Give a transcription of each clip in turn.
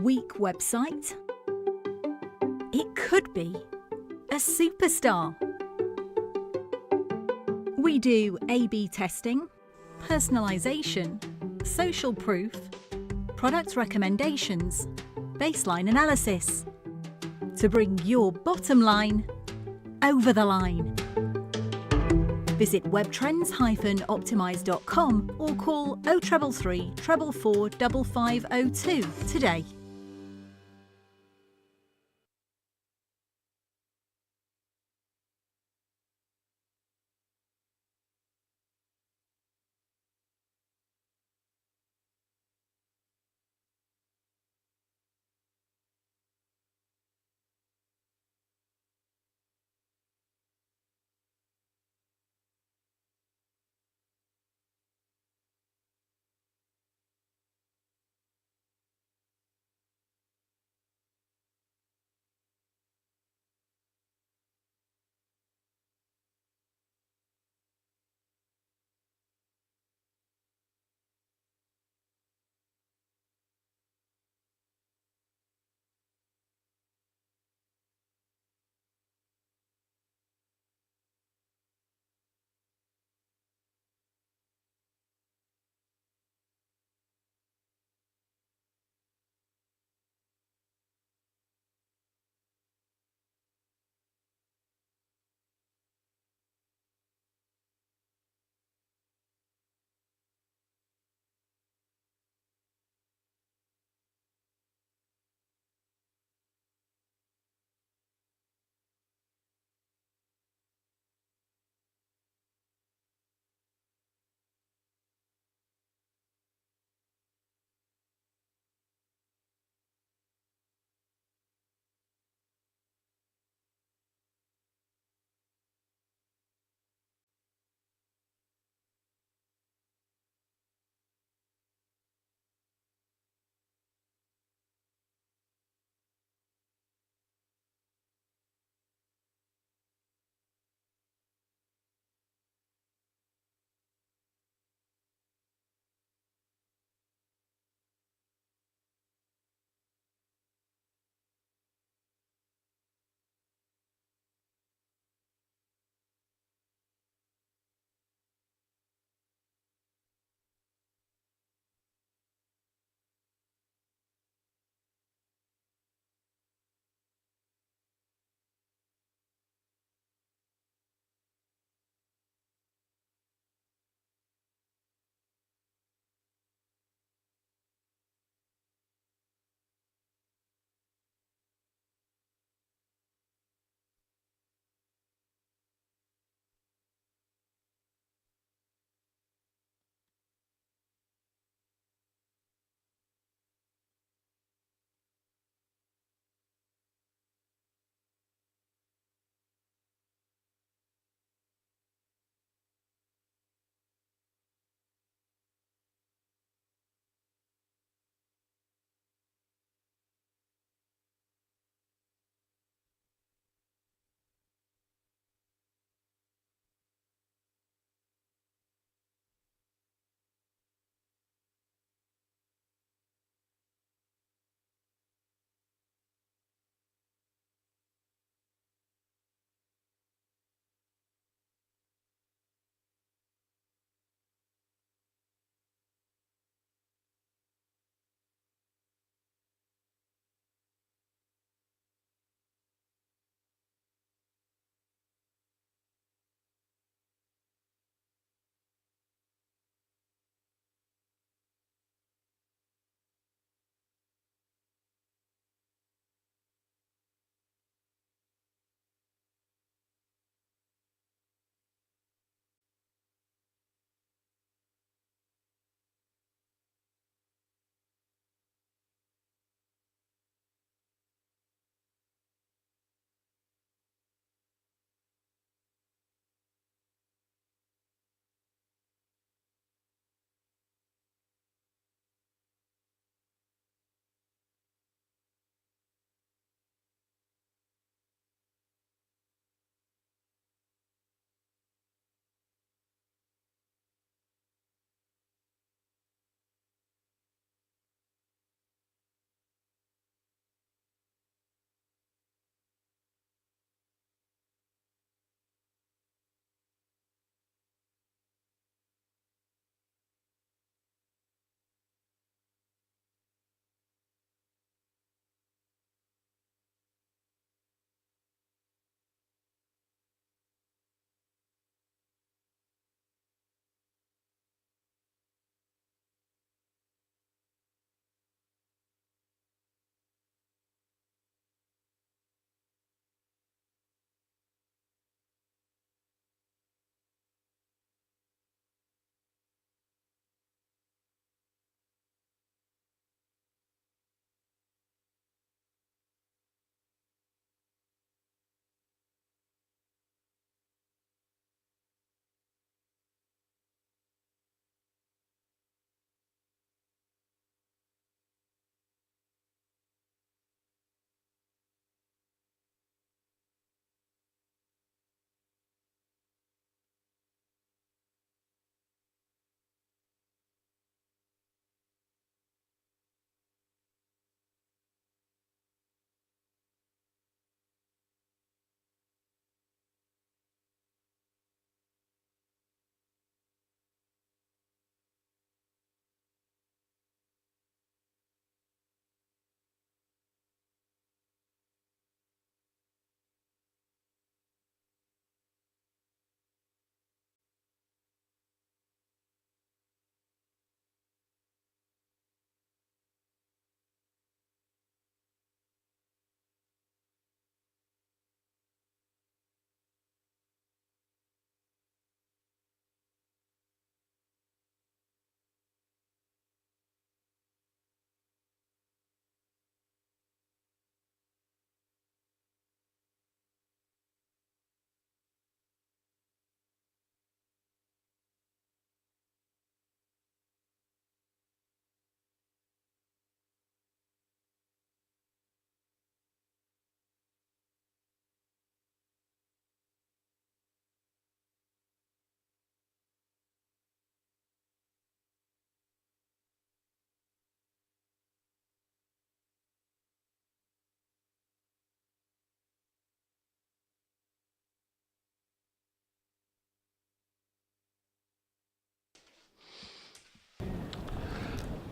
Weak website? It could be a superstar. We do A/B testing, personalisation, social proof, product recommendations, baseline analysis to bring your bottom line over the line. Visit webtrends-optimise.com or call 0333 444 5502 today.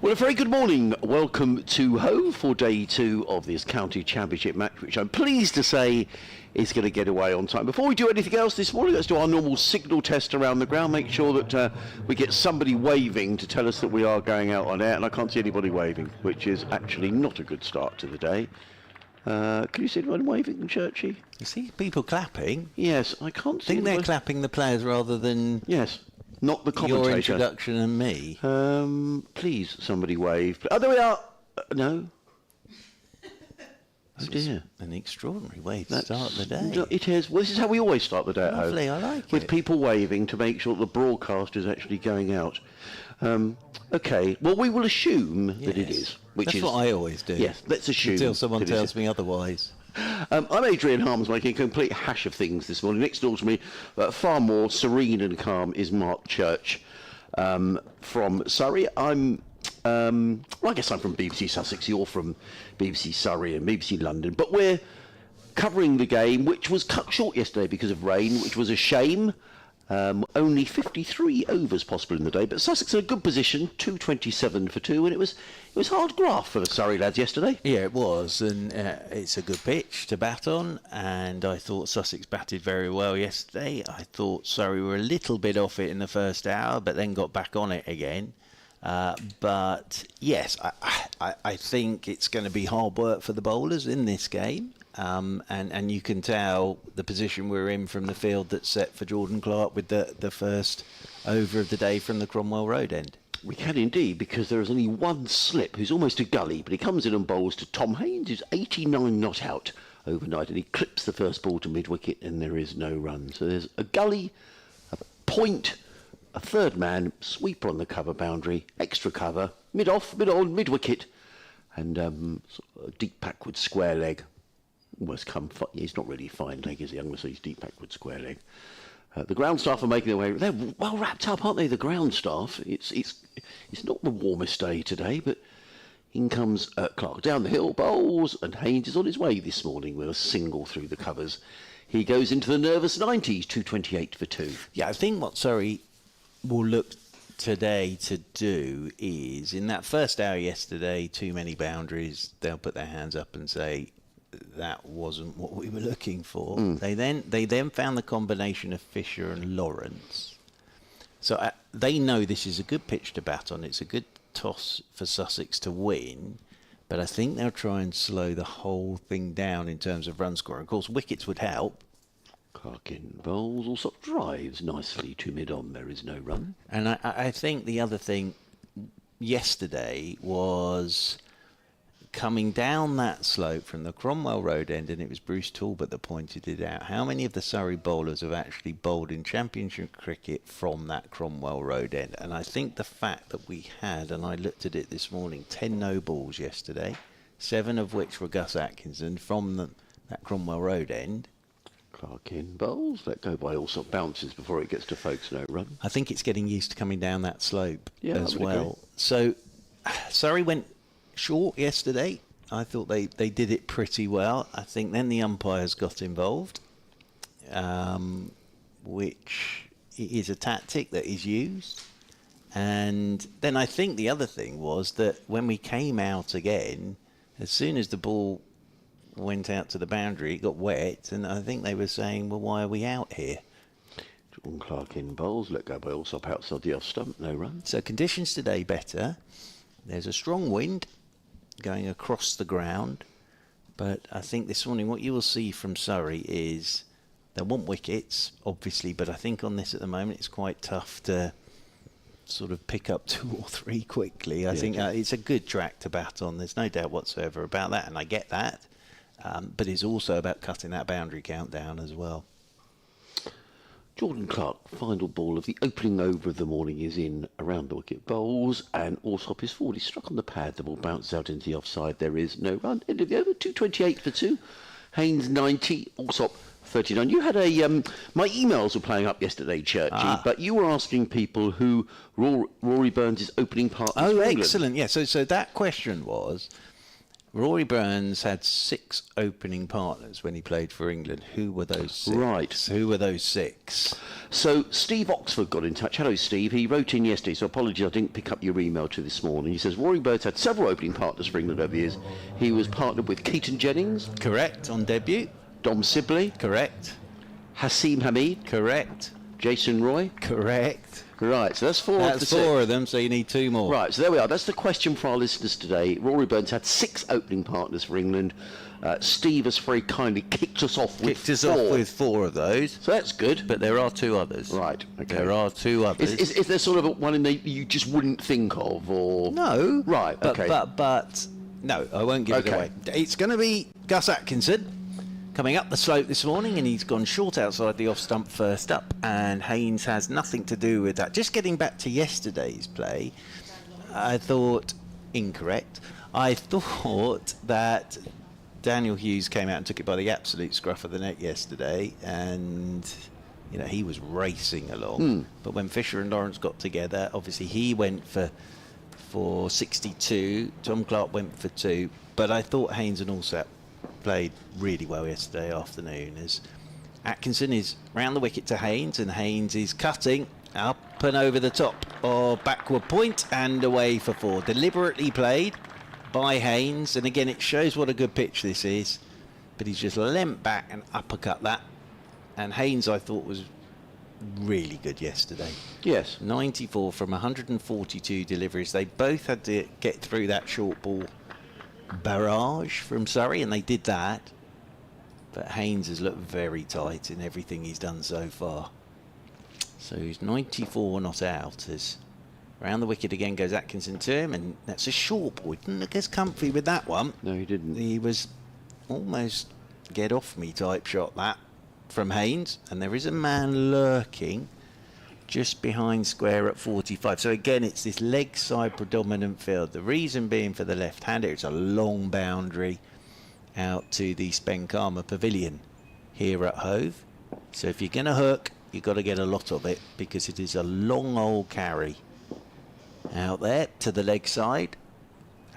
Well, a very good morning. Welcome to Hove for day 2 of this county championship match, which I'm pleased to say is going to get away on time. Before we do anything else this morning, let's do our normal signal test around the ground. Make sure that we get somebody waving to tell us that we are going out on air. And I can't see anybody waving, which is actually not a good start to the day. Can you see anyone waving, Churchy? You see people clapping? Yes, I can't see. I think they're clapping the players rather than... Yes. Not the commentator. Your introduction and me. Please, somebody wave. Oh, there we are. No. Oh dear. An extraordinary way to start the day. No, it is. Well, this is how we always start the day at home. Lovely, I like it. With people waving to make sure the broadcast is actually going out. Okay. Well, we will assume that it is. That's what I always do. Yes, let's assume. Until someone tells me otherwise. I'm Adrian Harms, making a complete hash of things this morning. Next door to me, far more serene and calm, is Mark Church from Surrey. Well, I guess I'm from BBC Sussex. You're from BBC Surrey and BBC London. But we're covering the game, which was cut short yesterday because of rain, which was a shame. Only 53 overs possible in the day, but Sussex in a good position, 227 for 2, and it was hard graft for the Surrey lads yesterday. Yeah, it was, and it's a good pitch to bat on, and I thought Sussex batted very well yesterday. I thought Surrey were a little bit off it in the first hour, but then got back on it again. But yes, I think it's going to be hard work for the bowlers in this game. And you can tell the position we're in from the field that's set for Jordan Clark with the first over of the day from the Cromwell Road end. We can indeed, because there is only one slip who's almost a gully, but he comes in and bowls to Tom Haynes, who's 89 not out overnight, and he clips the first ball to mid-wicket, and there is no run. So there's a gully, a point, a third man, sweeper on the cover boundary, extra cover, mid-off, mid-on, mid-wicket, and a deep backward square leg. Almost he's not really fine leg, is he? I'm going to say he's deep backward square leg. The ground staff are making their way. They're well wrapped up, aren't they? The ground staff. It's not the warmest day today, but in comes Clark down the hill, bowls, and Haynes is on his way this morning with a single through the covers. He goes into the nervous 90s, 228 for 2. Yeah, I think what Surrey will look today to do is, in that first hour yesterday, too many boundaries. They'll put their hands up and say, that wasn't what we were looking for. They then found the combination of Fisher and Lawrence. So they know this is a good pitch to bat on. It's a good toss for Sussex to win. But I think they'll try and slow the whole thing down in terms of run scoring. Of course, wickets would help. Clark in bowls, Allsop drives nicely to mid-on. There is no run. And I think the other thing yesterday was... coming down that slope from the Cromwell Road end, and it was Bruce Talbot that pointed it out. How many of the Surrey bowlers have actually bowled in Championship cricket from that Cromwell Road end? And I think the fact that we had, and I looked at it this morning, 10 no balls yesterday, 7 of which were Gus Atkinson from that Cromwell Road end. Clark in bowls, let go by Allsop bounces before it gets to folks, no run. I think it's getting used to coming down that slope as well. Agree. So Surrey went short yesterday. I thought they did it pretty well. I think then the umpires got involved, which is a tactic that is used. And then I think the other thing was that when we came out again, as soon as the ball went out to the boundary, it got wet, and I think they were saying, well, why are we out here? Jordan Clark in bowls, let go by Allsop outside the off stump, no run. So conditions today better. There's a strong wind going across the ground, but I think this morning what you will see from Surrey is they want wickets, obviously, but I think on this at the moment it's quite tough to sort of pick up 2 or 3 quickly. I think it's a good track to bat on. There's no doubt whatsoever about that, and I get that, but it's also about cutting that boundary count down as well. Jordan Clark, final ball of the opening over of the morning, is in around the wicket bowls, and Allsop is forward. He's struck on the pad, the ball bounced out into the offside. There is no run. End of the over, 228 for 2. Haynes 90, Allsop 39. You had my emails were playing up yesterday, Churchy, but you were asking people who Rory Burns' opening partner. Oh, excellent. Yeah, so that question was, Rory Burns had 6 opening partners when he played for England. Who were those 6? Right. Who were those 6? So Steve Oxford got in touch. Hello, Steve. He wrote in yesterday, so apologies I didn't pick up your email to this morning. He says Rory Burns had several opening partners for England over the years. He was partnered with Keaton Jennings. Correct, on debut. Dom Sibley. Correct. Haseem Hameed. Correct. Jason Roy. Correct. Right, so that's 4 of the That's 6. 4 of them, so you need 2 more. Right, so there we are. That's the question for our listeners today. Rory Burns had 6 opening partners for England. Steve has very kindly kicked us off with 4 of those. So that's good. But there are 2 others. Right, okay. There are 2 others. Is there sort of one in there you just wouldn't think of, or...? No. Right, okay. But no, I won't give it away. It's going to be Gus Atkinson coming up the slope this morning, and he's gone short outside the off stump first up, and Haynes has nothing to do with that. Just getting back to yesterday's play, I thought incorrect. I thought that Daniel Hughes came out and took it by the absolute scruff of the neck yesterday, and he was racing along. But when Fisher and Lawrence got together, obviously he went for 62. Tom Clark went for 2, but I thought Haynes and Allsop played really well yesterday afternoon, as Atkinson is round the wicket to Haynes, and Haynes is cutting up and over the top of backward point and away for 4. Deliberately played by Haynes, and again it shows what a good pitch this is, but he's just leant back and uppercut that. And Haynes, I thought, was really good yesterday. Yes. 94 from 142 deliveries. They both had to get through that short ball barrage from Surrey, and they did that. But Haynes has looked very tight in everything he's done so far. So he's 94 not out. As round the wicket again goes Atkinson to him, and that's a short ball. He didn't look as comfy with that one. No, he didn't. He was almost get off me type shot, that, from Haynes. And there is a man lurking just behind square at 45. So again, it's this leg side predominant field. The reason being for the left-hander, it's a long boundary out to the Spenkama Pavilion here at Hove. So if you're going to hook, you've got to get a lot of it, because it is a long old carry out there to the leg side.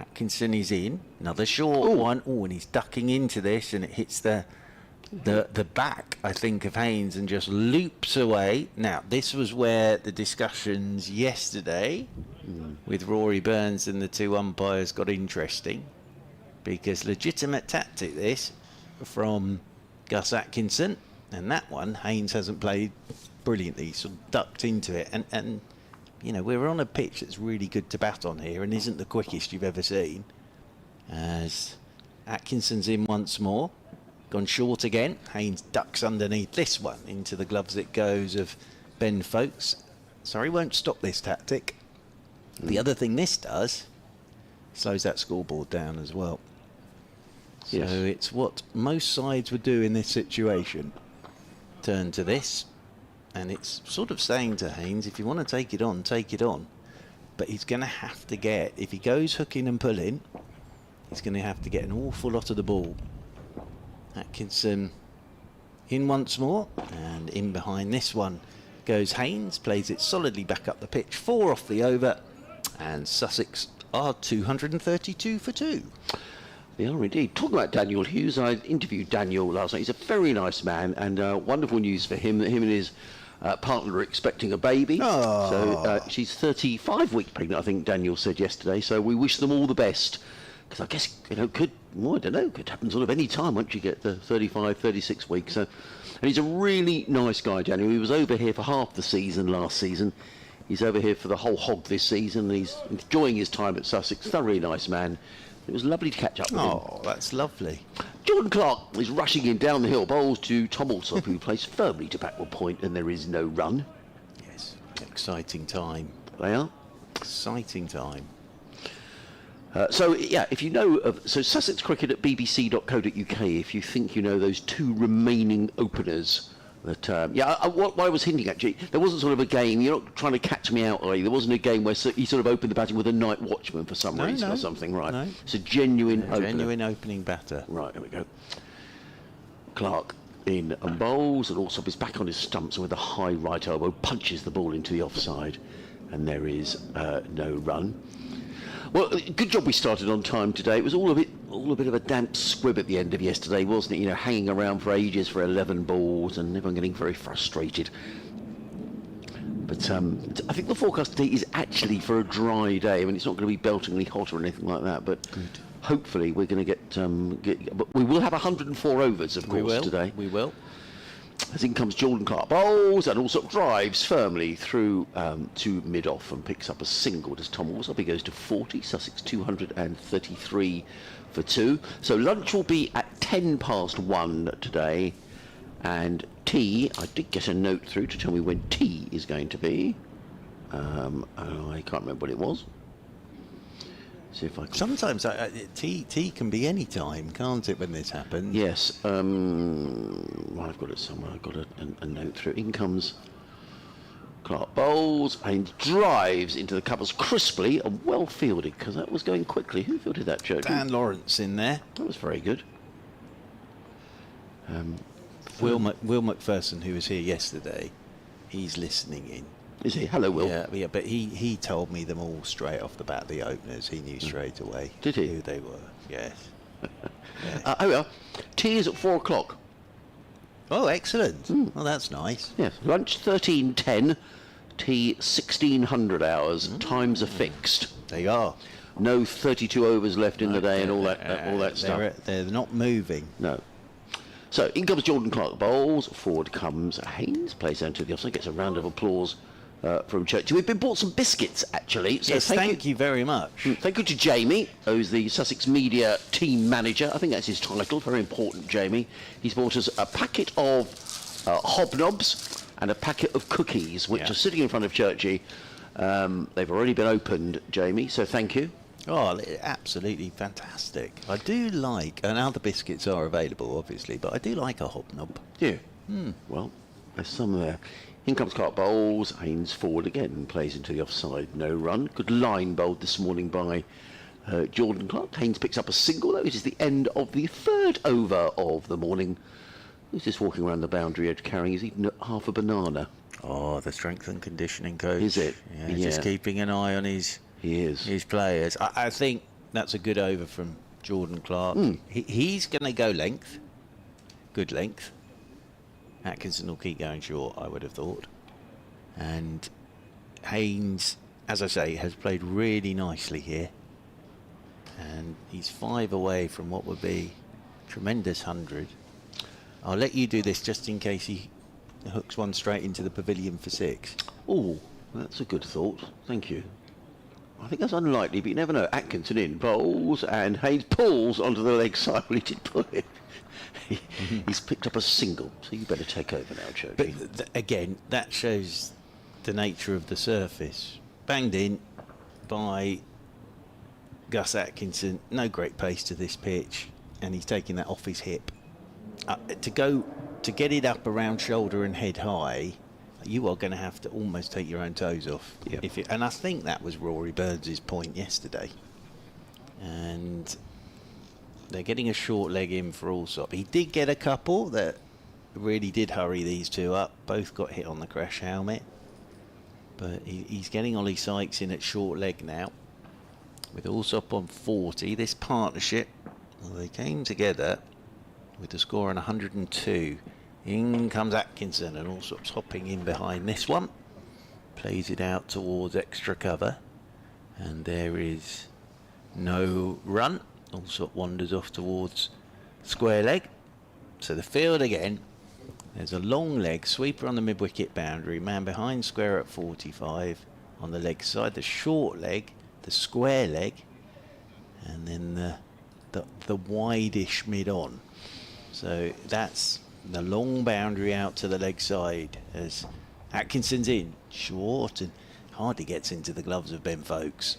Atkinson is in. Another short one. Oh, and he's ducking into this, and it hits the back, I think, of Haynes, and just loops away. Now, this was where the discussions yesterday with Rory Burns and the 2 umpires got interesting, because legitimate tactic this from Gus Atkinson, and that one Haynes hasn't played brilliantly, sort of ducked into it, and we're on a pitch that's really good to bat on here, and isn't the quickest you've ever seen. As Atkinson's in once more. Gone short again. Haynes ducks underneath this one. Into the gloves it goes of Ben Folkes. Sorry, won't stop this tactic. The other thing this does, slows that scoreboard down as well. Yes. So it's what most sides would do in this situation. Turn to this. And it's sort of saying to Haynes, if you want to take it on, take it on. But he's going to have to get, if he goes hooking and pulling, he's going to have to get an awful lot of the ball. Atkinson in once more, and in behind this one goes Haynes, plays it solidly back up the pitch, 4 off the over, and Sussex are 232 for 2. They are indeed. Talking about Daniel Hughes, I interviewed Daniel last night. He's a very nice man, and wonderful news for him that him and his partner are expecting a baby. Oh. So she's 35 weeks pregnant, I think Daniel said yesterday, so we wish them all the best. Because I guess, could happen sort of any time once you get the 35, 36 weeks. So, and he's a really nice guy, Daniel. He was over here for half the season last season. He's over here for the whole hog this season. He's enjoying his time at Sussex. Thoroughly nice man. It was lovely to catch up with him. Oh, that's lovely. Jordan Clark is rushing in down the hill, bowls to Tom Allsop, who plays firmly to backward point, and there is no run. Yes, exciting time. They are. Exciting time. So if you know of Sussex Cricket at bbc.co.uk, if you think you know those 2 remaining openers that what I was hinting at, there wasn't sort of a game. You're not trying to catch me out, are you? There wasn't a game where he sort of opened the batting with a night watchman for some reason or something, right? No. It's a genuine opener. Genuine opening batter. Right, there we go. Clark in and bowls, and Allsop is back on his stumps, and with a high right elbow punches the ball into the offside, and there is no run. Well, good job we started on time today. It was all a bit of a damp squib at the end of yesterday, wasn't it? You know, hanging around for ages for 11 balls and everyone getting very frustrated. But I think the forecast today is actually for a dry day. I mean, it's not going to be beltingly hot or anything like that, but hopefully we're going to get... But we will have 104 overs, of course, today. We will. As in comes Jordan Clark, bowls and Allsop drives firmly through to mid-off and picks up a single. Does Tom Allsop? He goes to 40, Sussex 233 for 2. So lunch will be at 1:10 today, and tea, I did get a note through to tell me when tea is going to be. I can't remember what it was. See if I can... Sometimes tea can be any time, can't it, when this happens? Yes. Well, I've got it somewhere. I've got a note through. In comes Clark, bowls and drives into the covers crisply and well fielded, because that was going quickly. Who fielded that, Joe? Dan Lawrence in there. That was very good. Will McPherson, who was here yesterday, he's listening in. Is he? Hello, Will. Yeah, but he told me them all straight off the bat, the openers. He knew straight away. Did he? Who they were, yes. Yes. Oh, well. Tea is at 4 o'clock. Oh, excellent. Well, that's nice. Yes. Lunch 13:10, tea 1600 hours. Times are fixed. They are. No 32 overs left in the day and all that stuff. They're not moving. No. So in comes Jordan Clark, bowls. Forward comes Haynes, plays down to the offside, gets a round of applause from Churchill. We've been bought some biscuits, actually. So yes, thank you very much. Thank you to Jamie, who's the Sussex Media Team Manager. I think that's his title. Very important, Jamie. He's bought us a packet of hobnobs and a packet of cookies, which are sitting in front of Churchy. They've already been opened, Jamie, so thank you. Oh, absolutely fantastic. I do like, and now the biscuits are available, obviously, but I do like a hobnob. Yeah. Well, there's some there. In comes Clark, bowls. Haynes forward again, plays into the offside, no run. Good line bowled this morning by Jordan Clark. Haynes picks up a single, though. It is the end of the 3rd over of the morning. Who's just walking around the boundary edge carrying? He's eaten half a banana. Oh, the strength and conditioning coach. Is it? Yeah, just keeping an eye on his players. I think that's a good over from Jordan Clark. He's going to go length. Good length. Atkinson will keep going short, I would have thought. And Haynes, as I say, has played really nicely here. And he's 5 away from what would be tremendous 100. I'll let you do this just in case he hooks one straight into the pavilion for 6. Oh, that's a good thought. Thank you. I think that's unlikely, but you never know. Atkinson in, bowls, and Haynes pulls onto the leg side. Well, he did pull it. He's picked up a single, so you better take over now, Chokey. But again, that shows the nature of the surface. Banged in by Gus Atkinson. No great pace to this pitch, and he's taking that off his hip. To get it up around shoulder and head high, you are going to have to almost take your own toes off. Yep. And I think that was Rory Burns' point yesterday. And they're getting a short leg in for Allsop. He did get a couple that really did hurry these two up. Both got hit on the crash helmet. But he's getting Ollie Sykes in at short leg now. With Allsop on 40. This partnership, well, they came together with the score on 102. In comes Atkinson, and Allsop's hopping in behind this one. Plays it out towards extra cover. And there is no run. Allsop wanders off towards square leg. So the field again. There's a long leg, sweeper on the mid-wicket boundary. Man behind square at 45 on the leg side. The short leg, the square leg. And then the wide-ish mid-on. So that's the long boundary out to the leg side as Atkinson's in short and hardly gets into the gloves of Ben Folkes.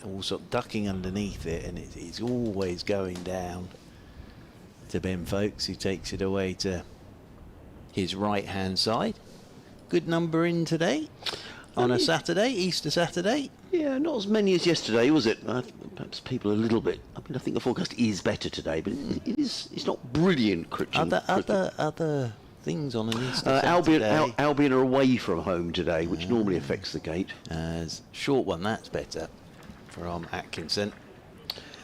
Also ducking underneath it, and it's always going down to Ben Folkes, who takes it away to his right hand side. Good number in today on a Saturday, Easter Saturday. Yeah, not as many as yesterday, was it? Perhaps people a little bit. I mean, I think the forecast is better today, but it's not brilliant cricket. Other things on an Easter Saturday. Albion are away from home today, which normally affects the gate. As short one, that's better. from Atkinson.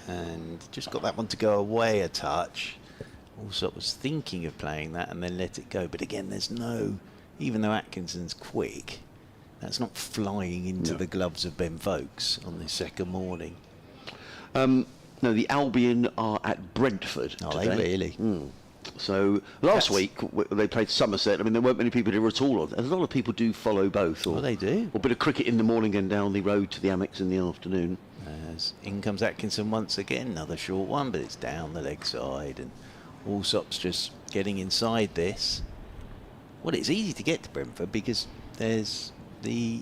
And just got that one to go away a touch. Allsop was thinking of playing that and then let it go. But again, there's no, even though Atkinson's quick, that's not flying into the gloves of Ben Folkes on this second morning. No, the Albion are at Brentford Are today. they really? So last week they played Somerset. I mean, there weren't many people here at all. A lot of people do follow both. Or They do. Or a bit of cricket in the morning and down the road to the Amex in the afternoon. As in comes Atkinson once again, another short one, but it's down the leg side, and Allsop's just getting inside this. Well, it's easy to get to Brentford because there's the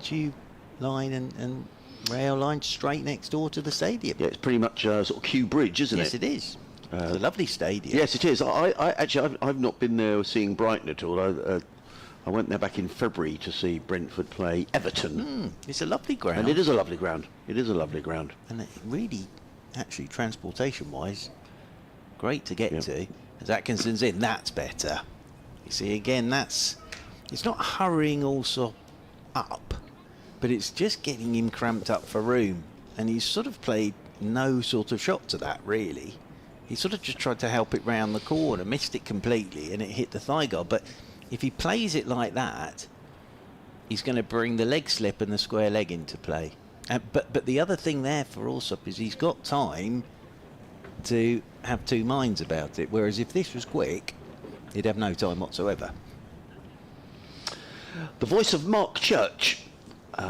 tube line and rail line straight next door to the stadium. Yeah, it's pretty much sort of Kew Bridge, isn't Yes, it? it is. It's a lovely stadium. Yes, it is. I actually, I've not been there seeing Brighton at all. I went there back in February to see Brentford play Everton. It's a lovely ground. And it is a lovely ground. It is a lovely ground. And it really, actually, transportation-wise, great to get to. As Atkinson's in, that's better. You see, again, it's not hurrying Allsop up, but it's just getting him cramped up for room. And he's sort of played no sort of shot to that, really. He sort of just tried to help it round the corner, missed it completely, and it hit the thigh guard. But if he plays it like that, he's going to bring the leg slip and the square leg into play. But the other thing there for Allsop is he's got time to have two minds about it. Whereas if this was quick, he'd have no time whatsoever. The voice of Mark Church.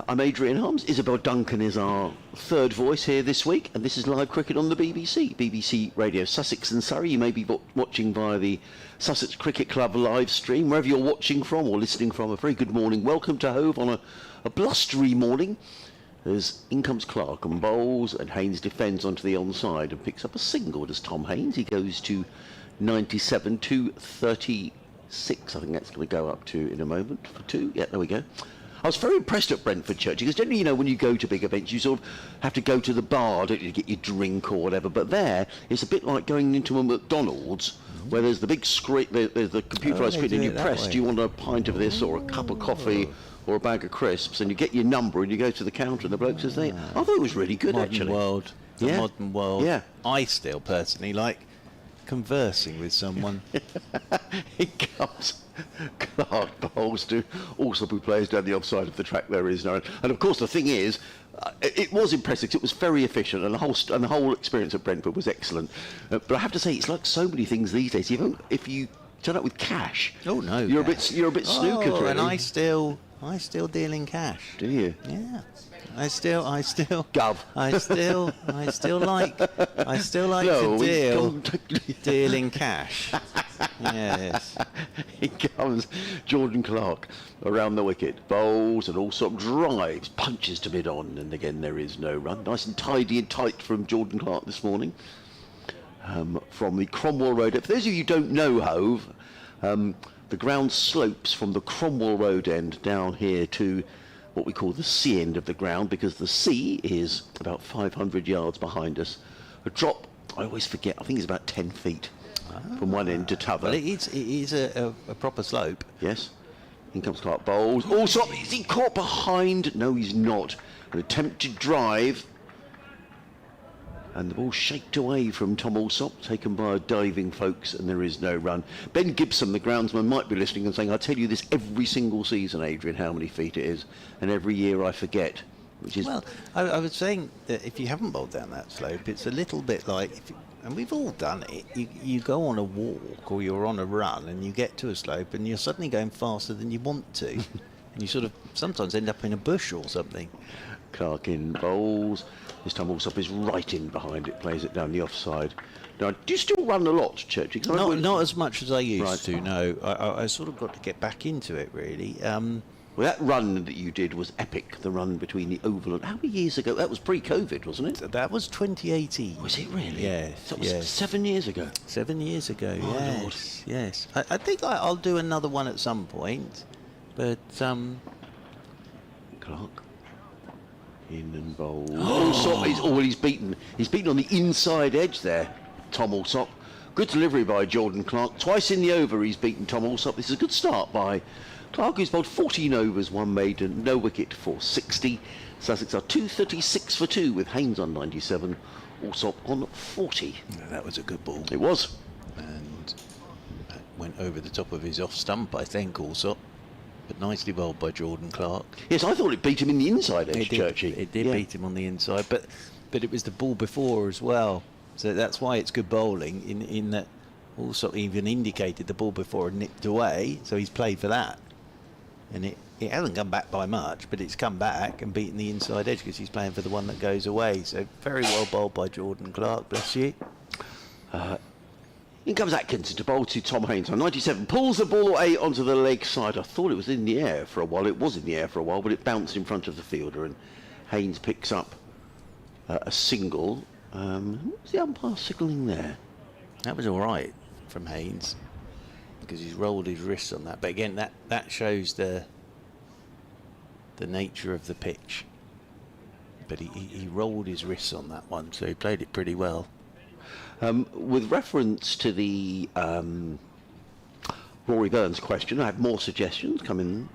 I'm Adrian Harms. Isabel Duncan is our third voice here this week, and this is live cricket on the BBC Radio Sussex and Surrey. You may be watching via the Sussex Cricket Club live stream, wherever you're watching from or listening from. A very good morning. Welcome to Hove on a blustery morning. As in comes Clark and bowls, and Haynes defends onto the onside and picks up a single. Does Tom Haynes? He goes to 97 to 36. I think that's going to go up to in a moment for 2. Yeah, there we go. I was very impressed at Brentford Church because generally, you know, when you go to big events, you sort of have to go to the bar, don't you, to get your drink or whatever. But there, it's a bit like going into a McDonald's where there's the big screen, there's the computerised screen, and you press, do you want a pint of this or a cup of coffee or a bag of crisps, and you get your number and you go to the counter and the bloke says, I thought it was really good, actually. The modern world. Yeah. I still personally like conversing with someone. He comes. Clark bowls to Allsop, who plays down the offside of the track. There is no, and of course the thing is, it was impressive. It was very efficient, and the whole experience at Brentford was excellent. But I have to say, it's like so many things these days. If you turn up with cash, oh no, you're a bit snookered. Really. And I still deal in cash. Do you? Yeah. I still Gov. I still like to deal in cash. Yes. Here comes Jordan Clark around the wicket, bowls and Allsop drives, punches to mid-on, and again there is no run. Nice and tidy and tight from Jordan Clark this morning. From the Cromwell Road. For those of you who don't know Hove, the ground slopes from the Cromwell Road end down here to what we call the sea end of the ground, because the sea is about 500 yards behind us. A drop, I always forget, I think it's about 10 feet from one end to t'other. Well, it is a proper slope. Yes. In comes Clark bowls. Allsop, is he caught behind? No, he's not. An attempted drive. And the ball shaked away from Tom Allsop, taken by a diving Folkes, and there is no run. Ben Gibson, the groundsman, might be listening and saying, I tell you this every single season, Adrian, how many feet it is, and every year I forget. Which is Well, I was saying that if you haven't bowled down that slope, it's a little bit like, and we've all done it, you go on a walk or you're on a run and you get to a slope and you're suddenly going faster than you want to. And you sort of sometimes end up in a bush or something. Clark in bowls. This time Allsop is right in behind it, plays it down the offside. Now, do you still run a lot, Churchy? Not as much as I used to, Right. no. I sort of got to get back into it, really. Well, that run that you did was epic, the run between the Oval and... How many years ago? That was pre-Covid, wasn't it? That was 2018. Was it really? Yes. That was yes. 7 years ago. 7 years ago, Oh, yes. Lord. Yes. I think I'll do another one at some point, but... Clark. In and bowls. Allsop is... Oh, well, he's beaten. He's beaten on the inside edge there, Tom Allsop. Good delivery by Jordan Clark. Twice in the over he's beaten Tom Allsop. This is a good start by Clark, who's bowled 14 overs, 1 maiden, no wicket for 60. Sussex are 236 for 2 with Haynes on 97, Allsop on 40. That was a good ball. It was. And that went over the top of his off stump, I think, Allsop. But nicely bowled by Jordan Clark. Yes, I thought it beat him in the inside edge, Churchy. It did beat him on the inside, but it was the ball before as well. So that's why it's good bowling, in that Allsop even indicated the ball before and nipped away, so he's played for that. And it hasn't come back by much, but it's come back and beaten the inside edge because he's playing for the one that goes away. So very well bowled by Jordan Clark, bless you. In comes Atkinson to bowl to Tom Haynes on 97. Pulls the ball away onto the leg side. I thought it was in the air for a while. It was in the air for a while, but it bounced in front of the fielder, and Haynes picks up a single. What's the umpire signalling there? That was all right from Haynes because he's rolled his wrists on that. But again, that shows the nature of the pitch. But he rolled his wrists on that one, so he played it pretty well. With reference to the Rory Burns question, I have more suggestions coming.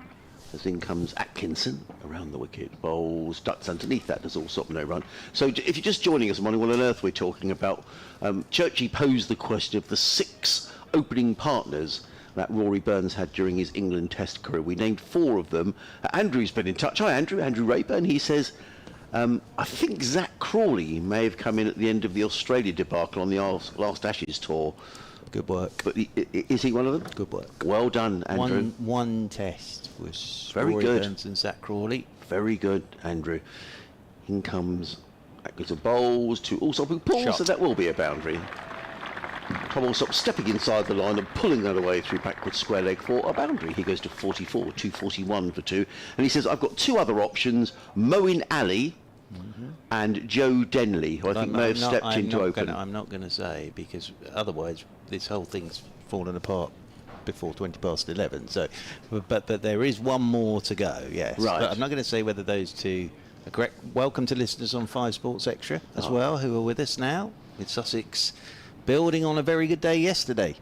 As in comes Atkinson around the wicket, bowls, ducks underneath that, does Allsop no run. So if you're just joining us, wondering what on earth we're talking about, Churchy posed the question of the 6 opening partners that Rory Burns had during his England Test career. We named 4 of them. Andrew's been in touch. Hi Andrew Rayburn. He says, I think Zach Crawley may have come in at the end of the Australia debacle on the last Ashes tour. Good work. But is he one of them? Good work. Well done, Andrew. One test was very Rory good. Burns and Zach Crawley. Very good, Andrew. In comes Atkinson bowls to Allsop, who pulls, Shot. so that will be a boundary. Tom Allsop stepping inside the line and pulling that away through backward square leg for a boundary. He goes to 44, 241 for 2. And he says, I've got 2 other options, Moeen Ali and Joe Denley, who I think may have stepped in to open. I'm not going to say, because otherwise this whole thing's fallen apart before 20 past 11. So, but there is one more to go, yes. Right. But I'm not going to say whether those 2 are correct. Welcome to listeners on 5 Sports Extra as well, who are with us now, with Sussex building on a very good day yesterday.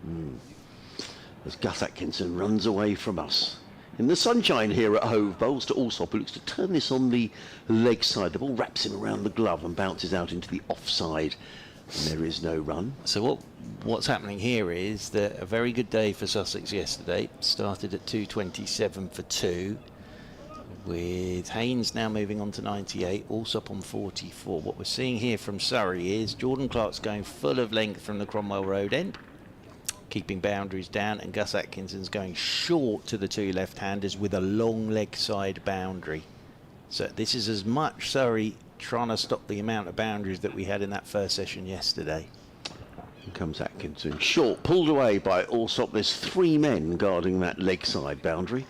As Gus Atkinson runs away from us. In the sunshine here at Hove, bowls to Allsop, who looks to turn this on the leg side. The ball wraps him around the glove and bounces out into the offside. And there is no run. So what's happening here is that a very good day for Sussex yesterday. Started at 227 for 2. With Haynes now moving on to 98, Allsop on 44. What we're seeing here from Surrey is Jordan Clark's going full of length from the Cromwell Road end, keeping boundaries down, and Gus Atkinson's going short to the 2 left-handers with a long leg side boundary. So this is as much Surrey trying to stop the amount of boundaries that we had in that first session yesterday. Here comes Atkinson, short, pulled away by Allsop. There's 3 men guarding that leg side boundary.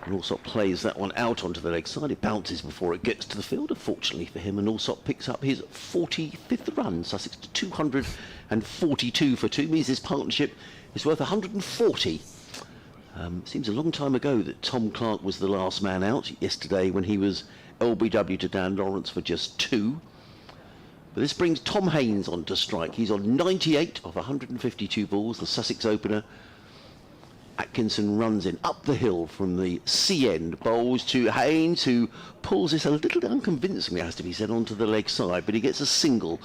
And Allsop plays that one out onto the leg side. It bounces before it gets to the fielder, fortunately for him, and Allsop picks up his 45th run. Sussex to 242 for 2, means this partnership is worth 140. Seems a long time ago that Tom Clark was the last man out yesterday when he was LBW to Dan Lawrence for just 2. But this brings Tom Haynes on to strike. He's on 98 of 152 balls, the Sussex opener. Atkinson runs in up the hill from the C end, bowls to Haynes, who pulls this a little unconvincingly, has to be said, onto the leg side, but he gets a single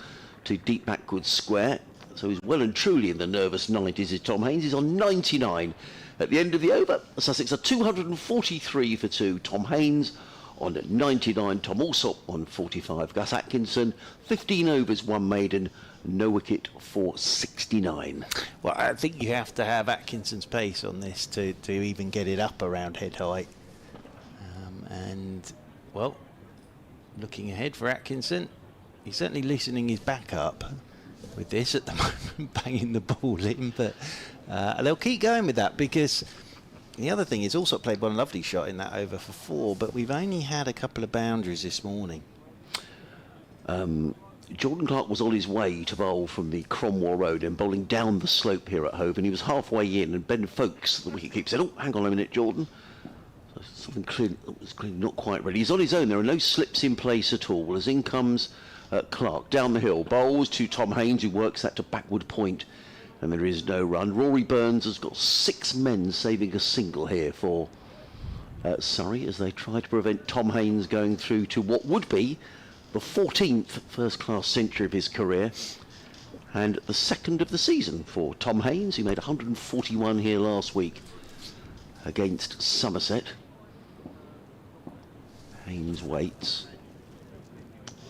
to deep backwards square. So he's well and truly in the nervous 90s. Is Tom Haynes. He's on 99 at the end of the over. Sussex are 243 for 2. Tom Haynes on 99. Tom Allsop on 45. Gus Atkinson, 15 overs, 1 maiden, no wicket for 69. Well, I think you have to have Atkinson's pace on this to even get it up around head height. And, well, looking ahead for Atkinson, he's certainly loosening his back up with this at the moment, banging the ball in. But they'll keep going with that, because the other thing is also played one lovely shot in that over for 4, but we've only had a couple of boundaries this morning. Jordan Clark was on his way to bowl from the Cromwell Road and bowling down the slope here at Hove, and he was halfway in, and Ben Folkes, the wicketkeeper, said, "Oh, hang on a minute, Jordan." So something was clearly not quite ready. He's on his own. There are no slips in place at all. As in comes Clark down the hill, bowls to Tom Haynes, who works that to backward point, and there is no run. Rory Burns has got 6 men saving a single here for Surrey, as they try to prevent Tom Haynes going through to what would be the 14th first-class century of his career, and the second of the season for Tom Haynes, who made 141 here last week against Somerset. Haynes waits.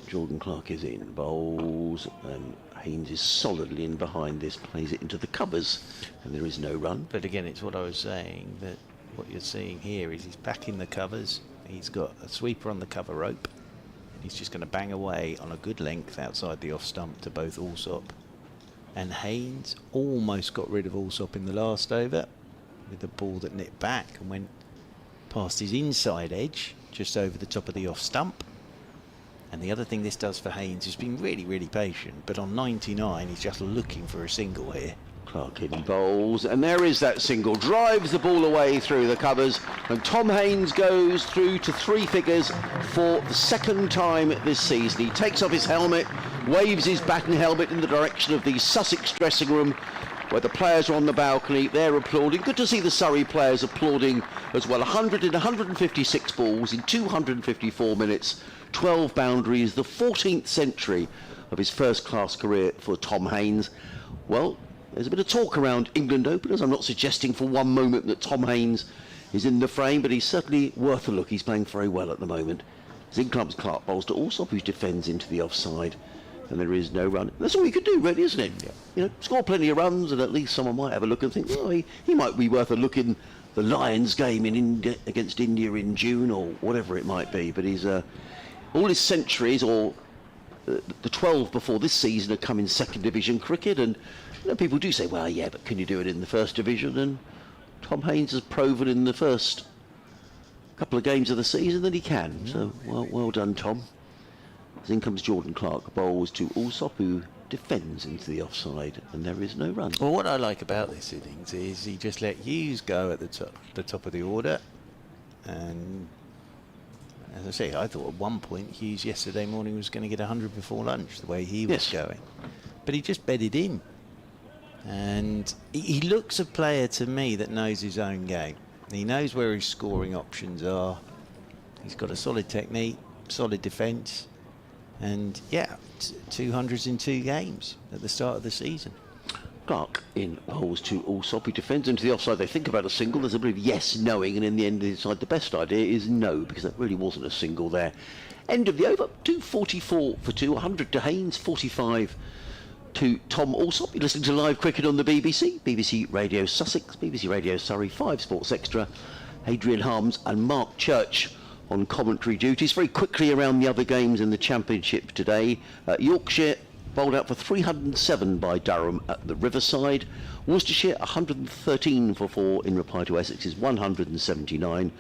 Jordan Clark is in, bowls, and Haynes is solidly in behind this, plays it into the covers, and there is no run. But again, it's what I was saying, that what you're seeing here is he's back in the covers, he's got a sweeper on the cover rope, and he's just going to bang away on a good length outside the off stump to both Allsop and Haynes. Almost got rid of Allsop in the last over with the ball that nipped back and went past his inside edge, just over the top of the off stump. And the other thing this does for Haynes is being really, really patient. But on 99, he's just looking for a single here. Clark in bowls, and there is that single. Drives the ball away through the covers, and Tom Haynes goes through to 3 figures for the second time this season. He takes off his helmet, waves his bat and helmet in the direction of the Sussex dressing room, where the players are on the balcony. They're applauding. Good to see the Surrey players applauding as well. 100 in 156 balls in 254 minutes. 12 boundaries, the 14th century of his first-class career for Tom Haynes. Well, there's a bit of talk around England openers. I'm not suggesting for one moment that Tom Haynes is in the frame, but he's certainly worth a look. He's playing very well at the moment. Zinclump's Clark bowls to Allsop, who defends into the offside, and there is no run. That's all he could do, really, isn't it? Yeah. You know, score plenty of runs, and at least someone might have a look and think, well, he might be worth a look in the Lions game in India, against India in June, or whatever it might be. But he's all his centuries, or the 12 before this season, have come in second division cricket, and you know, people do say, well, yeah, but can you do it in the first division? And Tom Haynes has proven in the first couple of games of the season that he can. So well done, Tom. As in comes Jordan Clark, bowls to Allsop, who defends into the offside, and there is no run. Well, what I like about this innings is he just let Hughes go at the top of the order, and as I say, I thought at one point Hughes yesterday morning was going to get 100 before lunch, the way he was going. But he just bedded in. And he looks a player to me that knows his own game. He knows where his scoring options are. He's got a solid technique, solid defence. And yeah, 200s in 2 games at the start of the season. Clark in bowls to Allsop, who defends into the offside. They think about a single. There's a bit of yes, knowing, and in the end they decide the best idea is no, because that really wasn't a single there. End of the over, 244 for 2, 100 to Haynes, 45 to Tom Allsop. You're listening to live cricket on the BBC, BBC Radio Sussex, BBC Radio Surrey, 5 Sports Extra, Adrian Harms and Mark Church on commentary duties. Very quickly around the other games in the Championship today. Yorkshire bowled out for 307 by Durham at the Riverside. Worcestershire 113 for 4 in reply to Essex's 179.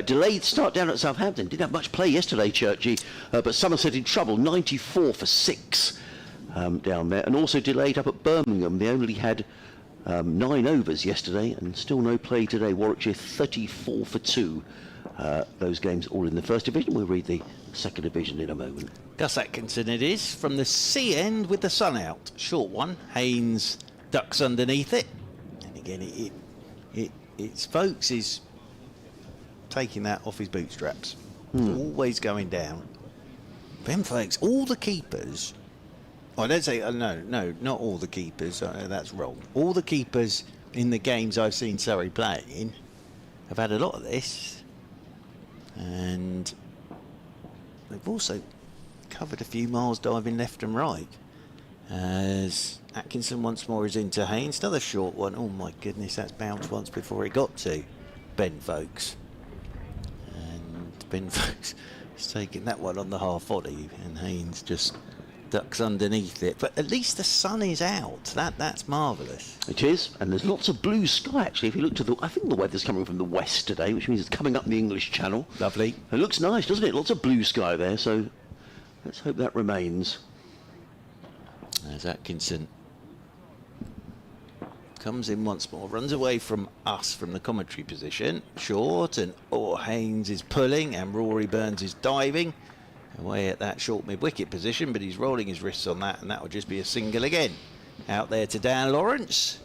Delayed start down at Southampton. Didn't have much play yesterday, Churchy, but Somerset in trouble, 94 for 6 down there. And also delayed up at Birmingham. They only had 9 overs yesterday and still no play today. Warwickshire 34 for 2. Those games all in the first division. We'll read the second division in a moment. Gus Atkinson it is, from the sea end with the sun out. Short one, Haynes ducks underneath it. And again, it's Folkes is taking that off his bootstraps. Always going down. Ben Folkes, all the keepers... I don't say, no, not all the keepers, that's wrong. All the keepers in the games I've seen Surrey playing have had a lot of this. And they've also covered a few miles diving left and right. As Atkinson once more is into Haynes. Another short one. Oh my goodness, that's bounced once before he got to Ben Folkes. And Ben Folkes is taking that one on the half volley, and Haynes just ducks underneath it. But at least the sun is out. That's marvellous. It is, and there's lots of blue sky actually. If you look to the, I think the weather's coming from the west today, which means it's coming up the English Channel. Lovely. It looks nice, doesn't it? Lots of blue sky there, so let's hope that remains. As Atkinson comes in once more, runs away from us from the commentary position. Short, and Haynes is pulling, and Rory Burns is diving away at that short mid-wicket position, but he's rolling his wrists on that, and that will just be a single again. Out there to Dan Lawrence,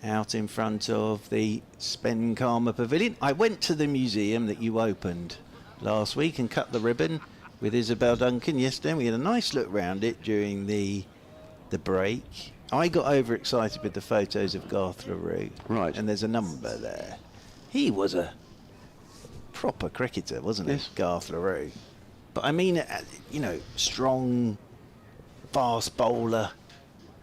out in front of the Spen Karma Pavilion. I went to the museum that you opened last week and cut the ribbon with Isabel Duncan yesterday. We had a nice look round it during the break. I got overexcited with the photos of Garth LaRue. Right. And there's a number there. He was a proper cricketer, wasn't he, Garth LaRue? But I mean, strong, fast bowler.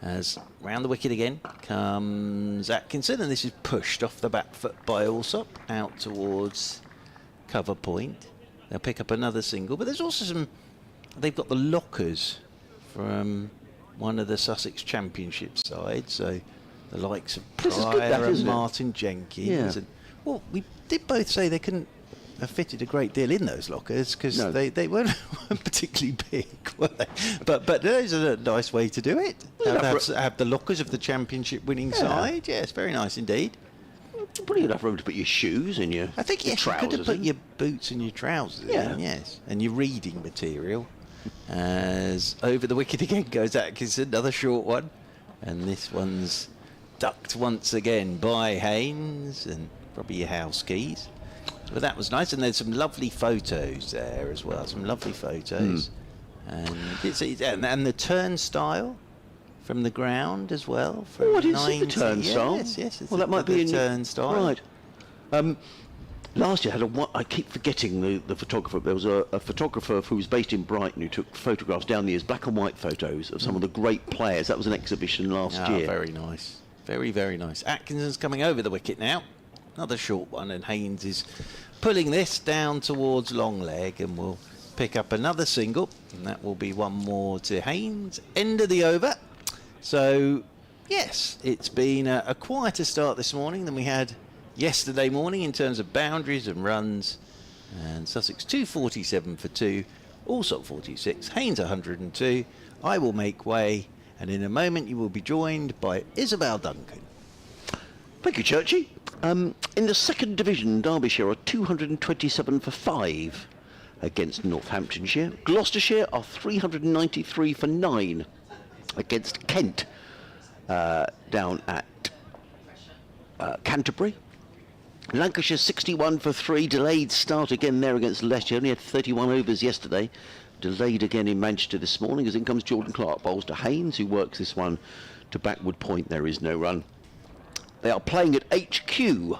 As round the wicket again comes Atkinson, and this is pushed off the back foot by Allsop out towards cover point. They'll pick up another single, but there's also they've got the lockers from one of the Sussex Championship sides, so the likes of Pryor and Martin Jenkins. Yeah. And, well, we did both say they couldn't have fitted a great deal in those lockers because they weren't particularly big, were they? But there's a nice way to do it. Have the lockers of the championship winning side. Yeah, it's very nice indeed. Pretty enough room to put your shoes and your I think, yes, you could have put your boots and your trousers in, yes, and your reading material. As over the wicket again goes Atkinson, another short one, and this one's ducked once again by Haynes, and probably your house keys. But that was nice, and there's some lovely photos there as well. Some lovely photos, and and the turnstile from the ground as well. Oh, I didn't see the turnstile. Yes. Well, that might be a turnstile. Right. Last year, I keep forgetting the photographer. There was a photographer who was based in Brighton who took photographs down the years, black and white photos of some of the great players. That was an exhibition last year. Very nice. Very, very nice. Atkinson's coming over the wicket now. Another short one, and Haynes is pulling this down towards long leg, and will pick up another single, and that will be one more to Haynes. End of the over. So, yes, it's been a quieter start this morning than we had yesterday morning in terms of boundaries and runs. And Sussex 247 for 2, Allsop 46, Haynes 102. I will make way, and in a moment you will be joined by Isabel Duncan. Thank you, Churchy. In the second division, Derbyshire are 227 for 5 against Northamptonshire. Gloucestershire are 393 for 9 against Kent down at Canterbury. Lancashire 61 for 3, delayed start again there against Leicester. Only had 31 overs yesterday. Delayed again in Manchester this morning, as in comes Jordan Clark. Bowls to Haynes, who works this one to backward point. There is no run. They are playing at HQ,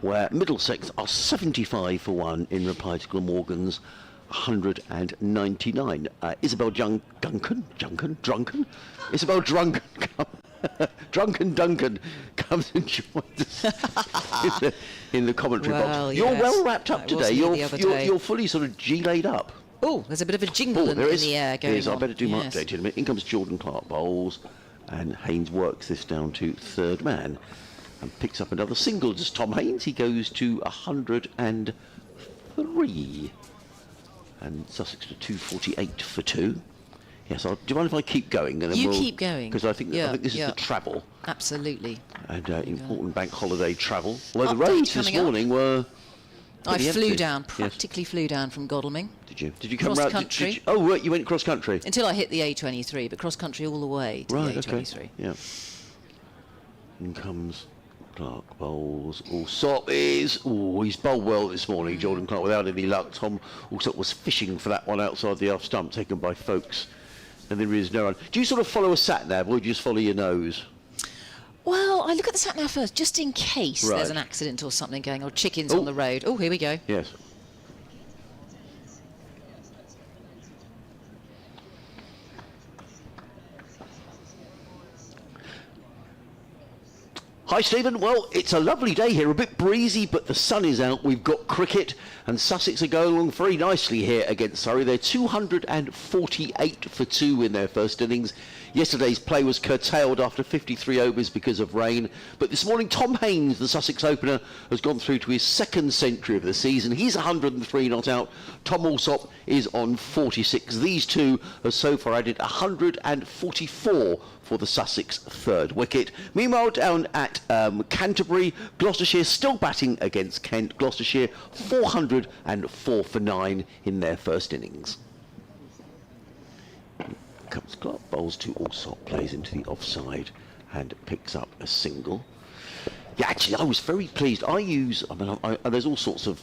where Middlesex are 75 for 1 in reply to Glamorgan's 199. Isabel Duncan? Isabel Drunken Duncan comes and joins us in the commentary box. You're well wrapped up today. You're fully sort of G-laid up. Oh, there's a bit of a jingle in the air going on. I better do my update in a minute. In comes Jordan Clark bowls, and Haynes works this down to third man and picks up another single. Does Tom Haynes? He goes to 103. And Sussex to 248 for 2. Yes, do you mind if I keep going? And then keep going. Because I think this is the travel. Absolutely. And important bank holiday travel. Although the roads this morning were... I flew down, practically flew down from Godalming. Did you? Did you come cross country? Right, you went cross country? Until I hit the A23, but cross country all the way to the A23. Okay. Yeah. In comes Clark bowls. Allsop he's bowled well this morning, Jordan Clark, without any luck. Tom Allsop was fishing for that one outside the off stump, taken by Folkes. And there is no run. Do you sort of follow a sat-nav, or do you just follow your nose? Well, I look at the sat-nav first, just in case there's an accident or something going, or chickens on the road. Oh, here we go. Yes. Hi Stephen, well it's a lovely day here, a bit breezy but the sun is out, we've got cricket and Sussex are going along very nicely here against Surrey. They're 248 for 2 in their first innings. Yesterday's play was curtailed after 53 overs because of rain, but this morning Tom Haynes, the Sussex opener, has gone through to his second century of the season. He's 103 not out. Tom Allsop is on 46. These two have so far added 144 for the Sussex third wicket. Meanwhile, down at Canterbury, Gloucestershire still batting against Kent. Gloucestershire 404 for 9 in their first innings. Comes Clark, bowls to Allsop, plays into the offside and picks up a single. Yeah, actually, I was very pleased. There's all sorts of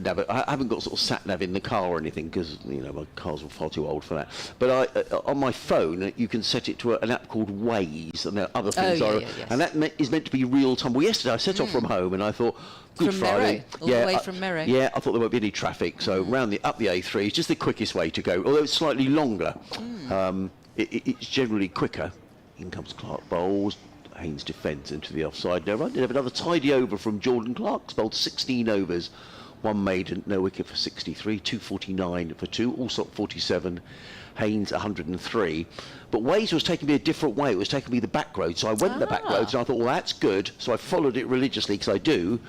I haven't got sort of sat nav in the car or anything because my cars were far too old for that. But on my phone you can set it to an app called Waze, and there are other things. Yes. And that is meant to be real time. Well, yesterday I set off from home and I thought, Good from Friday, all the way from Merrow. Yeah, I thought there won't be any traffic, so up the A3 is just the quickest way to go. Although it's slightly longer, it's generally quicker. In comes Clark bowls. Haynes defence into the offside. Now, did have another tidy over from Jordan Clark. Bowled 16 overs. One maiden, no wicket for 63, 249 for 2, Allsop 47, Haynes 103. But Waze was taking me a different way. It was taking me the back road. So I went the back roads and I thought, well, that's good. So I followed it religiously because I do.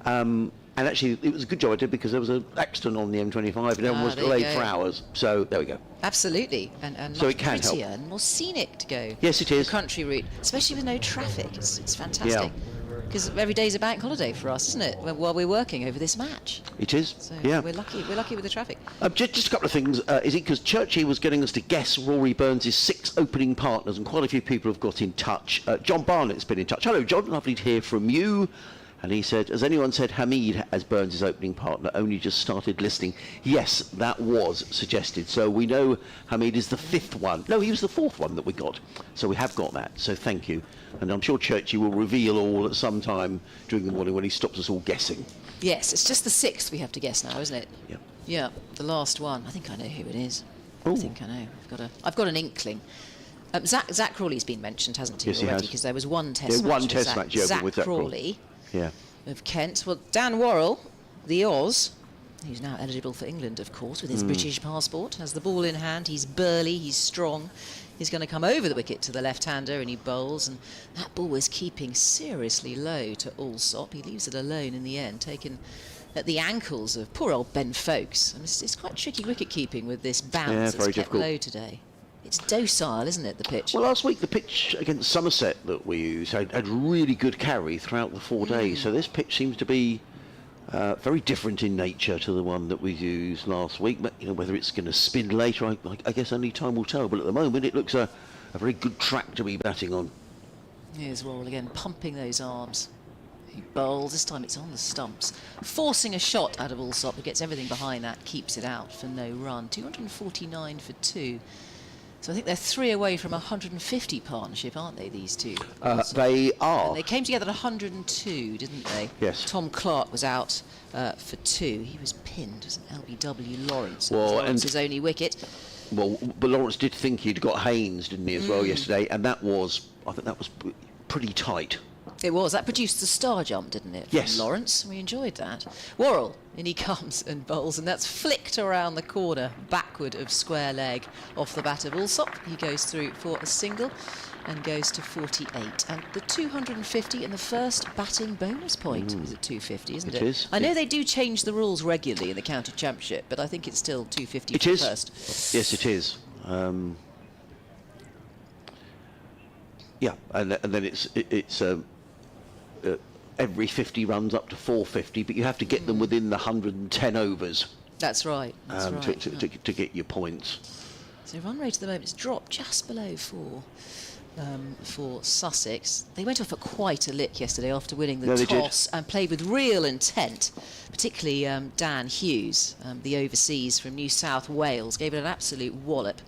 And actually, it was a good job I did because there was an accident on the M25 and everyone was delayed for hours. So there we go. Absolutely. And so much it can prettier help. and more scenic to go. Yes, it is. The country route, especially with no traffic. It's fantastic. Yeah. Because every day's a bank holiday for us, isn't it? While we're working over this match. It is. So yeah. We're lucky with the traffic. Just a couple of things. Is it because Churchy was getting us to guess Rory Burns' 6 opening partners, and quite a few people have got in touch. John Barnett's been in touch. Hello, John. Lovely to hear from you. And he said, has anyone said Hamid as Burns' opening partner? Only just started listening. Yes, that was suggested. So we know Hamid is the 5th one. No, he was the 4th one that we got. So we have got that. So thank you. And I'm sure Churchy will reveal all at some time during the morning when he stops us all guessing. Yes, it's just the 6th we have to guess now, isn't it? Yeah. Yeah, the last one. I think I know who it is. Ooh. I think I know. I've got an inkling. Zach Crawley's been mentioned, hasn't he, Yes, he already? has. Because there was one test match. One with test match over Zach with Zach Crawley. Yeah. Of Kent. Well, Dan Worrell, the Oz, who's now eligible for England, of course, with his British passport, has the ball in hand. He's burly, he's strong. He's going to come over the wicket to the left-hander and he bowls, and that ball was keeping seriously low to Allsop. He leaves it alone in the end, taken at the ankles of poor old Ben Folkes. And it's quite tricky wicket-keeping with this bounce that's kept low today. It's docile, isn't it, the pitch? Well, last week the pitch against Somerset that we used had really good carry throughout the 4 days. So this pitch seems to be very different in nature to the one that we used last week. But whether it's going to spin later, I guess only time will tell. But at the moment, it looks a very good track to be batting on. Here's Worrell again, pumping those arms. He bowls. This time it's on the stumps, forcing a shot out of Allsop, who gets everything behind that, keeps it out for no run. 249 for 2. So I think they're 3 away from a 150 partnership, aren't they, these two? They are. And they came together at 102, didn't they? Yes. Tom Clark was out for 2. He was pinned as an LBW Lawrence. Well, Lawrence's only wicket. Well, but Lawrence did think he'd got Haynes, didn't he, as well yesterday? And I think that was pretty tight. It was. That produced the star jump, didn't it? Yes. From Lawrence. We enjoyed that. Worrell, in he comes and bowls, and that's flicked around the corner, backward of square leg off the bat of Allsop. He goes through for a single and goes to 48. And the 250 and the first batting bonus point is at 250, isn't it? It is. I know they do change the rules regularly in the county championship, but I think it's still 250 It for is. the first. Yes, it is. Yeah, and then it's every 50 runs up to 450, but you have to get them within the 110 overs. That's right. That's right. To get your points. So run rate at the moment has dropped just below 4 for Sussex. They went off at quite a lick yesterday after winning the toss and played with real intent, particularly Dan Hughes, the overseas from New South Wales, gave it an absolute wallop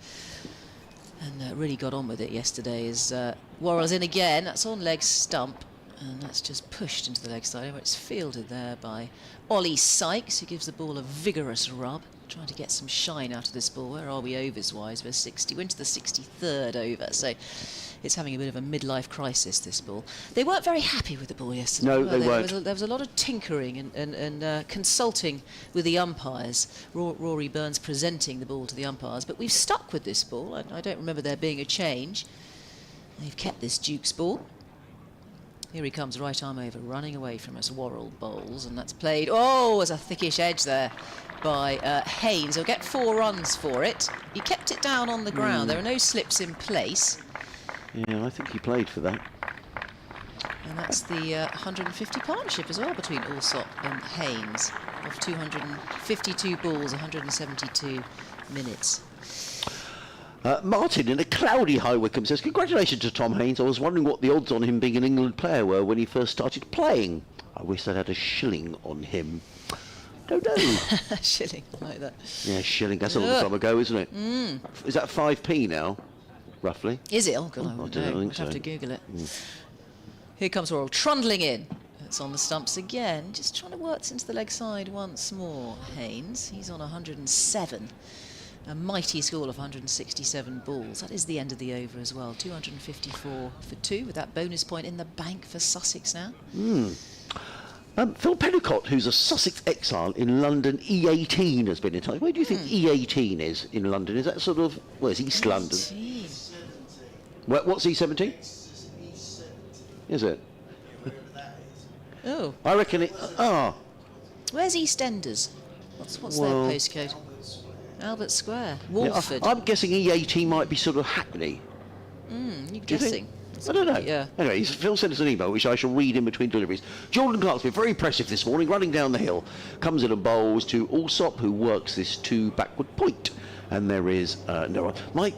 and really got on with it yesterday as Worrell's in again. That's on leg stump. And that's just pushed into the leg side, where it's fielded there by Ollie Sykes, who gives the ball a vigorous rub, trying to get some shine out of this ball. Where are we overs-wise? We're 60. We're into the 63rd over, so it's having a bit of a midlife crisis, this ball. They weren't very happy with the ball yesterday. No, they weren't. There was a lot of tinkering and consulting with the umpires. Rory Burns presenting the ball to the umpires, but we've stuck with this ball. I don't remember there being a change. They've kept this Duke's ball. Here he comes, right arm over, running away from us. Worrell bowls, and that's played. Oh, there's a thickish edge there by Haynes. He'll get 4 runs for it. He kept it down on the ground. There are no slips in place. Yeah, I think he played for that. And that's the 150 partnership as well between Allsop and Haynes of 252 balls, 172 minutes. Martin in a cloudy High Wycombe says, congratulations to Tom Haynes. I was wondering what the odds on him being an England player were when he first started playing. I wish I'd had a shilling on him. Don't know. Shilling, like that. Yeah, shilling. That's a long time ago, isn't it? Is that 5p now, roughly? Is it? Oh, God, I wouldn't know. I'd have to Google it. Here comes Worrell, trundling in. It's on the stumps again. Just trying to work this into the leg side once more. Haynes, he's on 107. A mighty score of 167 balls. That is the end of the over as well. 254 for 2, with that bonus point in the bank for Sussex now. Phil Pennicott, who's a Sussex exile in London, E18 has been in touch. Where do you think E18 is in London? Is that sort of, well, it's East London. What's E17? Is it? Oh. I reckon it... Where's EastEnders? What's their postcode? Albert Square. Walford. Yeah, I'm guessing E18 might be sort of Hackney. You're guessing. I don't know. Yeah. Anyway, Phil sent us an email, which I shall read in between deliveries. Jordan Clark's been very impressive this morning, running down the hill. Comes in and bowls to Allsop, who works this 2 backward point. And there is no one.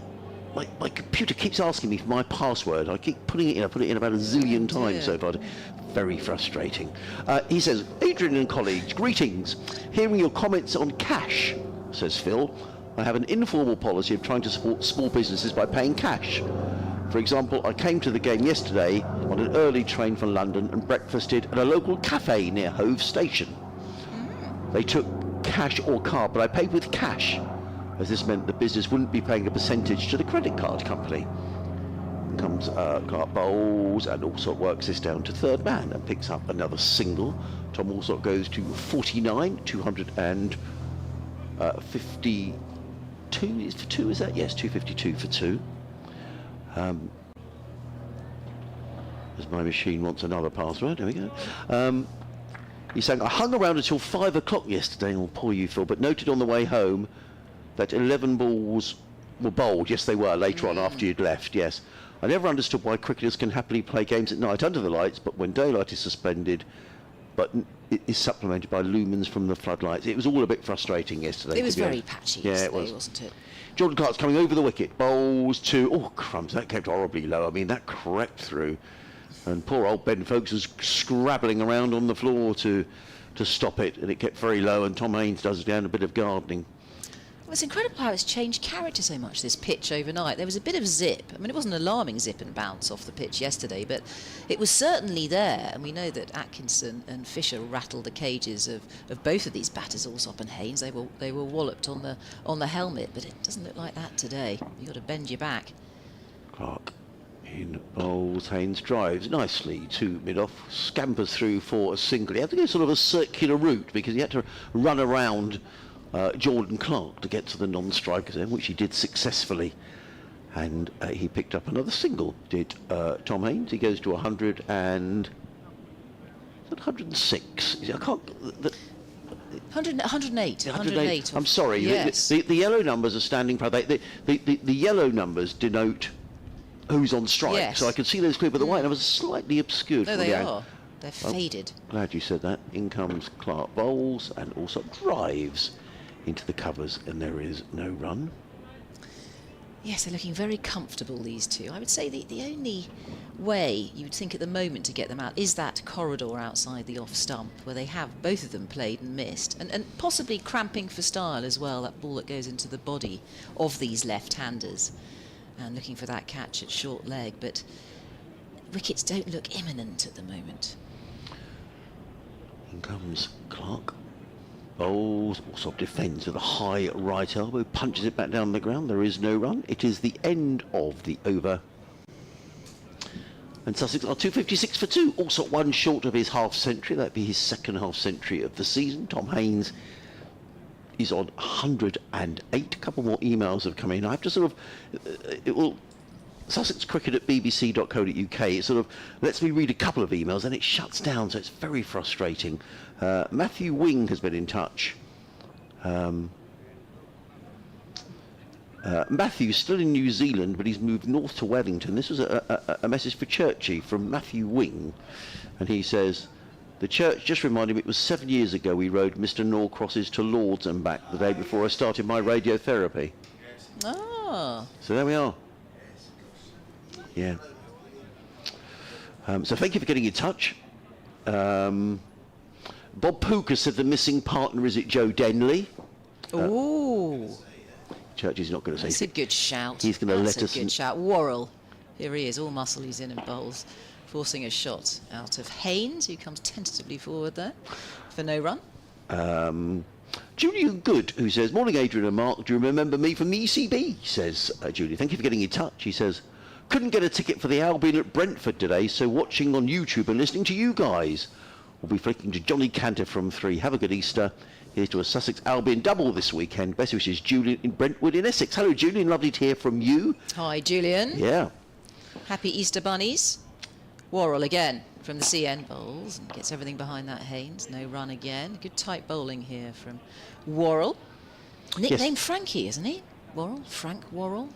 My computer keeps asking me for my password. I keep putting it in. I put it in about a zillion times so far. Very frustrating. He says, Adrian and colleagues, greetings. Hearing your comments on cash, says Phil. I have an informal policy of trying to support small businesses by paying cash. For example, I came to the game yesterday on an early train from London and breakfasted at a local cafe near Hove Station. They took cash or card, but I paid with cash, as this meant the business wouldn't be paying a percentage to the credit card company. In comes Clark bowls, and Allsop works this down to third man and picks up another single. Tom Allsop goes to 49, 252 is for 2, is that? Yes, 252 for 2. As my machine wants another password, there we go. He's saying, I hung around until 5 o'clock yesterday, oh poor you Phil, but noted on the way home that 11 balls were bowled. Yes, they were, later on after you'd left, yes. I never understood why cricketers can happily play games at night under the lights, but when daylight is suspended, but it is supplemented by lumens from the floodlights. It was all a bit frustrating yesterday. It was very patchy yesterday, wasn't it? Jordan Clark's coming over the wicket, bowls to, oh crumbs, that kept horribly low. I mean, that crept through. And poor old Ben Folks was scrabbling around on the floor to stop it, and it kept very low, and Tom Haynes does down a bit of gardening. Well, it's incredible how it's changed character so much, this pitch overnight. There was a bit of zip. I mean, it wasn't an alarming zip and bounce off the pitch yesterday, but it was certainly there. And we know that Atkinson and Fisher rattled the cages of both of these batters, Allsop and Haynes. They were walloped on the helmet, but it doesn't look like that today. You've got to bend your back. Clark in bowls, Haynes drives nicely to mid-off, scampers through for a single. He had to go sort of a circular route because he had to run around Jordan Clark to get to the non-strikers end, which he did successfully, and he picked up another single, did Tom Haynes. He goes to 100 and 106. I can't... 108. I'm sorry. Yes. The yellow numbers are standing proud. The yellow numbers denote who's on strike, yes. So I could see those clear, but the white numbers are slightly obscured. No, they are. They're faded. Glad you said that. In comes Clark bowls and also drives into the covers, and there is no run. Yes, they're looking very comfortable, these two. I would say the only way you would think at the moment to get them out is that corridor outside the off stump, where they have both of them played and missed, and possibly cramping for style as well, that ball that goes into the body of these left-handers, and looking for that catch at short leg, but wickets don't look imminent at the moment. In comes Clark. Bowls, Allsop defends with a high right elbow, punches it back down the ground. There is no run. It is the end of the over. And Sussex are 256 for 2. Allsop 1 short of his half century. That'd be his second half century of the season. Tom Haynes is on 108. A couple more emails have come in. I have to sort of... it will... Sussex Cricket at bbc.co.uk. It sort of lets me read a couple of emails, and it shuts down, so it's very frustrating. Matthew Wing has been in touch. Matthew's still in New Zealand, but he's moved north to Wellington. This was a message for Churchy from Matthew Wing, and he says, the church just reminded me it was 7 years ago we rode Mr. Norcross's to Lords and back the day before I started my radiotherapy. Oh. Ah. So there we are. Yeah. So thank you for getting in touch. Bob Pooker said the missing partner is it Joe Denley. Ooh. Churchy's not going to say. That's a good shout. He's going to let us. That's a good shout. Worrell. Here he is, all muscle. He's in and bowls, forcing a shot out of Haynes, who comes tentatively forward there for no run. Julian Good, who says, morning Adrian and Mark, do you remember me from the ECB? Says Julian. Thank you for getting in touch. He says, couldn't get a ticket for the Albion at Brentford today, so watching on YouTube and listening to you guys. We'll be flicking to Johnny Cantor from 3. Have a good Easter. Here's to a Sussex Albion double this weekend. Best wishes, Julian in Brentwood in Essex. Hello, Julian. Lovely to hear from you. Hi, Julian. Yeah. Happy Easter bunnies. Worrell again from the CN bowls and gets everything behind that Haynes. No run again. Good tight bowling here from Worrell. Nicknamed Frankie, isn't he? Worrell? Frank Worrell.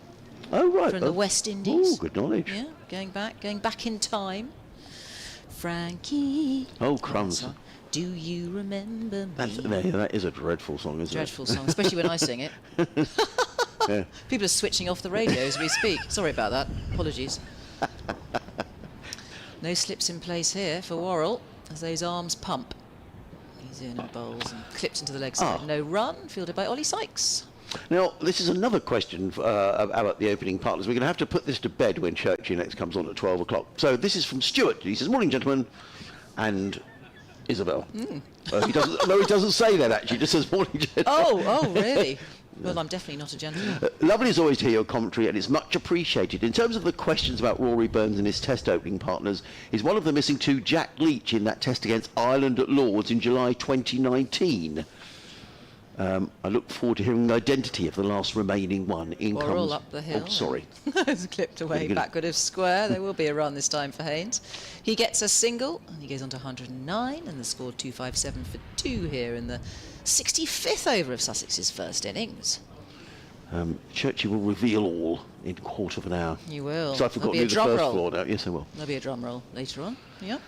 Oh, right. From the West Indies. Oh, good knowledge. Yeah, going back in time. Frankie. Oh, crumbs. Do you remember me? That is a dreadful song, isn't Dreadful song, especially when I sing it. Yeah. People are switching off the radio as we speak. Sorry about that. Apologies. No slips in place here for Worrell as those arms pump. He's in and bowls and clipped into the leg side. No run, fielded by Ollie Sykes. Now, this is another question about the opening partners. We're going to have to put this to bed when Churchy next comes on at 12 o'clock. So this is from Stuart. He says, morning, gentlemen, and Isabel. He doesn't say that, actually. He just says, morning, gentlemen. Oh, really? Well, I'm definitely not a gentleman. Lovely as always to hear your commentary, and it's much appreciated. In terms of the questions about Rory Burns and his test opening partners, is one of them missing to Jack Leach in that test against Ireland at Lord's in July 2019? I look forward to hearing the identity of the last remaining one. We're all up the hill. Oh, sorry. It's clipped away backward of square. There will be a run this time for Haynes. He gets a single, and he goes on to 109, and the score 257 for 2 here in the 65th over of Sussex's first innings. Churchy will reveal all in a quarter of an hour. You will. So I forgot to do the first floor now. Yes, I will. There'll be a drum roll later on. Yeah.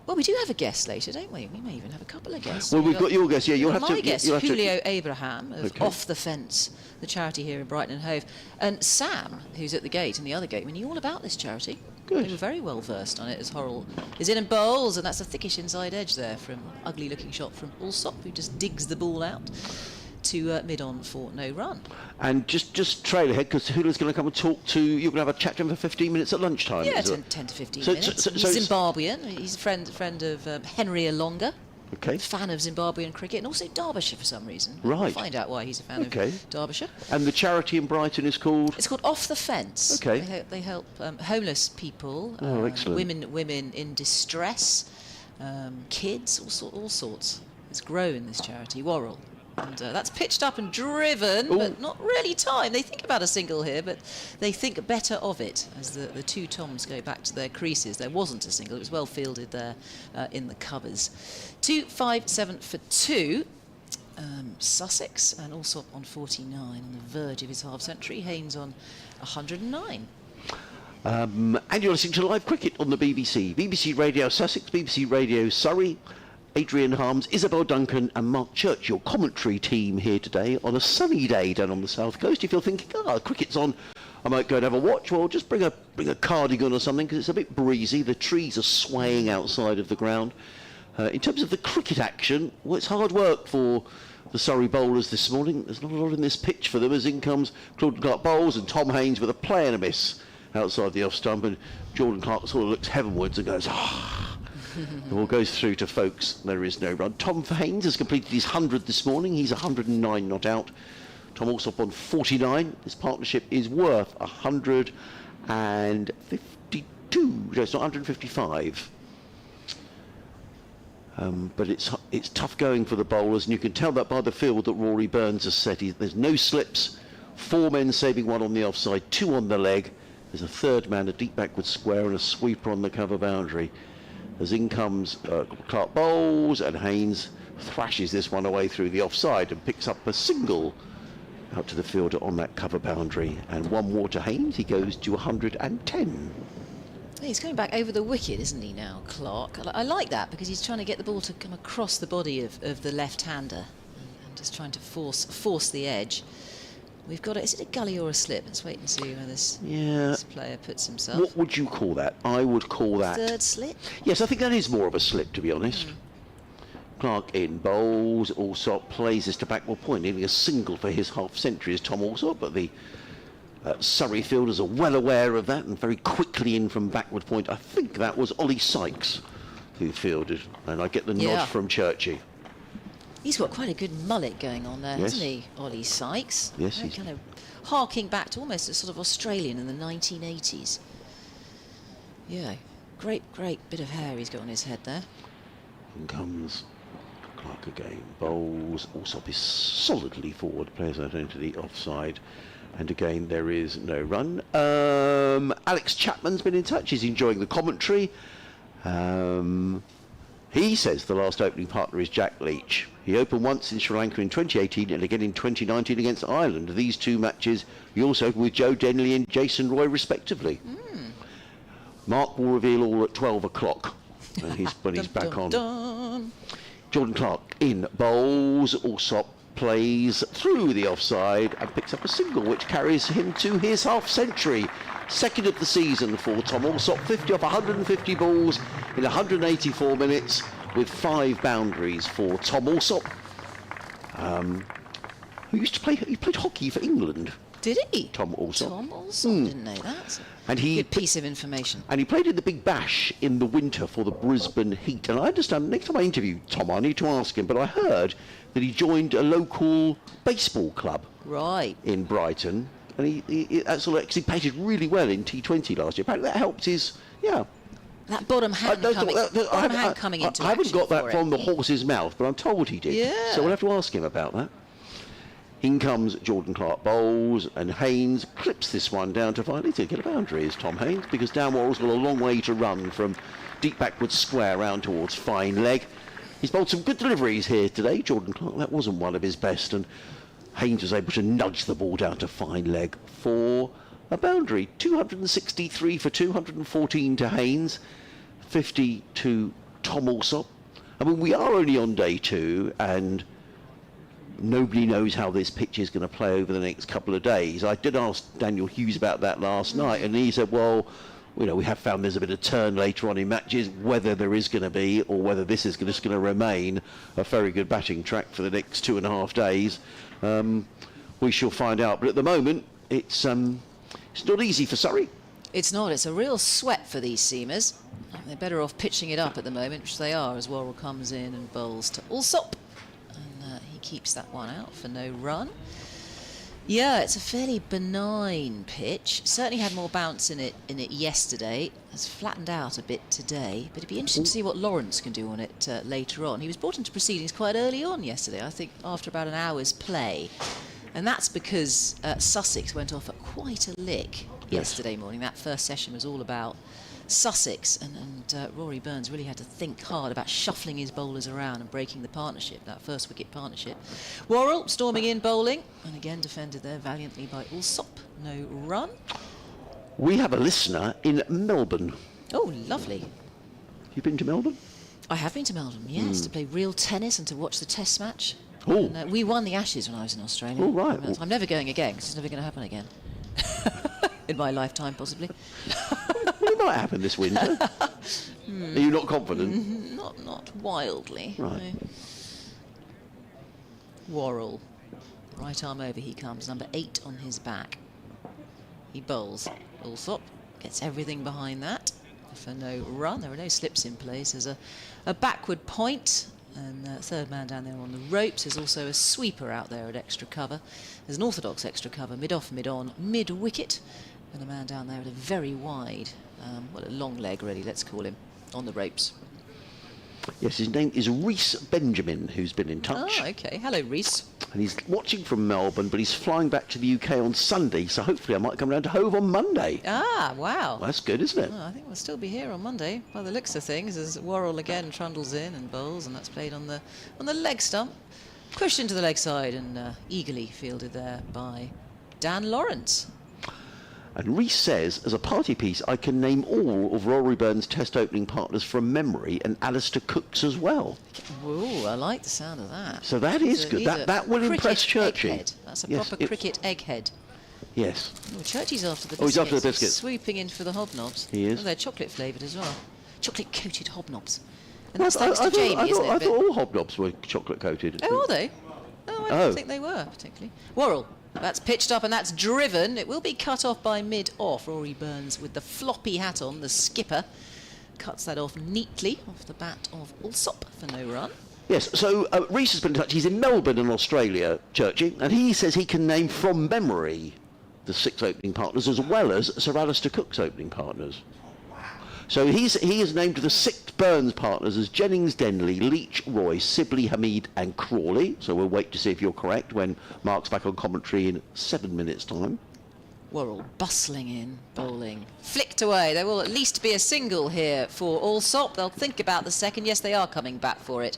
Well, we do have a guest later, don't we? We may even have a couple of guests. Well, we've got your guest. Yeah, you'll have my to. guest, you'll have Julio Abraham of Off the Fence, the charity here in Brighton and Hove, and Sam, who's at the gate and the other gate. We knew all about this charity. Good. They were very well versed on it as Horrell is in and bowls, and that's a thickish inside edge there from ugly-looking shot from Allsop, who just digs the ball out to mid-on for no run. And just trail ahead, because Hula's going to come and talk to. You're going to have a chat to him for 15 minutes at lunchtime. Yeah, 10 to 15 minutes. He's Zimbabwean. He's a friend of Henry Alonga. Okay. Fan of Zimbabwean cricket, and also Derbyshire for some reason. Right. We'll find out why he's a fan of Derbyshire. And the charity in Brighton is called? It's called Off the Fence. Okay. They help homeless people, excellent. women in distress, kids, all sorts. It's growing, this charity, Worrell. And that's pitched up and driven, but not really timed. They think about a single here, but they think better of it as the two toms go back to their creases. There wasn't a single. It was well fielded there in the covers. 257 for 2. Sussex and Allsop on 49 on the verge of his half-century. Haynes on 109. And you're listening to live cricket on the BBC. BBC Radio Sussex, BBC Radio Surrey. Adrian Harms, Isabel Duncan and Mark Church, your commentary team here today on a sunny day down on the south coast. If you're thinking, cricket's on, I might go and have a watch, well, just bring a cardigan or something, because it's a bit breezy. The trees are swaying outside of the ground. In terms of the cricket action, well, it's hard work for the Surrey bowlers this morning. There's not a lot in this pitch for them, as in comes Jordan Clark bowls and Tom Haynes with a play and a miss outside the off stump, and Jordan Clark sort of looks heavenwards and goes, The ball goes through to Folkes. There is no run. Tom Haynes has completed his 100 this morning. He's 109 not out. Tom Allsop on 49. This partnership is worth 152. No, it's not 155. But it's tough going for the bowlers, and you can tell that by the field that Rory Burns has set. There's no slips. 4 men saving 1 on the offside, 2 on the leg. There's a third man, a deep backward square, and a sweeper on the cover boundary. As in comes Clark bowls, and Haynes thrashes this one away through the offside and picks up a single out to the fielder on that cover boundary. And 1 more to Haynes. He goes to 110. He's going back over the wicket, isn't he now, Clark? I like that, because he's trying to get the ball to come across the body of the left-hander and just trying to force the edge. We've got is it a gully or a slip? Let's wait and see where this player puts himself. What would you call that? I would call that... Third slip? Yes, I think that is more of a slip, to be honest. Clark in bowls. Allsop plays this to backward point, needing a single for his half-century as Tom Allsop, but the Surrey fielders are well aware of that and very quickly in from backward point. I think that was Ollie Sykes who fielded, and I get the nod from Churchy. He's got quite a good mullet going on there, hasn't he, Ollie Sykes? Yes, he's kind of harking back to almost a sort of Australian in the 1980s. Yeah, great bit of hair he's got on his head there. In comes Clark again, bowls. Allsop is solidly forward, plays out into the offside, and again there is no run. Alex Chapman's been in touch, he's enjoying the commentary. He says the last opening partner is Jack Leach. He opened once in Sri Lanka in 2018 and again in 2019 against Ireland. These two matches, he also opened with Joe Denley and Jason Roy respectively. Mark will reveal all at 12 o'clock when he's back on. Jordan Clark in bowls. Allsop plays through the offside and picks up a single which carries him to his half-century. Second of the season for Tom Allsop, 50 off 150 balls in 184 minutes with 5 boundaries for Tom Allsop, who used to play, he played hockey for England. Did he? Tom Allsop. Tom Allsop, didn't know that. And he good piece of information. And he played in the Big Bash in the winter for the Brisbane Heat. And I understand, next time I interview Tom, I need to ask him, but I heard that he joined a local baseball club in Brighton. And he actually painted really well in T20 last year. Apparently that helped his, that bottom hand coming into I haven't got that it. from the horse's mouth, but I'm told he did. Yeah. So we'll have to ask him about that. In comes Jordan Clark bowls, and Haynes clips this one down to finally to get a boundary is Tom Haynes, because Dan Worrell's got a long way to run from deep backward square round towards fine leg. He's bowled some good deliveries here today, Jordan Clark. That wasn't one of his best, and Haynes was able to nudge the ball down to fine leg for a boundary. 263 for 214 to Haynes, 50 to Tom Allsop. I mean, we are only on day 2, and nobody knows how this pitch is going to play over the next couple of days. I did ask Daniel Hughes about that last night, and he said, well, we have found there's a bit of turn later on in matches, whether there is going to be or whether this is just going to remain a very good batting track for the next 2.5 days. We shall find out. But at the moment, it's not easy for Surrey. It's not. It's a real sweat for these seamers. They're better off pitching it up at the moment, which they are, as Worrell comes in and bowls to Allsop. And he keeps that one out for no run. Yeah, it's a fairly benign pitch. Certainly had more bounce in it yesterday. Has flattened out a bit today, but it'd be interesting to see what Lawrence can do on it later on. He was brought into proceedings quite early on yesterday, I think after about an hour's play. And that's because Sussex went off at quite a lick yesterday morning. That first session was all about Sussex, and Rory Burns really had to think hard about shuffling his bowlers around and breaking the partnership, that first wicket partnership. Worrell storming in bowling, and again defended there valiantly by Allsop. No run. We have a listener in Melbourne. Oh, lovely. You been to Melbourne? I have been to Melbourne, yes, to play real tennis and to watch the test match. Oh. And, we won the Ashes when I was in Australia. Oh, right. I'm never going again, because it's never going to happen again. In my lifetime, possibly. Well, it might happen this winter. Are you not confident? Not wildly. Right. No. Worrell. Right arm over he comes, number 8 on his back. He bowls. Allsop gets everything behind that for no run. There are no slips in place. There's a backward point, and third man down there on the ropes. There's also a sweeper out there at extra cover. There's an orthodox extra cover, mid-off, mid-on, mid-wicket, and a man down there at a very wide, a long leg really, let's call him, on the ropes. Yes, his name is Rhys Benjamin, who's been in touch. Oh, okay. Hello, Rhys. And he's watching from Melbourne, but he's flying back to the UK on Sunday, so hopefully I might come round to Hove on Monday. Ah, wow. Well, that's good, isn't it? Well, I think we'll still be here on Monday, by the looks of things, as Worrell again trundles in and bowls, and that's played on the leg stump. Pushed into the leg side and eagerly fielded there by Dan Lawrence. And Reese says, as a party piece, I can name all of Rory Burns' Test opening partners from memory, and Alistair Cook's as well. Ooh, I like the sound of that. So that is good. That will impress Churchy. Egghead. That's a proper cricket egghead. Yes. Oh, Churchy's after the biscuits. Oh, he's after the biscuits. Swooping in for the hobnobs. He is. Oh, they're chocolate flavoured as well. Chocolate coated hobnobs. And that's thanks to Jamie, isn't it? I thought all hobnobs were chocolate coated. Oh, are they? Oh, I don't think they were particularly. Worrell. That's pitched up and that's driven. It will be cut off by mid-off. Rory Burns with the floppy hat on, the skipper. Cuts that off neatly off the bat of Allsop for no run. Yes, so Reese has been in touch. He's in Melbourne in Australia, Churchy, and he says he can name from memory the 6 opening partners as well as Sir Alistair Cook's opening partners. So he has named the 6 Burns partners as Jennings, Denley, Leach, Roy, Sibley, Hamid and Crawley. So we'll wait to see if you're correct when Mark's back on commentary in 7 minutes' time. Worrell bustling in, bowling. Flicked away. There will at least be a single here for Allsop. They'll think about the second. Yes, they are coming back for it.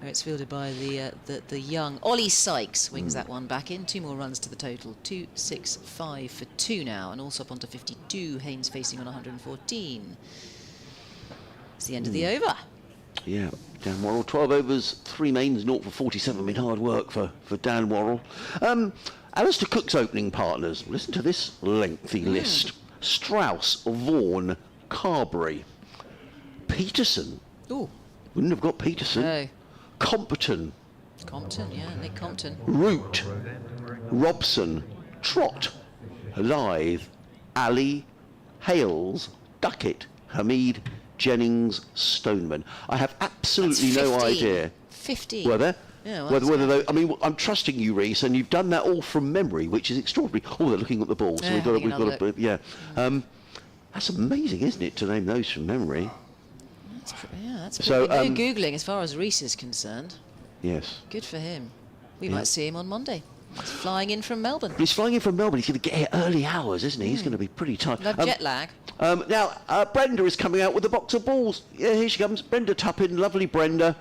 It's fielded by the young Ollie Sykes. Wings that one back in. 2 more runs to the total. 265 for 2 now. And Allsop onto 52. Haynes facing on 114. It's the end of the over. Yeah, Dan Worrell, 12 overs, 3 mains, 0 for 47. Been hard work for Dan Worrell. Alistair Cook's opening partners. Listen to this lengthy list. Strauss, Vaughan, Carberry, Peterson. Ooh. Wouldn't have got Peterson. No. Compton, Yeah, Nick Compton. Root, Robson, Trott, Lythe, Ali, Hales, Duckett, Hamid, Jennings, Stoneman. I have absolutely no idea. 15. Were there? Yeah, well, whether they, I mean, I'm trusting you, Reese, and you've done that all from memory, which is extraordinary. Oh, they're looking at the ball, so Yeah, we've got to, yeah. That's amazing, isn't it, to name those from memory? That's So, no Googling as far as Reese is concerned. Yes. Good for him. We might see him on Monday. He's flying in from Melbourne. But he's flying in from Melbourne. He's going to get here early hours, isn't he? He's going to be pretty tired. Love jet lag. Now, Brenda is coming out with a box of balls. Yeah, here she comes. Brenda Tuppin, lovely Brenda,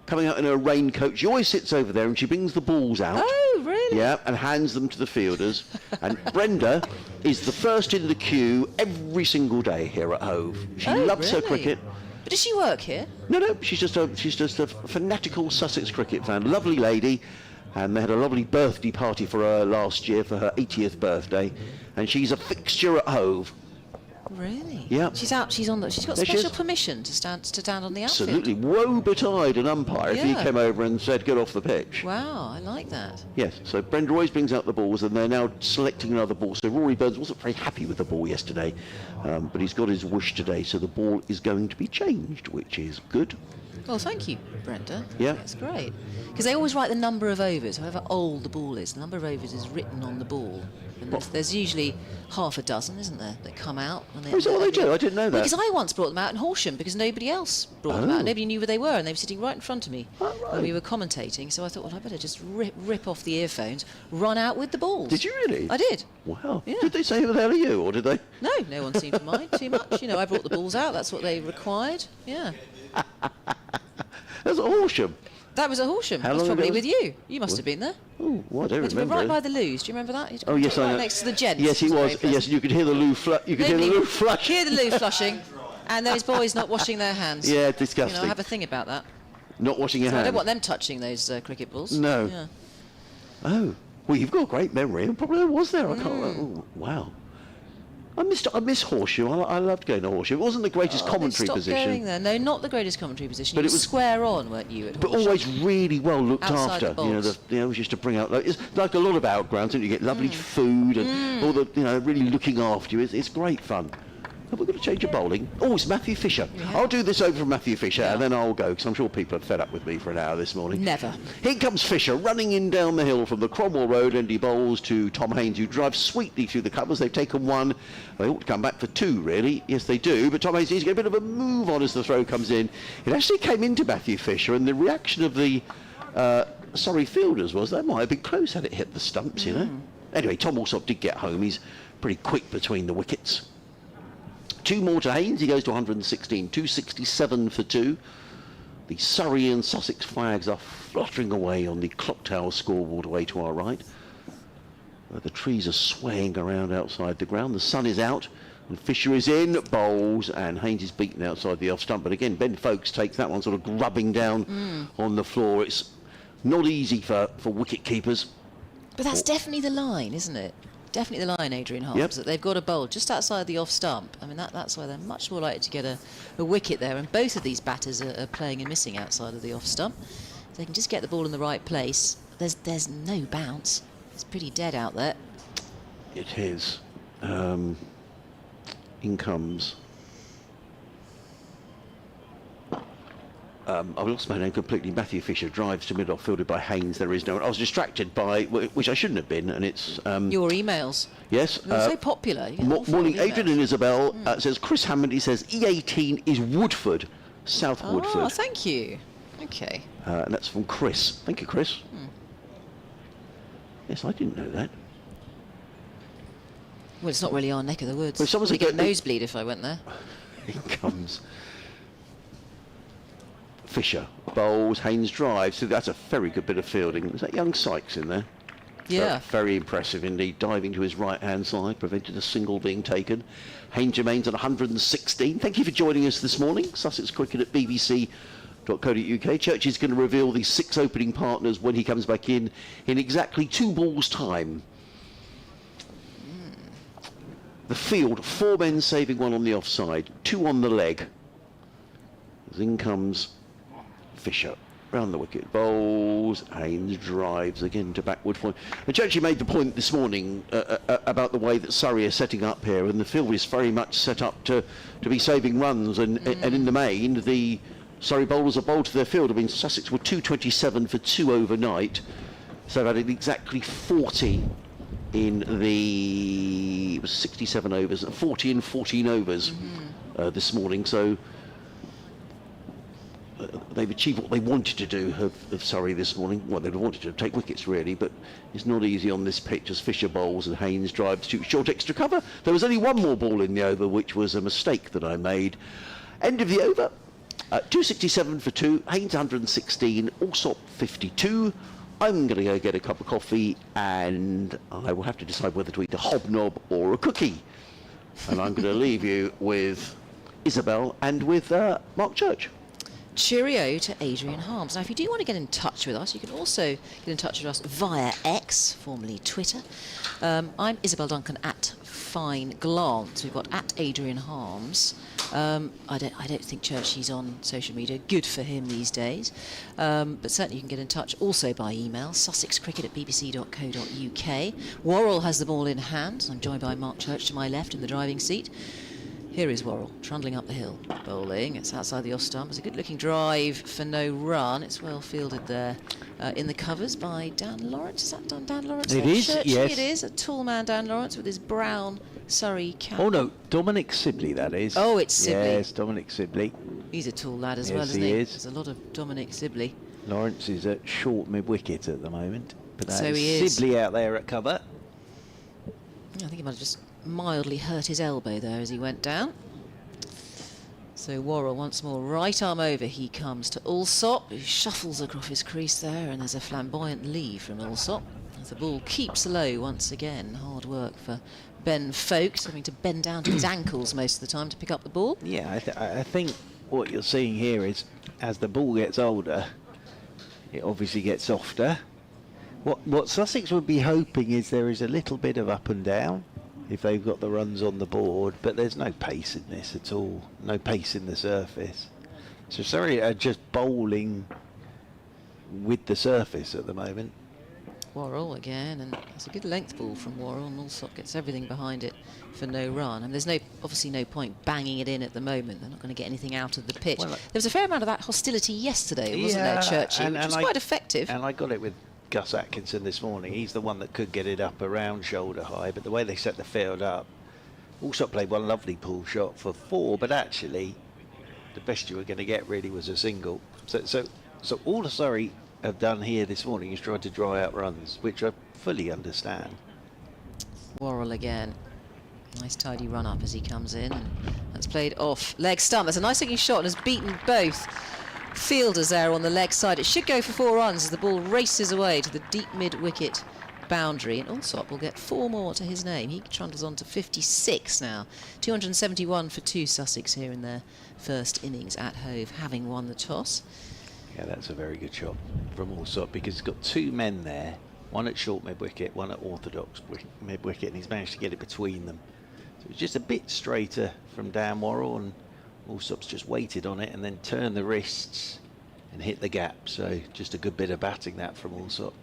coming out in her raincoat. She always sits over there and she brings the balls out. Oh, really? Yeah, and hands them to the fielders. And Brenda is the first in the queue every single day here at Hove. She loves her cricket. But does she work here? No, she's just a fanatical Sussex cricket fan. Lovely lady, and they had a lovely birthday party for her last year for her 80th birthday, and she's a fixture at Hove. Really? Yeah. She's out. She's got special permission to stand on the outfield. Absolutely. Woe betide an umpire if he Yeah. came over and said, get off the pitch. Wow, I like that. Yes, so Brenda always brings out the balls, and they're now selecting another ball. So Rory Burns wasn't very happy with the ball yesterday, but he's got his wish today, so the ball is going to be changed, which is good. Well, thank you, Brenda. Yeah. That's great. Because they always write the number of overs, however old the ball is. The number of overs is written on the ball. And there's usually half a dozen, isn't there, that come out. And Oh, is that what they do? I didn't know that. Because I once brought them out in Horsham because nobody else brought them out. Nobody knew where they were, and they were sitting right in front of me when we were commentating. So I thought, well, I better just rip off the earphones, run out with the balls. Did you really? I did. Wow. Yeah. Did they say who the hell are you, or did they? No one seemed to mind too much. You know, I brought the balls out. That's what they required. Yeah. That's at Horsham. That was at Horsham. How That was long probably ago with you. You must have been there. Oh, well, I don't It was remember. right by the loos. Do you remember that? Oh, yes, I right know. next to the gents. Yes, he Very was. pleasant. Yes, you could hear the loo flush. You could hear the loo flush. Hear the loo flushing, and those boys not washing their hands. Yeah, You disgusting. know, I have a thing about that. Not washing your So I hands. don't want them touching those cricket balls. No. Yeah. Oh, well, you've got a great memory. I probably was there. I can't. Oh, wow. I miss Horseshoe. I loved going to Horseshoe. It wasn't the greatest commentary Stop position, going there. No, not the greatest commentary position. But You it were was- square on, weren't you? At but Horsham? always really well looked Outside after. the You know, box. it was just to bring out. Like, it's like a lot of outgrounds, and you get lovely food and all the, really looking after you. It's great fun. Have we got to change your bowling? Oh, it's Matthew Fisher. I'll do this over from Matthew Fisher, and then I'll go, because I'm sure people are fed up with me for an hour this morning. Never. Here comes Fisher, running in down the hill from the Cromwell Road, and he bowls to Tom Haynes, who drives sweetly through the covers. They've taken one. They ought to come back for two, really. Yes, they do. But Tom Haynes needs to get a bit of a move on as the throw comes in. It actually came into Matthew Fisher, and the reaction of the Surrey fielders was that might have been close had it hit the stumps, you know. Anyway, Tom Allsop did get home. He's pretty quick between the wickets. Two more to Haynes. He goes to 116. 267 for two. The Surrey and Sussex flags are fluttering away on the clock tower scoreboard away to our right. The trees are swaying around outside the ground. The sun is out and Fisher is in, bowls, and Haynes is beaten outside the off stump. But again, Ben Folkes takes that one, sort of grubbing down on the floor. It's not easy for wicket keepers. But that's definitely the line, isn't it? Definitely the line, Adrian Harms, that they've got a bowl just outside the off stump. I mean, that's why they're much more likely to get a wicket there. And both of these batters are playing and missing outside of the off stump. If they can just get the ball in the right place. There's no bounce. It's pretty dead out there. It is. In comes. I've lost my name completely. Matthew Fisher drives to mid-off, fielded by Haynes. There is no one. I was distracted by, which I shouldn't have been, and it's... your emails. Yes. They're so popular. Morning, Adrian and Isabel says, Chris Hammond, he says, E18 is Woodford, South Woodford. Oh, thank you. Okay. And that's from Chris. Thank you, Chris. Yes, I didn't know that. Well, it's not really our neck of the woods. Well, someone's I'd get a nosebleed if I went there. In comes Fisher, bowls, Haynes drives. So that's a very good bit of fielding. Is that young Sykes in there? Yeah. Very impressive indeed. Diving to his right-hand side, prevented a single being taken. Haynes remains at 116. Thank you for joining us this morning. Sussex Cricket at bbc.co.uk. Church is going to reveal the 6 opening partners when he comes back in exactly 2 balls' time. The field, 4 men saving 1 on the offside, 2 on the leg. As in comes Fisher. Round the wicket, bowls, Haynes drives again to backward point. And Churchy made the point this morning about the way that Surrey are setting up here, and the field is very much set up to be saving runs, and in the main, the Surrey bowlers are bowled to their field. I mean, Sussex were 227 for 2 overnight, so they've had exactly 40 in the 67 overs, 40 and 14 overs this morning, so they've achieved what they wanted to do of Surrey this morning. Well, they wanted to take wickets really, but it's not easy on this pitch as Fisher bowls and Haynes drives to short extra cover. There was only 1 more ball in the over, which was a mistake that I made. End of the over, 267 for 2, Haynes 116, Allsop 52. I'm going to go get a cup of coffee and I will have to decide whether to eat a hobnob or a cookie. And I'm going to leave you with Isabel and with Mark Church. Cheerio to Adrian Harms. Now, if you do want to get in touch with us, you can also get in touch with us via X, formerly Twitter. I'm Isabel Duncan at Fine Glance. We've got at Adrian Harms. I don't think Churchy's on social media. Good for him these days. But certainly you can get in touch also by email, sussexcricket@bbc.co.uk. Worrell has the ball in hand. I'm joined by Mark Church to my left in the driving seat. Here is Worrell, trundling up the hill, bowling. It's outside the off stump. It's a good-looking drive for no run. It's well fielded there in the covers by Dan Lawrence. Is that Dan Lawrence? It is, Churchy, yes. It is. A tall man, Dan Lawrence, with his brown Surrey cap. Oh no, Dominic Sibley, that is. Oh, it's Sibley. Yes, Dominic Sibley. He's a tall lad as Yes, well, isn't he he? is. There's a lot of Dominic Sibley. Lawrence is at short mid-wicket at the moment. But that So is he is. Sibley out there at cover. I think he might have just mildly hurt his elbow there as he went down. So Worrell once more, right arm over he comes to Allsop, who shuffles across his crease there, and there's a flamboyant leave from Allsop. As the ball keeps low once again. Hard work for Ben Folkes, having to bend down to his ankles most of the time to pick up the ball. Yeah, I think what you're seeing here is as the ball gets older, it obviously gets softer. What Sussex would be hoping is there is a little bit of up and down if they've got the runs on the board, but there's no pace in this at all, no pace in the surface. So Surrey are just bowling with the surface at the moment. Worrell again, and it's a good length ball from Worrell, and Allsop gets everything behind it for no run. And there's obviously no point banging it in at the moment. They're not going to get anything out of the pitch. Well, there was a fair amount of that hostility yesterday, wasn't there, Churchy, which was quite effective. And I got it with Gus Atkinson this morning. He's the one that could get it up around shoulder high, but the way they set the field up, Allsop played one lovely pull shot for 4, but actually the best you were going to get really was a single. So all the Surrey have done here this morning is tried to dry out runs, which I fully understand. Worrell again. Nice tidy run up as he comes in, and that's played off leg stump. That's a nice looking shot and has beaten both fielders there on the leg side. It should go for 4 runs as the ball races away to the deep mid-wicket boundary, and Allsop will get 4 more to his name. He trundles on to 56 now. 271 for 2 Sussex here in their first innings at Hove, having won the toss. Yeah, that's a very good shot from Allsop, because he's got 2 men there, one at short mid-wicket, one at orthodox mid-wicket, and he's managed to get it between them. So it's just a bit straighter from Dan Worrell, and Allsop's just waited on it and then turned the wrists and hit the gap. So just a good bit of batting that from Allsop.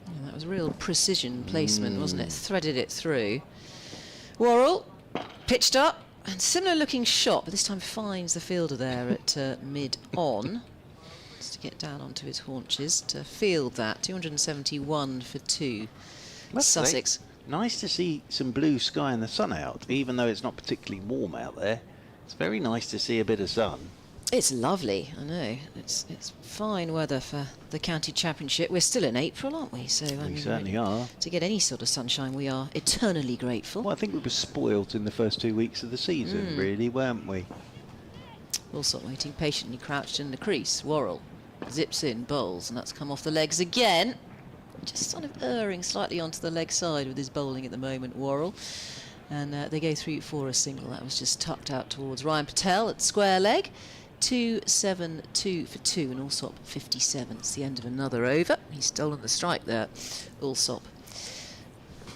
Yeah, that was real precision placement, wasn't it? Threaded it through. Worrell pitched up, and similar looking shot, but this time finds the fielder there at mid-on. To get down onto his haunches to field that. 271 for 2. Sussex. Nice to see some blue sky and the sun out, even though it's not particularly warm out there. It's very nice to see a bit of sun. It's lovely, I know. It's fine weather for the county championship. We're still in April, aren't we? So We certainly are. To get any sort of sunshine, we are eternally grateful. Well, I think we were spoilt in the first 2 weeks of the season, really, weren't we? Allsop waiting patiently crouched in the crease. Worrell zips in, bowls, and that's come off the legs again. Just sort of erring slightly onto the leg side with his bowling at the moment, Worrell. And they go through for a single. That was just tucked out towards Ryan Patel at square leg. 272 for 2, and Allsop 57. It's the end of another over. He's stolen the strike there, Allsop.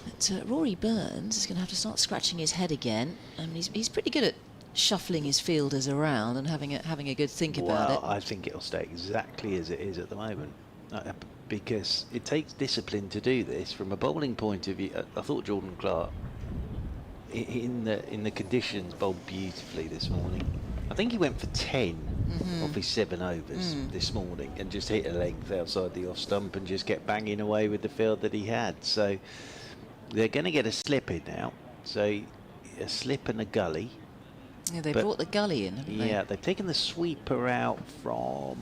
But Rory Burns is going to have to start scratching his head again. I mean, he's pretty good at shuffling his fielders around and having a good think about it. Well, I think it'll stay exactly as it is at the moment, because it takes discipline to do this. From a bowling point of view, I thought Jordan Clark in the conditions bowled beautifully this morning. I think he went for 10 off his 7 overs this morning and just hit a length outside the off stump and just kept banging away with the field that he had. So they're going to get a slip in now. So a slip and a gully. Yeah, they brought the gully in, haven't they? Yeah, they've taken the sweeper out from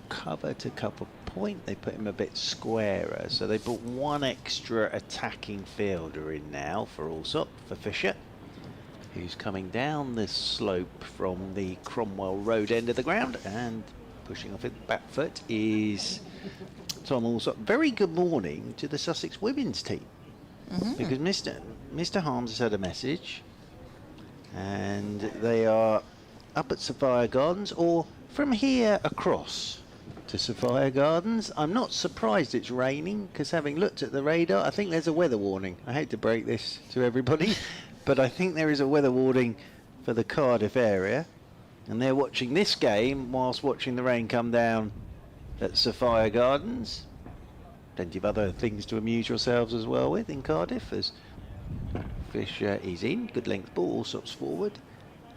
cover to cover point. They put him a bit squarer. So they put 1 extra attacking fielder in now for Allsop, for Fisher, who's coming down this slope from the Cromwell Road end of the ground, and pushing off his back foot is Tom Allsop. Very good morning to the Sussex women's team, because Mr. Harms has had a message, and they are up at Sophia Gardens, or from here across to Sophia Gardens. I'm not surprised it's raining, because having looked at the radar, I think there's a weather warning. I hate to break this to everybody, but I think there is a weather warning for the Cardiff area, and they're watching this game whilst watching the rain come down at Sophia Gardens. Plenty of other things to amuse yourselves as well with in Cardiff, as Fisher is in, good length ball, Allsop's forward,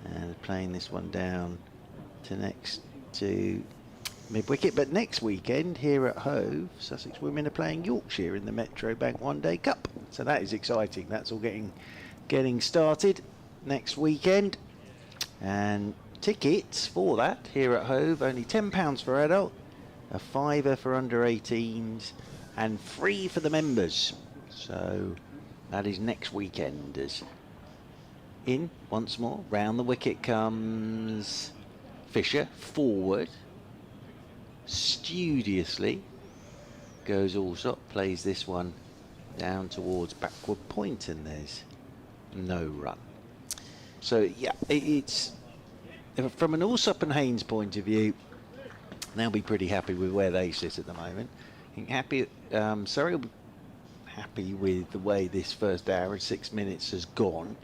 and playing this one down to next to mid-wicket. But next weekend here at Hove, Sussex women are playing Yorkshire in the Metro Bank One Day Cup, so that is exciting. That's all getting started next weekend, and tickets for that here at Hove only £10 for adult, a £5 for under 18s, and free for the members. So that is next weekend. As in once more, round the wicket comes Fisher, forward, studiously goes Allsop, plays this one down towards backward point, and there's no run. So yeah, it's from an Allsop and Haynes point of view, they'll be pretty happy with where they sit at the moment. I think Surrey will be happy with the way this first hour and 6 minutes has gone,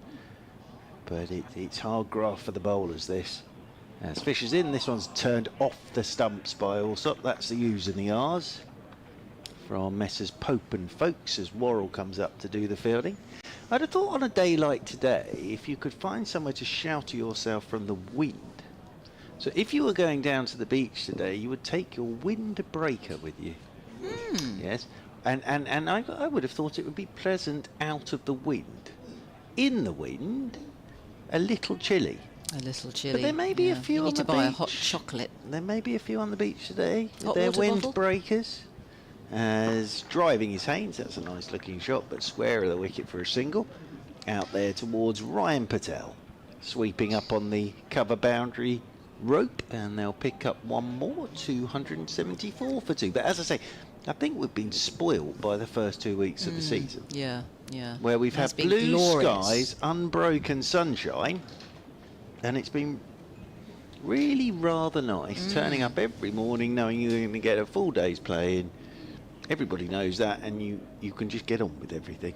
but it's hard graft for the bowlers, this. As Fisher's in, this one's turned off the stumps by Allsop. That's the U's and the R's from Messrs Pope and Folkes as Worrell comes up to do the fielding. I'd have thought on a day like today, if you could find somewhere to shelter yourself from the wind. So if you were going down to the beach today, you would take your windbreaker with you. Yes, and I would have thought it would be pleasant out of the wind. In the wind, a little chilly. A little chilly. But there may be a few on the beach. You need to buy a hot chocolate. There may be a few on the beach today with Hot their water bottle? windbreakers. As driving is Haynes, that's a nice looking shot, but square of the wicket for a single. Out there towards Ryan Patel, sweeping up on the cover boundary rope, and they'll pick up one more, 274 for 2. But as I say, I think we've been spoiled by the first 2 weeks of the season. Yeah, yeah. Where we've That's had been blue glorious. skies, unbroken sunshine, and it's been really rather nice turning up every morning knowing you're going to get a full day's play, and everybody knows that, and you can just get on with everything.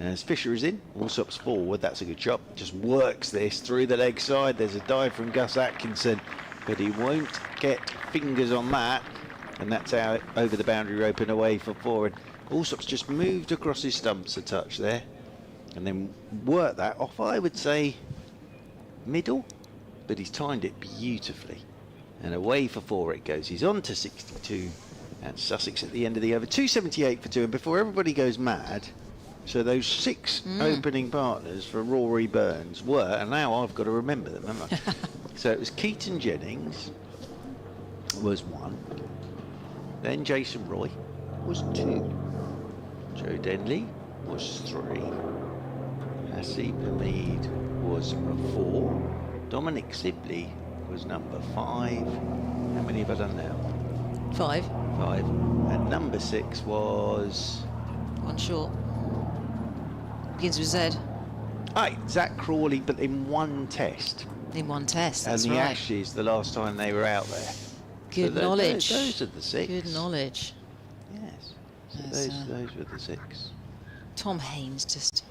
As Fisher is in, Allsop's forward, that's a good shot. Just works this through the leg side. There's a dive from Gus Atkinson, but he won't get fingers on that, and that's out over the boundary rope and away for 4. And Allsop's just moved across his stumps a touch there, and then worked that off, I would say, middle, but he's timed it beautifully. And away for 4 it goes. He's on to 62, and Sussex at the end of the over. 278 for 2, and before everybody goes mad, so those 6 opening partners for Rory Burns were, and now I've got to remember them, haven't I? So it was Keaton Jennings was 1, then Jason Roy was 2, Joe Denley was 3, Hasib Hamid was 4, Dominic Sibley was number 5. How many have I done now? 5. 5. And number 6 was... One short. Begins with Z. Aye, Zach Crawley, but in one test. In one test, And that's the right. Ashes, the last time they were out there. Good So knowledge. Those are the 6. Good knowledge. Yes. So Yes, those were the 6. Tom Haynes just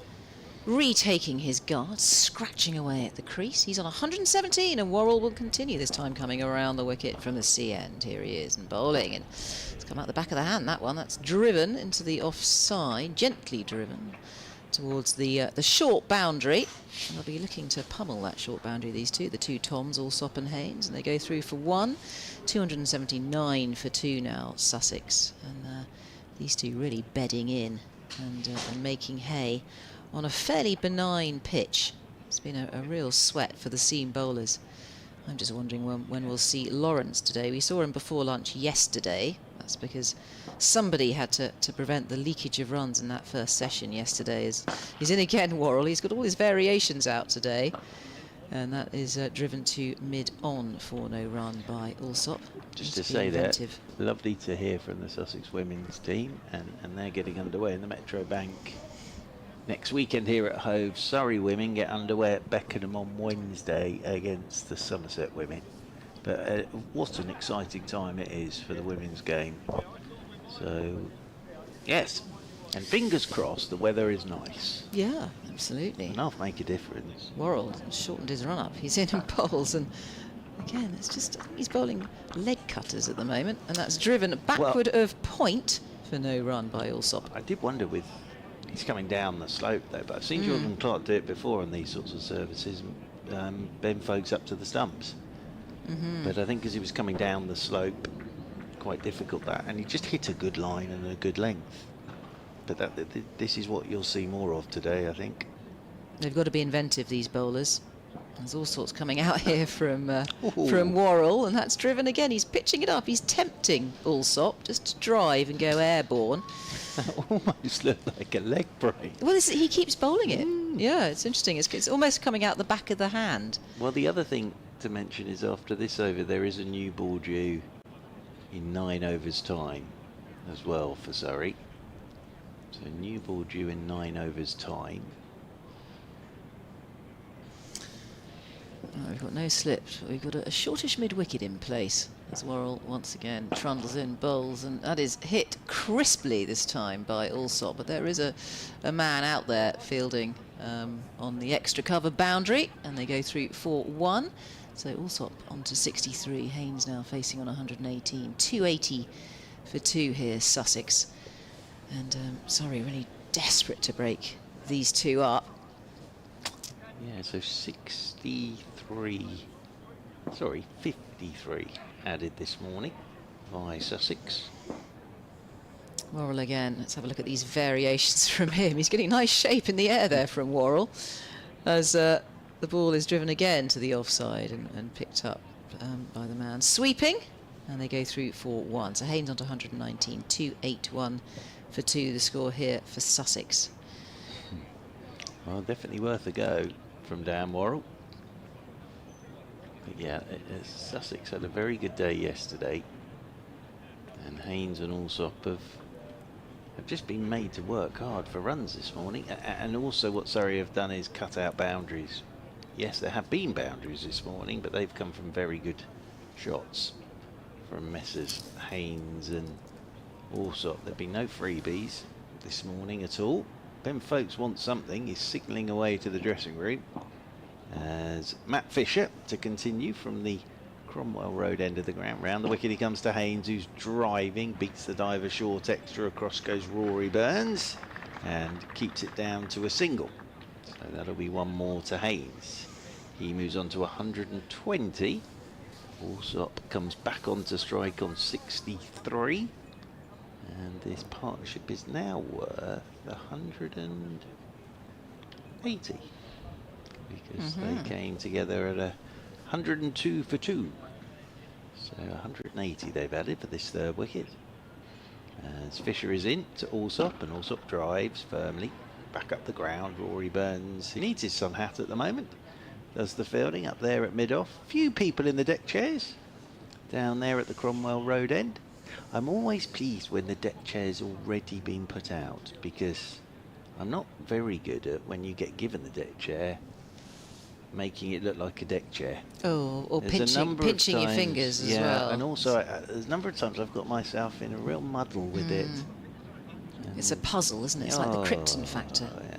retaking his guard, scratching away at the crease. He's on 117, and Worrell will continue, this time coming around the wicket from the sea end. Here he is, and bowling, and it's come out the back of the hand, that one. That's driven into the offside, gently driven towards the short boundary. And they'll be looking to pummel that short boundary, these two, the two Toms, Allsop and Haynes, and they go through for 1. 279 for 2 now, Sussex, and these two really bedding in and making hay on a fairly benign pitch. It's been a real sweat for the seam bowlers. I'm just wondering when we'll see Lawrence today. We saw him before lunch yesterday. That's because somebody had to prevent the leakage of runs in that first session yesterday. He's in again, Worrell. He's got all his variations out today. And that is driven to mid-on for no run by Allsop. Just to say that, lovely to hear from the Sussex women's team, and they're getting underway in the Metro Bank next weekend here at Hove. Surrey women get underway at Beckenham on Wednesday against the Somerset women. But what an exciting time it is for the women's game. So, yes, and fingers crossed the weather is nice. Yeah, absolutely. And that'll make a difference. Worrell shortened his run-up. He's in and bowls, and again, it's just, he's bowling leg cutters at the moment, and that's driven backward of point for no run by Allsop. I did wonder he's coming down the slope though, but I've seen Jordan Clark do it before on these sorts of services, bend folks up to the stumps. But I think because he was coming down the slope, quite difficult that, and he just hit a good line and a good length. But this is what you'll see more of today, I think. They've got to be inventive, these bowlers. There's all sorts coming out here from Worrell, and that's driven again. He's pitching it up. He's tempting Allsop just to drive and go airborne. That almost looked like a leg break. Well, he keeps bowling it. Yeah, it's interesting. It's almost coming out the back of the hand. Well, the other thing to mention is after this over, there is a new ball due in 9 overs time as well for Surrey. So new ball due in 9 overs time. We've got no slips. We've got a shortish mid-wicket in place as Worrell once again trundles in, bowls, and that is hit crisply this time by Allsop. But there is a man out there fielding on the extra cover boundary, and they go through for 1. So Allsop on to 63. Haynes now facing on 118. 280 for 2 here, Sussex. And Surrey really desperate to break these two up. Yeah, so 53 added this morning by Sussex. Worrell again. Let's have a look at these variations from him. He's getting nice shape in the air there from Worrell as the ball is driven again to the offside and picked up by the man sweeping, and they go through for 1. So Haynes on to 119, 281 for 2, the score here for Sussex. Well, definitely worth a go from Dan Worrell. But yeah, Sussex had a very good day yesterday, and And Haynes and Allsop have just been made to work hard for runs this morning. And also what Surrey have done is cut out boundaries. Yes, there have been boundaries this morning, but they've come from very good shots from Messrs Haynes and Allsop. There've been no freebies this morning at all. Ben Folks wants something. He's signalling away to the dressing room as Matt Fisher to continue from the Cromwell Road end of the ground. Round the wicket he comes to Haynes, who's driving, beats the diver short extra. Across goes Rory Burns and keeps it down to a single. So that'll be one more to Haynes. He moves on to 120. Allsop comes back onto strike on 63. And this partnership is now worth 180. Because they came together at 102 for 2. So 180 they've added for this third wicket. As Fisher is in to Allsop, and Allsop drives firmly back up the ground. Rory Burns, he needs his sun hat at the moment, does the fielding up there at mid-off. Few people in the deck chairs down there at the Cromwell Road end. I'm always pleased when the deck chair's already been put out, because I'm not very good at, when you get given the deck chair, making it look like a deck chair. Oh, or pinching your fingers as well. And also there's a number of times I've got myself in a real muddle with it. It's a puzzle, isn't it? It's like the Krypton factor. Yeah.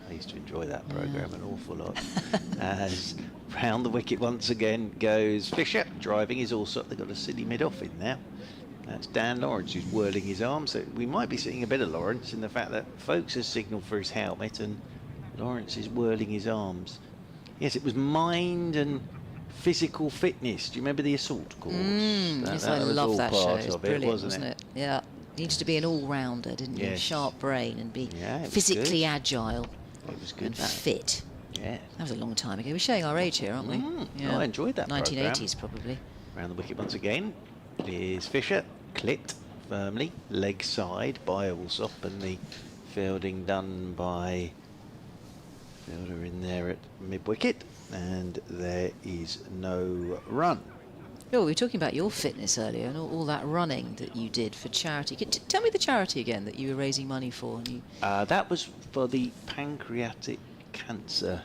I used to enjoy that programme an awful lot. As round the wicket once again goes Fisher, driving his Allsop. They've got a silly mid-off in now. That's Dan Lawrence who's whirling his arms. So we might be seeing a bit of Lawrence in the fact that Folks has signalled for his helmet and Lawrence is whirling his arms. Yes, it was mind and physical fitness. Do you remember the assault course? Yes, I was love all that part show. It was of brilliant, wasn't it? Yeah. Needed to be an all-rounder, didn't you? Yes. Sharp brain and be Yeah, it was physically good. agile It was good. and fit. Yeah. That was a long time ago. We're showing our age here, aren't we? I enjoyed that 1980s, probably. Round the wicket once again is Fisher, clipped firmly, leg side by Allsop, and the fielding done by fielder in there at mid-wicket, and there is no run. Oh, we were talking about your fitness earlier and all that running that you did for charity. Tell me the charity again that you were raising money for. And you... That was for the Pancreatic Cancer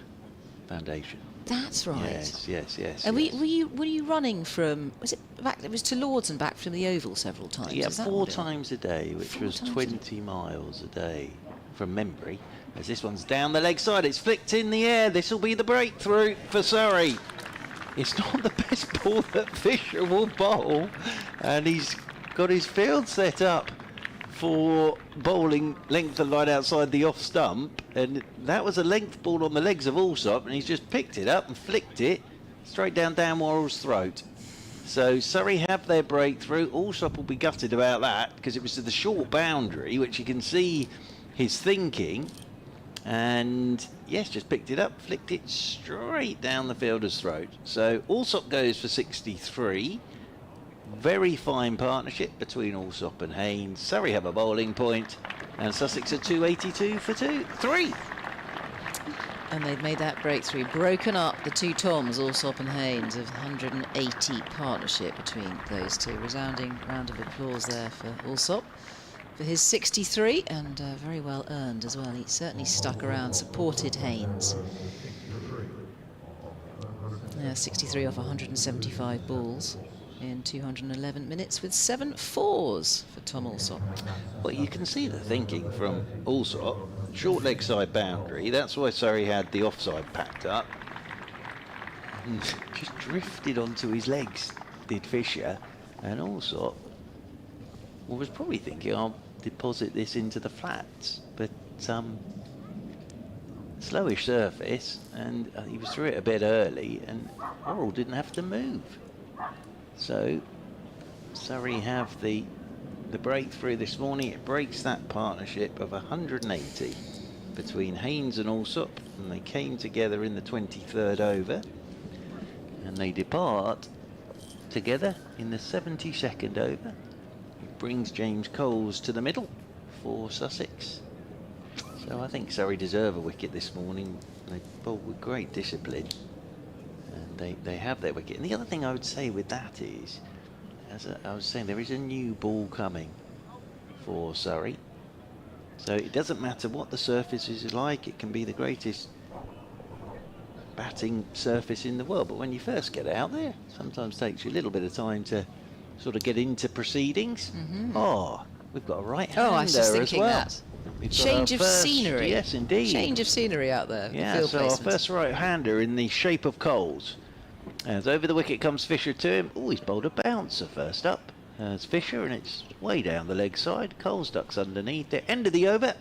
Foundation. That's right. Yes. And were you running from, was it back? It was to Lords and back from the Oval several times. Yeah, Is that 4 what it was? times a day, which 4 was times 20 miles a day from memory. As this one's down the leg side, it's flicked in the air. This will be the breakthrough for Surrey. It's not the best ball that Fisher will bowl, and he's got his field set up for bowling length of line outside the off stump, and that was a length ball on the legs of Allsop, and he's just picked it up and flicked it straight down Dan Worrell's throat. So Surrey have their breakthrough. Allsop will be gutted about that because it was to the short boundary, which you can see his thinking. And yes, just picked it up, flicked it straight down the fielder's throat. So Allsop goes for 63. Very fine partnership between Allsop and Haynes. Surrey have a bowling point, and Sussex are 282 for 3. And they've made that breakthrough, broken up the two Toms, Allsop and Haynes, of 180 partnership between those two. Resounding round of applause there for Allsop for his 63, and very well earned as well. He certainly stuck around, supported Haynes. Yeah, 63 off 175 balls in 211 minutes with 7 fours for Tom Allsop. Well, you can see the thinking from Allsop. Short leg side boundary. That's why Surrey had the offside packed up. And just drifted onto his legs, did Fisher. And Allsop was probably thinking, I'll deposit this into the flats. But slowish surface, and he was through it a bit early, and Worrell didn't have to move. So Surrey have the breakthrough this morning. It breaks that partnership of 180 between Haynes and Allsop, and they came together in the 23rd over, and they depart together in the 72nd over. It brings James Coles to the middle for Sussex. So I think Surrey deserve a wicket this morning. They bowled with great discipline, and they have their wicket. And the other thing I would say with that is, as I was saying, there is a new ball coming for Surrey. So it doesn't matter what the surface is like. It can be the greatest batting surface in the world, but when you first get out there, sometimes takes you a little bit of time to sort of get into proceedings. Oh, we've got a right-hander Oh, I was just as thinking well. that. We've got Change our of first- scenery. Yes, indeed. Change of scenery out there. Yeah, Field so our placement. first right-hander in the shape of Coles. As over the wicket comes Fisher to him. Oh, he's bowled a bouncer first up. As Fisher, and it's way down the leg side. Coles ducks underneath it. End of the over.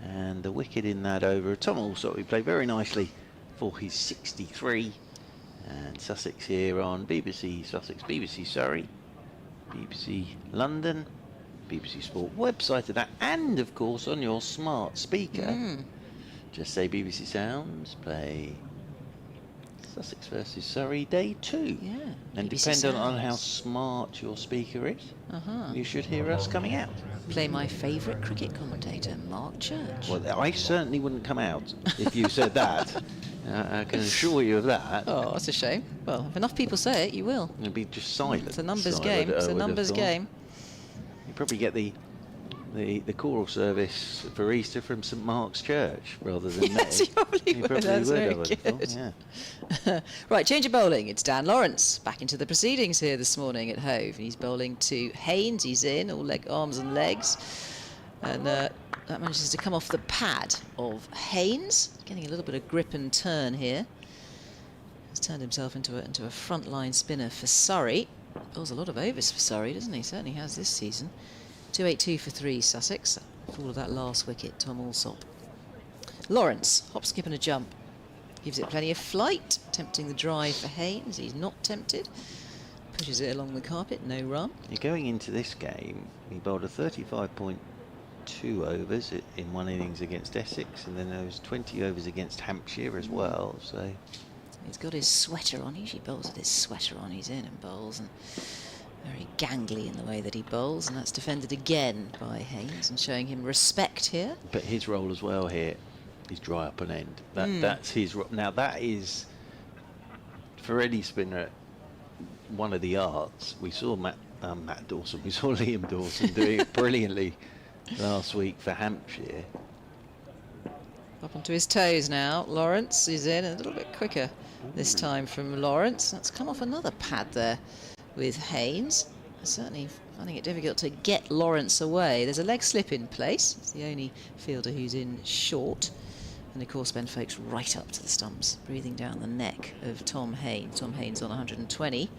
And the wicket in that over. Tom Allsop, he played very nicely for his 63. And Sussex here on BBC Sussex, BBC Surrey, BBC London, BBC Sport website of that, and of course on your smart speaker. Just say BBC Sounds, play Sussex versus Surrey Day 2. Yeah. And BBC depending on how Sounds. smart your speaker is, you should hear us coming out. Play my favourite cricket commentator, Mark Church. Well, I certainly wouldn't come out if you said that. I can assure you of that. Oh, that's a shame. Well, if enough people say it, you will. It'd be just silent. It's a numbers So I game. would- It's I a would have numbers thought. game. You probably get the choral service for Easter from St Mark's Church rather than Yes, me. you probably would. That's I very would have thought, good. yeah. Right, change of bowling. It's Dan Lawrence back into the proceedings here this morning at Hove. He's bowling to Haynes. He's in, all arms and legs. And that manages to come off the pad of Haynes. Getting a little bit of grip and turn here. He's turned himself into a front-line spinner for Surrey. Bowls a lot of overs for Surrey, doesn't he? Certainly has this season. 282 for 3, Sussex. For all of that last wicket, Tom Allsop. Lawrence, hop, skip and a jump. Gives it plenty of flight, tempting the drive for Haynes. He's not tempted. Pushes it along the carpet, no run. You're going into this game, he bowled a 35.2 overs in one innings against Essex, and then there was 20 overs against Hampshire as well. So He's got his sweater on. He usually bowls with his sweater on. He's in and bowls, and very gangly in the way that he bowls, and that's defended again by Haynes and showing him respect here. but his role as well here is dry up an end. That's his role. Now that is, for any spinner, one of the arts. We saw Matt Dawson, we saw Liam Dawson doing it brilliantly last week for Hampshire. Up onto his toes now. Lawrence is in a little bit quicker this time from Lawrence. That's come off another pad there with Haynes. Certainly finding it difficult to get Lawrence away. There's a leg slip in place. It's the only fielder who's in short. And of course Ben Folkes right up to the stumps, breathing down the neck of Tom Haynes. Tom Haynes on 120.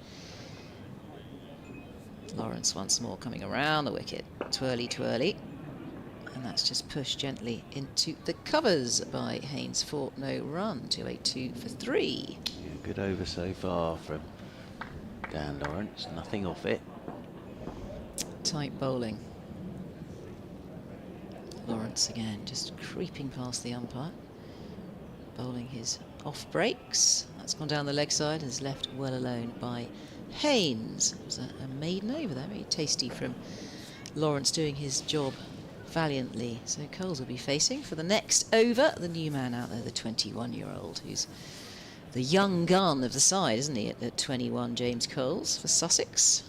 Lawrence once more coming around the wicket. Twirly, twirly. And that's just pushed gently into the covers by Haynes for no run. 282 for 3. Yeah, good over so far from Dan Lawrence. Nothing off it. Tight bowling. Lawrence again just creeping past the umpire. Bowling his off breaks. That's gone down the leg side and is left well alone by Haynes. It was a maiden over there. Very tasty from Lawrence, doing his job valiantly. So Coles will be facing for the next over the new man out there, the 21-year-old, who's the young gun of the side, isn't he, at 21, James Coles for Sussex.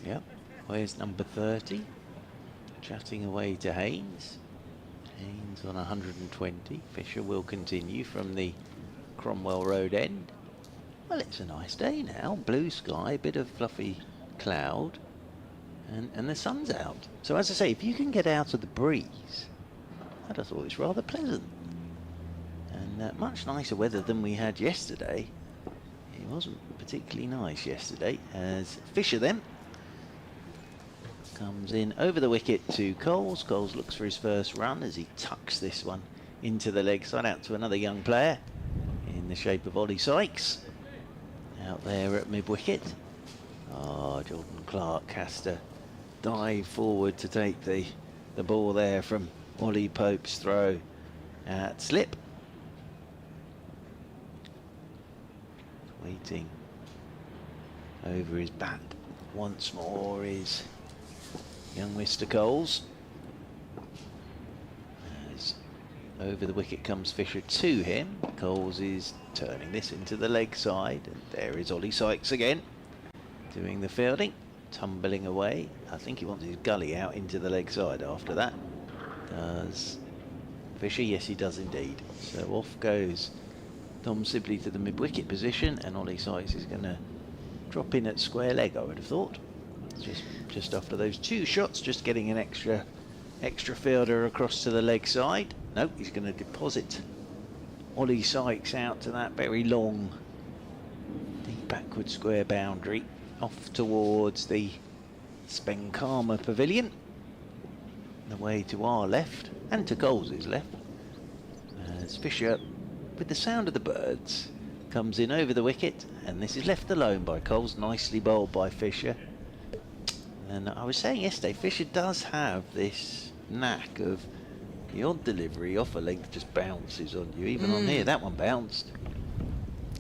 Yep. Where's number 30? Chatting away to Haynes. Haynes on 120. Fisher will continue from the Cromwell Road end. Well, it's a nice day now. Blue sky, bit of fluffy cloud, and the sun's out. So as I say, if you can get out of the breeze, I just thought it's rather pleasant. And much nicer weather than we had yesterday. It wasn't particularly nice yesterday. As Fisher then comes in over the wicket to Coles. Coles looks for his first run as he tucks this one into the leg side, out to another young player in the shape of Ollie Sykes. Out there at mid-wicket. Oh, Jordan Clark has to dive forward to take the ball there from Ollie Pope's throw at slip. Waiting over his bat once more is young Mr. Coles. As over the wicket comes Fisher to him. Coles is turning this into the leg side, and there is Ollie Sykes again doing the fielding. tumbling away. I think he wants his gully out into the leg side after that. Does Fisher? Yes, he does indeed. So off goes Tom Sibley to the mid-wicket position, and Ollie Sykes is going to drop in at square leg, I would have thought. Just after those 2 shots, just getting an extra fielder across to the leg side. Nope, he's going to deposit Ollie Sykes out to that very long, deep backward square boundary, off towards the Spenkama Pavilion, the way to our left, and to Coles's left. As Fisher, with the sound of the birds, comes in over the wicket, and this is left alone by Coles, nicely bowled by Fisher. And I was saying yesterday, Fisher does have this knack of the odd delivery off a length just bounces on you. Even on here, that one bounced.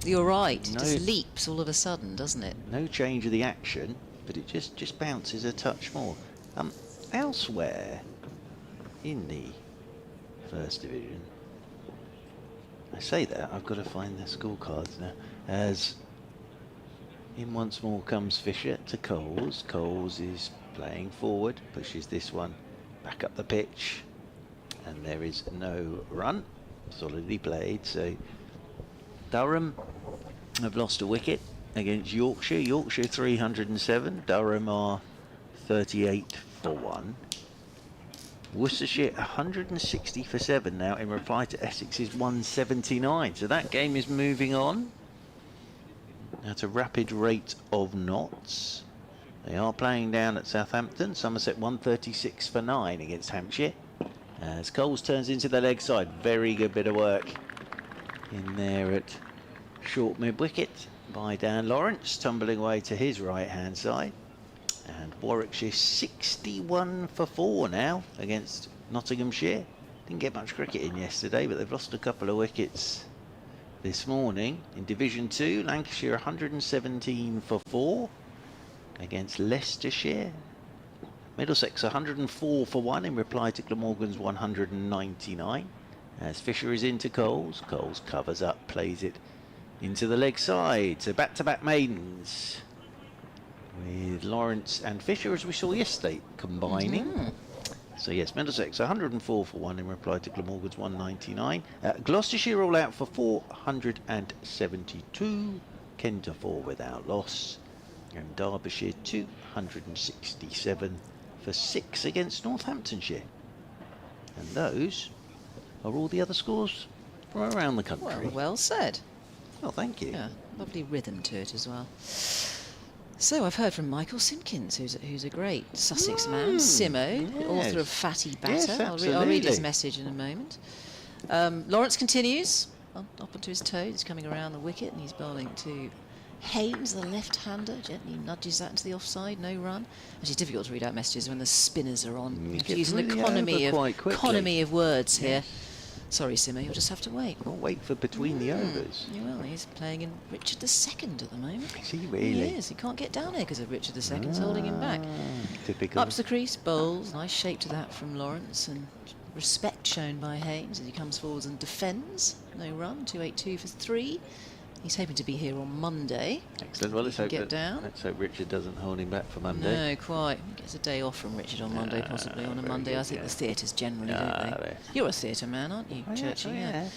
You're right. It No. just leaps all of a sudden, doesn't it? No change of the action, but it just bounces a touch more. Elsewhere in the First Division, I say that, I've got to find the scorecards now. As in once more comes Fisher to Coles. Coles is playing forward, pushes this one back up the pitch, and there is no run. Solidly played. So Durham have lost a wicket against Yorkshire. Yorkshire 307. Durham are 38 for 1. Worcestershire 160 for 7 now in reply to Essex's 179. So that game is moving on at a rapid rate of knots. They are playing down at Southampton. Somerset 136 for 9 against Hampshire. As Coles turns into the leg side. Very good bit of work in there at short mid-wicket by Dan Lawrence, tumbling away to his right-hand side. And Warwickshire 61 for 4 now against Nottinghamshire. Didn't get much cricket in yesterday, but they've lost a couple of wickets this morning. In Division 2, Lancashire 117 for 4 against Leicestershire. Middlesex 104 for 1 in reply to Glamorgan's 199. As Fisher is into Coles. Coles covers up, plays it into the leg side. So back-to-back maidens with Lawrence and Fisher, as we saw yesterday, combining. So yes, Middlesex 104 for 1 in reply to Glamorgan's 199. Gloucestershire all out for 472. Kent 4 without loss. And Derbyshire 267 for 6 against Northamptonshire. And those are all the other scores from around the country. Well said. Well, thank you. Yeah, lovely rhythm to it as well. So I've heard from Michael Simpkins, who's a great Sussex man, Simo, yes. author of Fatty Batter. Yes, I'll read his absolutely. message in a moment. Lawrence continues up onto his toes. He's coming around the wicket and he's bowling to Haynes, the left-hander. Gently nudges that into the offside. No run. Actually, it's difficult to read out messages when the spinners are on. You have to use an economy of words here. Sorry, Simo, you'll just have to wait. I'll wait for between the overs. You will. He's playing in Richard II at the moment. Is he really? He is. He can't get down here because of Richard II's holding him back. Typical. Up to the crease, bowls. Nice shape to that from Lawrence, and respect shown by Haynes as he comes forwards and defends. No run. 282 for 3. He's hoping to be here on Monday. Excellent. Well, let's hope let's hope Richard doesn't hold him back for Monday. No, quite. He gets a day off from Richard on Monday, possibly on a Monday. I think the theatres generally, don't they? You're a theatre man, aren't you, Churchy? Yeah.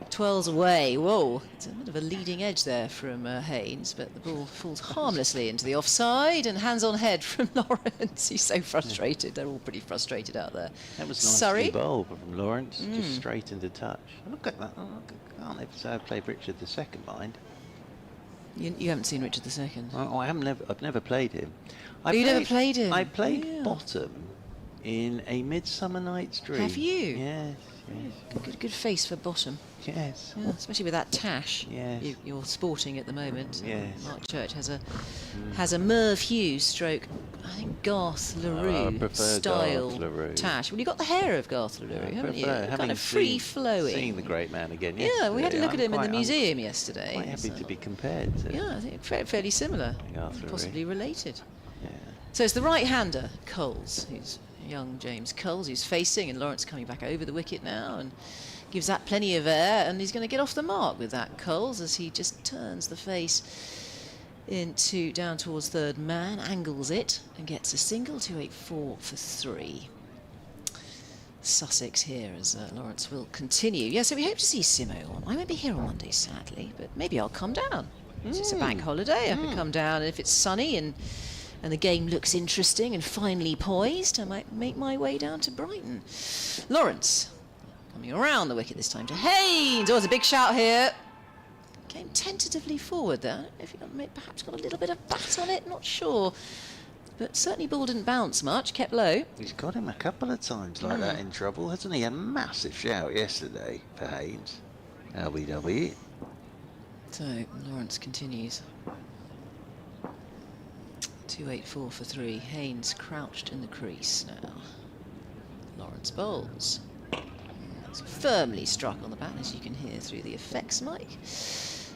12's away. Whoa, it's a bit of a leading edge there from Haynes, but the ball falls harmlessly into the offside and hands on head from Lawrence. He's so frustrated. They're all pretty frustrated out there. That was Surrey. nicely bowled from Lawrence, just straight into touch. Look at that. I can't ever say I've played Richard II, mind. You haven't seen Richard II? Oh, I've never played him. Never played him? I played Yeah. bottom in A Midsummer Night's Dream. Have you? Yes. Good face for bottom. Yes. Yeah, especially with that tash Yes. you're sporting at the moment. Yes. Mark Church has a Merv Hughes stroke, I think Garth LaRue I prefer style Garth LaRue. tash. Well, you got the hair of Garth LaRue, haven't you? Kind of free flowing. Seeing the great man again. Yeah, we had a look at him in the I'm museum yesterday. quite happy so- to be compared to. Yeah, I think fairly similar, Garth LaRue. possibly related. Yeah. So it's the right-hander, Coles, who's young James Coles, who's facing, and Lawrence coming back over the wicket now and gives that plenty of air, and he's going to get off the mark with that, Coles, as he just turns the face into down towards third man, angles it and gets a single. 2-8-4 for 3. Sussex here as Lawrence will continue. Yeah, so we hope to see Simo on. I won't be here on Monday, sadly, but maybe I'll come down. It's a bank holiday. I can come down, and if it's sunny and the game looks interesting and finely poised, I might make my way down to Brighton. Lawrence coming around the wicket this time to Haynes. Oh, it's a big shout here. Came tentatively forward there. I don't know if he perhaps got a little bit of bat on it, not sure. But certainly ball didn't bounce much, kept low. He's got him a couple of times like that in trouble, hasn't he? A massive shout yesterday for Haynes. LBW. So Lawrence continues. 2-8-4 for 3. Haynes crouched in the crease now. Lawrence bowls. It's firmly struck on the bat, as you can hear through the effects mic.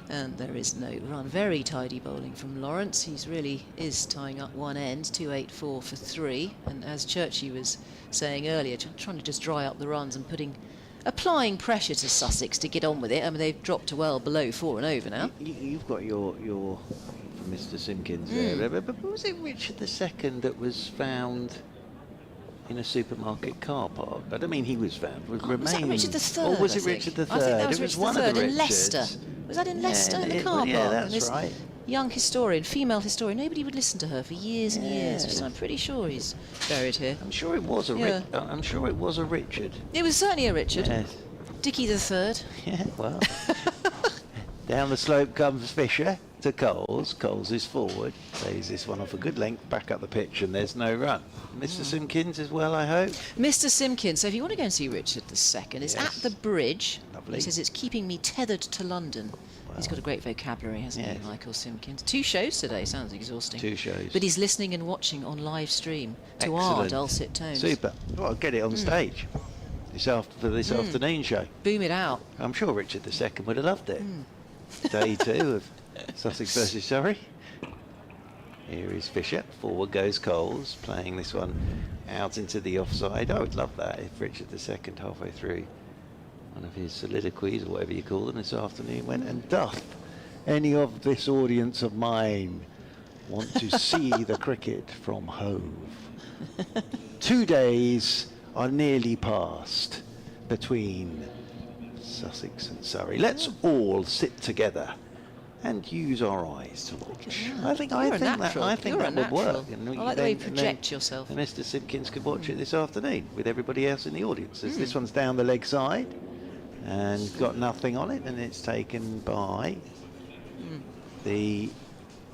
And there is no run. Very tidy bowling from Lawrence. He's really is tying up one end. 2-8-4 for 3. And as Churchy was saying earlier, trying to just dry up the runs and applying pressure to Sussex to get on with it. I mean, they've dropped to well below 4 and over now. You've got your Mr. Simpkins there. But was it Richard II that was found in a supermarket car park? I don't mean he was found. Was that Richard III? Or was it Richard III? I think that was it Richard one III of the in Leicester. Richards. Was that in Leicester in the car park? Yeah, And that's this right. young historian, female historian, nobody would listen to her for years and years. So I'm pretty sure he's buried here. I'm sure it was a I'm sure it was a Richard. It was certainly a Richard. Yes. Dickie III. Yeah, well. Down the slope comes Fisher to Coles. Coles is forward. Plays this one off a good length, back up the pitch, and there's no run. Mr. Simpkins as well, I hope. Mr. Simpkins. So if you want to go and see Richard II, it's at the bridge. Lovely. He says it's keeping me tethered to London. Well, he's got a great vocabulary, hasn't he, Michael Simpkins? 2 shows today. Sounds exhausting. 2 shows. But he's listening and watching on live stream to our dulcet tones. Super. Well, I'll get it on stage for this afternoon show. Boom it out. I'm sure Richard II would have loved it. Day 2 of Sussex versus Surrey. Here is Fisher. Forward goes Coles, playing this one out into the offside. I would love that if Richard II, halfway through one of his soliloquies, or whatever you call them, this afternoon, went, and doth any of this audience of mine want to see the cricket from home? 2 days are nearly past between Sussex and Surrey. Let's all sit together and use our eyes to watch. I think that would work. And I like the way you project yourself. And Mr. Simpkins could watch it this afternoon with everybody else in the audience. This one's down the leg side and got nothing on it, and it's taken by the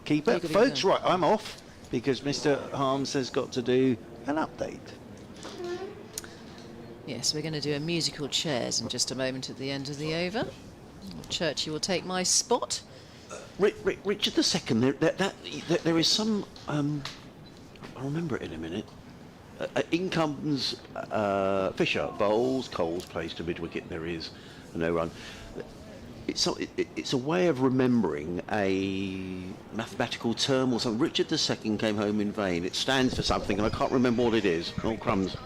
keeper. Folks, right, I'm off because Mr. Harms has got to do an update. Yes, we're going to do a musical chairs in just a moment at the end of the over. Churchy will take my spot. Richard II, there is some, I'll remember it in a minute. In comes Fisher, bowls, Coles plays to mid-wicket, and there is a no-run. It's a way of remembering a mathematical term or something. Richard II came home in vain. It stands for something, and I can't remember what it is. Oh, crumbs.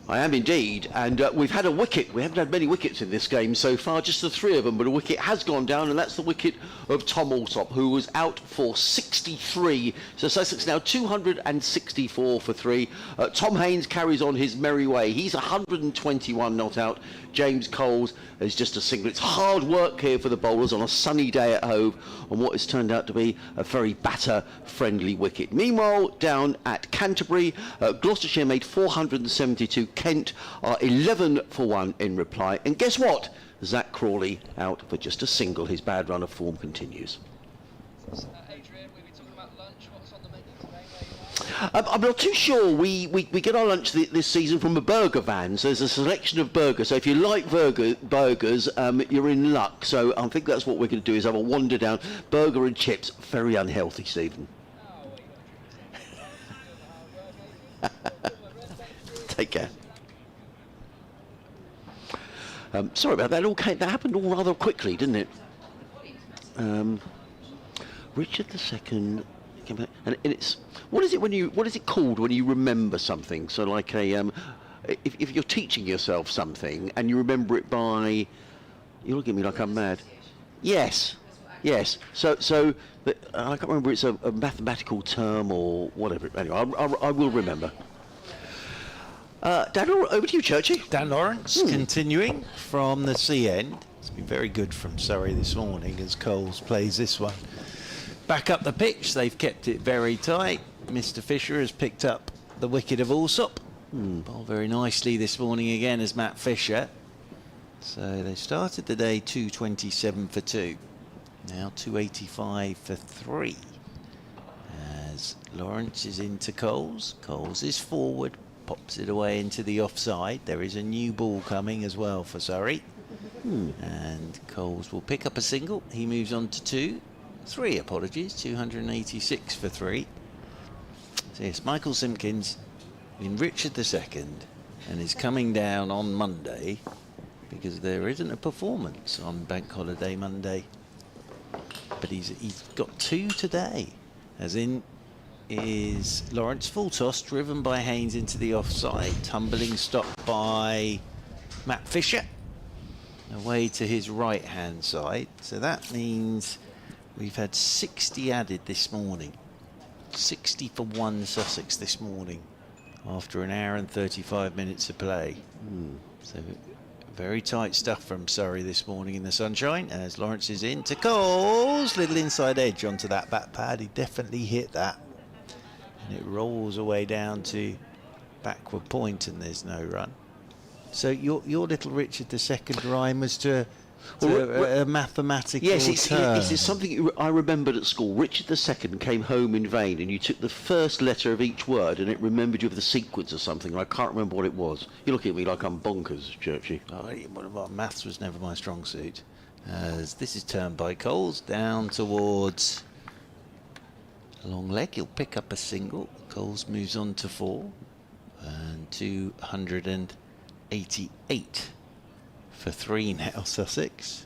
I am indeed, and we've had a wicket. We haven't had many wickets in this game so far, just the 3 of them, but a wicket has gone down, and that's the wicket of Tom Allsop, who was out for 63. So Sussex now 264 for 3. Tom Haynes carries on his merry way. He's 121 not out. James Coles is just a single. It's hard work here for the bowlers on a sunny day at home on what has turned out to be a very batter-friendly wicket. Meanwhile, down at Canterbury, Gloucestershire made 472. Kent are 11 for 1 in reply. And guess what? Zach Crawley out for just a single. His bad run of form continues. Adrian, we'll be talking about lunch. What's on the menu today? I'm not too sure. We get our lunch this season from a burger van. So there's a selection of burgers. So if you like burgers, you're in luck. So I think that's what we're going to do, is have a wander down. Burger and chips. Very unhealthy, Stephen. Take care. Sorry about that. That happened all rather quickly, didn't it? Richard II, and it's what is it called when you remember something? So like a if you're teaching yourself something and you remember it by, you look at me like I'm mad. Yes. So I can't remember. It's a mathematical term or whatever. Anyway, I will remember. Dan, over to you, Churchy. Dan Lawrence continuing from the sea end. It's been very good from Surrey this morning as Coles plays this one. Back up the pitch, they've kept it very tight. Mr. Fisher has picked up the wicket of Allsop. Bowled very nicely this morning again as Matt Fisher. So they started the day 227 for 2. Now 285 for 3. As Lawrence is into Coles. Coles is forward. Pops it away into the offside. There is a new ball coming as well for Surrey. And Coles will pick up a single. He moves on to 3, apologies. 286 for 3. So yes, Michael Simpkins in Richard II and is coming down on Monday because there isn't a performance on Bank Holiday Monday. But he's got 2 today. As in is Lawrence, full toss, driven by Haynes into the offside, tumbling stop by Matt Fisher, away to his right hand side. So that means we've had 60 added this morning. 60 for 1 Sussex this morning after an hour and 35 minutes of play. So very tight stuff from Surrey this morning in the sunshine as Lawrence is in to Coles. Little inside edge onto that bat pad. He definitely hit that. And it rolls away down to backward point and there's no run. So your little Richard II rhyme was to a mathematical term. It's something I remembered at school. Richard II came home in vain, and you took the first letter of each word and it remembered you of the sequence or something. I can't remember what it was. You look at me like I'm bonkers, Churchy. Maths was never my strong suit. As this is turned by Coles down towards a long leg. He'll pick up a single. Coles moves on to 4 and 288 for 3 now, Sussex.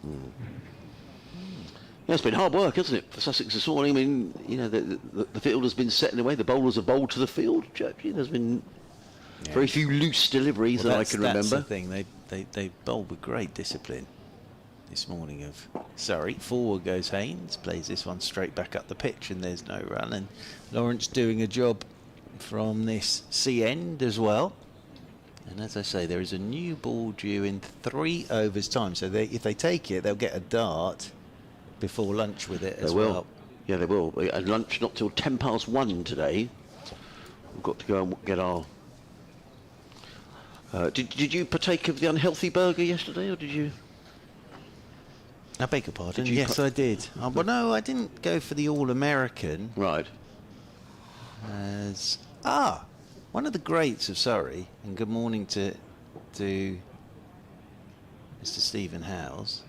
Yeah, it's been hard work, hasn't it, for Sussex this morning? I mean, you know, the field has been set in a way. The bowlers have bowled to the field, Churchy. There's been very few loose deliveries that I can remember. That's the thing. They bowled with great discipline this morning of Surrey. Forward goes Haynes, plays this one straight back up the pitch, and there's no run. And Lawrence doing a job from this sea end as well. And as I say, there is a new ball due in 3 overs time. So if they take it, they'll get a dart before lunch with it as well. Yeah, they will. And lunch not till 1:10 today. We've got to go and get our... Did you partake of the unhealthy burger yesterday, or did you... I beg your pardon. Yes, I did. Well, no, I didn't go for the All-American. Right. One of the greats of Surrey, and good morning to Mr. Stephen Howes.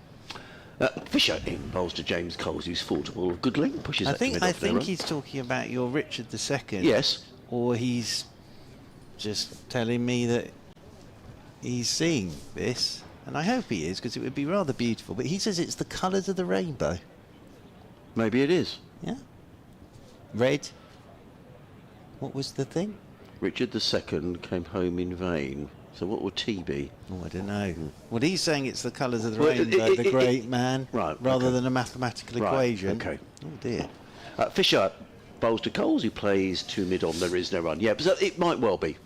Fisher in bowls to James Coles, who's full to ball of good length, pushes that to mid-off. I think he's talking about your Richard II. Yes. Or he's just telling me that he's seeing this. And I hope he is, because it would be rather beautiful. But he says it's the colours of the rainbow. Maybe it is. Yeah. Red. What was the thing? Richard II came home in vain. So what would T be? Oh, I don't know. Well, he's saying it's the colours of the rainbow, the great man, rather than a mathematical equation. Okay. Oh, dear. Fisher bowls to Coles, who plays to mid-on. There is no run. Yeah, but it might well be.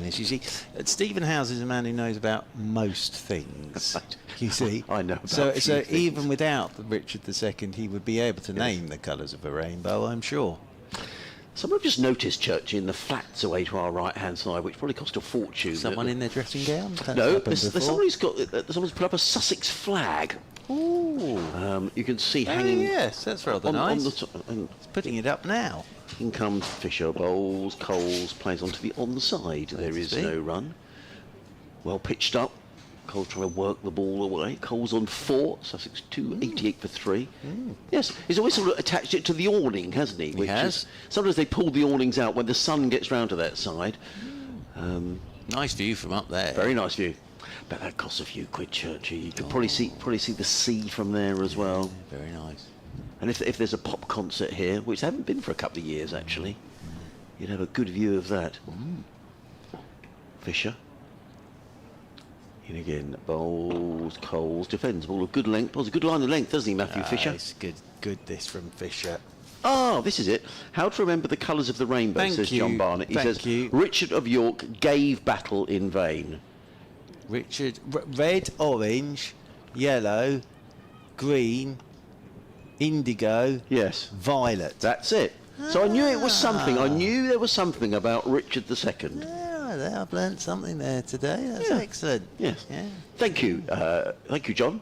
Yes, you see, Stephen Howes is a man who knows about most things. You see, I know. About so even without the Richard II, he would be able to name the colours of a rainbow, I'm sure. Someone just noticed, Churchy, in the flats away to our right-hand side, which probably cost a fortune. Someone in their dressing gown? No, there's someone's put up a Sussex flag. Ooh. You can see hanging. Yes, that's rather nice. It's putting it up now. In comes Fisher, bowls, Coles, plays onto the onside. There is no run. Well pitched up. Coles trying to work the ball away. Coles on 4. Sussex 288 for 3. Yes, he's always sort of attached it to the awning, hasn't he? He has. Sometimes they pull the awnings out when the sun gets round to that side. Nice view from up there. Very nice view. But that costs a few quid, Churchy. You can probably see the sea from there as well. Very nice. And if there's a pop concert here, which there haven't been for a couple of years actually, you'd have a good view of that. Fisher. In again, bowls, Coles, defends, ball of good length. Bowls a good line of length, doesn't he, Matthew Fisher? It's good this from Fisher. Ah, this is it. How to remember the colours of the rainbow, Thank says you. John Barnett. He Thank says, you. Richard of York gave battle in vain. Richard, red, orange, yellow, green, indigo, Yes. violet. That's it. So I knew it was something. I knew there was something about Richard II. Yeah, I've learnt something there today. That's Yeah. excellent. Yes. Yeah. Thank you, John.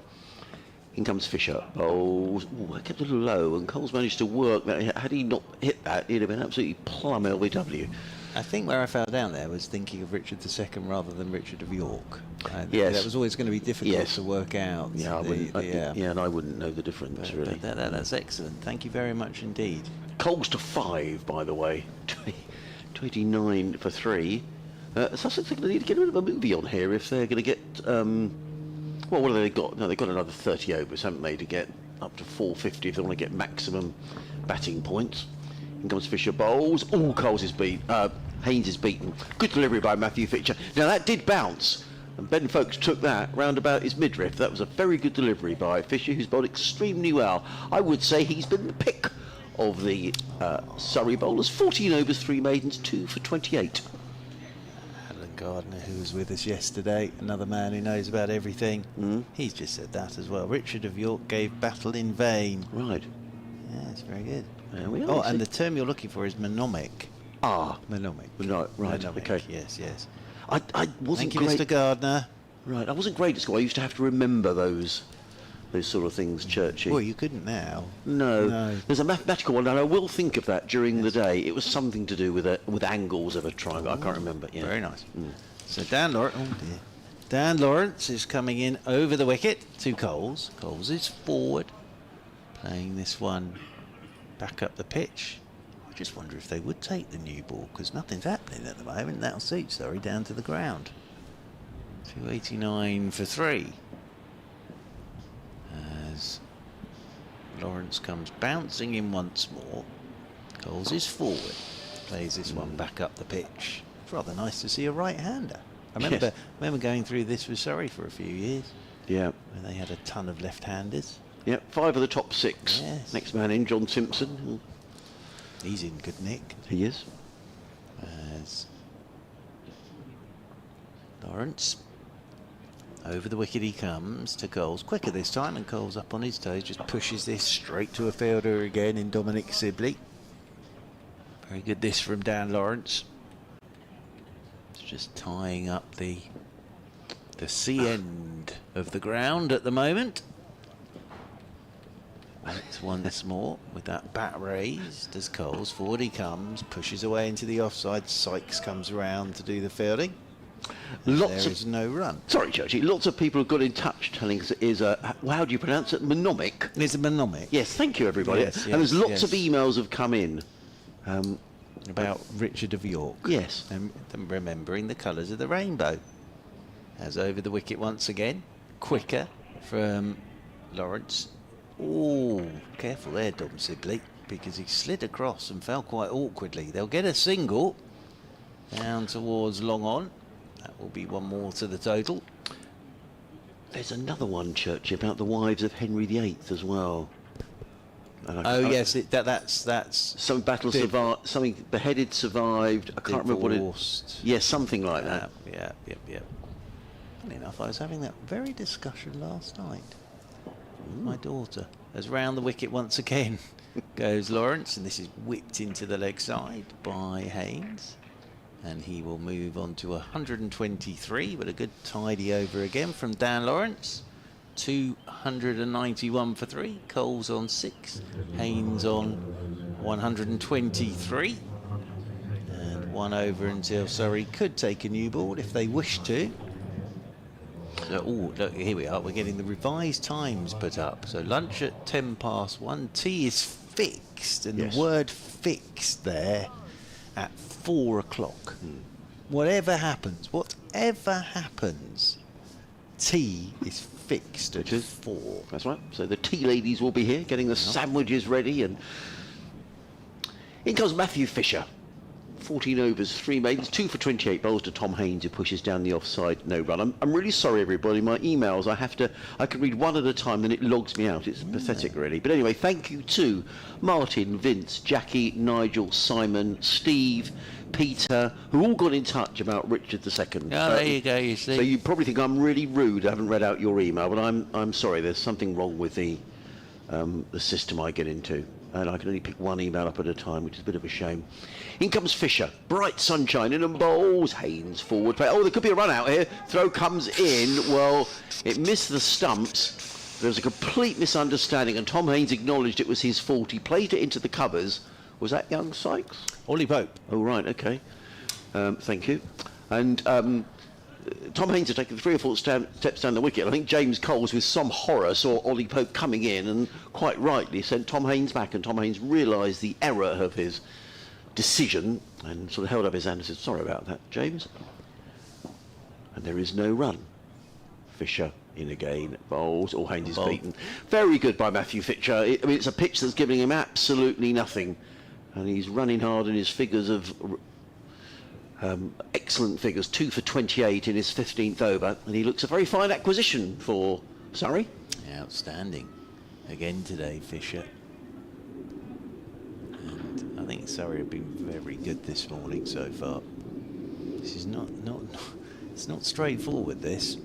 In comes Fisher. Bowls. Ooh, I kept a little low, and Coles managed to work that. Had he not hit that, he'd have been absolutely plumb LBW. I think where I fell down there was thinking of Richard II rather than Richard of York. Yes. That was always going to be difficult Yes. to work out. Yeah, I wouldn't. And I wouldn't know the difference But really. that's excellent. Thank you very much indeed. Coles to 5, by the way. 29 for 3. Sussex are going to need to get rid of a movie on here if they're going to get. Well, what have they got? No, they've got another 30 overs, haven't they, to get up to 450 if they want to get maximum batting points. In comes Fisher bowls. Oh, Coles is beat. Haynes is beaten. Good delivery by Matthew Fisher. Now that did bounce, and Ben Folkes took that round about his midriff. That was a very good delivery by Fisher, who's bowled extremely well. I would say he's been the pick of the Surrey bowlers. 14 overs, 3 maidens, 2 for 28. Alan Gardner, who was with us yesterday, another man who knows about everything. He's just said that as well. Richard of York gave battle in vain. Right. Yeah, it's very good. There we are. Oh, and the term you're looking for is monomic. Ah, Monomic. right, Monomic, okay. Yes. I wasn't Thank you, great. Mr. Gardner. Right, I wasn't great at school. I used to have to remember those sort of things, Churchy. Well, you couldn't now. No. There's a mathematical one, and I will think of that during the day. It was something to do with angles of a triangle. I can't remember. Yeah. Very nice. So Dan Lawrence, Dan Lawrence is coming in over the wicket to Coles. Coles is forward, playing this one back up the pitch. I just wonder if they would take the new ball, because nothing's happening at the moment. That'll suit Surrey down to the ground. 289 for 3. As Lawrence comes bouncing in once more. Coles is forward, plays this one back up the pitch. It's rather nice to see a right-hander. I remember going through this with Surrey for a few years. Yeah. When they had a ton of left-handers. Yeah, 5 of the top 6. Yes. Next man in, John Simpson. He's in good nick. He is. As Lawrence, over the wicket he comes to Coles. Quicker this time, and Coles up on his toes, just pushes this straight to a fielder again in Dominic Sibley. Very good this from Dan Lawrence. It's just tying up the C end of the ground at the moment. It's once more with that bat raised as Coles forward he comes, pushes away into the offside. Sykes comes around to do the fielding. There is no run. Sorry, Churchy. Lots of people have got in touch telling us it is how do you pronounce it? Monomic. It's a monomic. Yes, thank you, everybody. Yes, and there's lots yes. of emails have come in. About Richard of York. Yes. And remembering the colours of the rainbow. As over the wicket once again. Quicker from Lawrence. Oh, careful there, Dom Sibley, because he slid across and fell quite awkwardly. They'll get a single down towards long on. That will be one more to the total. There's another one, Churchy, about the wives of Henry VIII as well. Yes, that's some battle survived, something beheaded survived. I can't remember what it. Divorced. Yes, something like that. Yeah. Funny enough, I was having that very discussion last night. My daughter, as round the wicket once again goes Lawrence, and this is whipped into the leg side by Haynes, and he will move on to 123, but a good tidy over again from Dan Lawrence. 291 for 3, Coles on 6, Haynes on 123, and 1 over until Surrey could take a new ball if they wish to. So, look, here we are. We're getting the revised times put up. So lunch at 1:10. Tea is fixed, and yes. The word "fixed" there at 4 o'clock. Whatever happens, tea is fixed at 4. That's right. So the tea ladies will be here getting the sandwiches ready, and in comes Matthew Fisher. 14 overs, 3 maidens, 2 for 28 bowls to Tom Haynes, who pushes down the offside, no run. I'm really sorry, everybody. My emails, I can read one at a time, then it logs me out. It's pathetic, really. But anyway, thank you to Martin, Vince, Jackie, Nigel, Simon, Steve, Peter, who all got in touch about Richard II. Oh, there you go, you see. So you probably think I'm really rude. I haven't read out your email, but I'm sorry. There's something wrong with the system I get into, and I can only pick one email up at a time, which is a bit of a shame. In comes Fisher, bright sunshine in and bowls. Haynes forward play. Oh, there could be a run out here. Throw comes in. Well, it missed the stumps. There was a complete misunderstanding, and Tom Haynes acknowledged it was his fault. He played it into the covers. Was that young Sykes? Ollie Pope. Oh, right, okay. Thank you. And Tom Haynes had taken 3 or 4 steps down the wicket. I think James Coles, with some horror, saw Ollie Pope coming in and quite rightly sent Tom Haynes back, and Tom Haynes realised the error of his decision and sort of held up his hand and said, sorry about that, James. And there is no run. Fisher in again, bowls, all Haynes is beaten. Very good by Matthew Fisher. I mean, it's a pitch that's giving him absolutely nothing, and he's running hard, and his figures of excellent figures, 2 for 28 in his 15th over, and he looks a very fine acquisition for Surrey. Outstanding again today, Fisher. And I think Surrey have been very good this morning so far. This is not it's not straightforward, this.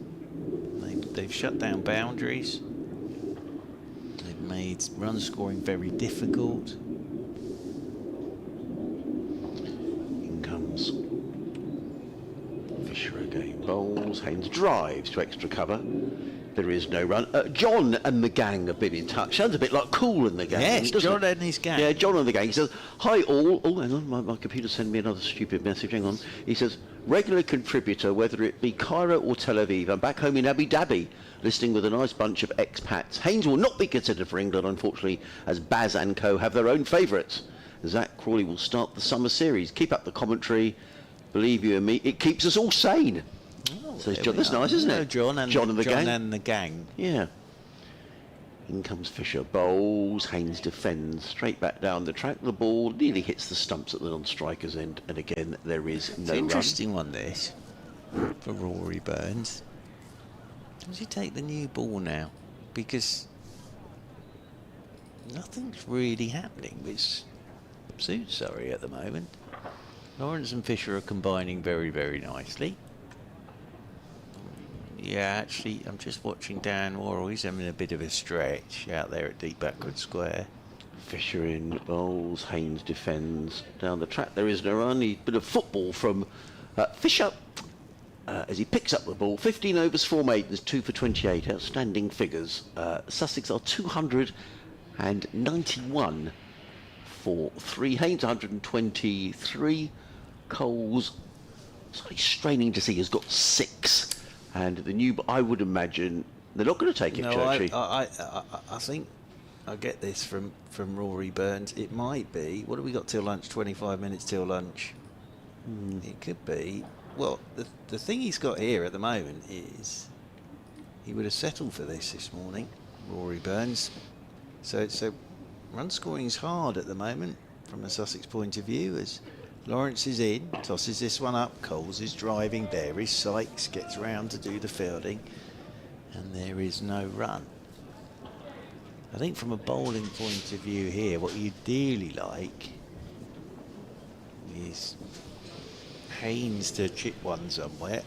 They've shut down boundaries. They've made run scoring very difficult. In comes Fisher again. Bowls. Haynes drives to extra cover. There is no run. John and the gang have been in touch. Sounds a bit like Cool and the gang. Yes, John and his gang. Yeah, John and the gang. He says, hi all. Oh, hang on, my computer sent me another stupid message. Hang on. He says, regular contributor, whether it be Cairo or Tel Aviv. I'm back home in Abu Dhabi, listening with a nice bunch of expats. Haynes will not be considered for England, unfortunately, as Baz and co have their own favourites. Zach Crawley will start the summer series. Keep up the commentary. Believe you and me, it keeps us all sane. Oh, Says John. That's nice, isn't it? John and the gang. Yeah. In comes Fisher. Bowls. Haynes defends. Straight back down the track. The ball nearly hits the stumps at the non-striker's end. And again, there is It's no an run. interesting one, this, for Rory Burns. Does he take the new ball now? Because nothing's really happening, which suits Surrey at the moment. Lawrence and Fisher are combining very, very nicely. Yeah, actually, I'm just watching Dan Worrell. He's having a bit of a stretch out there at deep backward square. Fisher in. Bowls. Haynes defends. Down the track, there is no run. A bit of football from Fisher as he picks up the ball. 15 overs, 4 maidens, 2 for 28. Outstanding figures. Sussex are 291 for 3. Haynes 123. Coles, slightly straining to see, has got 6. And the new, I would imagine, they're not going to take it, Churchy. I think I get this from Rory Burns. It might be, what have we got till lunch? 25 minutes till lunch. It could be. Well, the thing he's got here at the moment is he would have settled for this morning, Rory Burns. So run scoring is hard at the moment from a Sussex point of view, as Lawrence is in, tosses this one up. Coles is driving. There is Sykes, gets round to do the fielding, and there is no run. I think from a bowling point of view here, what you dearly like is Haynes to chip one somewhere,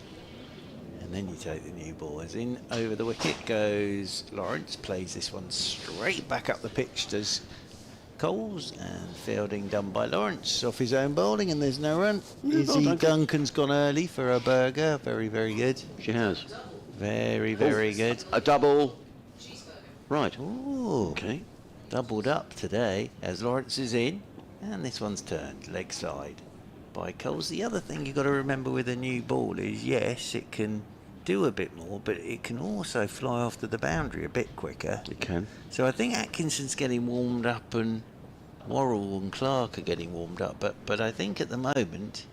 and then you take the new ball. As in over the wicket goes Lawrence, plays this one straight back up the pitch to Coles, and fielding done by Lawrence off his own bowling, and there's no run. Izzy Duncan's gone early for a burger. Very, very good. She has. Very, very good. A double. Right. Ooh. Okay. Doubled up today as Lawrence is in, and this one's turned leg side by Coles. The other thing you've got to remember with a new ball is, yes, it can do a bit more, but it can also fly off to the boundary a bit quicker. It can. So I think Atkinson's getting warmed up, and Worrell and Clark are getting warmed up, but I think at the moment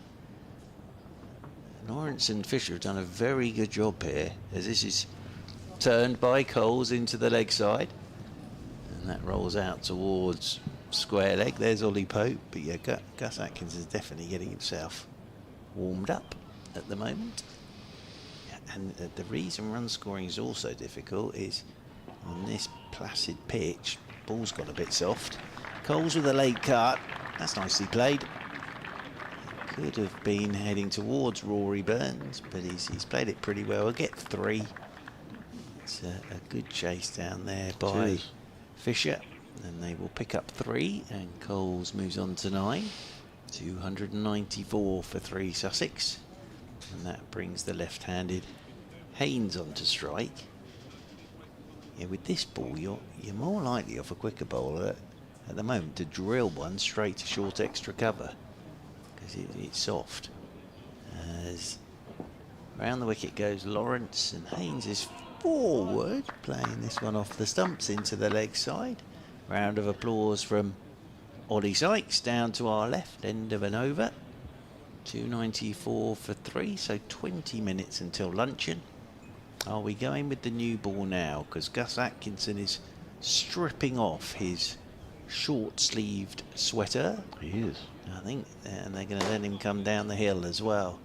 Lawrence and Fisher have done a very good job here, as this is turned by Coles into the leg side, and that rolls out towards square leg. There's Ollie Pope, but yeah, Gus Atkins is definitely getting himself warmed up at the moment. And the reason run scoring is also difficult is on this placid pitch, ball's got a bit soft. Coles with a late cut, that's nicely played. Could have been heading towards Rory Burns, but he's played it pretty well. We'll get 3. It's a good chase down there by Fisher, and they will pick up 3, and Coles moves on to 9. 294 for 3 Sussex, and that brings the left-handed Haynes on to strike. Yeah, with this ball, you're more likely off a quicker bowler at the moment to drill one straight to short extra cover, because it's soft. As round the wicket goes Lawrence, and Haynes is forward, playing this one off the stumps into the leg side. Round of applause from Ollie Sykes down to our left end of an over. 294 for 3, so 20 minutes until luncheon. Are we going with the new ball now? Because Gus Atkinson is stripping off his short-sleeved sweater. He is. I think, and they're going to let him come down the hill as well.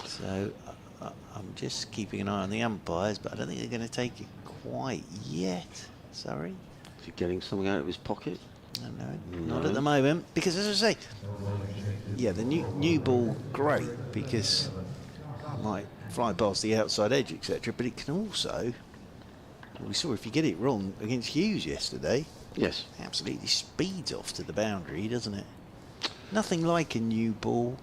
So I'm just keeping an eye on the umpires, but I don't think they're going to take it quite yet. Sorry. Is he getting something out of his pocket? No, not at the moment. Because as I say, yeah, the new ball, great, because it might fly past the outside edge, etc. But it can also, we saw if you get it wrong against Hughes yesterday, yes, absolutely speeds off to the boundary, doesn't it? Nothing like a new ball,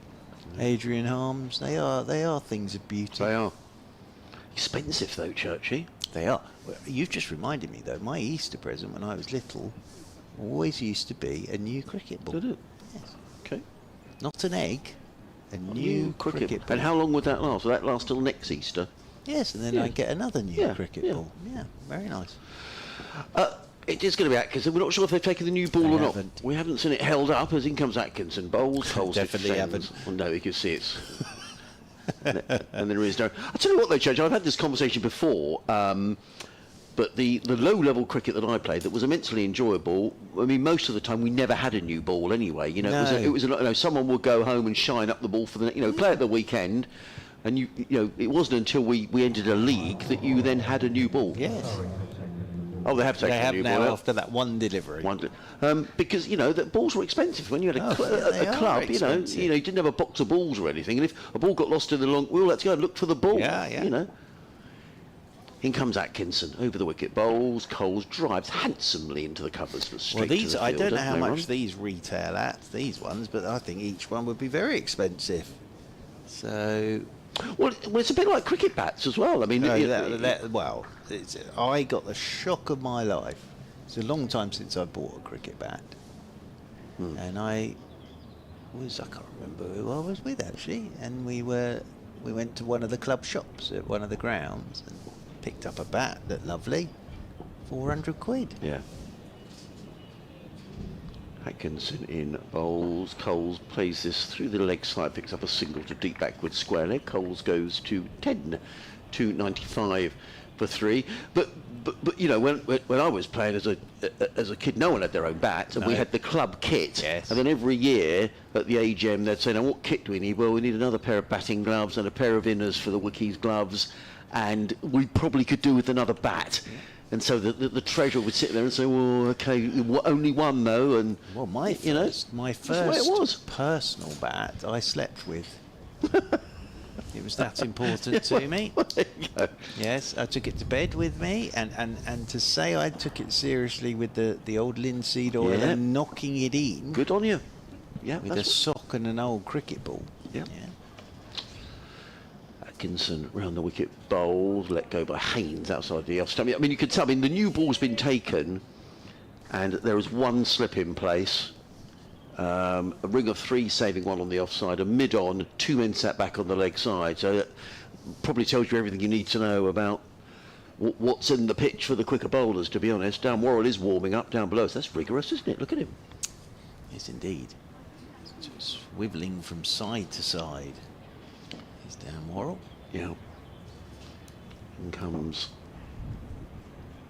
Adrian Harms. They are things of beauty. They are. Expensive though, Churchy. They are. Well, you've just reminded me though, my Easter present when I was little always used to be a new cricket ball. Did it? Yes. Okay. Not an egg, a new cricket ball. And how long would that last? Will that last till next Easter? Yes, and then Yeah. I get another new cricket yeah. ball. Yeah, very nice. It is going to be Atkinson. We're not sure if they've taken the new ball They or not. haven't. We haven't seen it held up as in comes Atkinson. Bowls, Coles Definitely defends. haven't. Well, no, you can see it's... and there is no... I'll tell you what though, Church, I've had this conversation before, but the low-level cricket that I played that was immensely enjoyable, I mean, most of the time we never had a new ball anyway. You know, No. it was someone would go home and shine up the ball for the, play at the weekend, and you know, it wasn't until we entered a league that you then had a new ball. Yes. Oh, they have taken They a have new now ball out. after that one delivery. Because the balls were expensive when you had Oh, they a are club. expensive. You didn't have a box of balls or anything, and if a ball got lost in the long, well, let's go and look for the ball. Yeah. In comes Atkinson over the wicket, bowls, Coles drives handsomely into the covers. But straight Well, these to the I don't fielder, know how no much run. these retail at, these ones, but I think each one would be very expensive. So Well, it's a bit like cricket bats as well. I mean, I got the shock of my life. It's a long time since I bought a cricket bat, and I can't remember who I was with actually, and we went to one of the club shops at one of the grounds and picked up a bat that lovely, 400 quid. Yeah. Atkinson in bowls. Coles plays this through the leg side, picks up a single to deep backward square leg. Coles goes to 10, 295 for 3. But when I was playing as a kid, no one had their own bat, and we had the club kit. Yes. And then every year at the AGM they'd say, "Now what kit do we need?" Well, we need another pair of batting gloves and a pair of inners for the Wickies gloves, and we probably could do with another bat. Yeah. And so the treasurer would sit there and say, "Well, okay, only one though." And Well, my that's the way it was. first personal bat I slept with. It was that important to me. Well, there you go. Yes, I took it to bed with me, and to say I took it seriously with the old linseed oil Yeah. and knocking it in Good on you. Yeah, with a sock and an old cricket ball. Yeah. Atkinson round the wicket, bowls, let go by Haynes outside the off stump. I mean, you can tell. I mean, the new ball's been taken, and there is one slip in place. A ring of 3 saving one on the offside, a mid-on, 2 men sat back on the leg side. So that probably tells you everything you need to know about what's in the pitch for the quicker bowlers, to be honest. Dan Worrell is warming up down below. So that's rigorous, isn't it? Look at him. Yes, indeed. Swivelling from side to side. He's Dan Worrell. Yeah. In comes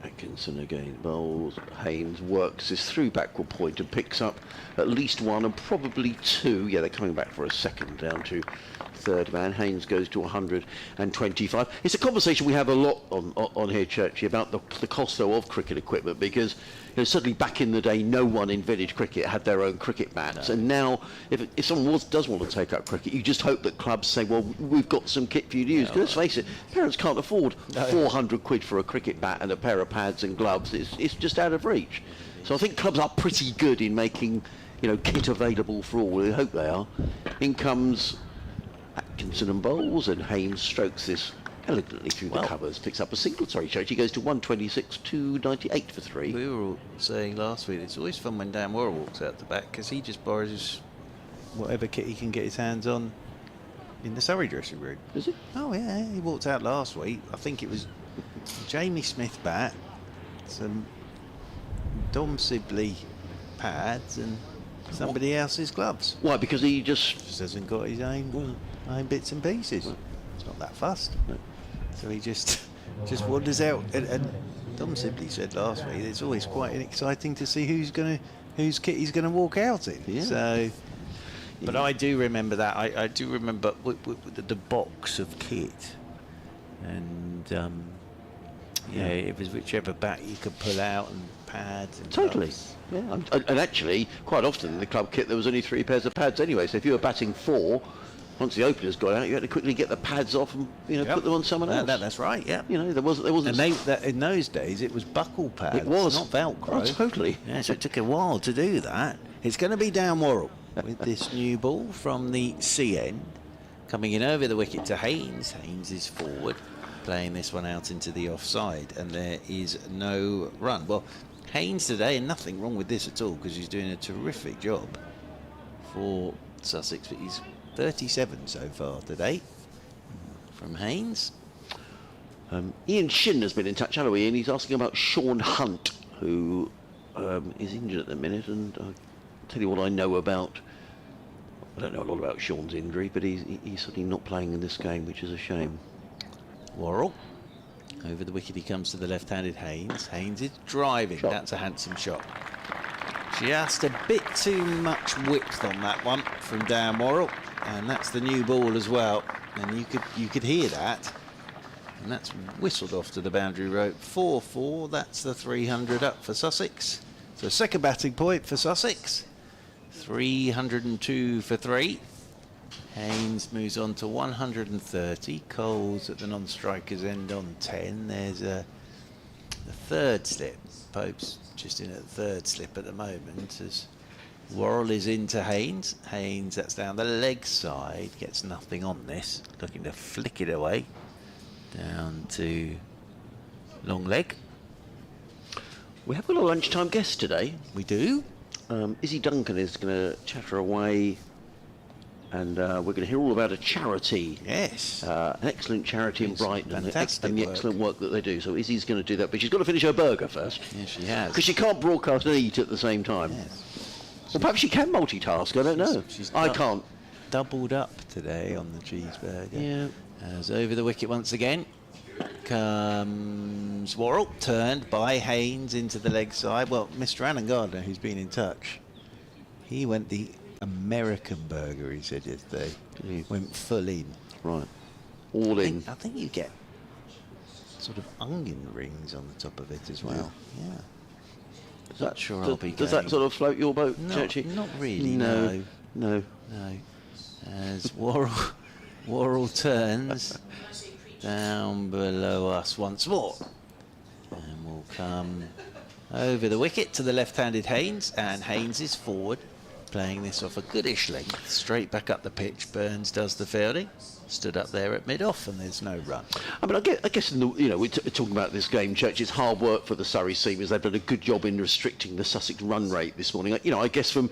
Atkinson again bowls. Haynes works this through backward point and picks up at least one and probably two. Yeah, they're coming back for a second down to third man. Haynes goes to 125. It's a conversation we have a lot on here, Churchy, about the cost though of cricket equipment, because certainly back in the day no one in village cricket had their own cricket bats, and now if someone does want to take up cricket, you just hope that clubs say, well, we've got some kit for you to use. Let's face it, parents can't afford 400 quid for a cricket bat and a pair of pads and gloves. It's just out of reach. So I think clubs are pretty good in making kit available for all. I hope they are. In comes Atkinson and bowls, and Haynes strokes this elegantly through the covers, picks up a single. Sorry, Church. He goes to 126 to 98 for 3. We were all saying last week, it's always fun when Dan Worrell walks out the back, because he just borrows whatever kit he can get his hands on in the Surrey dressing room. Is he? Oh yeah, he walked out last week. I think it was Jamie Smith bat, some Dom Sibley pads, and somebody else's gloves. Why? Because he just hasn't got his own bits and pieces. It's not that fussed. No. So he just wanders out. And Dom Sibley said last week it's always quite exciting to see whose kit he's going to walk out in. Yeah. So, but I do remember that. I do remember the box of kit, and it was whichever bat you could pull out and pads. And totally. gloves. Yeah, and actually, quite often in the club kit there was only 3 pairs of pads anyway. So if you were batting 4, once the openers got out, you had to quickly get the pads off and put them on someone else. That's right. Yeah. There wasn't. And in those days it was buckle pads. It was not Velcro. Oh, totally. Yeah, so it took a while to do that. It's going to be Dan Worrell with this new ball from the C end, coming in over the wicket to Haynes. Haynes is forward, playing this one out into the offside, and there is no run. Well, Haynes today, and nothing wrong with this at all, because he's doing a terrific job for Sussex, but he's 37 so far today from Haynes. Ian Shin has been in touch, hasn't he? And he's asking about Sean Hunt, who is injured at the minute, and I'll tell you what I know about. I don't know a lot about Sean's injury, but he's certainly not playing in this game, which is a shame. Worrell. Over the wicket he comes to the left-handed Haynes. Haynes is driving. Shot. That's a handsome shot. Just a bit too much width on that one from Dan Worrell, and that's the new ball as well. And you could hear that, and that's whistled off to the boundary rope. 4-4. That's the 300 up for Sussex. So second batting point for Sussex. 302 for 3. Haynes moves on to 130. Coles at the non-striker's end on 10. There's the third slip. Pope's just in at the third slip at the moment as Worrell is into Haynes. Haynes, that's down the leg side, gets nothing on this. Looking to flick it away. Down to long leg. We have got a lunchtime guest today. We do. Izzy Duncan is going to chatter away, and we're going to hear all about a charity. Yes. An excellent charity in Brighton, and the work. excellent work that they do. So Izzy's going to do that, but she's got to finish her burger first. Yes, she has. Because she can't broadcast and eat at the same time. Yes. Well, perhaps she can multitask, I don't know. I can't. Doubled up today on the cheeseburger. Yeah. As over the wicket once again comes Worrell, turned by Haynes into the leg side. Well, Mr. Alan Gardner, who's been in touch, he went the American burger, he said yesterday. Went full in. Right. All in. I think you get sort of onion rings on the top of it as well. Yeah. Not sure I'll be Does going. that sort of float your boat, Churchy? Not really, No. As Worrell turns down below us once more. And we'll come over the wicket to the left-handed Haynes, and Haynes is forward, playing this off a goodish length, straight back up the pitch. Burns does the fielding, stood up there at mid-off, and there's no run. I mean, I guess in the, we're talking about this game, Church. It's hard work for the Surrey seamers. They've done a good job in restricting the Sussex run rate this morning. I guess from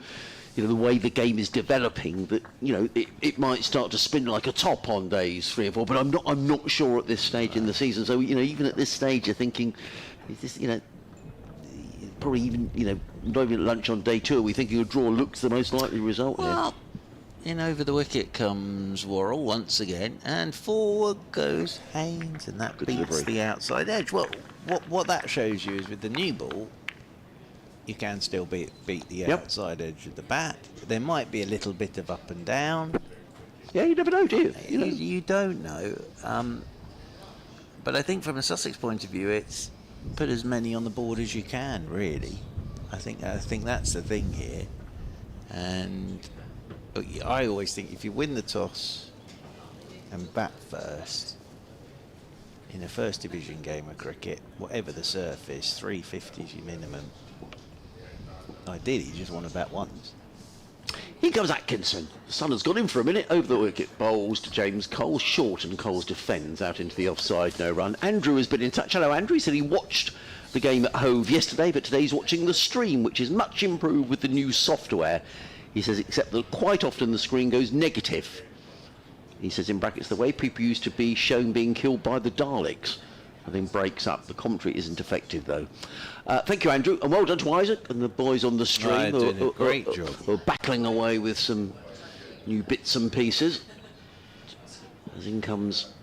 the way the game is developing, that it might start to spin like a top on days 3 or 4. But I'm not sure at this stage in the season. So even at this stage, you're thinking, is this probably even not even at lunch on day 2. Are we thinking a draw looks the most likely result? Well, In over the wicket comes Worrell once again, and forward goes Haynes, and that beats the outside edge. Well, what that shows you is with the new ball, you can still beat the outside edge of the bat. There might be a little bit of up and down. Yeah, you never know, do you? You don't know. But I think from a Sussex point of view, it's put as many on the board as you can, really. I think that's the thing here. And I always think if you win the toss and bat first in a first division game of cricket, whatever the surface, 350 is your minimum. Ideally, you just want to bat once. Here comes Atkinson. The sun has gone in for a minute. Over the wicket, bowls to James Cole. Short, and Cole's defends out into the offside, no run. Andrew has been in touch. Hello, Andrew. He said he watched the game at Hove yesterday, but today he's watching the stream, which is much improved with the new software. He says, except that quite often the screen goes negative. He says, in brackets, the way people used to be shown being killed by the Daleks. And then breaks up. The commentary isn't effective, though. Thank you, Andrew, and well done to Isaac and the boys on the stream. Doing a great job. Who battling away with some new bits and pieces. As in comes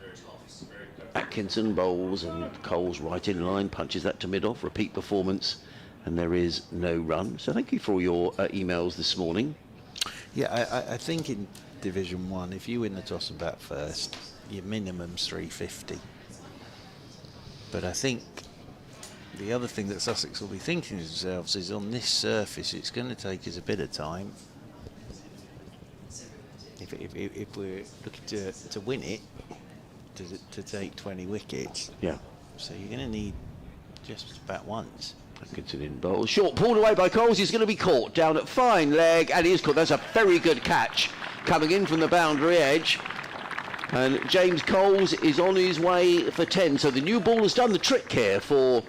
Atkinson, bowls, and Cole's right in line, punches that to mid-off, repeat performance, and there is no run. So thank you for all your emails this morning. Yeah, I think in Division 1, if you win the toss and bat first, your minimum's 350. But I think the other thing that Sussex will be thinking to themselves is on this surface, it's going to take us a bit of time. If we're looking to win it, to take 20 wickets. Yeah. So you're going to need just about once. Atkinson in bowl. Short, pulled away by Coles. He's going to be caught down at fine leg, and he is caught. That's a very good catch coming in from the boundary edge. And James Coles is on his way for 10. So the new ball has done the trick here for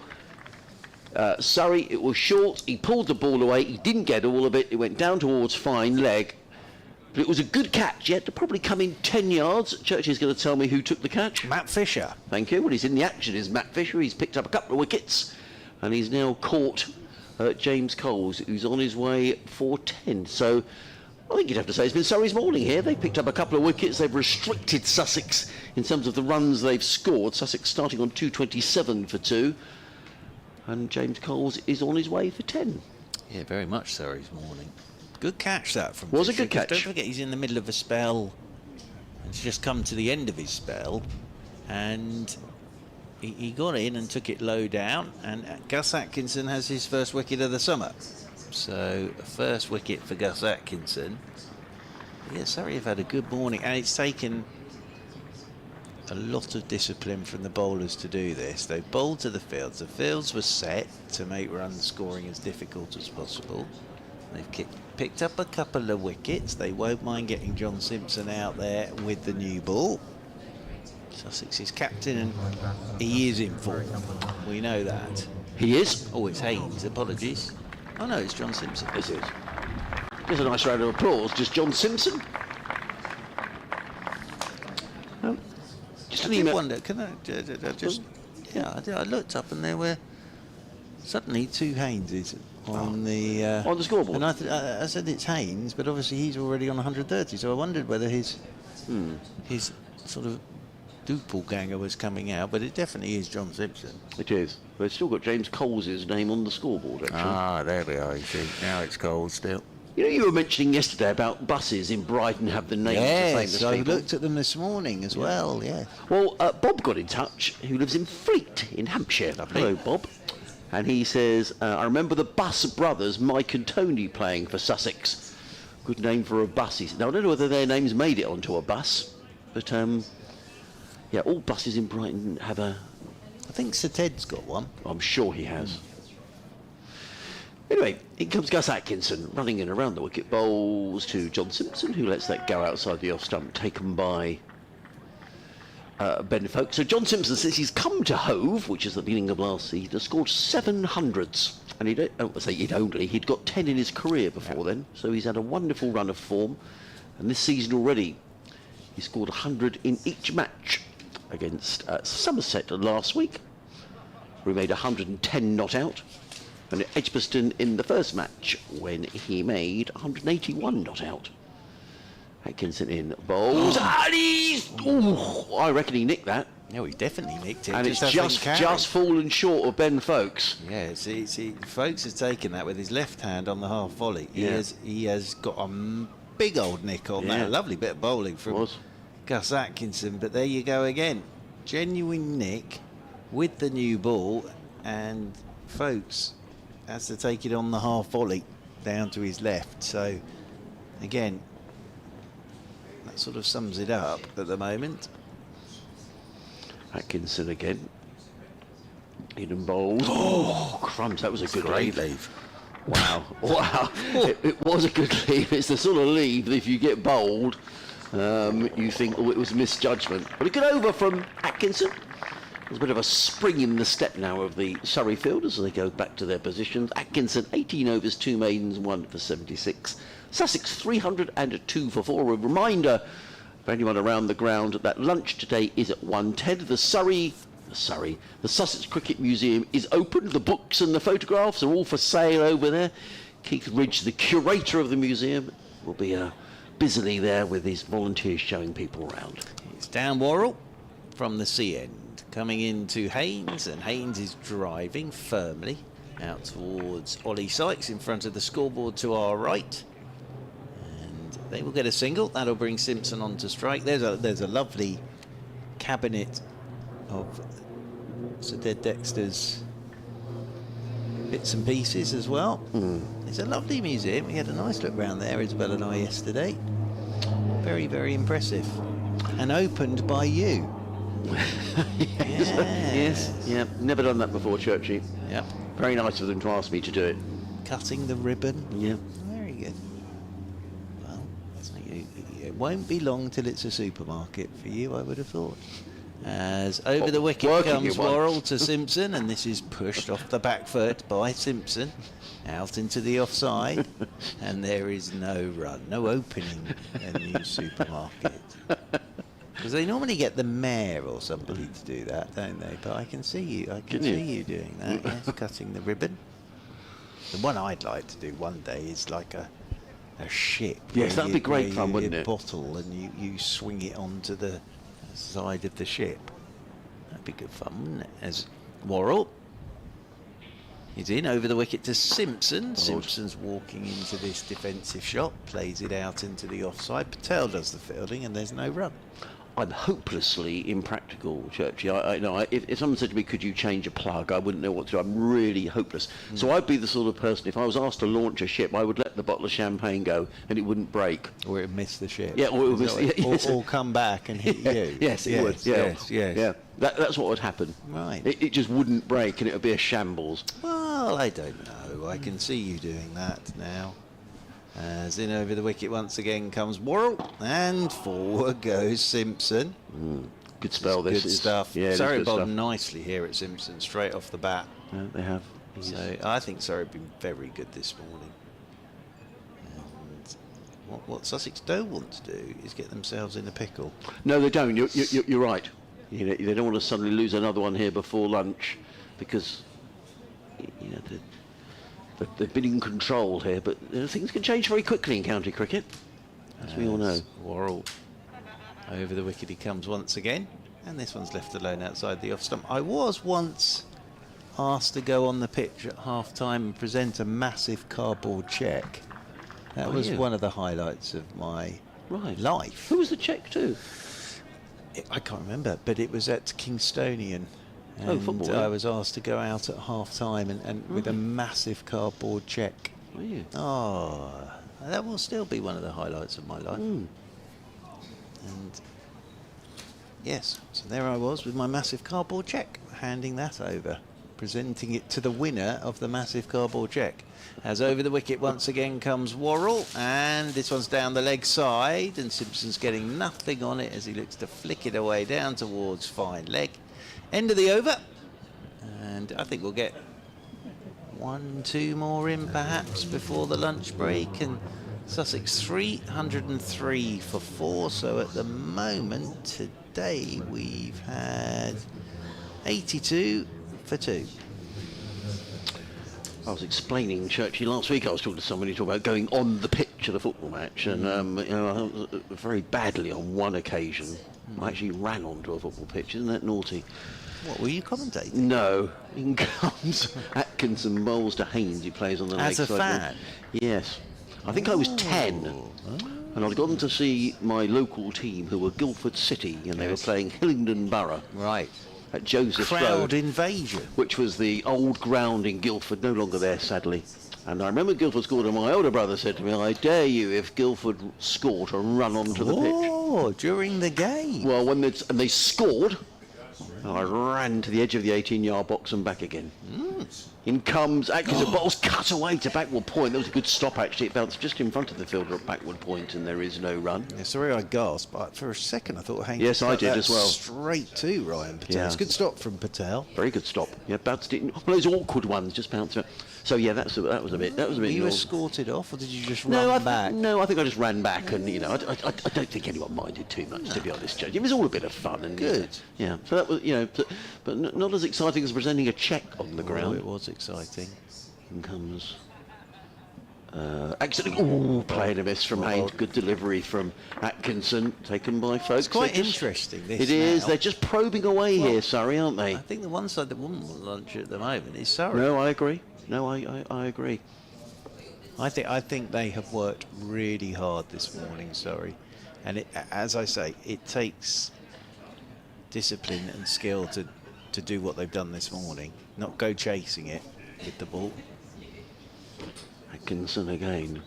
Surrey. It was short. He pulled the ball away. He didn't get all of it. It went down towards fine leg. But it was a good catch. He had to probably come in 10 yards. Churchy's going to tell me who took the catch. Matt Fisher. Thank you. Well, he's in the action, is Matt Fisher. He's picked up a couple of wickets. And he's now caught James Coles, who's on his way for 10. So I think you'd have to say it's been Surrey's morning here. They've picked up a couple of wickets. They've restricted Sussex in terms of the runs they've scored. Sussex starting on 227 for 2. And James Coles is on his way for 10. Yeah, very much Surrey's morning. Good catch that from Was Fisher, a good catch. Don't forget he's in the middle of a spell. It's just come to the end of his spell. And he got in and took it low down. And Gus Atkinson has his first wicket of the summer. So, first wicket for Gus Atkinson. Yeah, Surrey have had a good morning, and it's taken a lot of discipline from the bowlers to do this. They bowled to the fields. The fields were set to make run scoring as difficult as possible. They've picked up a couple of wickets. They won't mind getting John Simpson out there with the new ball. Sussex is captain, and he is in form. We know that. He is. Oh, it's Haynes. Apologies. Oh no, it's John Simpson. This is. There's a nice round of applause. Just John Simpson. Just I an did email. wonder, can I just... Yeah, I looked up and there were suddenly two Hayneses on on the scoreboard. And I said it's Haynes, but obviously he's already on 130, so I wondered whether his sort of doppelganger was coming out, but it definitely is John Simpson. It is. But it's still got James Coles' name on the scoreboard, actually. Ah, there we are, you see. Now it's Cole still. You know, you were mentioning yesterday about buses in Brighton have the names of famous Yes, I people. looked at them this morning as well, yeah. Well, Bob got in touch, who lives in Fleet in Hampshire. Hello, Bob. And he says, I remember the Bus brothers, Mike and Tony, playing for Sussex. Good name for a bus. He said, now, I don't know whether their names made it onto a bus, but yeah, all buses in Brighton have a... I think Sir Ted's got one. I'm sure he has. Anyway, in comes Gus Atkinson, running in around the wicket, bowls to John Simpson, who lets that go outside the off stump, taken by Ben Folk. So John Simpson says he's come to Hove, which is the beginning of last season, has scored 700s. And he'd got 10 in his career before then, so he's had a wonderful run of form. And this season already, he scored 100 in each match against Somerset last week, where he made 110 not out. And at Edgbaston in the first match, when he made 181 not out. Atkinson in bowls. And he's... Ooh, I reckon he nicked that. No, he definitely nicked it. And it's just fallen short of Ben Folkes. Yeah, see, Folkes has taken that with his left hand on the half volley. He has got a big old nick on that. Lovely bit of bowling from Gus Atkinson. But there you go again. Genuine nick with the new ball, and Folkes has to take it on the half volley down to his left. So again, that sort of sums it up at the moment. Atkinson again. Hidden bowls. Oh, crumbs, that was a good leave. Wow. Wow. It was a good leave. It's the sort of leave that if you get bowled, you think, oh, it was misjudgment. But a good over from Atkinson. There's a bit of a spring in the step now of the Surrey fielders as they go back to their positions. Atkinson, 18 overs, 2 maidens, 1 for 76. Sussex, 302 for 4. A reminder for anyone around the ground that lunch today is at 1:10. The Sussex Cricket Museum is open. The books and the photographs are all for sale over there. Keith Ridge, the curator of the museum, will be busily there with his volunteers showing people around. It's Dan Worrell from the sea end, coming into Haynes, and Haynes is driving firmly out towards Ollie Sykes in front of the scoreboard to our right. They will get a single. That'll bring Simpson on to strike. There's a lovely cabinet of Sir Ted Dexter's bits and pieces as well. It's a lovely museum. We had a nice look round there, Isabel and I, yesterday. Very, very impressive. And opened by you. Yes. Yeah. Never done that before, Churchy. Yep. Very nice of them to ask me to do it. Cutting the ribbon. Yeah. Very good. It won't be long till it's a supermarket for you, I would have thought. As over the wicket comes Worrell to Simpson, and this is pushed off the back foot by Simpson, out into the offside, and there is no run, no opening a new supermarket. Because they normally get the mayor or somebody to do that, don't they? But I can see you doing that, yes, cutting the ribbon. The one I'd like to do one day is like a ship. Yes, that'd be great fun, wouldn't it? Bottle and you swing it onto the side of the ship. That'd be good fun, wouldn't it? As Worrell is in over the wicket to Simpson. Simpson's walking into this defensive shot, plays it out into the offside. Patel does the fielding, and there's no run. I'm hopelessly impractical, Churchy. If someone said to me, could you change a plug, I wouldn't know what to do. I'm really hopeless. So I'd be the sort of person, if I was asked to launch a ship, I would let the bottle of champagne go and it wouldn't break. Or it would miss the ship. Yeah, or it would miss, or come back and hit you. Yes, it would. Yeah. Yes. Yeah. That's what would happen. Right. It just wouldn't break and it would be a shambles. Well, I don't know. I can see you doing that now. As in over the wicket once again comes Worrell, and forward goes Simpson. Good spell, this good is. Stuff. Yeah, Surrey bowled nicely here at Simpson, straight off the bat. Yeah, they have. So I think Surrey have been very good this morning. And what Sussex don't want to do is get themselves in a pickle. No, they don't. You're right. You know, they don't want to suddenly lose another one here before lunch, because they've been in control here, but things can change very quickly in county cricket, as we all know. Worrell over the wicket he comes once again, and this one's left alone outside the off stump. I was once asked to go on the pitch at half-time and present a massive cardboard cheque. That was one of the highlights of my life. Who was the cheque to? I can't remember, but it was at Kingstonian. And football. I was asked to go out at half-time and with a massive cardboard cheque. That will still be one of the highlights of my life. And yes, so there I was with my massive cardboard cheque, handing that over, presenting it to the winner of the massive cardboard cheque. As over the wicket once again comes Worrell, and this one's down the leg side, and Simpson's getting nothing on it as he looks to flick it away down towards fine leg. End of the over, and I think we'll get 1-2 more in perhaps before the lunch break, and Sussex 303 for 4. So at the moment today we've had 82 for 2. I was explaining, Churchy, last week I was talking to somebody talking about going on the pitch pitch of the football match, and very badly on one occasion. I actually ran onto a football pitch. Isn't that naughty? What, were you commentating? No. In comes Atkinson, bowls to Haynes, who plays on the leg As a side. fan? Yes. I think I was 10. And I'd gone to see my local team, who were Guildford City, and they were playing Hillingdon Borough. Right. At Joseph's Crowd Road, invasion. which was the old ground in Guildford, no longer there, sadly. And I remember Guildford scored, and my older brother said to me, "I dare you, if Guildford score, to run onto the pitch." Oh, during the game. Well, and they scored, and I ran to the edge of the 18-yard box and back again. In comes Atkinson, bowls cut away to backward point. That was a good stop, actually. It bounced just in front of the fielder at backward point, and there is no run. Yeah, sorry I gasped, but for a second I thought Haynes Yes, I cut did that as well. straight to Ryan Patel. Yeah. It's a good stop from Patel. Very good stop. Yeah, bounced it. One of those awkward ones, just bounced it. So yeah, that was a bit. Were you naughty. escorted off, or did you just No, run back? I think I just ran back, and I don't think anyone minded too much, to be honest, Judge. It was all a bit of fun, and Good. Yeah, so that was, but not as exciting as presenting a cheque on the ground. It was exciting. In comes accidentally playing a miss from Haynes. Good delivery from Atkinson, taken by folks. It's quite They're just- interesting. This It is. now. They're just probing away here, Surrey, aren't they? I think the one side that wouldn't want lunch at the moment is Surrey. No, I agree. No, I agree. I think they have worked really hard this morning, Surrey, and as I say, it takes discipline and skill to do what they've done this morning. Not go chasing it with the ball. Atkinson again,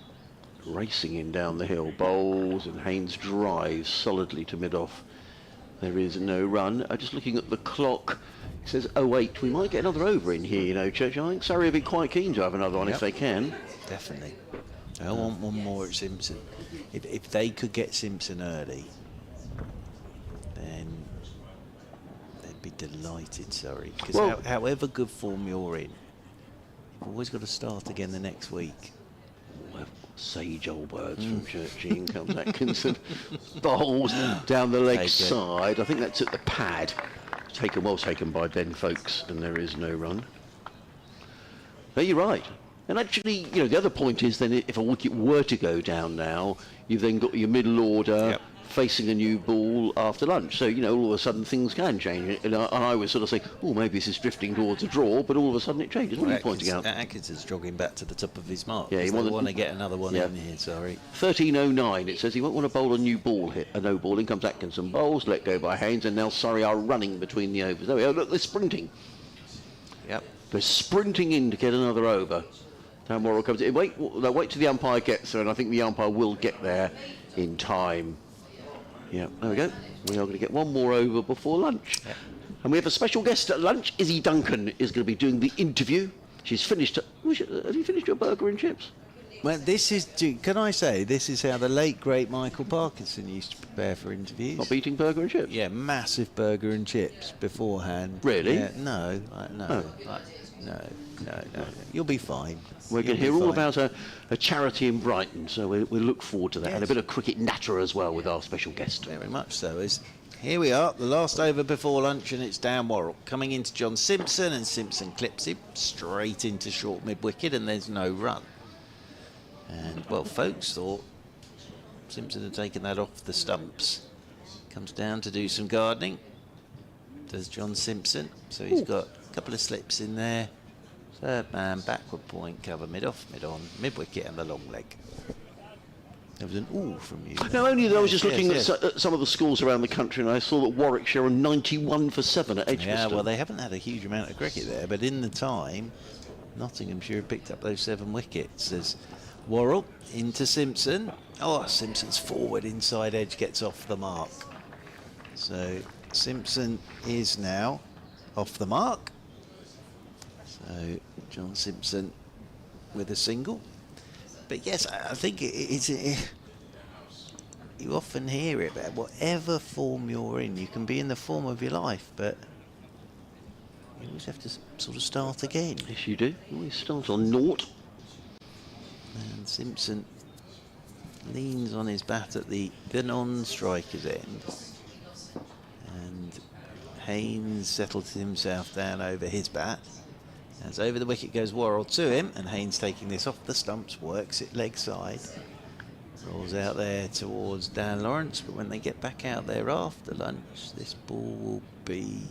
racing in down the hill, bowls, and Haynes drives solidly to mid-off. There is no run. Just looking at the clock, it says 08. We might get another over in here, Church. I think Surrey will be quite keen to have another one if they can. Definitely. I want one more at Simpson. If they could get Simpson early, then they'd be delighted, Surrey. Because however good form you're in, you've always got to start again the next week. Sage old words from Churchy. In comes Atkinson. Bowls down the leg side. I think that's at the pad. Well taken by Ben Folks, and there is no run. No, you're right. And actually, the other point is then if a wicket were to go down now, you've then got your middle order facing a new ball after lunch. So, all of a sudden things can change. And I was sort of saying, maybe this is drifting towards a draw, but all of a sudden it changes. What are you pointing out? Atkinson's jogging back to the top of his mark. Yeah, he want to get another one in here, sorry. 13:09, it says he won't want to bowl a new ball hit. A no ball. In comes Atkinson, bowls, let go by Haynes, and now Surrey are running between the overs. There we go, look, they're sprinting. Yep. They're sprinting in to get another over. Dan Worrell comes in. Wait till the umpire gets there, and I think the umpire will get there in time. Yeah, there we go. We are going to get one more over before lunch. Yep. And we have a special guest at lunch. Izzy Duncan is going to be doing the interview. She's finished. Have you finished your burger and chips? Well, can I say, this is how the late, great Michael Parkinson used to prepare for interviews. Not eating burger and chips? Yeah, massive burger and chips beforehand. Really? Yeah, no. You'll be fine. We're going to hear all about a charity in Brighton, so we look forward to that. Yes. And a bit of cricket natter as well with our special guest. Very much so. Here we are, the last over before lunch, and it's Dan Worrell coming into John Simpson, and Simpson clips him straight into short mid-wicket, and there's no run. And, folks thought Simpson had taken that off the stumps. Comes down to do some gardening. Does John Simpson. So he's got a couple of slips in there. Third man, backward point, cover, mid-off, mid-on, mid-wicket and the long leg. There was an ooh from you. No, only that I was just looking at some of the schools around the country, and I saw that Warwickshire are 91 for 7 at Edgbaston. Yeah, well, they haven't had a huge amount of cricket there, but in the time, Nottinghamshire picked up those 7 wickets. There's Worrell into Simpson. Simpson's forward inside edge gets off the mark. So Simpson is now off the mark. So John Simpson with a single. But yes, I think you often hear it, but whatever form you're in, you can be in the form of your life, but you always have to sort of start again. Yes, you do. You always start on naught. And Simpson leans on his bat at the non-striker's end. And Haynes settles himself down over his bat. As over the wicket goes Worrell to him, and Haynes taking this off the stumps, works it leg side. Rolls out there towards Dan Lawrence, but when they get back out there after lunch, this ball will be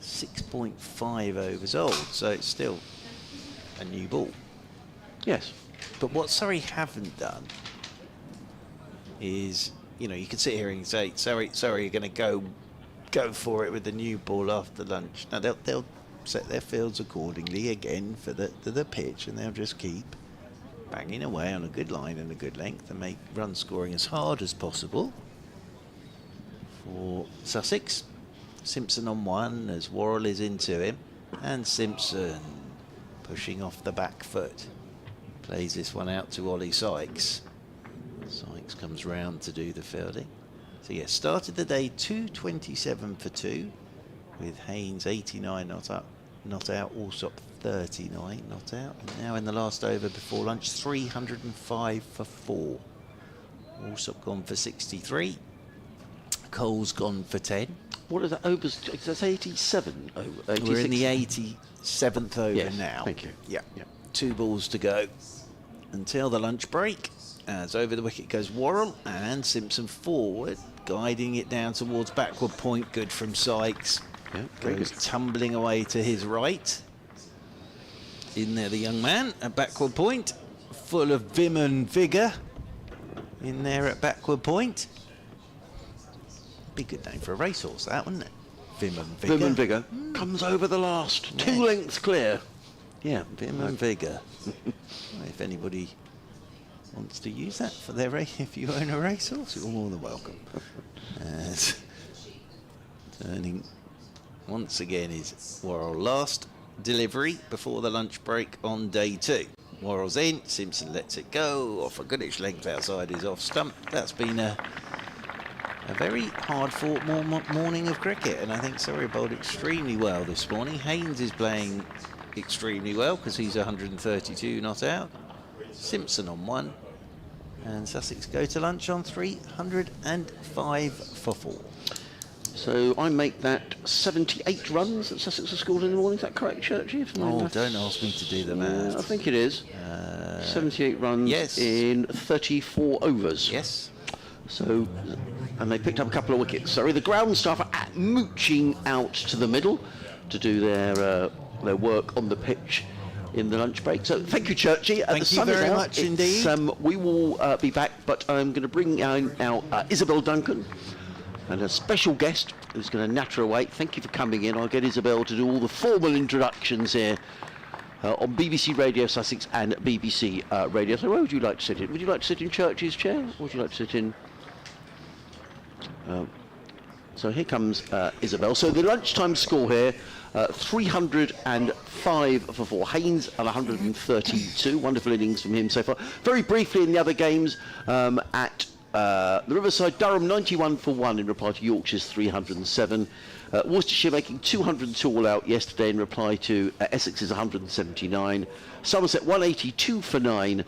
6.5 overs old, so it's still a new ball. Yes. But what Surrey haven't done is, you know, you can sit here and say, Surrey are going to go for it with the new ball after lunch. Now they'll set their fields accordingly again for the pitch, and they'll just keep banging away on a good line and a good length and make run scoring as hard as possible for Sussex. Simpson on one as Worrell is into him, and Simpson pushing off the back foot. Plays this one out to Ollie Sykes. Sykes comes round to do the fielding. So yes, started the day 227 for 2, with Haynes 89 not out, Allsop 39 not out. And now in the last over before lunch, 305 for 4. Allsop gone for 63. Cole's gone for 10. What is that? Overs? That's 87. 86. We're in the 87th over Yes, now. thank you. Yeah. 2 balls to go until the lunch break. As over the wicket goes Worrell, and Simpson forward, guiding it down towards backward point. Good from Sykes. Yeah, very Goes good. tumbling away to his right. In there the young man at backward point, full of vim and vigour. In there at backward point. Be a good name for a racehorse, that, wouldn't it? Vim and vigour. Vim and Vigour comes over the last. 2 lengths clear. Yeah. Vim and vigour. If anybody wants to use that for their race, if you own a racehorse, you're more than welcome. Turning once again is Worrell. Last delivery before the lunch break on day 2. Worrell's in, Simpson lets it go off a goodish length outside his off stump. That's been a very hard-fought morning of cricket, and I think Surrey bowled extremely well this morning. Haynes is playing extremely well because he's 132 not out. Simpson on 1, and Sussex go to lunch on 305 for 4. So I make that 78 runs that Sussex have scored in the morning. Is that correct, Churchy? Oh, don't ask me to do the math. I think it is. 78 runs yes. in 34 overs. Yes. So, and they picked up a couple of wickets. Sorry, the ground staff are mooching out to the middle to do their work on the pitch in the lunch break. So thank you, Churchy. Thank you very much indeed. We will be back, but I'm going to bring out Isabel Duncan and a special guest who's going to natter away. Thank you for coming in. I'll get Isabel to do all the formal introductions here on BBC Radio Sussex and BBC Radio. So where would you like to sit in? Would you like to sit in Churchy's chair, or would you like to sit in... So here comes Isabel. So the lunchtime score here, 305 for 4. Haynes at 132. Wonderful innings from him so far. Very briefly in the other games, at the Riverside, Durham 91 for 1 in reply to Yorkshire's 307. Worcestershire making 202 all out yesterday in reply to Essex's 179. Somerset 182 for 9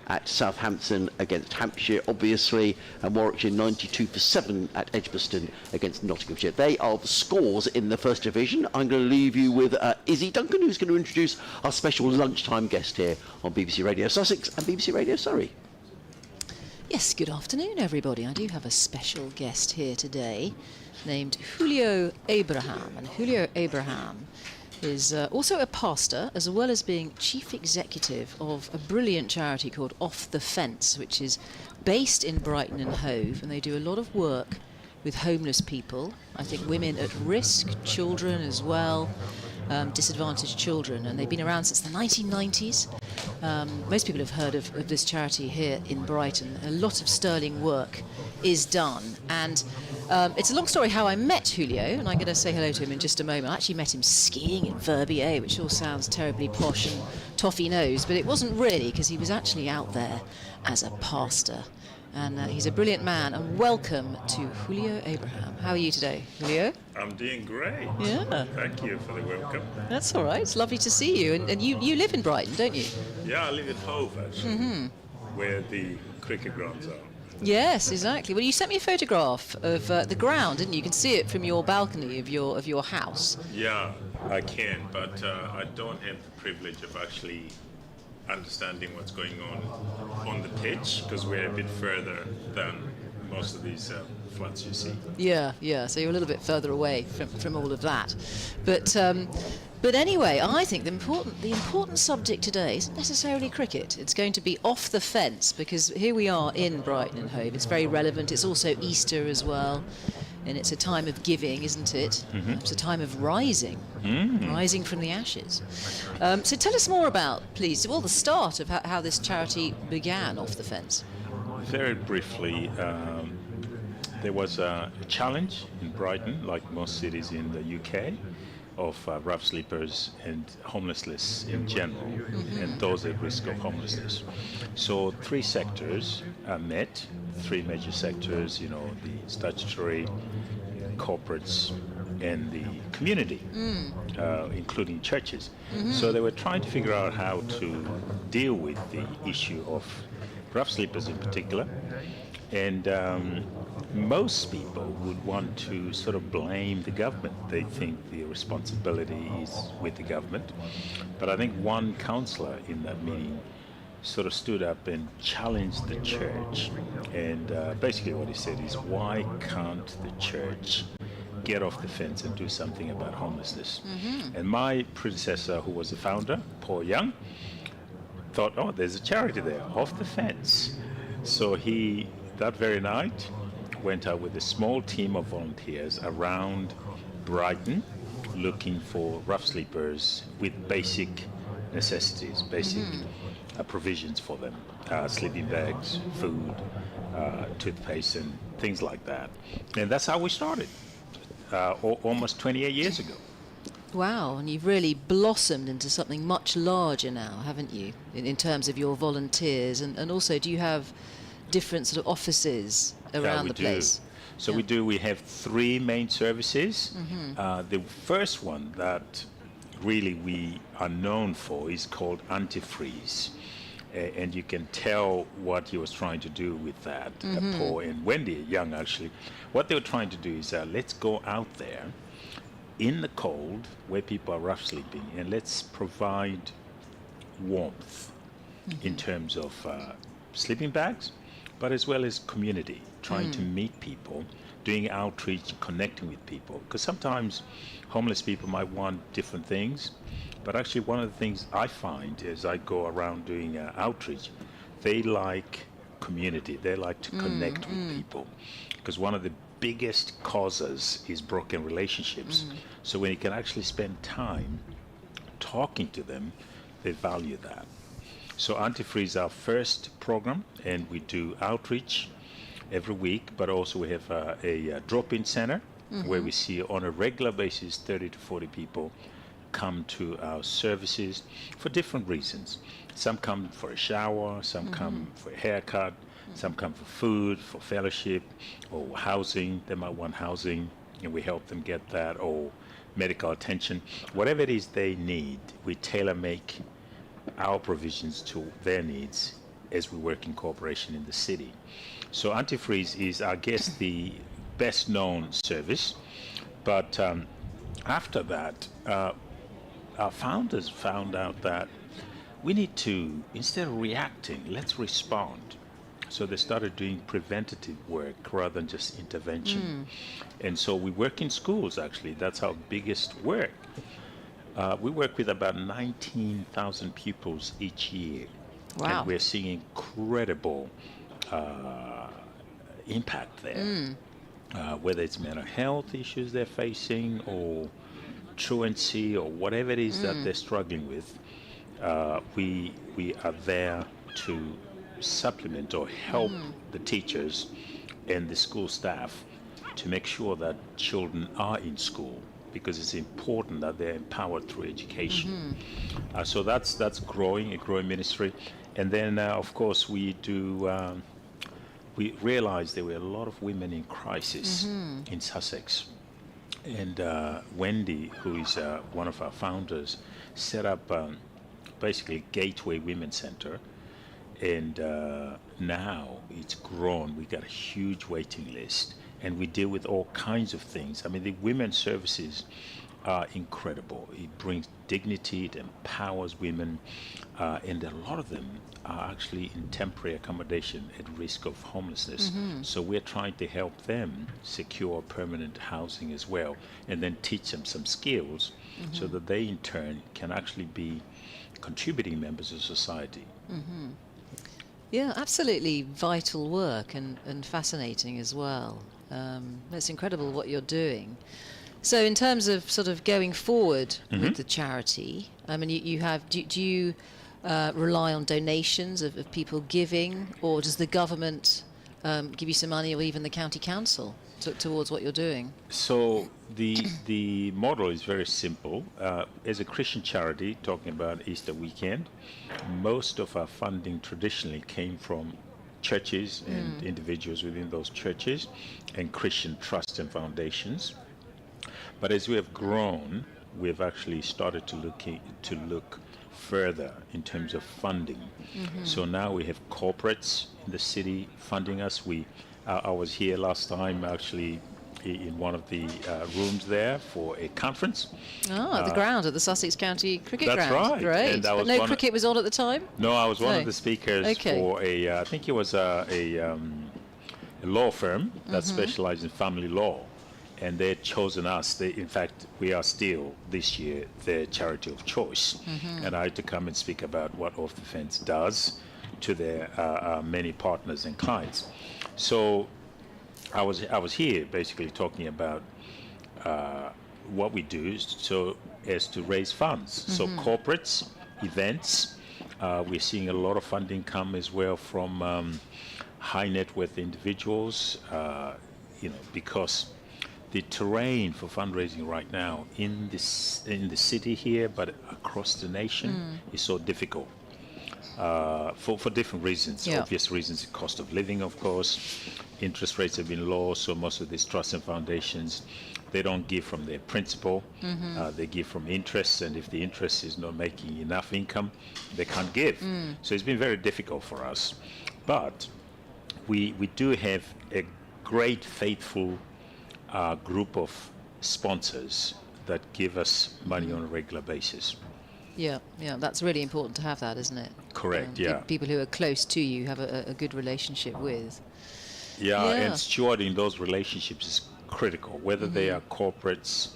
at Southampton against Hampshire, obviously, and Warwickshire 92 for 7 at Edgbaston against Nottinghamshire. They are the scores in the First Division. I'm going to leave you with Izzy Duncan, who's going to introduce our special lunchtime guest here on BBC Radio Sussex and BBC Radio Surrey. Yes, good afternoon, everybody. I do have a special guest here today named Julio Abraham, and Julio Abraham is also a pastor, as well as being chief executive of a brilliant charity called Off the Fence, which is based in Brighton and Hove, and they do a lot of work with homeless people, I think women at risk, children as well, disadvantaged children, and they've been around since the 1990s. Most people have heard of this charity here in Brighton. A lot of sterling work is done, and it's a long story how I met Julio, and I'm going to say hello to him in just a moment. I actually met him skiing in Verbier, which all sounds terribly posh and toffee nose, but it wasn't really, because he was actually out there as a pastor. And he's a brilliant man, and welcome to Julio Abraham. How are you today, Julio? I'm doing great. Yeah. Thank you for the welcome. That's all right. It's lovely to see you. And you live in Brighton, don't you? Yeah, I live at Hove, actually, where the cricket grounds are. Yes, exactly. Well, you sent me a photograph of the ground, didn't you? You can see it from your balcony of your house. Yeah, I can, but I don't have the privilege of actually understanding what's going on the pitch, because we're a bit further than most of these flats you see. Yeah. So you're a little bit further away from all of that, but anyway, I think the important subject today isn't necessarily cricket. It's going to be off the fence, because here we are in Brighton and Hove. It's very relevant. It's also Easter as well, and it's a time of giving, isn't it? It's a time of rising from the ashes. So tell us more about, please, the start of how this charity began off the fence. Very briefly, there was a challenge in Brighton, like most cities in the UK, of rough sleepers and homelessness in general, and those at risk of homelessness. So 3 sectors met, 3 major sectors, the statutory, corporates, and the community, including churches. So they were trying to figure out how to deal with the issue of rough sleepers in particular. And most people would want to sort of blame the government. They think the responsibility is with the government. But I think one councillor in that meeting sort of stood up and challenged the church. And basically what he said is, why can't the church get off the fence and do something about homelessness? And my predecessor, who was the founder, Paul Young, thought, oh, there's a charity there, off the fence. So he, that very night, went out with a small team of volunteers around Brighton looking for rough sleepers with basic necessities, basic provisions for them, sleeping bags, food, toothpaste, and things like that. And that's how we started, almost 28 years ago. Wow, and you've really blossomed into something much larger now, haven't you, in terms of your volunteers? And also, do you have different sort of offices around the place? So we have 3 main services. The first one that really we are known for is called Antifreeze. And you can tell what he was trying to do with that. Paul and Wendy Young, actually. What they were trying to do is, let's go out there in the cold where people are rough sleeping, and let's provide warmth in terms of sleeping bags, but as well as community, trying to meet people, doing outreach, connecting with people. Because sometimes homeless people might want different things, but actually one of the things I find as I go around doing outreach, they like community, they like to connect with people. Because one of the biggest causes is broken relationships. So when you can actually spend time talking to them, they value that. So Antifreeze is our first program, and we do outreach every week, but also we have a drop-in center where we see on a regular basis 30 to 40 people come to our services for different reasons. Some come for a shower, some come for a haircut, some come for food, for fellowship, or housing. They might want housing, and we help them get that, or medical attention. Whatever it is they need, we tailor-make our provisions to their needs as we work in cooperation in the city. So Antifreeze is, I guess, the best-known service. But after that, our founders found out that we need to, instead of reacting, let's respond. So they started doing preventative work rather than just intervention. And so we work in schools, actually. That's our biggest work. We work with about 19,000 pupils each year. Wow. And we're seeing incredible impact there. Whether it's mental health issues they're facing, or truancy, or whatever it is that they're struggling with, we are there to supplement or help the teachers and the school staff to make sure that children are in school, because it's important that they're empowered through education. So that's a growing ministry. And then, of course, we realized there were a lot of women in crisis in Sussex. And Wendy, who is one of our founders, set up basically Gateway Women's Center. And now it's grown. We got a huge waiting list, and we deal with all kinds of things. I mean, the women's services are incredible. It brings dignity, it empowers women, and a lot of them are actually in temporary accommodation at risk of homelessness. So we're trying to help them secure permanent housing as well, and then teach them some skills so that they in turn can actually be contributing members of society. Yeah, absolutely vital work and fascinating as well. It's incredible what you're doing. So in terms of sort of going forward with the charity, I mean, you have, do you rely on donations of people giving, or does the government give you some money, or even the county council towards what you're doing? So the model is very simple. As a Christian charity, talking about Easter weekend, most of our funding traditionally came from churches and individuals within those churches and Christian trusts and foundations. But as we have grown, we've actually started to look further in terms of funding. So now we have corporates in the city funding us. I was here last time actually in one of the rooms there for a conference. The ground at the Sussex County Cricket That's Ground. right. Great. And I was But no one cricket was on at the time? No, I was one No. of the speakers Okay. for I think it was a law firm that specialized in family law. And they had chosen us. In fact, we are still, this year, their charity of choice. And I had to come and speak about what Off the Fence does to their many partners and clients. So I was here basically talking about what we do so as to raise funds. So corporates, events, we're seeing a lot of funding come as well from high net worth individuals, because the terrain for fundraising right now in the city here, but across the nation, is so difficult for different reasons. Yeah. Obvious reasons: the cost of living, of course. Interest rates have been low, so most of these trusts and foundations, they don't give from their principal. They give from interest, and if the interest is not making enough income, they can't give. So it's been very difficult for us. But we do have a great, faithful group of sponsors that give us money on a regular basis. Yeah, that's really important to have that, isn't it? Correct, yeah. People who are close to you, have a good relationship with. Yeah, Yeah. and stewarding those relationships is critical, whether they are corporates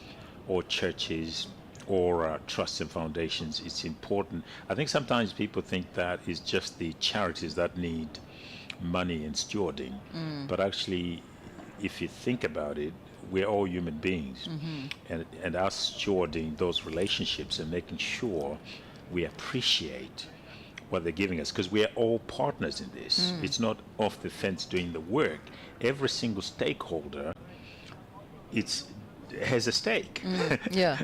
or churches or trusts and foundations. It's important. I think sometimes people think that it's just the charities that need money and stewarding, but actually, if you think about it, we're all human beings, and us stewarding those relationships and making sure we appreciate what they're giving us, because we are all partners in this. It's not Off the Fence doing the work. Every single stakeholder has a stake. Yeah.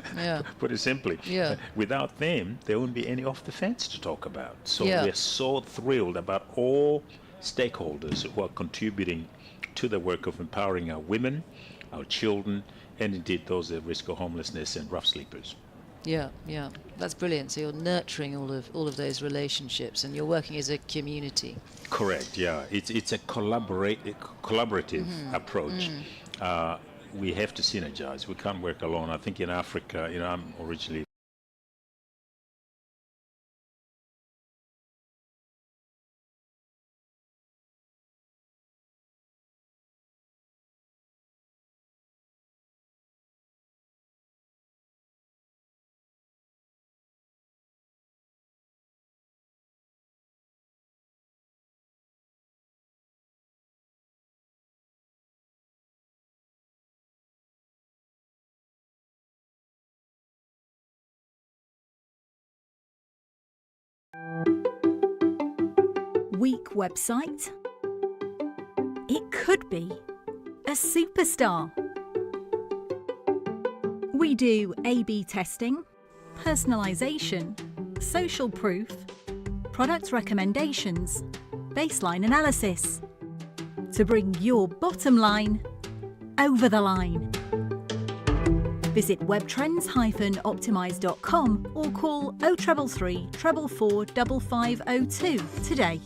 Put it simply. Yeah. Without them, there wouldn't be any Off the Fence to talk about. So Yeah. we're so thrilled about all stakeholders who are contributing to the work of empowering our women, our children, and indeed those at risk of homelessness and rough sleepers. Yeah, that's brilliant. So you're nurturing all of those relationships, and you're working as a community. Correct. Yeah, it's a collaborative approach. We have to synergize. We can't work alone. I think in Africa, I'm originally Weak website? It could be a superstar. We do A/B testing, personalisation, social proof, product recommendations, baseline analysis to bring your bottom line over the line. Visit webtrends-optimise.com or call 0333 444 5502 today.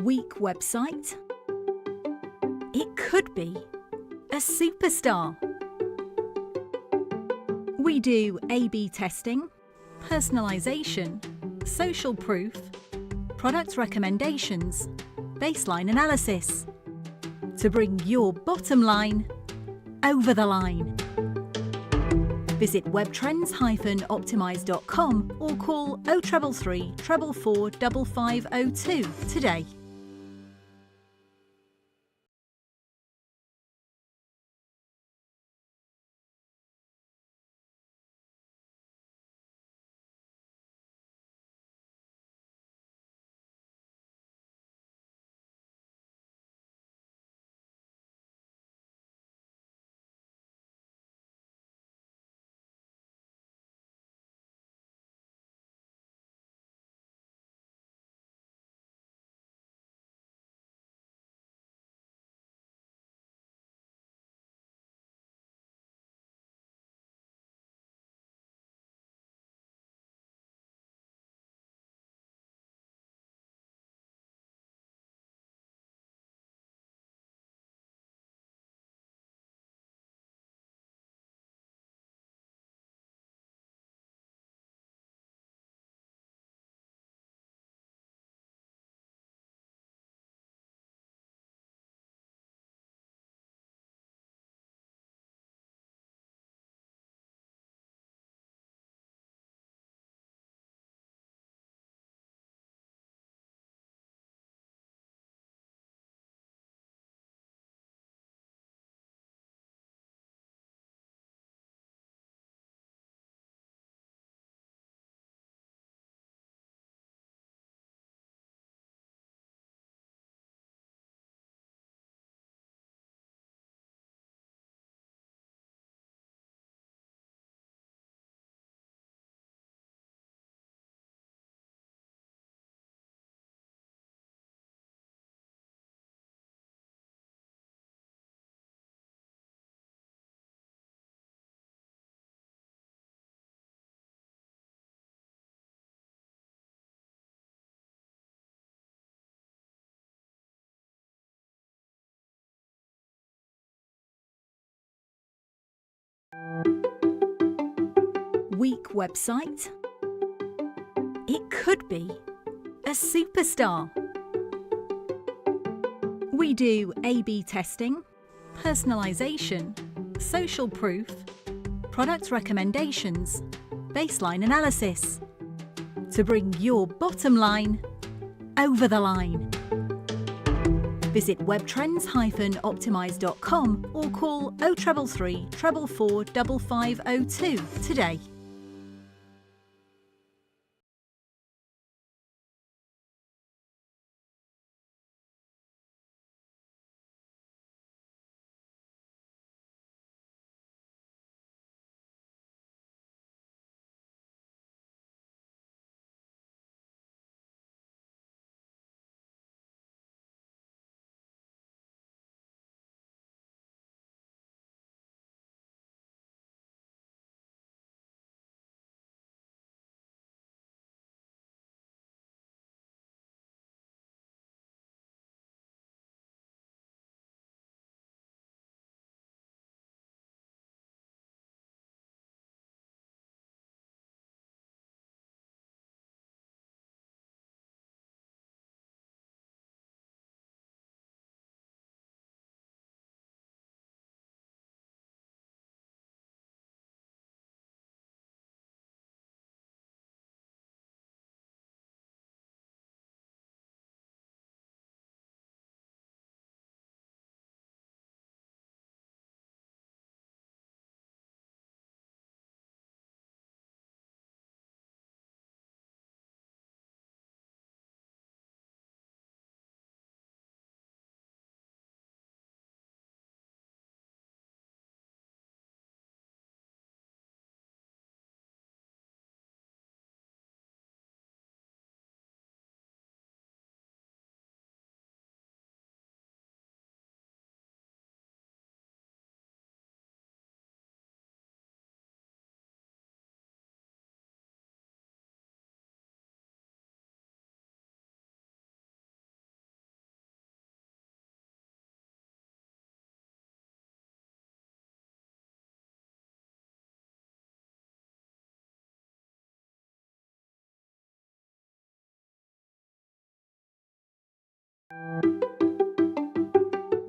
Weak website? It could be a superstar. We do A/B testing, personalisation, social proof, product recommendations, baseline analysis to bring your bottom line over the line. Visit webtrends-optimise.com or call 0333 444 5502 today. Weak website? It could be a superstar. We do A/B testing, personalisation, social proof, product recommendations, baseline analysis to bring your bottom line over the line. Visit webtrends-optimise.com or call 0333 444 5502 today.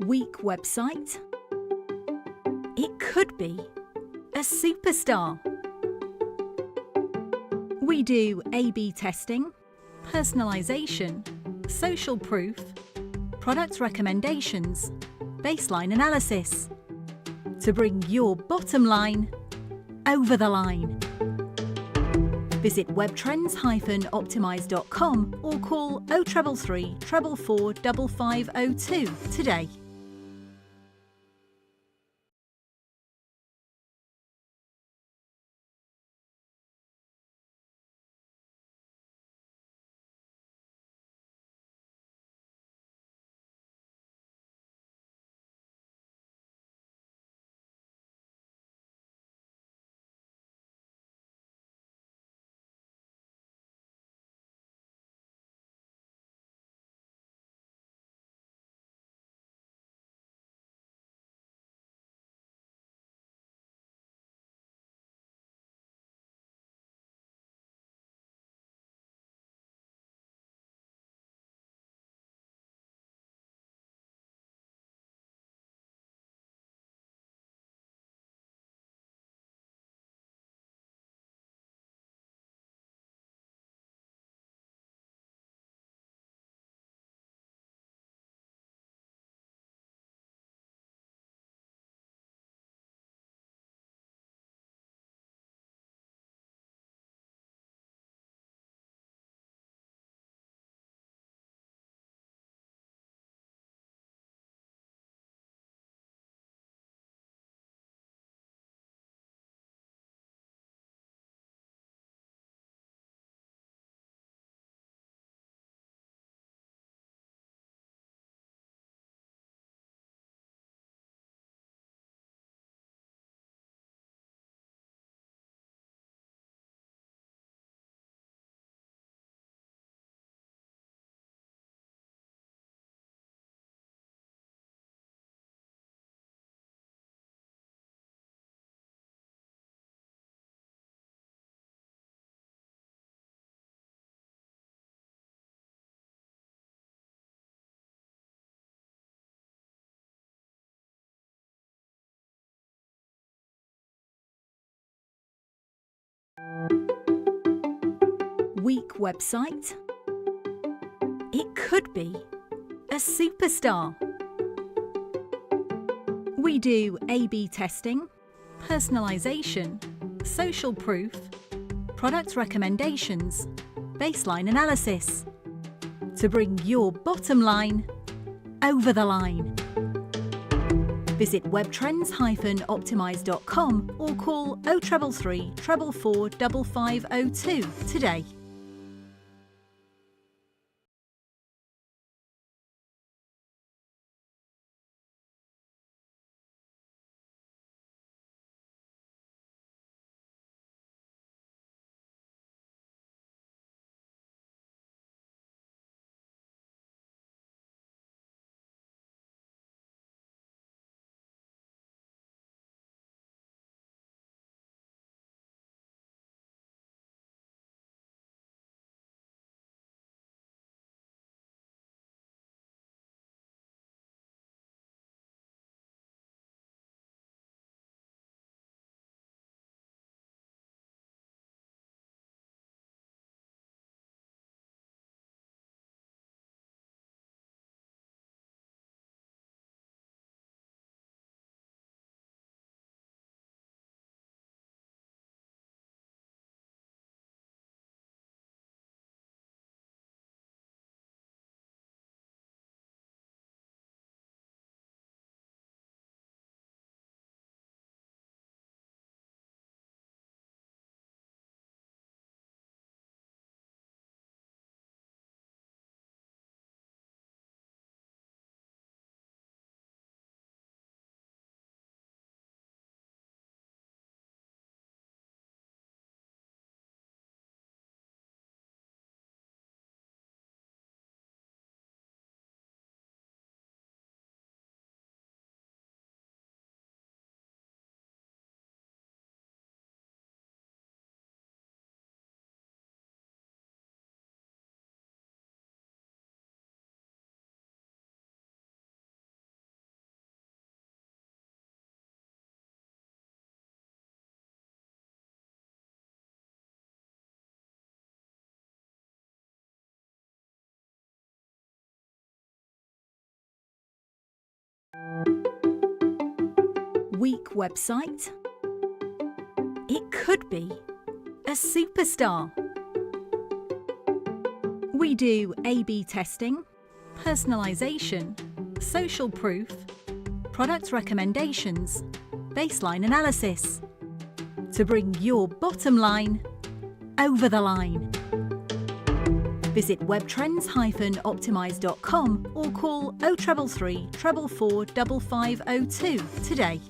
Weak website? It could be a superstar. We do A/B testing, personalisation, social proof, product recommendations, baseline analysis to bring your bottom line over the line. Visit webtrends-optimise.com or call 0333 444 5502 today. Weak website? It could be a superstar. We do A/B testing, personalisation, social proof, product recommendations, baseline analysis to bring your bottom line over the line. Visit webtrends-optimise.com or call 0333 444 5502 today. Weak website? It could be a superstar. We do A/B testing, personalisation, social proof, product recommendations, baseline analysis to bring your bottom line over the line. Visit webtrends-optimise.com or call 0333 444 5502 today.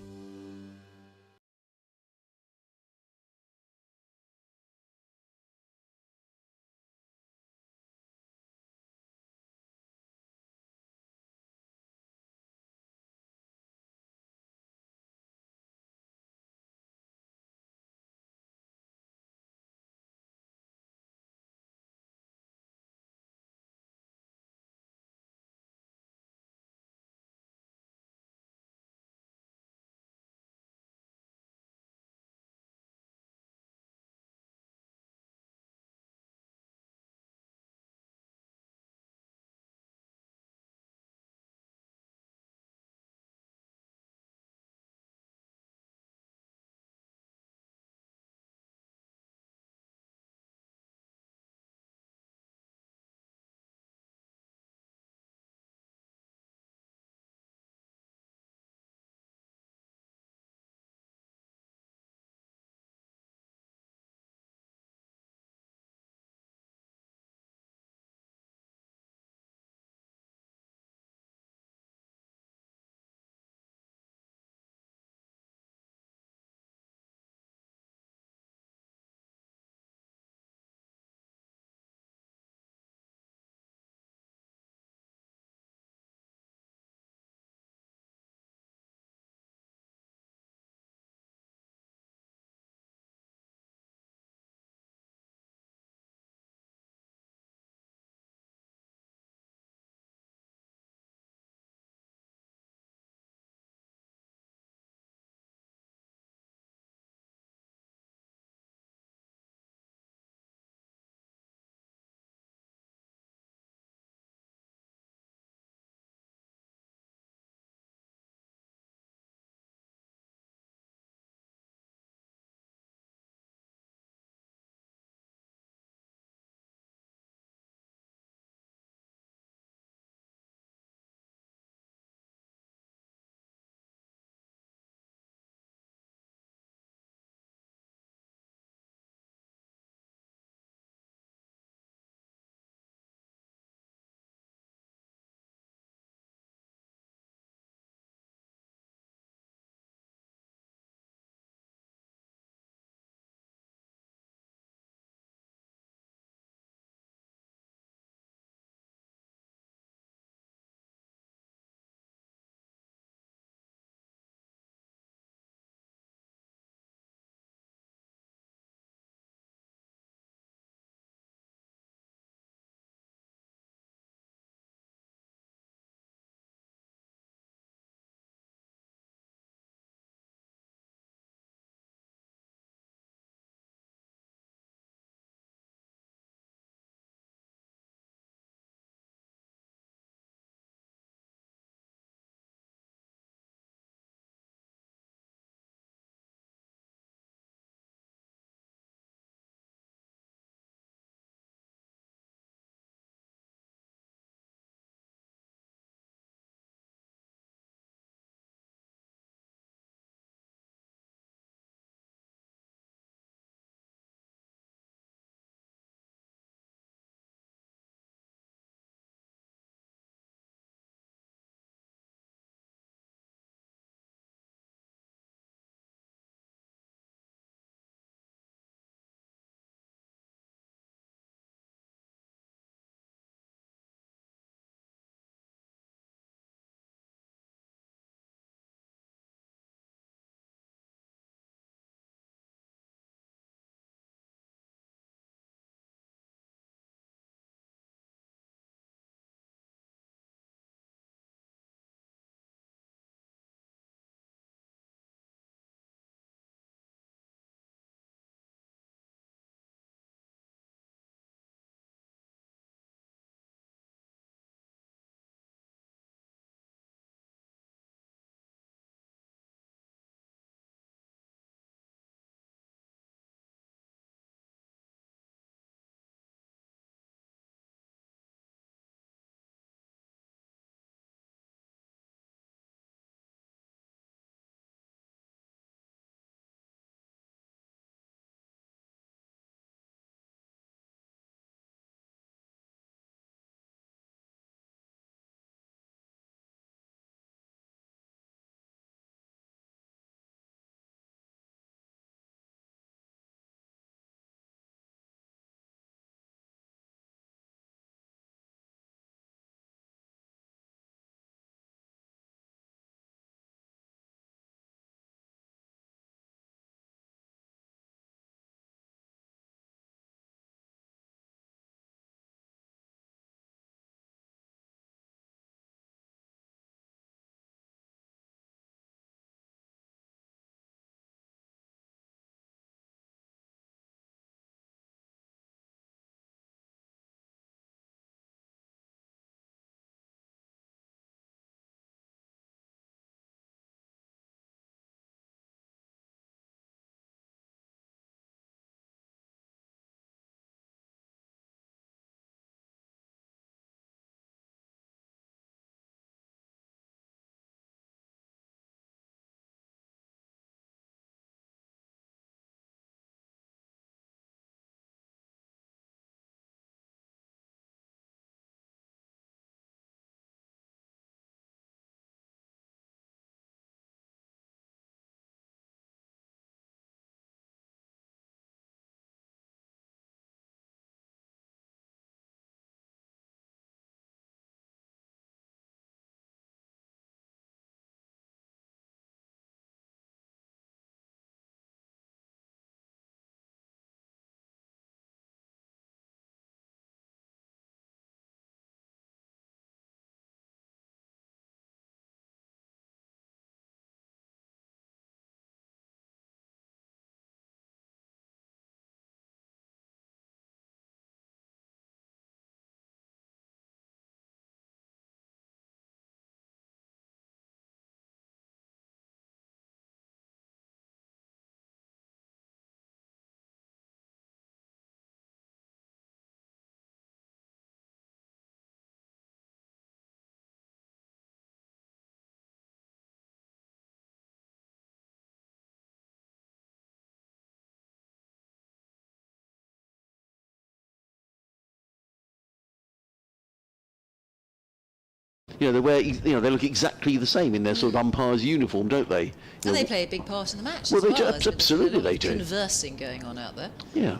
You know, they wear, you know, they look exactly the same in their sort of umpire's uniform, don't they? You And know, they play a big part in the match Well, as they well. do, There's a bit of absolutely they do. conversing going on out there. Yeah.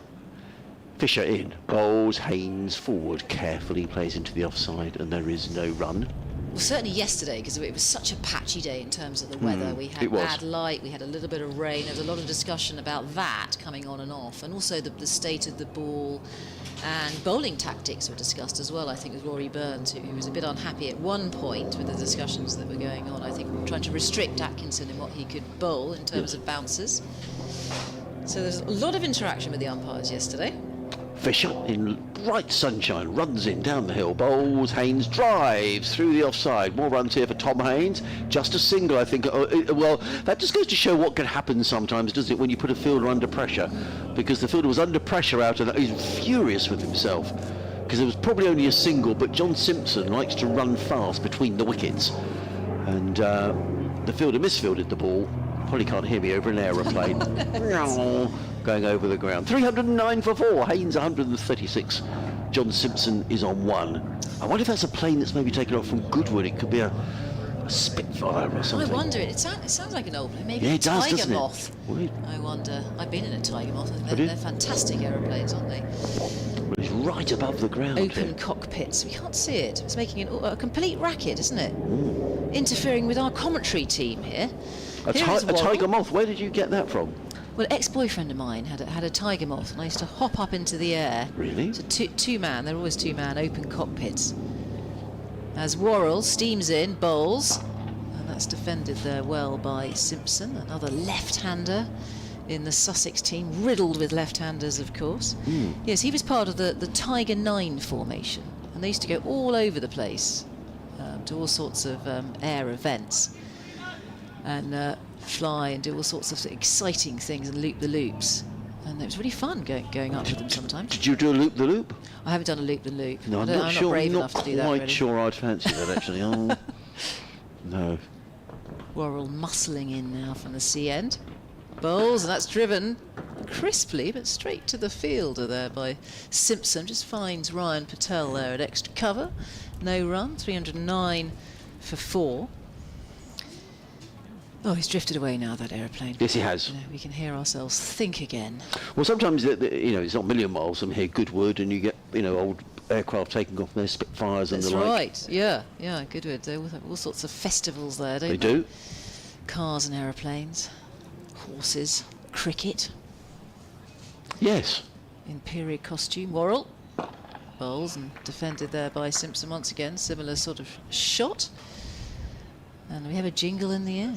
Fisher in, bowls, Haynes forward, carefully plays into the offside, and there is no run. Well, certainly yesterday, because it was such a patchy day in terms of the weather. We had it was. bad light, we had a little bit of rain. There was a lot of discussion about that coming on and off, and also the state of the ball and bowling tactics were discussed as well. I think with Rory Burns, who was a bit unhappy at one point with the discussions that were going on. I think trying to restrict Atkinson in what he could bowl in terms of bounces. So there's a lot of interaction with the umpires yesterday. Fisher in bright sunshine runs in down the hill, bowls, Haynes drives through the offside. More runs here for Tom Haynes, just a single, I think. Well, that just goes to show what can happen sometimes, doesn't it, when you put a fielder under pressure, because the fielder was under pressure out and he's furious with himself because it was probably only a single, but John Simpson likes to run fast between the wickets, and the fielder misfielded the ball. Probably can't hear me over an aeroplane. Going over the ground. 309 for 4. Haynes 136. John Simpson is on 1. I wonder if that's a plane that's maybe taken off from Goodwood. It could be a Spitfire or something. I wonder, it sounds like an old plane. Maybe Yeah, a it does, Tiger doesn't it? Moth. Weird. I wonder. I've been in a Tiger Moth. you? They're fantastic aeroplanes, aren't they? Well, it's right above the ground Open here. cockpits. We can't see it. It's making a complete racket, isn't it? Interfering with our commentary team here. A Here is Worrell. Tiger Moth. Where did you get that from? Well, ex-boyfriend of mine had a Tiger Moth, and I used to hop up into the air. Really? So two-man, they're always two-man, open cockpits. As Worrell steams in, bowls, and that's defended there well by Simpson, another left-hander in the Sussex team, riddled with left-handers, of course. Yes, he was part of the Tiger 9 formation, and they used to go all over the place to all sorts of air events. And fly and do all sorts of exciting things and loop the loops, and it was really fun going up with them sometimes. Did you do a loop-the-loop? I haven't done a loop the loop. No, I'm I'm not sure. not brave I'm enough not to do that. quite Really. sure I'd fancy that actually. Oh, no. Worrell muscling in now from the sea end. Bowls, and that's driven crisply but straight to the fielder there by Simpson. Just finds Ryan Patel there at extra cover. No run, 309 for 4. Oh, he's drifted away now, that aeroplane. Yes, he has. You know, we can hear ourselves think again. Well, sometimes it's not a million miles from here, Goodwood, and you get old aircraft taking off their Spitfires and That's the like. right. Yeah, Goodwood. They all have all sorts of festivals there, don't they? They do. Cars and aeroplanes, horses, cricket, Yes. in period costume. Worrell bowls and defended there by Simpson once again. Similar sort of shot. And we have a jingle in the air.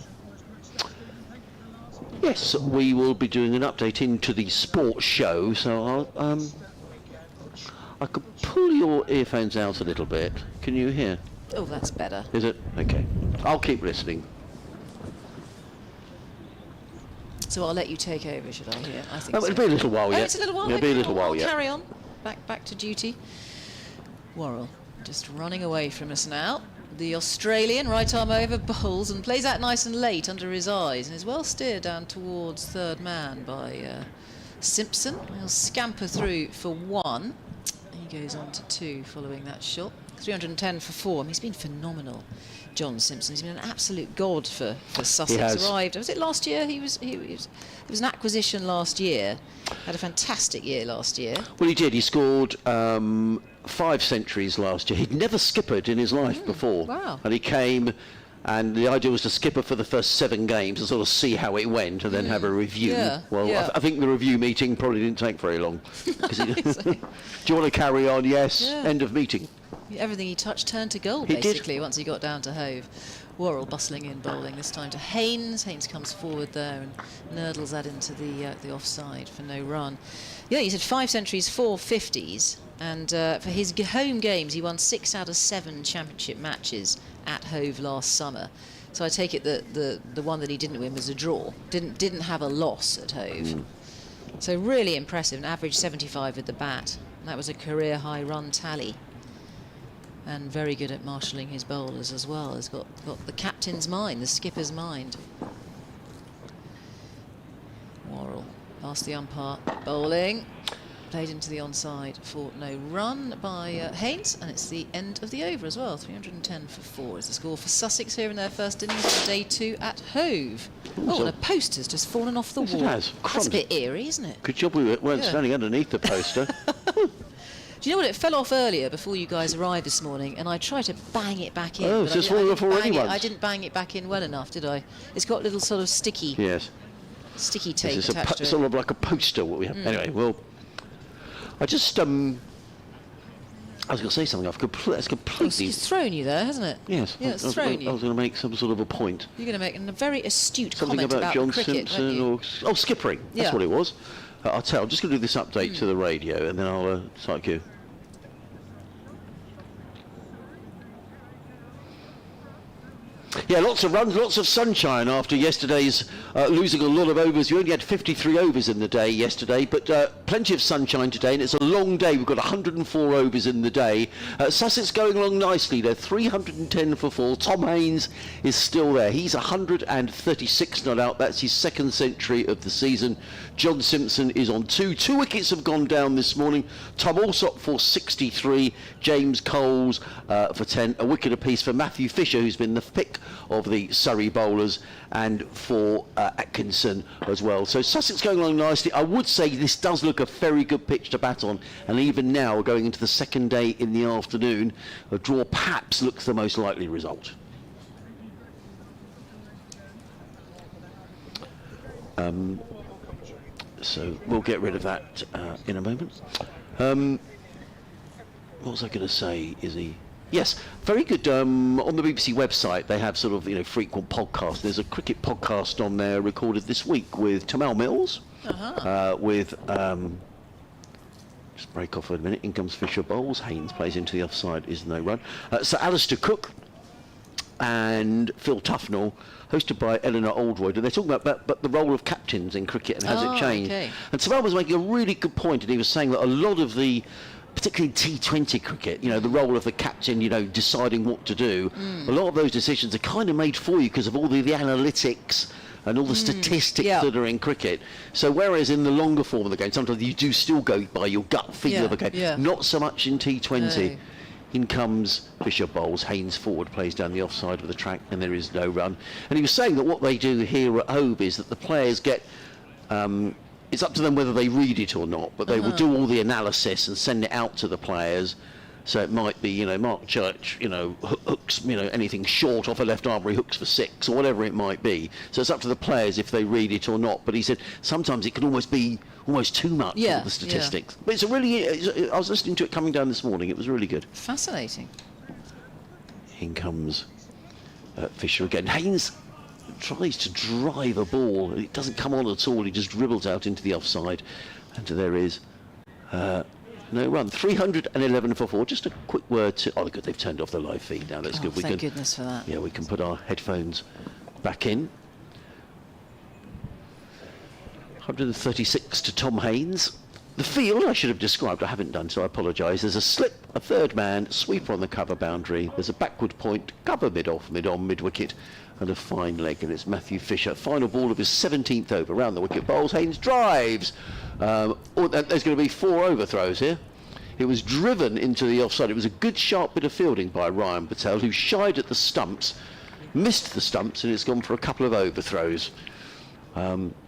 Yes, we will be doing an update into the sports show, so I could pull your earphones out a little bit. Can you hear? Oh, that's better. Is it? Okay. I'll keep listening. So I'll let you take over, should I hear? I think Oh, so. it'll be a little while Oh, yet. it's a little while. It'll be a Okay, little while I'll yet. carry on. Back to duty. Worrell just running away from us now. The Australian, right arm over, bowls and plays out nice and late under his eyes and is well steered down towards third man by Simpson. He'll scamper through for 1. He goes on to 2 following that shot. 310 for 4. I mean, he's been phenomenal, John Simpson. He's been an absolute god for Sussex. He has. Arrived, was it last year? It was an acquisition last year. Had a fantastic year last year. Well, he did. He scored 5 centuries last year. He'd never skippered in his life before. Wow. And he came, and the idea was to skipper for the first 7 games and sort of see how it went and then have a review. Yeah, Well, yeah. I think the review meeting probably didn't take very long. 'Cause do you want to carry on? Yes. Yeah. End of meeting. Everything he touched turned to gold, He did. basically, once he got down to Hove. Worrell bustling in, bowling, this time to Haynes. Haynes comes forward there and nurdles that into the offside for no run. Yeah, he said 5 centuries, 4 50s. And for his home games, he won 6 out of 7 championship matches at Hove last summer. So I take it that the one that he didn't win was a draw. Didn't have a loss at Hove. So really impressive, an average 75 with the bat. And that was a career high run tally. And very good at marshalling his bowlers as well. He's got the captain's mind, the skipper's mind. Worrell past the umpire, bowling. played into the onside for no run by Haynes, and it's the end of the over as well. 310 for 4 is the score for Sussex here in their first innings of day 2 at Hove. Oh, and a poster's just fallen off the Yes, wall. it has. That's a bit eerie, isn't it? Good job we weren't standing underneath the poster. Do you know what? It fell off earlier before you guys arrived this morning, and I tried to bang it back in. Oh, it's just fallen off already once. I didn't bang it back in well enough, did I? It's got little sort of sticky tape It's attached to it. sort of like a poster, what we have. Anyway, well, I just, I was going to say something. It's completely... It's thrown you there, hasn't it? Yes. Yeah, it's thrown you. I was going to make some sort of a point. You're going to make a very astute Something comment about John cricket, Simpson or... Oh, skippering. That's Yeah. what it was. I'll tell. I'm just going to do this update to the radio, and then I'll start you. Yeah, lots of runs, lots of sunshine after yesterday's losing a lot of overs. You only had 53 overs in the day yesterday, but plenty of sunshine today, and it's a long day. We've got 104 overs in the day. Sussex going along nicely. They're 310 for 4. Tom Haynes is still there. He's 136 not out. That's his second century of the season. John Simpson is on 2. 2 wickets have gone down this morning. Tom Allsop for 63. James Coles for 10. A wicket apiece for Matthew Fisher, who's been the pick of the Surrey bowlers, and for Atkinson as well. So Sussex going along nicely. I would say this does look a very good pitch to bat on, and even now, going into the second day in the afternoon, a draw perhaps looks the most likely result. So we'll get rid of that in a moment. What was I going to say, Izzy? Yes, very good. On the BBC website, they have sort of, frequent podcasts. There's a cricket podcast on there recorded this week with Tamal Mills, with, just break off for a minute, in comes Fisher bowls, Haynes plays into the offside, is no run. So Alistair Cook and Phil Tufnell, hosted by Eleanor Oldroyd, and they're talking about the role of captains in cricket and has it changed. Okay. And Tamal was making a really good point, and he was saying that a lot of the, particularly in T20 cricket, the role of the captain, deciding what to do, a lot of those decisions are kind of made for you because of all the analytics and all the statistics that are in cricket. So whereas in the longer form of the game, sometimes you do still go by your gut feel of a game. Not so much in T20. No. In comes Fisher bowls, Haynes forward, plays down the offside of the track, and there is no run. And he was saying that what they do here at Hove is that the players get... it's up to them whether they read it or not, but they will do all the analysis and send it out to the players. So it might be, Mark Church, hooks, anything short off a left arm, he hooks for 6 or whatever it might be. So it's up to the players if they read it or not. But he said sometimes it can almost be too much of the statistics. But it's I was listening to it coming down this morning. It was really good. Fascinating. In comes Fisher again. Haynes tries to drive a ball. It doesn't come on at all. He just dribbles out into the offside. And there is no run. 311 for 4. Just a quick word to... Oh, good, they've turned off the live feed now. That's good. Thank goodness for that. Yeah, we can put our headphones back in. 136 to Tom Haynes. The field I should have described, I haven't done, so I apologise. There's a slip, a third man, sweeper on the cover boundary. There's a backward point, cover mid-off, mid-on, mid-wicket, and a fine leg, and it's Matthew Fisher. Final ball of his 17th over, round the wicket bowls. Haynes drives. There's going to be 4 overthrows here. It was driven into the offside. It was a good, sharp bit of fielding by Ryan Patel, who shied at the stumps, missed the stumps, and it's gone for a couple of overthrows.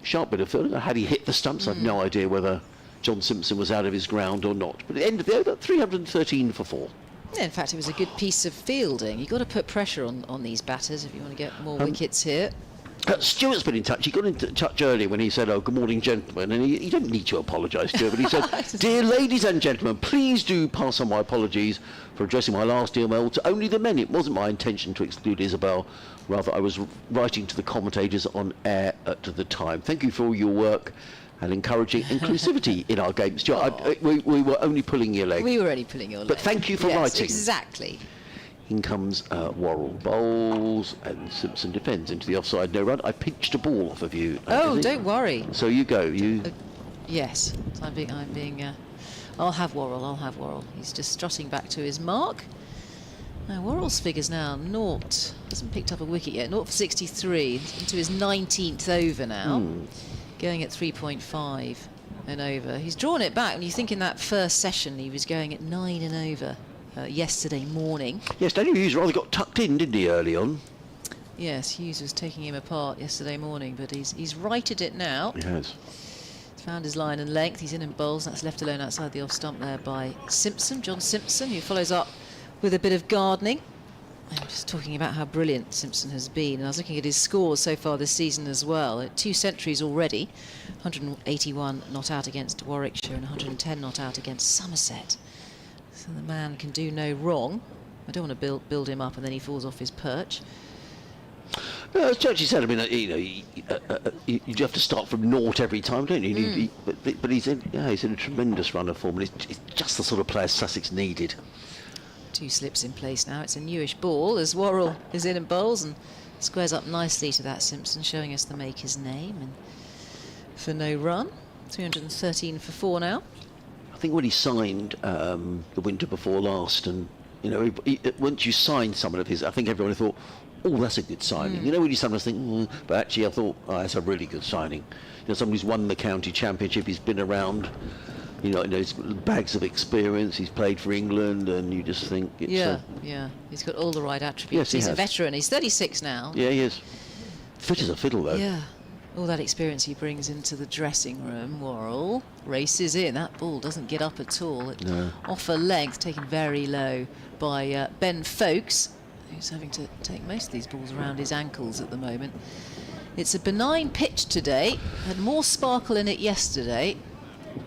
Sharp bit of fielding. Had he hit the stumps, I've no idea whether John Simpson was out of his ground or not. But at the end of the over, 313 for 4. Yeah, in fact, it was a good piece of fielding. You've got to put pressure on these batters if you want to get more wickets here. Stuart's been in touch. He got in touch earlier when he said, "Oh, good morning, gentlemen." And he didn't need to apologise, Stuart, but he said, "Dear ladies and gentlemen, please do pass on my apologies for addressing my last email to only the men. It wasn't my intention to exclude Isabel. Rather, I was writing to the commentators on air at the time. Thank you for all your work and encouraging inclusivity in our game." Stuart, we were only pulling your leg. We were only pulling your leg. But thank you for writing. Exactly. In comes Worrell bowls, and Simpson defends into the offside, no run. I pinched a ball off of you. Don't worry. So you go. Yes, I'm being. I'll have Worrell. He's just strutting back to his mark. Now Worrell's figures now 0. Hasn't picked up a wicket yet. 0 for 63 into his 19th over now. Going at 3.5 and over. He's drawn it back. When you think in that first session he was going at 9 and over yesterday morning. Yes, Daniel Hughes rather got tucked in, didn't he, early on? Yes, Hughes was taking him apart yesterday morning, but he's righted it now. He has. He's found his line and length. He's in bowls. That's left alone outside the off stump there by Simpson, John Simpson, who follows up with a bit of gardening. I'm just talking about how brilliant Simpson has been, and I was looking at his scores so far this season as well. 2 centuries already, 181 not out against Warwickshire and 110 not out against Somerset. So the man can do no wrong. I don't want to build him up and then he falls off his perch. No, as Churchy said, I mean, you have to start from naught every time, don't you? But he's in a tremendous run of form, and it's just the sort of player Sussex needed. 2 slips in place now. It's a newish ball as Worrell is in and bowls and squares up nicely to that Simpson, showing us the maker's name, and for no run. 313 for 4 now. I think when he signed the winter before last, and once you sign someone of his, I think everyone thought, oh, that's a good signing. When you sometimes think, but actually I thought, oh, that's a really good signing. Someone who's won the county championship, he's been around, he's bags of experience, he's played for England, and you just think it's yeah, he's got all the right attributes. Yes, he he's has. A veteran. He's 36 now. Yeah, he is. Fit as a fiddle, though. Yeah, all that experience he brings into the dressing room. Worrell races in. That ball doesn't get up at all. No. Off a length, taken very low by Ben Folkes, who's having to take most of these balls around his ankles at the moment. It's a benign pitch today. Had more sparkle in it yesterday.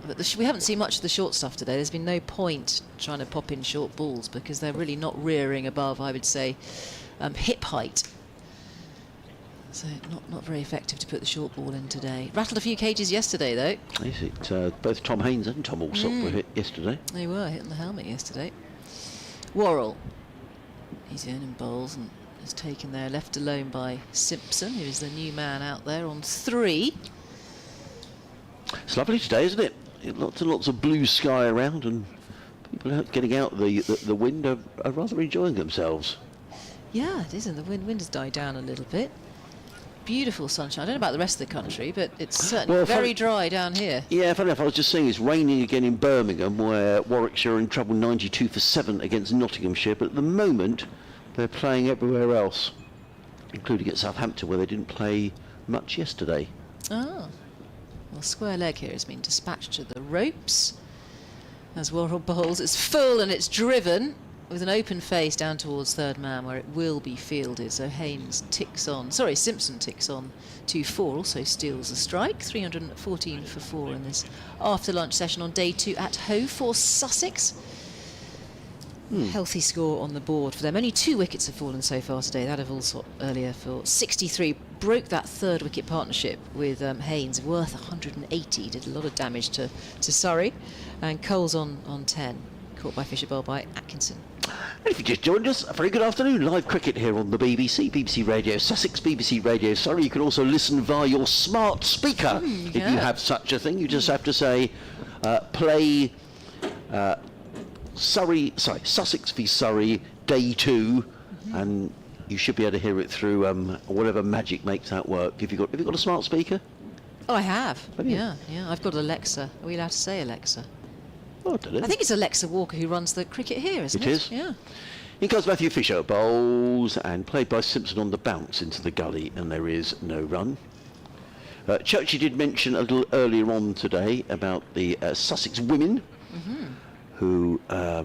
But we haven't seen much of the short stuff today. There's been no point trying to pop in short balls because they're really not rearing above, I would say, hip height. So not very effective to put the short ball in today. Rattled a few cages yesterday, though. Is it? Both Tom Haynes and Tom Allsop were hit yesterday. They were hitting the helmet yesterday. Worrell. He's in and bowls and is taken there, left alone by Simpson, who is the new man out there on 3. It's lovely today, isn't it? Lots and lots of blue sky around, and people getting out the wind are rather enjoying themselves. Yeah, it isn't. The wind has died down a little bit. Beautiful sunshine. I don't know about the rest of the country, but it's certainly very dry down here. Yeah, funny enough, I was just saying it's raining again in Birmingham, where Warwickshire are in trouble 92 for 7 against Nottinghamshire, but at the moment they're playing everywhere else, including at Southampton, where they didn't play much yesterday. Oh. Well, square leg here has been dispatched to the ropes. As Worrell bowls, it's full and it's driven with an open face down towards third man where it will be fielded. So Haynes ticks on. Sorry, Simpson ticks on 2-4. Also steals a strike. 314 for 4 in this after lunch session on day 2 at Hoe for Sussex. Healthy score on the board for them. Only 2 wickets have fallen so far today. That of Allsop earlier for 63. Broke that 3rd wicket partnership with Haynes, worth 180. Did a lot of damage to Surrey. And Cole's on 10. Caught by Fisher, bowled by Atkinson. And if you just joined us, a very good afternoon. Live cricket here on the BBC, BBC Radio Sussex, BBC Radio Surrey. You can also listen via your smart speaker if you have such a thing. You just have to say, play Sussex v Surrey, day 2, and you should be able to hear it through whatever magic makes that work. Have you got a smart speaker? Oh, I have. Have you? Yeah. I've got Alexa. Are we allowed to say Alexa? Oh, I don't know. I think it's Alexa Walker who runs the cricket here, isn't it? It is. Yeah. In comes Matthew Fisher, bowls, and played by Simpson on the bounce into the gully, and there is no run. Churchy did mention a little earlier on today about the Sussex women, who are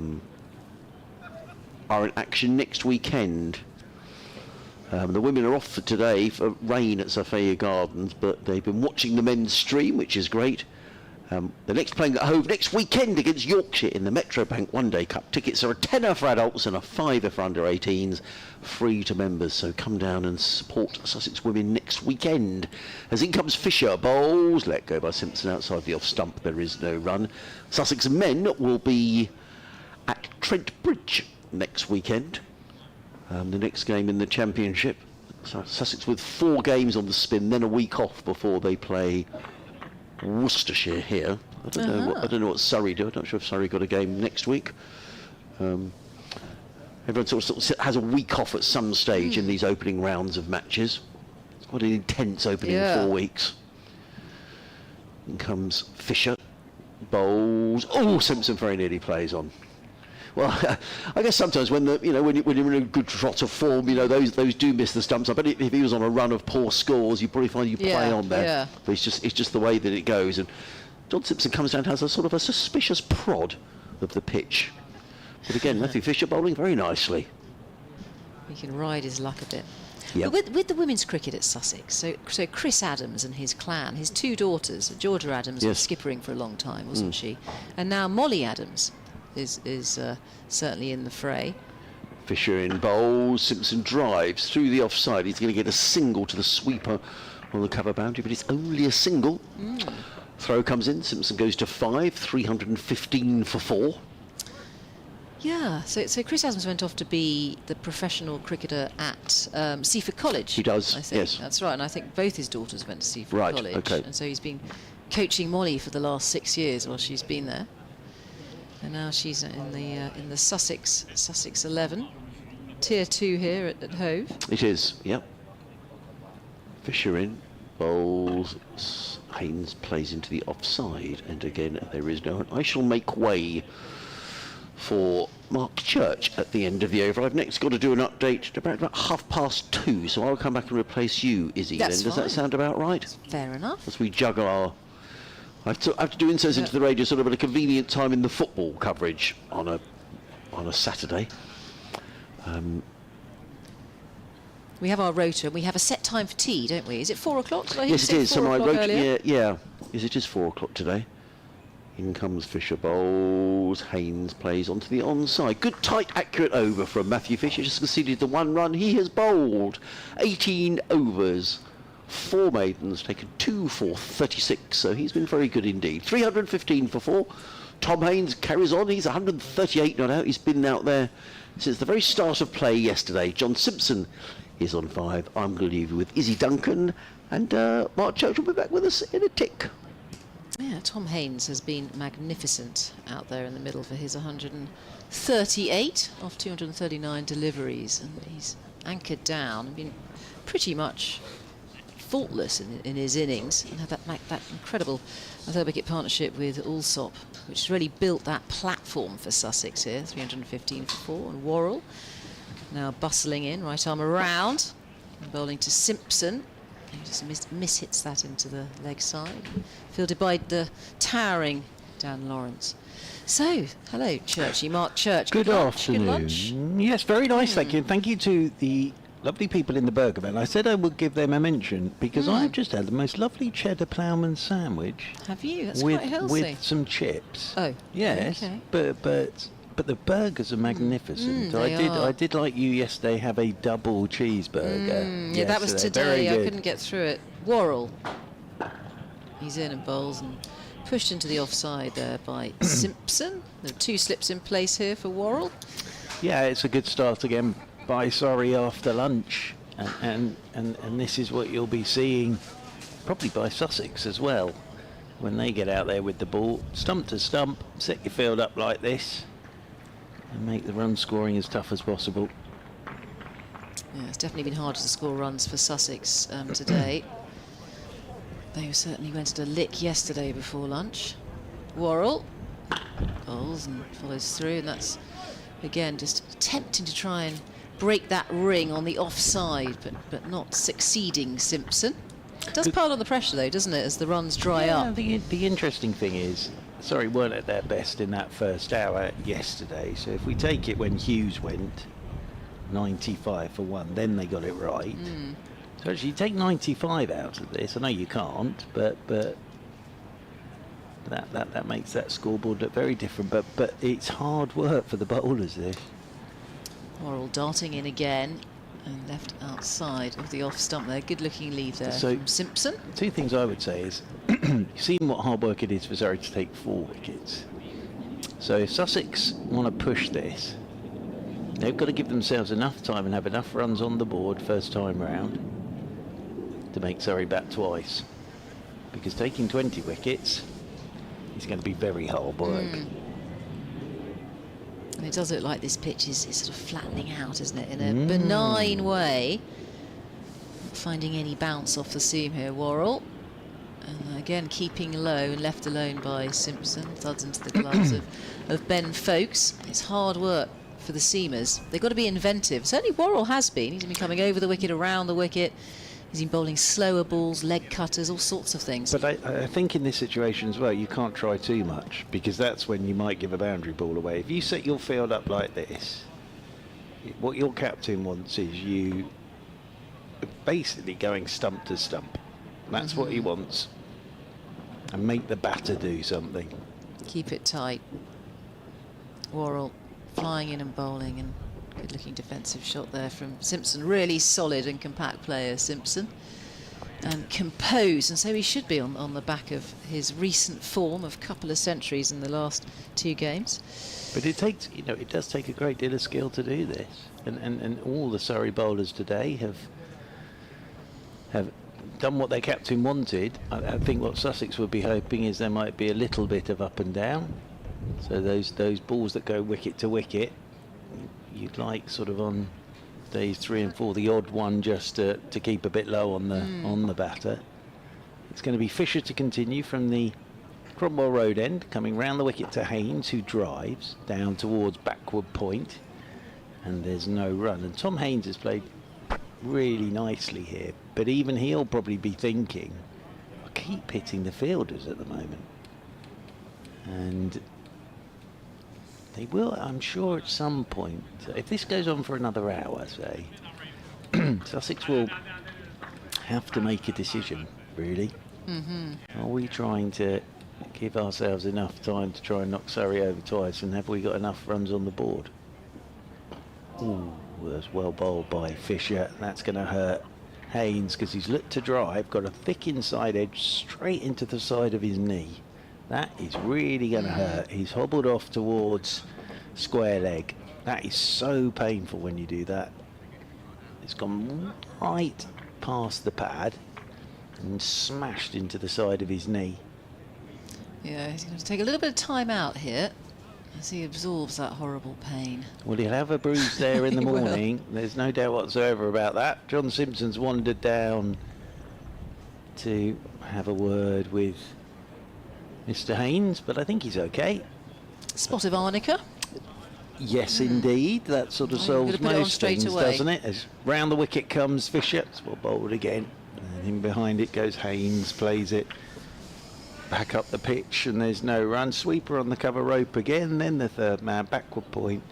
in action next weekend. The women are off for today for rain at Sophia Gardens, but they've been watching the men's stream, which is great. The next playing at home next weekend against Yorkshire in the Metrobank One Day Cup. Tickets are a tenner for adults and a fiver for under 18s, free to members. So come down and support Sussex women next weekend. As in comes Fisher, bowls, let go by Simpson outside the off stump. There is no run. Sussex men will be at Trent Bridge next weekend. The next game in the Championship. So Sussex with 4 games on the spin, then a week off before they play Worcestershire here. I don't know what Surrey do. I'm not sure if Surrey got a game next week. Everyone sort of has a week off at some stage in these opening rounds of matches. It's quite an intense opening 4 weeks. In comes Fisher, bowls. Oh, Simpson very nearly plays on. Well, I guess sometimes when when you're in a good trot of form, those do miss the stumps. I bet if he was on a run of poor scores, you probably find you play on there. Yeah. But it's just the way that it goes. And John Simpson comes down and has a sort of a suspicious prod of the pitch. But again, Matthew Fisher bowling very nicely. He can ride his luck a bit. Yep. But with the women's cricket at Sussex, so Chris Adams and his clan, his two daughters, Georgia Adams was skippering for a long time, wasn't she? And now Molly Adams is certainly in the fray. Fisher in bowls, Simpson drives through the offside. He's going to get a single to the sweeper on the cover boundary, but it's only a single. Throw comes in, Simpson goes to 5, 315 for 4. Yeah, so Chris Adams went off to be the professional cricketer at Seaford College. He does, I think. yes. That's right, and I think both his daughters went to Seaford College. Okay. And so he's been coaching Molly for the last 6 years while she's been there. And now she's in the Sussex 11, Tier 2 here at Hove. It is, yep. Fisher in, bowls, Haynes plays into the offside, and again there is no. I shall make way for Mark Church at the end of the over. I've next got to do an update about 2:30, so I'll come back and replace you, Izzy. That's then. Does that fine. sound about right? Fair enough. As we juggle our... I have to do inserts into the radio sort of at a convenient time in the football coverage on a Saturday. We have our rota, and we have a set time for tea, don't we? Is it 4 o'clock? Did I hear Yes, you it say is. 4 So my o'clock rota, earlier? yeah. Yes, it is 4 o'clock today. In comes Fisher, bowls. Haynes plays onto the onside. Good, tight, accurate over from Matthew Fisher. Just conceded the 1 run. He has bowled 18 overs. 4 maidens, taken 2 for 36, so he's been very good indeed. 315 for 4. Tom Haynes carries on. He's 138 not out. He's been out there since the very start of play yesterday. John Simpson is on 5. I'm going to leave you with Izzy Duncan, and Mark Church will be back with us in a tick. Yeah, Tom Haynes has been magnificent out there in the middle for his 138 off 239 deliveries, and he's anchored down and been pretty much faultless in his innings, and had that incredible third wicket partnership with Allsop, which has really built that platform for Sussex here. 315 for 4, and Worrell now bustling in, right arm around, and bowling to Simpson. He just mishits that into the leg side, fielded by the towering Dan Lawrence. So, hello, Churchy, Mark Church. Good lunch, afternoon. Good lunch. Yes, very nice, thank you. And thank you to the lovely people in the burger van. I said I would give them a mention because I've just had the most lovely cheddar ploughman sandwich. Have you? That's with, quite healthy. with some chips. Oh, yes, okay. but the burgers are magnificent. they are. I did like you yesterday have a double cheeseburger. Yeah, that was yesterday. Very today. I good. couldn't get through it. Worrell. He's in and bowls and pushed into the offside there by Simpson. There are 2 slips in place here for Worrell. Yeah, it's a good start again by Surrey after lunch, and this is what you'll be seeing probably by Sussex as well when they get out there with the ball, stump to stump, set your field up like this and make the run scoring as tough as possible. Yeah, it's definitely been harder to score runs for Sussex today. They certainly went at a lick yesterday before lunch. Worrell bowls and follows through, and that's again just attempting to try and break that ring on the offside, but not succeeding Simpson. It does pile on the pressure though, doesn't it, as the runs dry up? The interesting thing is, Surrey weren't at their best in that first hour yesterday, so if we take it when Hughes went 95 for 1, then they got it right. So actually take 95 out of this. I know you can't, but that makes that scoreboard look very different, but it's hard work for the bowlers this. Worrell darting in again and left outside of the off stump there. Good looking lead there So- from Simpson. 2 things I would say is, you've seen what hard work it is for Surrey to take 4 wickets. So if Sussex want to push this, they've got to give themselves enough time and have enough runs on the board first time round to make Surrey bat twice. Because taking 20 wickets is going to be very hard work. And it does look like this pitch is sort of flattening out, isn't it, in a benign way. Not finding any bounce off the seam here, Worrell. And Again, keeping low and left alone by Simpson. Thuds into the gloves of Ben Folkes. It's hard work for the seamers. They've got to be inventive. Certainly Worrell has been. He's been coming over the wicket, around the wicket. He's been bowling slower balls, leg cutters, all sorts of things. But I think in this situation as well, you can't try too much, because that's when you might give a boundary ball away. If you set your field up like this, what your captain wants is you basically going stump to stump. That's what he wants. And make the batter do something. Keep it tight. Worrell flying in and bowling, and good looking defensive shot there from Simpson. Really solid and compact player, Simpson. And composed, and so he should be on the back of his recent form of couple of centuries in the last 2 games. But it takes, you know, it does take a great deal of skill to do this. And all the Surrey bowlers today have done what their captain wanted. I think what Sussex would be hoping is there might be a little bit of up and down. So those balls that go wicket to wicket, you'd like sort of on days 3 and 4 the odd one just to keep a bit low on the batter. It's going to be Fisher to continue from the Cromwell Road end, coming round the wicket to Haynes, who drives down towards backward point, and there's no run. And Tom Haynes has played really nicely here, but even he'll probably be thinking, I keep hitting the fielders at the moment, and they will, I'm sure, at some point, if this goes on for another hour, say, Sussex will have to make a decision, really. Are we trying to give ourselves enough time to try and knock Surrey over twice, and have we got enough runs on the board? Ooh, that's well bowled by Fisher. That's going to hurt Haynes, because he's looked to drive, got a thick inside edge straight into the side of his knee. That is really going to hurt. He's hobbled off towards square leg. That is so painful when you do that. It's gone right past the pad and smashed into the side of his knee. Yeah, he's going to take a little bit of time out here as he absorbs that horrible pain. Well, he'll have a bruise there in the He will. morning. There's no doubt whatsoever about that. John Simpson's wandered down to have a word with Mr. Haynes, but I think he's okay. Spot of arnica. Yes, indeed. That sort of Oh, solves you're gonna put it on most straight things, away. doesn't it? As round the wicket comes Fisher, well bowled again, and in behind it goes Haynes, plays it back up the pitch, and there's no run. Sweeper on the cover rope again, then the third man, backward point,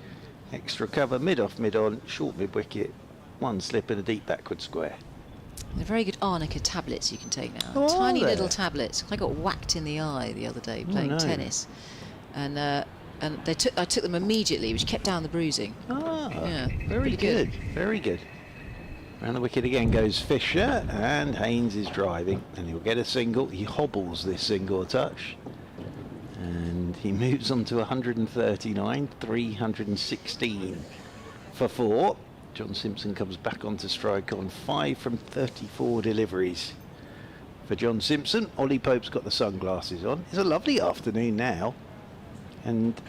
extra cover, mid off, mid on, short mid wicket, one slip and a deep backward square. They're very good arnica tablets you can take now. Oh, Tiny are they? little tablets. I got whacked in the eye the other day playing no. tennis, and I took them immediately, which kept down the bruising. Ah, Yeah, very pretty good. good, very good. Round the wicket again goes Fisher, and Haynes is driving, and he'll get a single. He hobbles this single touch, and he moves on to 139, 316 for 4. John Simpson comes back onto strike on 5 from 34 deliveries for John Simpson. Ollie Pope's got the sunglasses on. It's a lovely afternoon now, and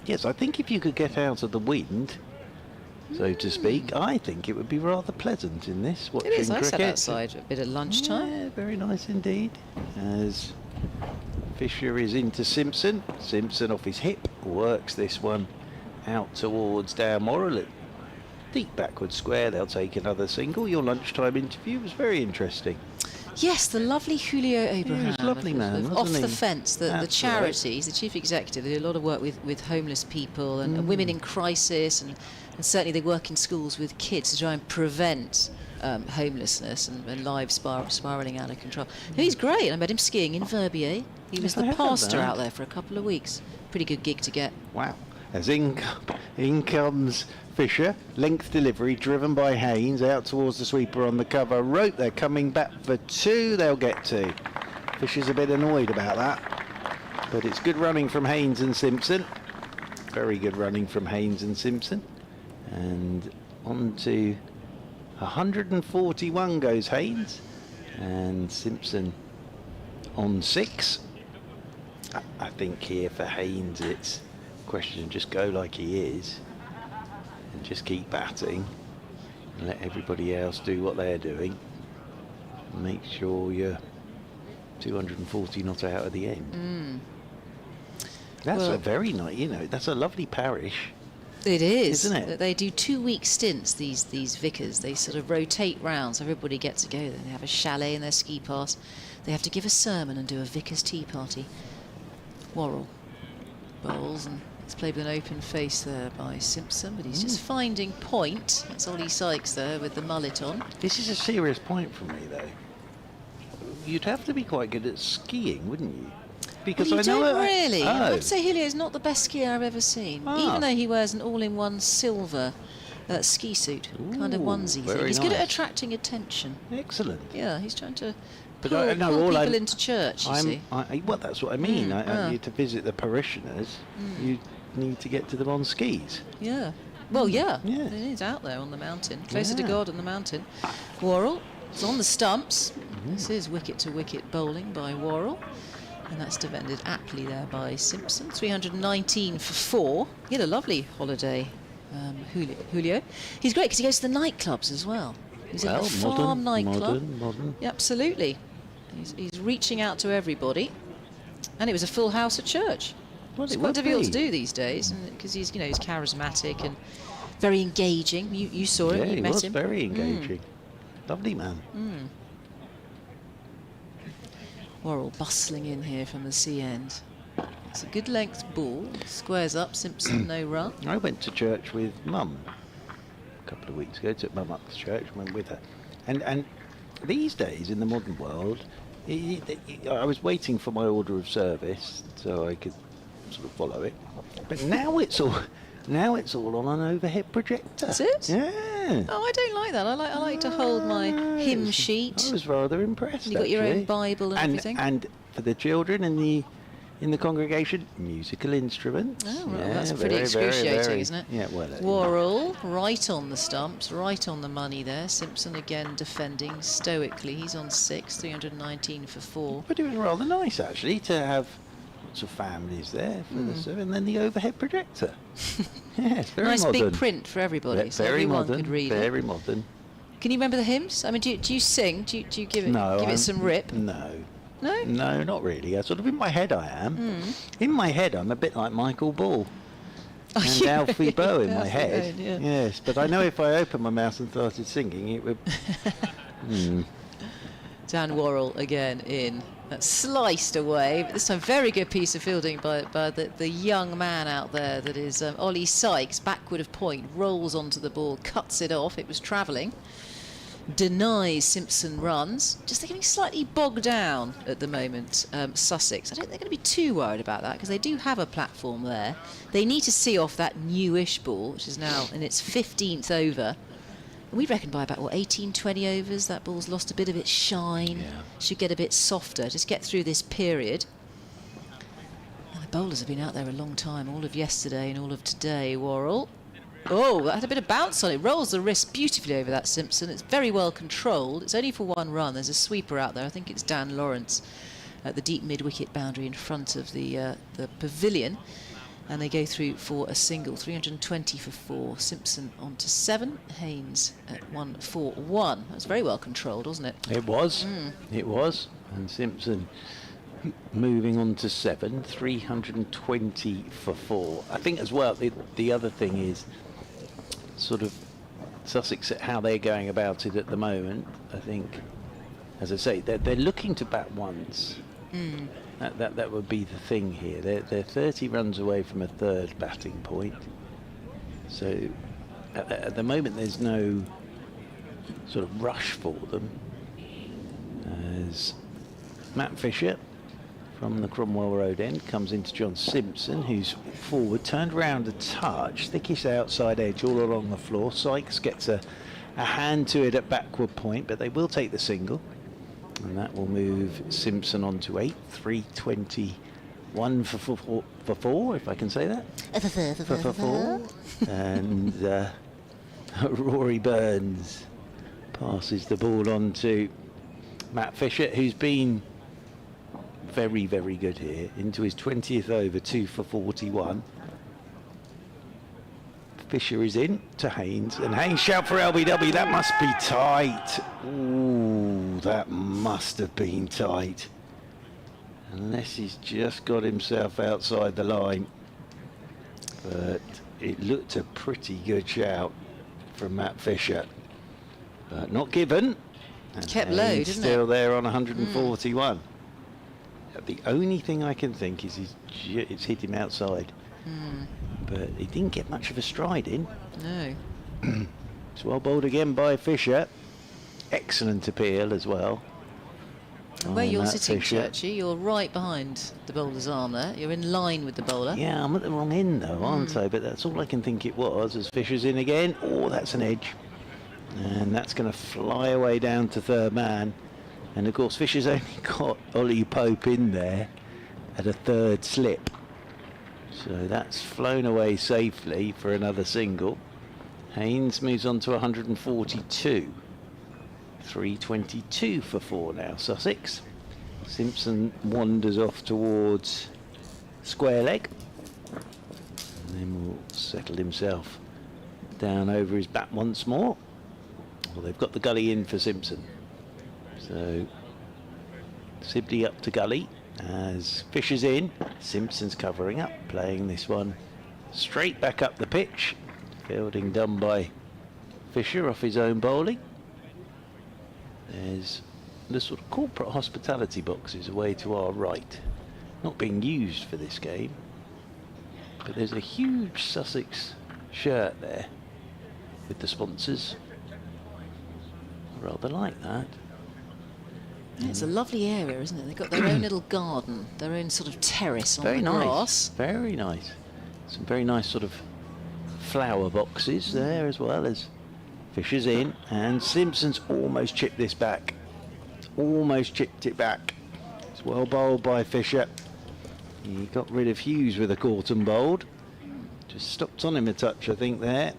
yes, I think if you could get out of the wind, so to speak, I think it would be rather pleasant in this watching It is. I sat cricket. outside a bit at lunchtime. Yeah, very nice indeed. As Fisher is into Simpson. Simpson off his hip works this one out towards Dalmoral. Deep backward square. They'll take another single. Your lunchtime interview was very interesting. Yes, the lovely Julio Abraham. was a lovely man, Off wasn't the he? Fence, the That's charity. He's the chief executive. They do a lot of work with homeless people and women in crisis, and certainly they work in schools with kids to try and prevent homelessness and lives spiralling out of control. No, he's great. I met him skiing in Verbier. He was I the heard pastor that. out there for a couple of weeks. Pretty good gig to get. Wow. As in comes Fisher, length delivery driven by Haynes out towards the sweeper on the cover rope. They're coming back for 2. They'll get 2. Fisher's a bit annoyed about that, but it's good running from Haynes and Simpson. Very good running from Haynes and Simpson. And on to 141 goes Haynes, and Simpson on 6. I think here for Haynes it's a question of just go like he is and just keep batting and let everybody else do what they're doing. Make sure you're 240 not out at the end. That's Well- a very nice, that's a lovely parish. It is. Isn't it? They do 2-week stints, these vicars. They sort of rotate round, so everybody gets to go there. They have a chalet in their ski pass. They have to give a sermon and do a vicar's tea party. Worrell bowls, and it's played with an open face there by Simpson, but he's just finding point. That's Ollie Sykes there with the mullet on. This is a serious point for me, though. You'd have to be quite good at skiing, wouldn't you? Because Well, you don't really. I have Oh. to say Julio's not the best skier I've ever seen, Ah. even though he wears an all-in-one silver ski suit, kind of Ooh, onesie thing. very He's good at nice. attracting attention. Excellent. Yeah, he's trying to But pull, I know pull all people I'm- into church, you see. Well, that's what I mean. yeah. To visit the parishioners, you need to get to them on skis. Yeah. Well, yeah. Yeah. It is out there on the mountain, closer to Yeah. God on the mountain. Worrell is on the stumps. This is wicket-to-wicket bowling by Worrell. And that's defended aptly there by Simpson. 319 for 4. He had a lovely holiday, Julio. He's great because he goes to the nightclubs as well. He's in a farm nightclub. Modern. Yeah, absolutely. He's reaching out to everybody. And it was a full house at church. Well, It's it quite would difficult be. to do these days because he's charismatic and very engaging. You saw him, Yeah, you he met was him. very engaging. Lovely man. Worrell bustling in here from the sea end. It's a good length ball. Squares up. Simpson no run. I went to church with Mum a couple of weeks ago. Took Mum up to church, went with her. And these days in the modern world, I was waiting for my order of service so I could sort of follow it. But now it's all on an overhead projector. Is it? Yeah. Oh, I don't like that. I like to hold my hymn sheet. I was rather impressed. You've got your own actually. Bible and everything? And for the children in the congregation, musical instruments. Oh, well, Yeah, that's pretty excruciating, isn't it? Yeah, well. Worrell right on the stumps, right on the money there. Simpson again defending stoically. He's on 6, 319 for 4. But it was rather nice actually to have lots of families there for the service, and then the overhead projector. Yeah, it's very Nice modern. big print for everybody, Yeah, so very everyone modern. could read it. Very modern. Can you remember the hymns? I mean, do you sing? Do you give it No, give it some rip? No. No? No, not really. Sort of in my head I am. In my head I'm a bit like Michael Ball. Oh, And yeah, Alfie Bow in my Alfie head. Bow, yeah. Yes, but I know if I opened my mouth and started singing, it would. Dan Worrell again in. That's sliced away, but this time very good piece of fielding by the young man out there that is Ollie Sykes, backward of point, rolls onto the ball, cuts it off. It was travelling. Denies Simpson runs. Just they're getting slightly bogged down at the moment, Sussex. I don't think they're going to be too worried about that because they do have a platform there. They need to see off that newish ball, which is now in its 15th over. And we reckon by about, 18, 20 overs, that ball's lost a bit of its shine. Yeah. Should get a bit softer. Just get through this period. And the bowlers have been out there a long time, all of yesterday and all of today, Worrell. Oh, that had a bit of bounce on it. Rolls the wrist beautifully over that Simpson. It's very well controlled. It's only for one run. There's a sweeper out there. I think it's Dan Lawrence at the deep mid-wicket boundary in front of the pavilion. And they go through for a single. 320 for 4. Simpson on to 7. Haynes at 141. That was very well controlled, wasn't it? It was. It was. And Simpson moving on to 7. 320 for 4. I think as well, the other thing is sort of Sussex, how they're going about it at the moment. I think, as I say, they're looking to bat once. That would be the thing here. They're 30 runs away from a third batting point. So at the moment there's no sort of rush for them. As Matt Fisher from the Cromwell Road end comes into John Simpson, who's forward, turned round a touch, thickest outside edge all along the floor. Sykes gets a hand to it at backward point, but they will take the single. And that will move Simpson on to 8, 321 for 4, if I can say that. For 4. And Rory Burns passes the ball on to Matt Fisher, who's been very, very good here. Into his 20th over, 2 for 41. Fisher is in to Haynes, and Haynes shout for LBW. That must be tight. Ooh, that must have been tight. unless he's just got himself outside the line. But it looked a pretty good shout from Matt Fisher. But not given. And Kept low, Haynes didn't still it? there on 141. The only thing I can think is it's hit him outside. But he didn't get much of a stride in. No. It's well bowled again by Fisher. Excellent appeal as well. And where you're Matt sitting, Fisher. Churchy, you're right behind the bowler's arm there. You're in line with the bowler. Yeah, I'm at the wrong end though, aren't I? But that's all I can think it was, as Fisher's in again. Oh, that's an edge. And that's going to fly away down to third man. And of course, Fisher's only got Ollie Pope in there at a third slip. So that's flown away safely for another single. Haynes moves on to 142. 322 for 4 now, Sussex. Simpson wanders off towards square leg. And then will settle himself down over his bat once more. Well, they've got the gully in for Simpson. So Sibley up to gully as Fisher's in. Simpson's covering up, playing this one straight back up the pitch. Fielding done by Fisher off his own bowling. There's the sort of corporate hospitality boxes away to our right, not being used for this game, but there's a huge Sussex shirt there with the sponsors. I rather like that. Yeah, it's a lovely area, isn't it? They've got their own little garden, their own sort of terrace on Very the nice. grass. Very nice. Some very nice sort of flower boxes there, as well as Fisher's in, and Simpson's almost chipped this back. Almost chipped it back. It's well bowled by Fisher. He got rid of Hughes with a Corton bowled. Just stopped on him a touch, I think, there.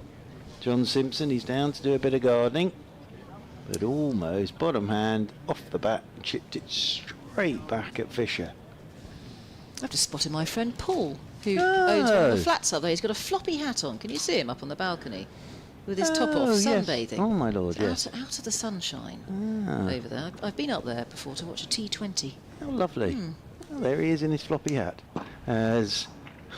John Simpson, he's down to do a bit of gardening, but almost bottom hand off the bat, chipped it straight back at Fisher. I've just spotted my friend Paul, who owns one of the flats up there. He's got a floppy hat on. Can you see him up on the balcony? With his top off, yes. sunbathing. Oh, my lord, It's yes. out of the sunshine Ah. over there. I've been up there before to watch a T20. Oh, lovely. Well, there he is in his floppy hat. As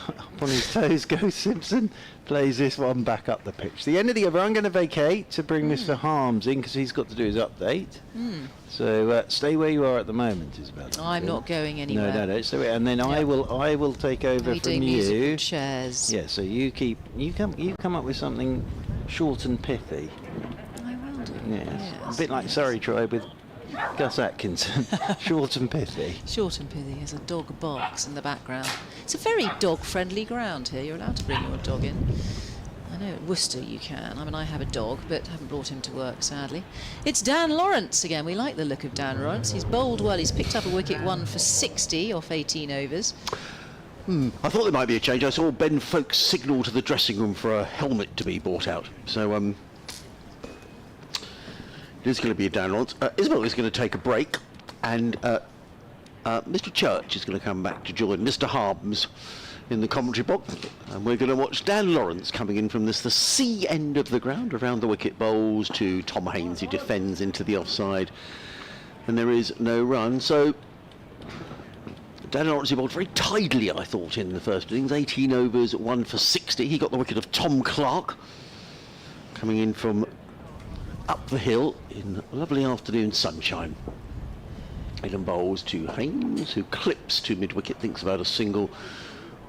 up on his toes goes Simpson, plays this one back up the pitch. The end of the over, I'm going to vacate to bring Mr. Harms in because he's got to do his update. So stay where you are at the moment, Isabel. I'm not going anywhere. No, stay where. And then I will take over Are you from doing you. musical chairs? Yeah, so you come up with something short and pithy. I will do. Yes. A bit like Surrey tried with Gus Atkinson. Short and pithy. Short and pithy as a dog barks in the background. It's a very dog-friendly ground here. You're allowed to bring your dog in. I know at Worcester you can. I mean, I have a dog, but haven't brought him to work, sadly. It's Dan Lawrence again. We like the look of Dan Lawrence. He's bowled well. He's picked up a wicket, 1 for 60 off 18 overs. I thought there might be a change. I saw Ben Folkes signal to the dressing room for a helmet to be brought out. So it is going to be a Dan Lawrence. Isabel is going to take a break, and Mr. Church is going to come back to join Mr. Harms in the commentary box, and we're going to watch Dan Lawrence coming in from the C end of the ground, around the wicket, bowls to Tom Haynes, who defends into the offside, and there is no run. So Dan Lawrence bowled very tidily, I thought, in the first innings. 18 overs, 1 for 60. He got the wicket of Tom Clark, coming in from up the hill in lovely afternoon sunshine. Eden bowls to Haynes, who clips to mid-wicket, thinks about a single,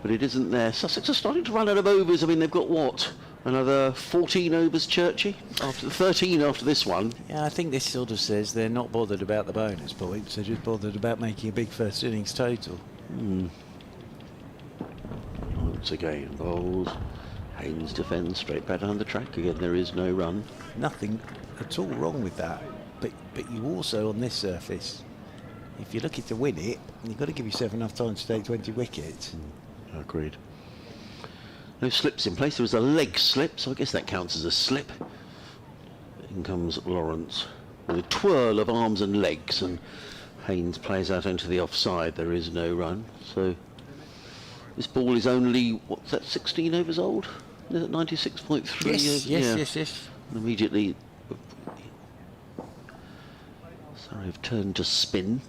but it isn't there. Sussex are starting to run out of overs. I mean, they've got, what, another 14 overs, Churchy? After 13 after this one. Yeah, I think this sort of says they're not bothered about the bonus points. They're just bothered about making a big first innings total. Once again, bowls. Haynes defends straight back down the track. Again, there is no run. Nothing at all wrong with that. But you also, on this surface, if you're looking to win it, you've got to give yourself enough time to take 20 wickets. Agreed. No slips in place. There was a leg slip, so I guess that counts as a slip. In comes Lawrence with a twirl of arms and legs, and Haynes plays out into the offside. There is no run. So this ball is only, what's that, 16 overs old? Is it 96.3? Yes. And immediately, sorry, I've turned to spin.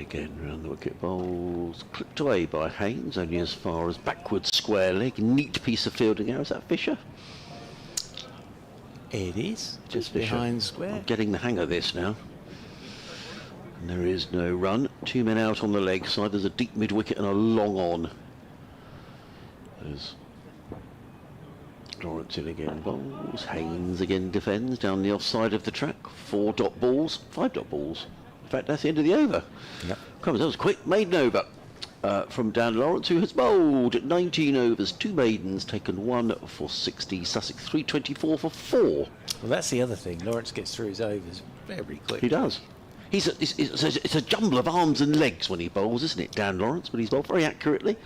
Again, round the wicket, bowls clipped away by Haynes, only as far as backwards square leg. Neat piece of fielding now. Is that Fisher? It is, just Fisher. behind square. I'm getting the hang of this now. And there is no run. 2 men out on the leg side. There's a deep mid wicket and a long on. There's Lawrence in again, bowls. Haynes again defends down the offside of the track. 4 dot balls, 5 dot balls. In fact, that's the end of the over. Yep. Crumbs, that was quick. Maiden over from Dan Lawrence, who has bowled 19 overs, 2 maidens, taken 1 for 60. Sussex 324 for 4. Well, that's the other thing. Lawrence gets through his overs very quickly. He does. It's a jumble of arms and legs when he bowls, isn't it, Dan Lawrence? But he's bowled very accurately.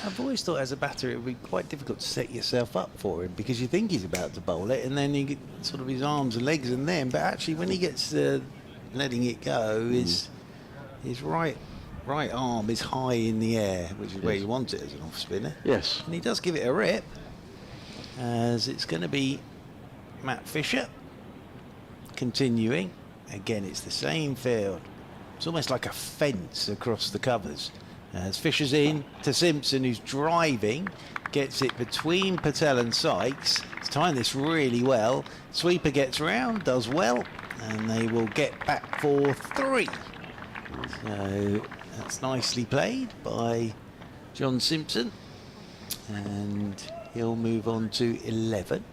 I've always thought as a batter it would be quite difficult to set yourself up for him because you think he's about to bowl it and then you get sort of his arms and legs in them. But actually when he gets letting it go, his right arm is high in the air, which is where you want it as an off spinner. Yes. And he does give it a rip, as it's going to be Matt Fisher continuing. Again, it's the same field. It's almost like a fence across the covers. As Fisher's in to Simpson, who's driving, gets it between Patel and Sykes. He's timed this really well. Sweeper gets round, does well, and they will get back for 3. So that's nicely played by John Simpson, and he'll move on to 11.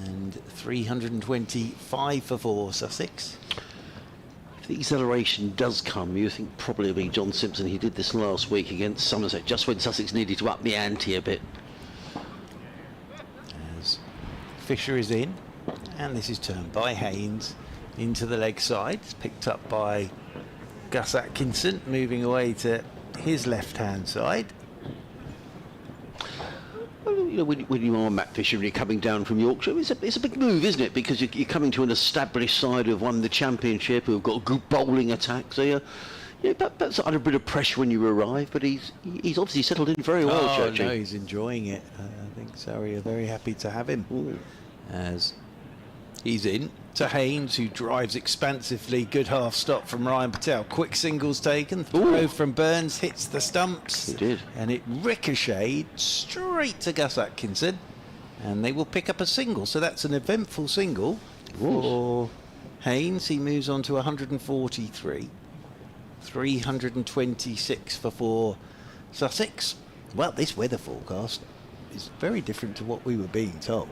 And 325 for 4 Sussex. If the acceleration does come, you think probably it'll be John Simpson. He did this last week against Somerset, just when Sussex needed to up the ante a bit. As Fisher is in, and this is turned by Haynes into the leg side. It's picked up by Gus Atkinson, moving away to his left-hand side. Well, you know, when you are Matt Fisher and you're coming down from Yorkshire, it's a big move, isn't it? Because you're coming to an established side who've won the championship, who've got a good bowling attack. So you're perhaps under a bit of pressure when you arrive, but he's obviously settled in very well, Churchy. No, he's enjoying it. I think Surrey are very happy to have him. Ooh. As he's in to Haynes, who drives expansively. Good half stop from Ryan Patel. Quick singles taken. Throw from Burns hits the stumps. He did. And it ricocheted straight to Gus Atkinson. And they will pick up a single. So that's an eventful single for Haynes. He moves on to 143. 326 for 4 Sussex. Well, this weather forecast is very different to what we were being told.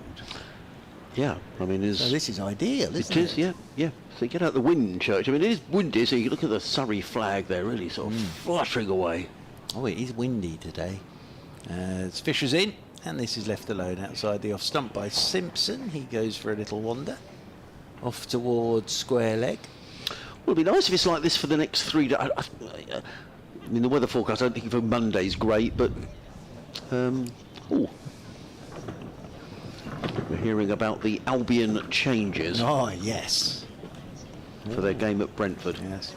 Yeah, I mean, So this is ideal, isn't it? It is, yeah. So you get out the wind, Church. I mean, it is windy, so you can look at the Surrey flag there, really sort of fluttering away. Oh, it is windy today. As Fisher's in, and this is left alone outside the off stump by Simpson. He goes for a little wander off towards square leg. Well, it'd be nice if it's like this for the next 3 days. I mean, the weather forecast, I don't think for Monday's great, but we're hearing about the Albion changes Oh, yes. for their game at Brentford. Yes.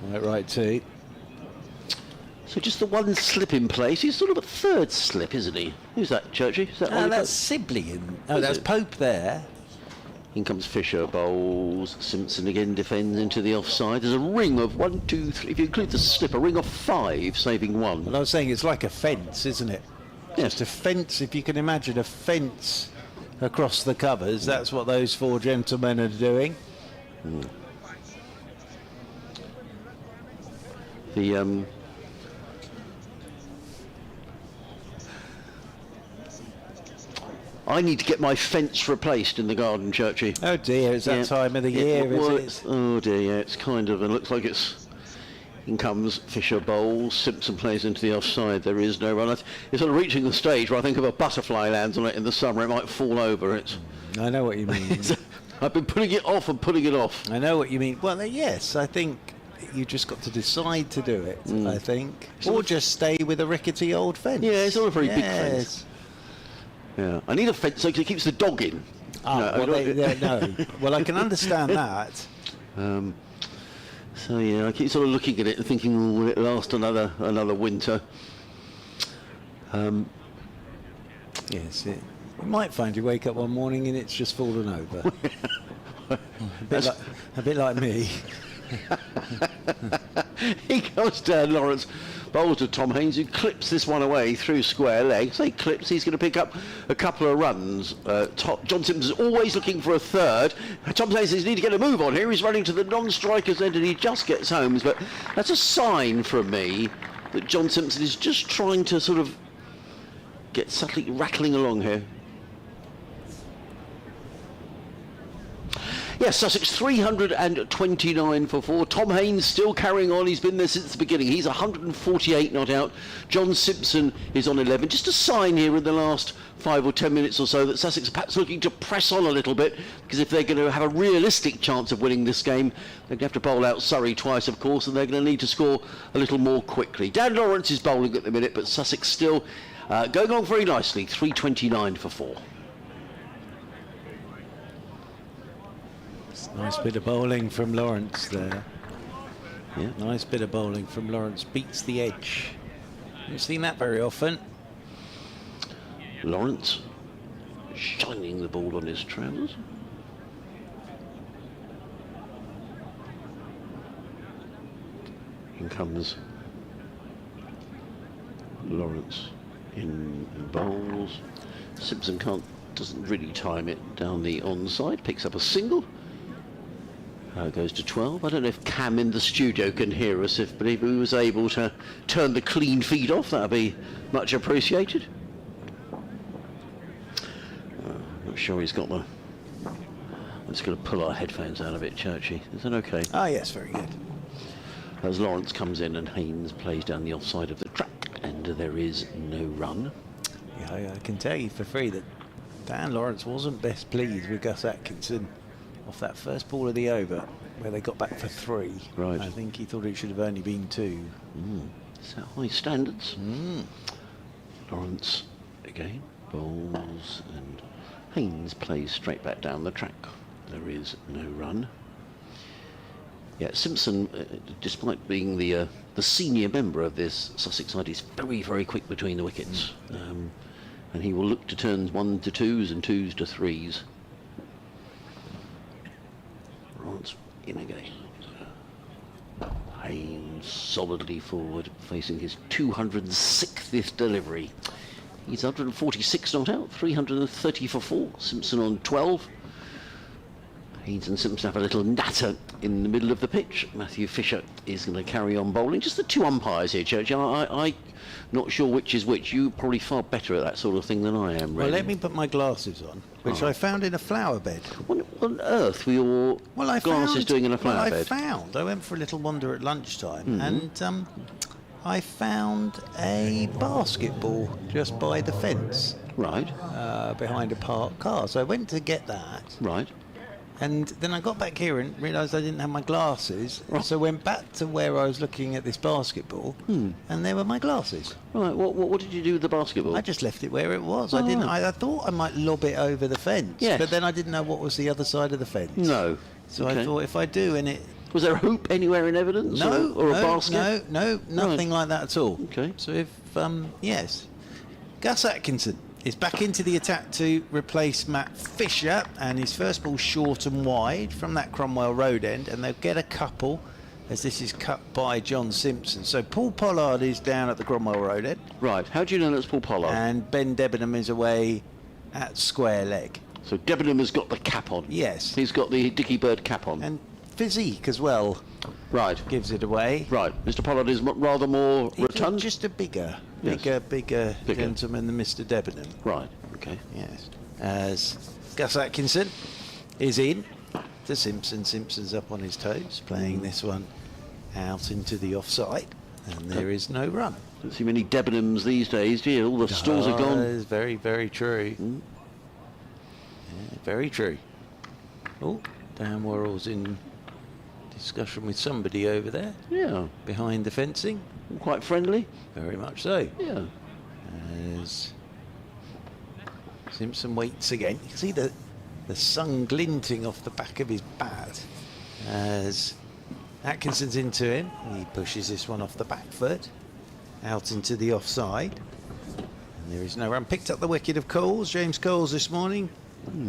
Quite right, too. So just the one slip in place. He's sort of a third slip, isn't he? Who's that, Churchy? Is that Ollie That's Pope? Sibley. Oh, Is that's it? Pope there. In comes Fisher, bowls. Simpson again defends into the offside. There's a ring of 1, 2, 3. If you include the slip, a ring of 5, saving 1. Well, I was saying it's like a fence, isn't it? Yes. Just a fence. If you can imagine a fence across the covers, that's what those 4 gentlemen are doing. The I need to get my fence replaced in the garden, Churchy. Oh dear, it's that time of the year, well, is it? Oh dear, yeah, it's kind of, it looks like it's, in comes Fisher bowls, Simpson plays into the offside, there is no run. It's sort of reaching the stage where I think if a butterfly lands on it in the summer, it might fall over. I know what you mean. I've been putting it off and putting it off. I know what you mean. Well, yes, I think you just got to decide to do it, I think. Or just stay with a rickety old fence. Yeah, it's not a very big fence. Yeah, I need a fence so it keeps the dog in. No. Well, I can understand that. So yeah, I keep sort of looking at it and thinking, oh, will it last another winter? Yes, you might find you wake up one morning and it's just fallen over. a bit like me. He goes down, Lawrence bowls to Tom Haynes, who clips this one away through square leg. Say clips, he's going to pick up a couple of runs. John Simpson's always looking for a third. Tom Haynes says, need to get a move on here. He's running to the non-strikers end and he just gets home. But that's a sign from me that John Simpson is just trying to sort of get subtly rattling along here. Yes, Sussex 329 for 4. Tom Haynes still carrying on. He's been there since the beginning. He's 148 not out. John Simpson is on 11. Just a sign here in the last 5 or 10 minutes or so that Sussex are perhaps looking to press on a little bit, because if they're going to have a realistic chance of winning this game, they're going to have to bowl out Surrey twice, of course, and they're going to need to score a little more quickly. Dan Lawrence is bowling at the minute, but Sussex still going on very nicely. 329 for 4. Nice bit of bowling from Lawrence there. Yeah. Nice bit of bowling from Lawrence. Beats the edge. Haven't seen that very often. Lawrence shining the ball on his trousers. In comes Lawrence in bowls. Simpson doesn't really time it down the onside. Picks up a single. Goes to 12. I don't know if Cam in the studio can hear us. But if he was able to turn the clean feed off, that would be much appreciated. Not sure he's got the... I'm just going to pull our headphones out of it, Churchy. Is that okay? Ah, yes, very good. As Lawrence comes in and Haynes plays down the offside of the track, and there is no run. Yeah, I can tell you for free that Dan Lawrence wasn't best pleased with Gus Atkinson off that first ball of the over, where they got back for 3. Right. I think he thought it should have only been 2. So high standards. Lawrence again bowls, and Haynes plays straight back down the track. There is no run. Yeah, Simpson, despite being the senior member of this Sussex side, is very, very quick between the wickets, and he will look to turns 1 to 2s and 2s to 3s. Lawrence in again. Haynes solidly forward, facing his 260th delivery. He's 146 not out, 330 for 4. Simpson on 12. Haynes and Simpson have a little natter in the middle of the pitch. Matthew Fisher is going to carry on bowling. Just the 2 umpires here, Church. I'm not sure which is which. You're probably far better at that sort of thing than I am, really. Well, let me put my glasses on, which I found in a flower bed. What on earth were your glasses doing in a flower bed? I went for a little wander at lunchtime, and I found a basketball just by the fence. Right. Behind a parked car. So I went to get that. Right. And then I got back here and realised I didn't have my glasses. Right. So went back to where I was looking at this basketball, and there were my glasses. Right. What did you do with the basketball? I just left it where it was. Oh. I thought I might lob it over the fence, Yes. but then I didn't know what was the other side of the fence. No. So Okay. I thought if I do, and it... Was there a hoop anywhere in evidence? No, or a basket? No, nothing like that at all. Okay. So if, yes. Gus Atkinson is back into the attack to replace Matt Fisher, and his first ball short and wide from that Cromwell Road end, and they'll get a couple as this is cut by John Simpson. So Paul Pollard is down at the Cromwell Road end. Right. How do you know that's Paul Pollard? And Ben Debenham is away at square leg. So Debenham has got the cap on. Yes. He's got the Dickie Bird cap on. And physique as well Right. gives it away. Right. Mr. Pollard is rather more He's rotund. just a bigger Yes. bigger gentleman than Mr. Debenham. Right. Okay. Yes. As Gus Atkinson is in to Simpson. Simpson's up on his toes, playing this one out into the offside, and there is no run. Don't see many Debenhams these days, do you? All the stores are gone. That is very, very true. Yeah, very true. Oh, Dan Worrell's in discussion with somebody over there. Yeah. Behind the fencing. Quite friendly. Very much so. Yeah. As Simpson waits again. You can see the sun glinting off the back of his bat as Atkinson's into him. He pushes this one off the back foot out into the offside, and there is no run. Picked up the wicket of Coles, James Coles, this morning,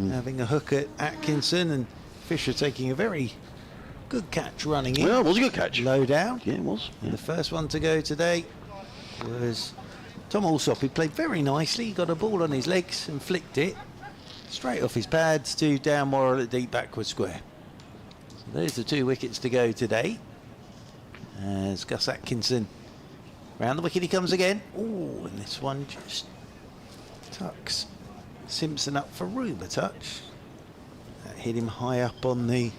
having a hook at Atkinson, and Fisher taking a very Good catch running in. Well, it was a good catch. Low down. Yeah, it was. And the first one to go today was Tom Allsop, who played very nicely. He got a ball on his legs and flicked it straight off his pads to down more at deep backward square. So there's the 2 wickets to go today. As Gus Atkinson, round the wicket he comes again. Oh, and this one just tucks Simpson up for room a touch. That hit him high up on the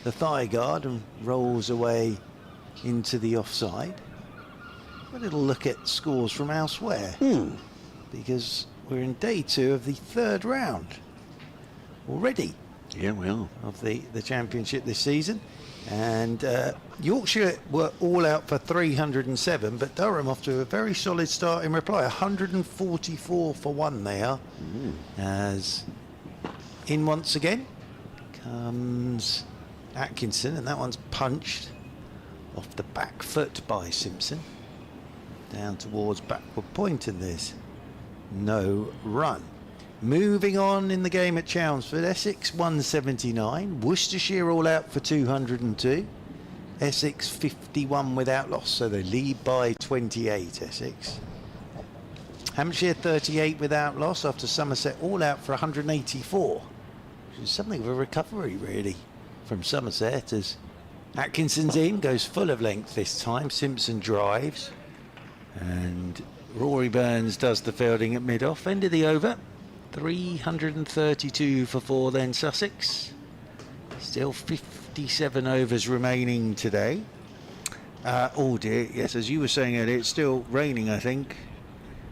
thigh guard and rolls away into the offside. A little look at scores from elsewhere, because we're in day 2 of the 3rd round already. Yeah, we are. Of the championship this season. And Yorkshire were all out for 307, but Durham off to a very solid start in reply. 144 for 1 they are. As in once again comes Atkinson, and that one's punched off the back foot by Simpson down towards backward point, and there's no run. Moving on in the game at Chelmsford, Essex 179, Worcestershire all out for 202, Essex 51 without loss, so they lead by 28, Essex. Hampshire 38 without loss after Somerset all out for 184, which is something of a recovery really from Somerset, as Atkinson's in, goes full of length this time. Simpson drives and Rory Burns does the fielding at mid-off. End of the over, 332 for 4 then Sussex. Still 57 overs remaining today. Oh dear, yes, as you were saying earlier, it's still raining, I think.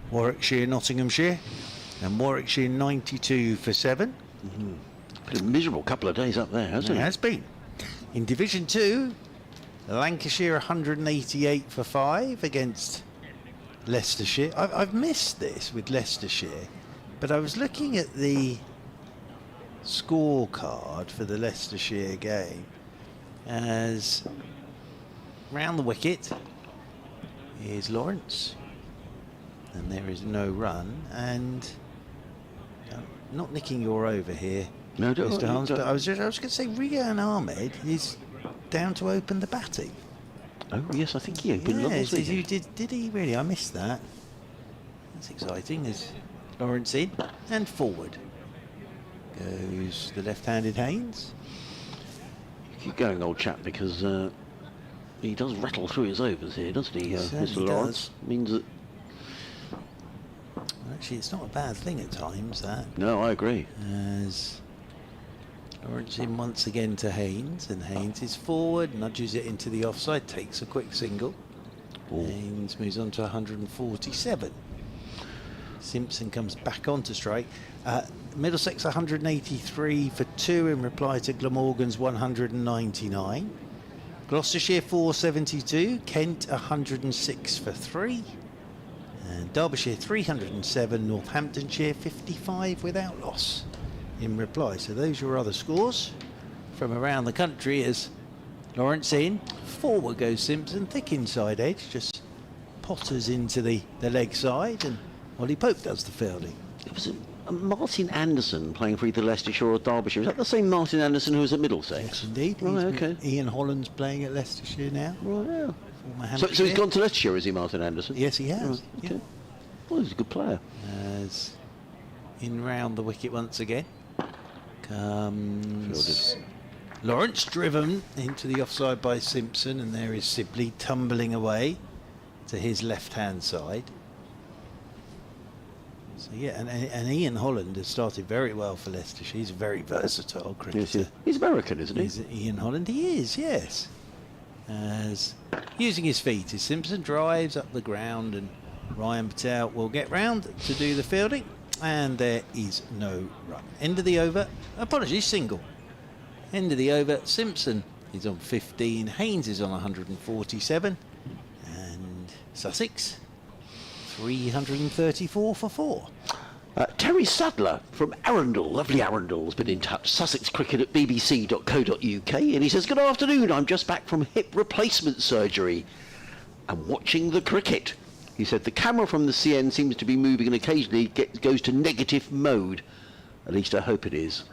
Warwickshire, Nottinghamshire, and Warwickshire 92 for 7. Been a miserable couple of days up there, hasn't It it? has been. In Division 2, Lancashire 188 for 5 against Leicestershire. I've missed this with Leicestershire, but I was looking at the scorecard for the Leicestershire game, as round the wicket is Lawrence, and there is no run, and not nicking your over here, No, don't. Mr. Hans, but I was going to say Rian Ahmed is down to open the batting. Oh yes, I think he opened up. Yes, did he really? I missed that. That's exciting. As Lawrence in and forward goes the left-handed Haynes. Keep going, old chap, because he does rattle through his overs here, doesn't he, Certainly Mr. Lawrence? Means that. Actually, it's not a bad thing at times, that. No, I agree. As Lawrence in once again to Haynes, and Haynes is forward, nudges it into the offside, takes a quick single. Haynes moves on to 147. Simpson comes back onto strike. Middlesex 183 for 2 in reply to Glamorgan's 199. Gloucestershire 472, Kent 106 for 3. And Derbyshire 307, Northamptonshire 55 without loss in reply. So those are other scores from around the country, as Lawrence in, forward goes Simpson, thick inside edge, just potters into the leg side, and Ollie Pope does the fielding. It was Martin Anderson playing for either Leicestershire or Derbyshire. Is that the same Martin Anderson who was at Middlesex? Yes, indeed. Right, okay. Ian Holland's playing at Leicestershire now. Right, yeah. Former So he's Hampshire. gone to Leicestershire, is he, Martin Anderson? Yes, he has. Right, Yeah. okay. Well, he's a good player. As in round the wicket once again comes Lawrence, driven into the offside by Simpson, and there is Sibley tumbling away to his left-hand side. So yeah, and Ian Holland has started very well for Leicestershire. He's a very versatile cricketer. Yes, he's American, isn't he? Is it Ian Holland? He is, yes. As using his feet as Simpson drives up the ground, and Ryan Patel will get round to do the fielding, and there is no run. End of the over. Apologies, single. End of the over. Simpson is on 15. Haynes is on 147. And Sussex 334 for 4. Terry Sadler from Arundel, lovely Arundel, has been in touch. Sussex Cricket at bbc.co.uk, and he says, "Good afternoon, I'm just back from hip replacement surgery and watching the cricket." He said, "The camera from the CN seems to be moving and occasionally goes to negative mode. At least I hope it is."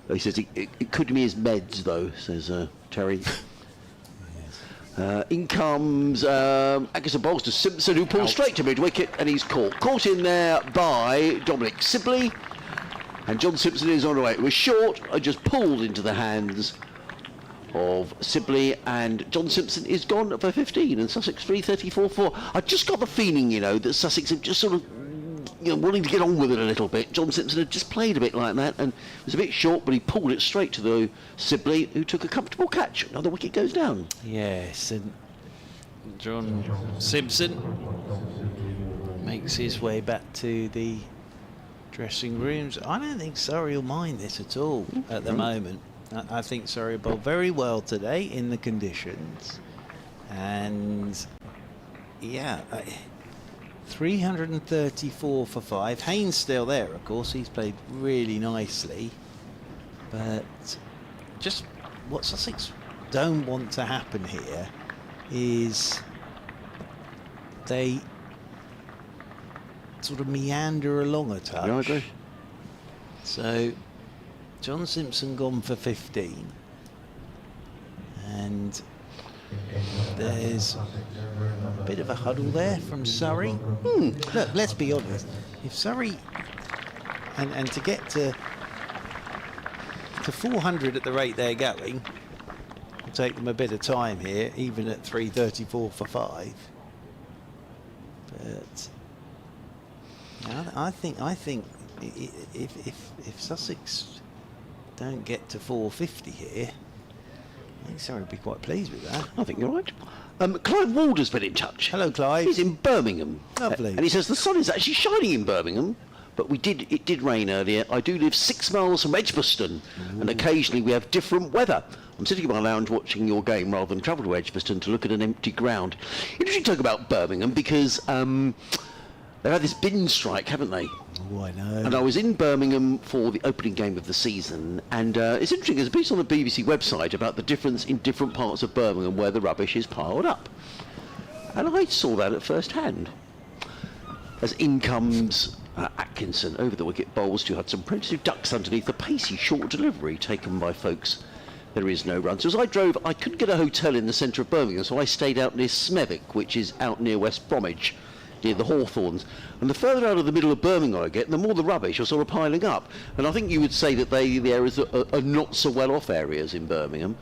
He says it could be his meds, though, says Terry. In comes Atkinson bowls to Simpson, who pulls straight to mid-wicket, and he's caught in there by Dominic Sibley, and John Simpson is on the way. It was short, and just pulled into the hands of Sibley, and John Simpson is gone for 15, and Sussex 334-4. I just got the feeling, that Sussex have just sort of wanting to get on with it a little bit. John Simpson had just played a bit like that, and it was a bit short, but he pulled it straight to the Sibley, who took a comfortable catch. Another wicket goes down. Yes, and John Simpson makes his way back to the dressing rooms. I don't think Surrey will mind this at all at the moment. I think Surrey bowled very well today in the conditions, and yeah, 334 for 5. Haynes still there, of course. He's played really nicely, but just what Sussex don't want to happen here is they sort of meander along a touch. Yeah, I agree. So John Simpson gone for 15, and there's a bit of a huddle there from Surrey. Look, let's be honest. If Surrey, and to get to 400 at the rate they're going, will take them a bit of time here, even at 334 for 5. But I think if Sussex don't get to 450 here, I think Surrey would be quite pleased with that. I think you're right. Clive Walder's been in touch. Hello, Clive. He's in Birmingham. Lovely. And he says the sun is actually shining in Birmingham, but it did rain earlier. I do live 6 miles from Edgbaston, and occasionally we have different weather. I'm sitting in my lounge watching your game rather than travel to Edgbaston to look at an empty ground. Interesting talk about Birmingham, because they've had this bin strike, haven't they? Oh, I know. And I was in Birmingham for the opening game of the season, and it's interesting, there's a piece on the BBC website about the difference in different parts of Birmingham where the rubbish is piled up. And I saw that at first hand. As in comes Atkinson over the wicket, bowls to Hudson Prentice, who ducks underneath a pacey short delivery taken by folks. There is no run. So as I drove, I couldn't get a hotel in the centre of Birmingham, so I stayed out near Smethwick, which is out near West Bromwich, near the Hawthorns. And the further out of the middle of Birmingham I get, the more the rubbish are sort of piling up. And I think you would say that the areas are not so well off areas in Birmingham.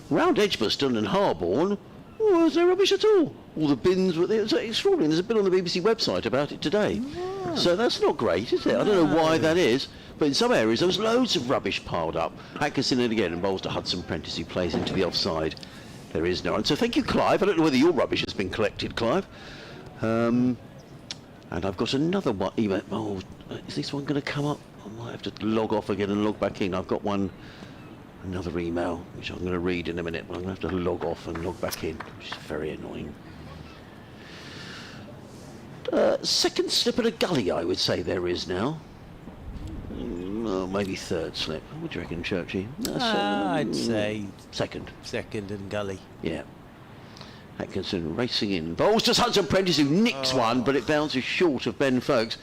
Round Edgbaston and Harborne, there's no rubbish at all. All the bins were there. It's extraordinary. There's a bit on the BBC website about it today. Yeah. So that's not great, is it? I don't know why that is. But in some areas, there's loads of rubbish piled up. Atkinson in again and bowls to Hudson Prentice, who plays into the offside. There is no one. So thank you, Clive. I don't know whether your rubbish has been collected, Clive. And I've got another one. Oh, is this one going to come up? I might have to log off again and log back in. I've got another email, which I'm going to read in a minute, but I'm going to have to log off and log back in, which is very annoying. Second slip at a gully, I would say there is now. Maybe third slip. What do you reckon, Churchy? I'd say second. Second and gully. Yeah. Atkinson racing in. Bowls to Hudson Prentice, who nicks one, but it bounces short of Ben Foakes.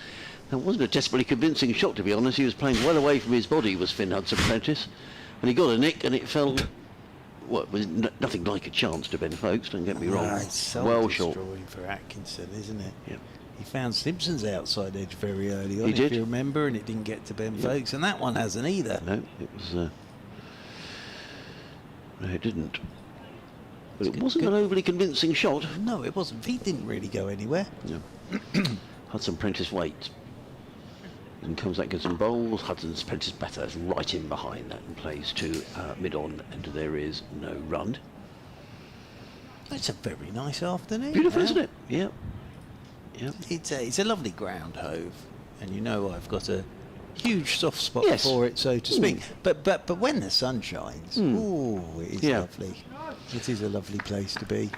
That wasn't a desperately convincing shot, to be honest. He was playing well away from his body, was Finn Hudson Prentice. And he got a nick, and it fell... It was nothing like a chance to Ben Foakes, don't get me wrong. It's so well short. destroying for Atkinson, isn't it? Yep. He found Simpson's outside edge very early on, He did. if you remember, and it didn't get to Ben Foakes, and that one hasn't either. No, it was... no, it didn't. But it wasn't an overly convincing shot. No, it wasn't. Feet didn't really go anywhere. No. Hudson Prentice waits. And comes Atkinson bowls. Hudson Prentice batters right in behind that and plays to mid-on, and there is no run. It's a very nice afternoon. Beautiful, isn't it? Yeah. Yeah. It's a lovely ground, Hove, and you know I've got a huge soft spot Yes. for it, so to speak. But when the sun shines, ooh, it is lovely. It is a lovely place to be.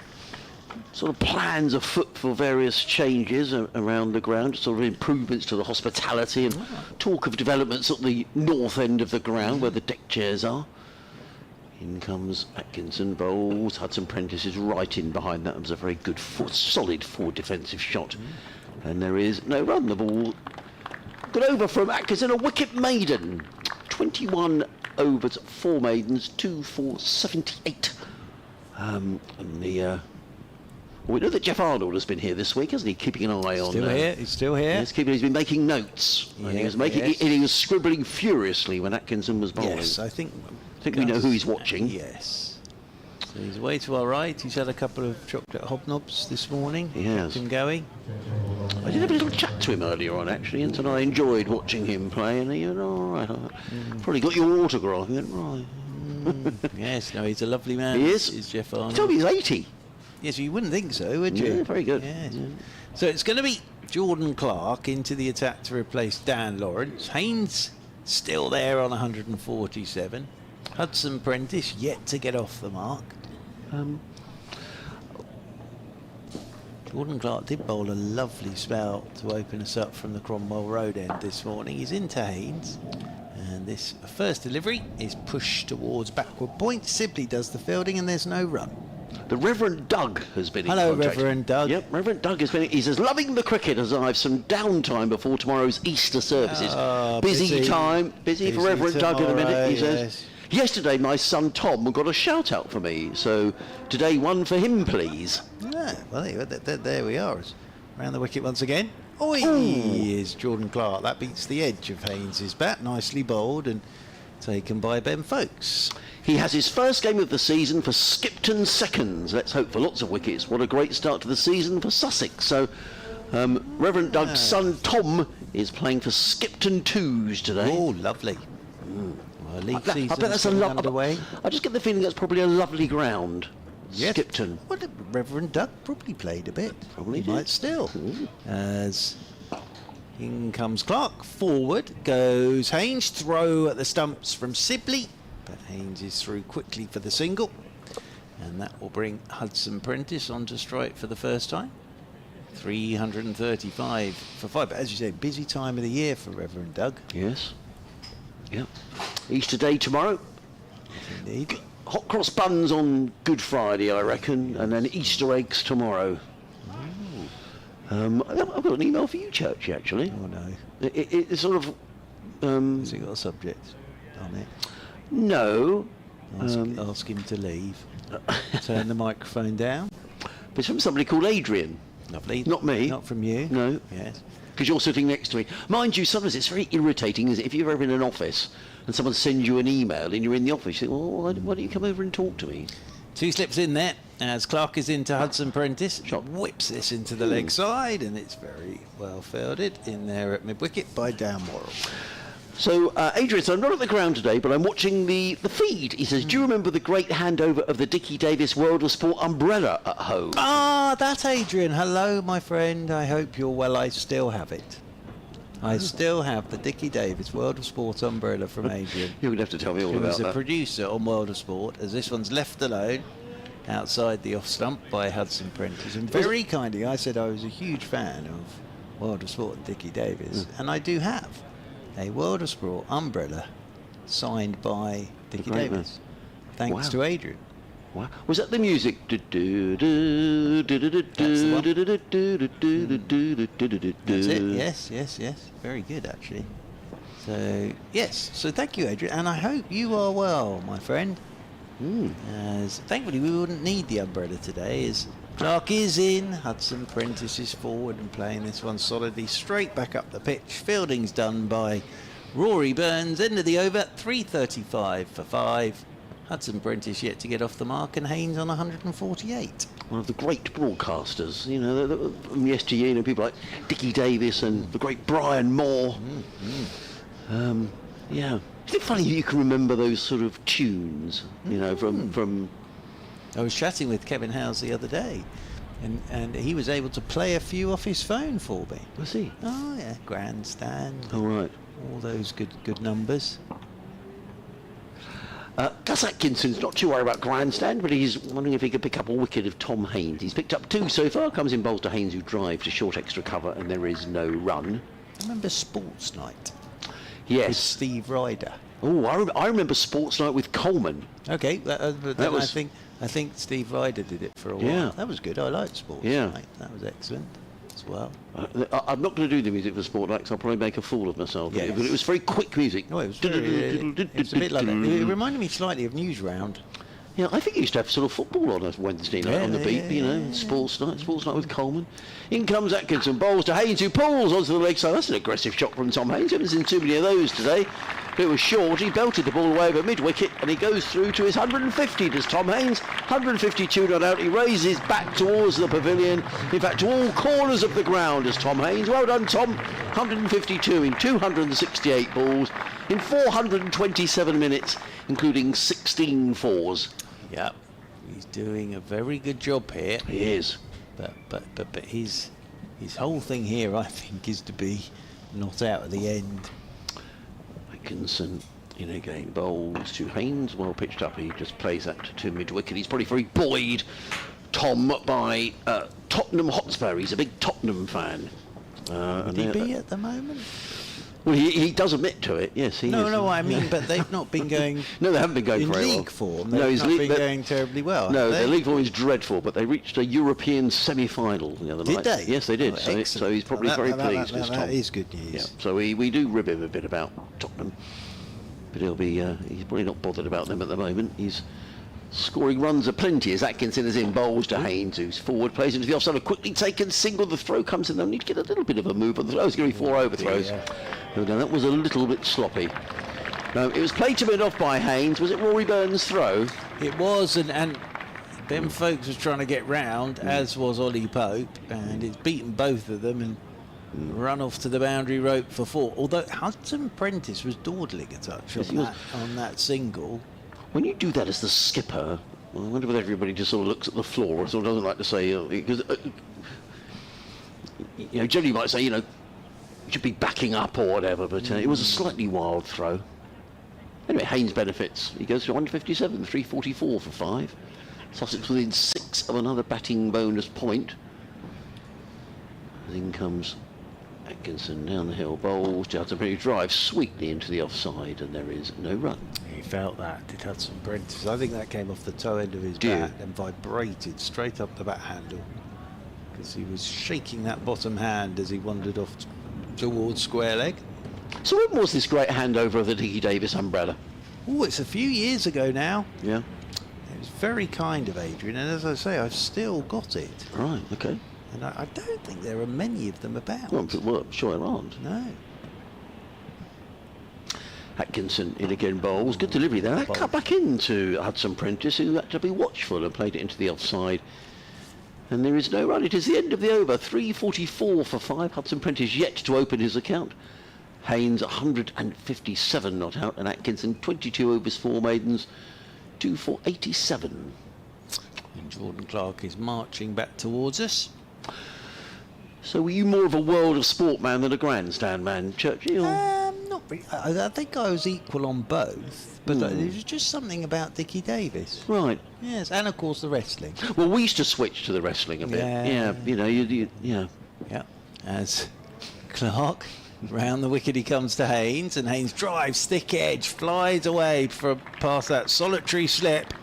Sort of plans afoot for various changes around the ground, sort of improvements to the hospitality, and talk of developments at the north end of the ground where the deck chairs are. In comes Atkinson, bowls. Hudson Prentice is right in behind that. It was a very good, solid forward defensive shot. And there is no run. The ball got over from Atkinson, a wicket maiden. 21 overs, 4 maidens, 2 for 78. And the... we know that Jeff Arnold has been here this week, hasn't he? Keeping an eye on... He's still here. Yes, he's been making notes. Yeah, And he was scribbling furiously when Atkinson was bowling. Yes, I think we know who he's watching. Yes. So he's away to our right. He's had a couple of chocolate hobnobs this morning. He has. Kept him going. I did have a little chat to him earlier on, actually, and I enjoyed watching him play, and he went, all right, probably got your autograph. He went, right. Yes, no, he's a lovely man. He is. Is Jeff He Arnold. told me he's 80. Yes, you wouldn't think so, would you? Yeah, very good. Yes. Yeah. So it's going to be Jordan Clark into the attack to replace Dan Lawrence. Haynes still there on 147. Hudson Prentice yet to get off the mark. Jordan Clark did bowl a lovely spell to open us up from the Cromwell Road end this morning. He's into Haynes. And this first delivery is pushed towards backward point. Sibley does the fielding and there's no run. The Reverend Doug has been Hello, in contact. Reverend Doug. Yep, Reverend Doug has been. He says, loving the cricket as I have some downtime before tomorrow's Easter services. Busy time. Busy for Reverend Doug in a minute, he says. Yesterday, my son Tom got a shout out for me, so today one for him, please. Yeah, well, there we are. Around the wicket once again. Oh, he is Jordan Clark. That beats the edge of Haynes' bat. Nicely bowled and taken by Ben Folkes. He has his first game of the season for Skipton Seconds. Let's hope for lots of wickets. What a great start to the season for Sussex. So, Reverend Doug's son Tom is playing for Skipton Twos today. Oh, lovely. Well, league I bet that's underway. I just get the feeling that's probably a lovely ground. Yes. Skipton. Well, Reverend Doug probably played a bit. Probably He did. might still. As in comes Clark. Forward goes Haynes. Throw at the stumps from Sibley. But Haynes is through quickly for the single. And that will bring Hudson Prentice onto strike for the first time. 335 for 5. But as you say, busy time of the year for Reverend Doug. Yes. Yeah. Easter Day tomorrow. Indeed. Hot cross buns on Good Friday, I reckon, and then Easter eggs tomorrow. I've got an email for you, Churchy, actually. Oh no. It's sort of... Has it got a subject on it? No. Ask him to leave. Turn the microphone down. But it's from somebody called Adrian. Lovely. Not me. Not from you. No. Yes. Because you're sitting next to me. Mind you, sometimes it's very irritating, isn't it? If you're ever in an office and someone sends you an email and you're in the office, you think, well, why don't you come over and talk to me? 2 slips in there as Clark is into Hudson Prentice. Whips this into the leg side, and it's very well fielded in there at mid-wicket by Dan Worrell. So, Adrian, so I'm not at the ground today, but I'm watching the feed. He says, do you remember the great handover of the Dickie Davis World of Sport umbrella at home? Ah, that's Adrian. Hello, my friend. I hope you're well. I still have it. I still have the Dickie Davis World of Sport umbrella from Adrian. You're going to have to tell me all Who about was a that. producer on World of Sport, as this one's left alone outside the off stump by Hudson Prentice. And very kindly, I said I was a huge fan of World of Sport and Dickie Davis, and I do have a World of Sport umbrella signed by Dickie great Davis. Thanks Wow. to Adrian. Wow. Was that the music? That's it. Yes. Very good, actually. So, yes. So thank you, Adrian. And I hope you are well, my friend. As thankfully we wouldn't need the umbrella today, as Clark is in, Hudson Prentice is forward and playing this one solidly straight back up the pitch. Fielding's done by Rory Burns. End of the over, 335 for 5. Hudson Prentice yet to get off the mark, and Haynes on 148. One of the great broadcasters, you know, from yesteryear, you know, people like Dickie Davis and the great Brian Moore. Yeah. Isn't it funny you can remember those sort of tunes, you know, from... I was chatting with Kevin Howes the other day, and he was able to play a few off his phone for me. Was he? Oh yeah, Grandstand. Oh, right. All those good numbers. Gus Atkinson's not too worried about Grandstand, but he's wondering if he could pick up a wicket of Tom Haynes. He's picked up 2 so far. Comes in bowls to Haynes, who drives to short extra cover, and there is no run. Remember Sports Night? With Yes. Steve Ryder. Oh, I remember Sports Night with Coleman. Okay, but then was- I think Steve Ryder did it for a while. Yeah. That was good. I liked Sports Yeah. Night. That was excellent. as well. I'm not going to do the music for Sport Acts. I'll probably make a fool of myself. Yes. But it was very quick music. Oh, it was a bit like that. It reminded me slightly of Newsround. Yeah, I think he used to have sort of football on a Wednesday night on the beat, yeah. Sports night with Coleman. In comes Atkinson, bowls to Haynes, who pulls onto the leg side. That's an aggressive shot from Tom Haynes. Haven't seen too many of those today. But it was short. He belted the ball away over mid-wicket, and he goes through to his 150, does Tom Haynes. 152 not out. He raises back towards the pavilion. In fact, to all corners of the ground as Tom Haynes. Well done, Tom. 152 in 268 balls in 427 minutes, including 16 fours. Yep, he's doing a very good job here. He is. But his whole thing here, I think, is to be not out at the end. Atkinson in again, bowls to Haynes, well pitched up. He just plays that to mid-wicket. He's probably very buoyed, Tom, by Tottenham Hotspur. He's a big Tottenham fan. Would he be at the moment? Well, he does admit to it, yes. He is. No, I mean, but they've not been going. No, they haven't been going in very league well. form. They've not been going terribly well. No, their league form is dreadful, but they reached a European semi-final the other night. Did they? Yes, they did. Oh, so he's probably very pleased. That is good news. Yeah. So we do rib him a bit about Tottenham, but he's probably not bothered about them at the moment. He's scoring runs aplenty as Atkinson is in, bowls to Haynes, who's forward, plays into the offside, a quickly taken single, the throw comes in, they'll need to get a little bit of a move on the throw. It's going to be 4 overthrows. No, that was a little bit sloppy. No, it was played to mid off by Haynes. Was it Rory Burns' throw? It was, and Ben Folks was trying to get round, as was Ollie Pope, and it's beaten both of them and run off to the boundary rope for 4. Although Hudson Prentice was dawdling a touch on that single. When you do that as the skipper, I wonder whether everybody just sort of looks at the floor or sort of doesn't like to say, because generally you might say, you should be backing up or whatever, but it was a slightly wild throw. Anyway, Haynes benefits. He goes to 157, 344 for 5. Sussex within 6 of another batting bonus point. In comes Atkinson down the hill, bowls to Hudson Prentice, drives sweetly into the offside, and there is no run. He felt that, did Hudson Prentice. I think that came off the toe end of his bat and vibrated straight up the bat handle, because he was shaking that bottom hand as he wandered off towards square leg. So when was this great handover of the Dickie Davis umbrella? Oh, it's a few years ago now. Yeah. It was very kind of Adrian, and as I say, I've still got it. Right, okay. And I don't think there are many of them about. Well, I'm sure there aren't. No. Atkinson in again, bowls. Good delivery there. That cut back into Hudson Prentice, who had to be watchful and played it into the offside. And there is no run. It is the end of the over. 344 for 5. Hudson Prentice yet to open his account. Haynes 157 not out, and Atkinson 22 overs, 4 maidens, 2 for 87. And Jordan Clark is marching back towards us. So were you more of a world of sport man than a grandstand man, Churchill? Not really. I think I was equal on both, but there was just something about Dickie Davis. Right. Yes, and of course the wrestling. Well, we used to switch to the wrestling a bit. Yeah. Yeah. As Clark, round the wicket he comes to Haynes, and Haynes drives thick edge, flies away past that solitary slip,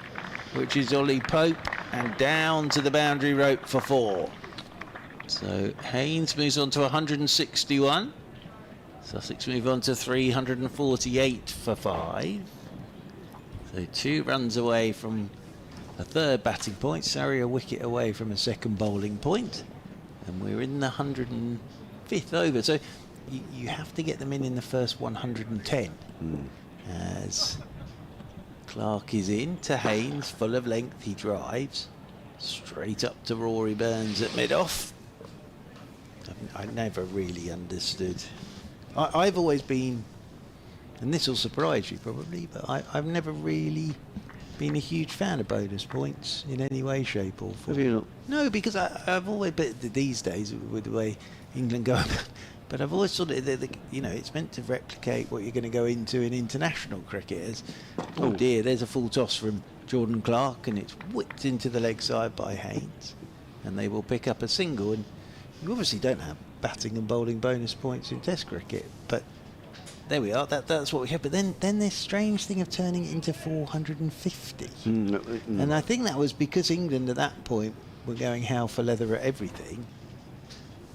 which is Ollie Pope, and down to the boundary rope for 4. So Haynes moves on to 161. Sussex move on to 348 for 5. So 2 runs away from a 3rd batting point. Surrey a wicket away from a 2nd bowling point. And we're in the 105th over. So you have to get them in the first 110. As Clark is in to Haynes, full of length, he drives straight up to Rory Burns at mid-off. I never really understood. I've always been, and this will surprise you probably, but I've never really been a huge fan of bonus points in any way, shape or form. Have you not? No, because I've always, but these days with the way England go, but I've always thought it's meant to replicate what you're going to go into in international cricket. Oh dear, there's a full toss from Jordan Clark, and it's whipped into the leg side by Haynes, and they will pick up a single. And you obviously don't have batting and bowling bonus points in Test cricket, but there we are. That's what we have. But then this strange thing of turning it into 450, and I think that was because England at that point were going hell for leather at everything,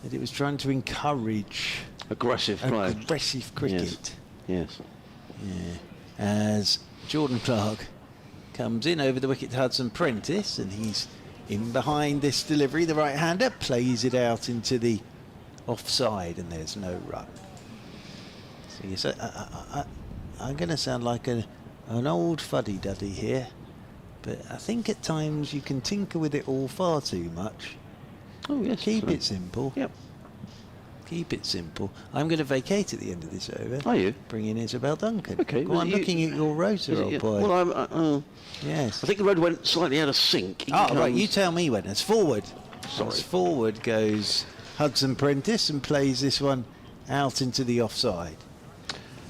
that it was trying to encourage aggressive play. Aggressive cricket. Yes. Yeah. As Jordan Clark comes in over the wicket to Hudson Prentice, and he's in behind this delivery. The right-hander plays it out into the offside, and there's no run. So you say, I'm going to sound like an old fuddy-duddy here, but I think at times you can tinker with it all far too much. Oh yes. Keep it simple. Yep. Keep it simple. I'm going to vacate at the end of this over. Are you? Bring in Isabel Duncan. Okay. Well, I'm looking at your rotor, old boy. Well, yes. I think the road went slightly out of sync. Right, you tell me when. It's forward. Sorry. As forward goes Hudson Prentice and plays this one out into the offside.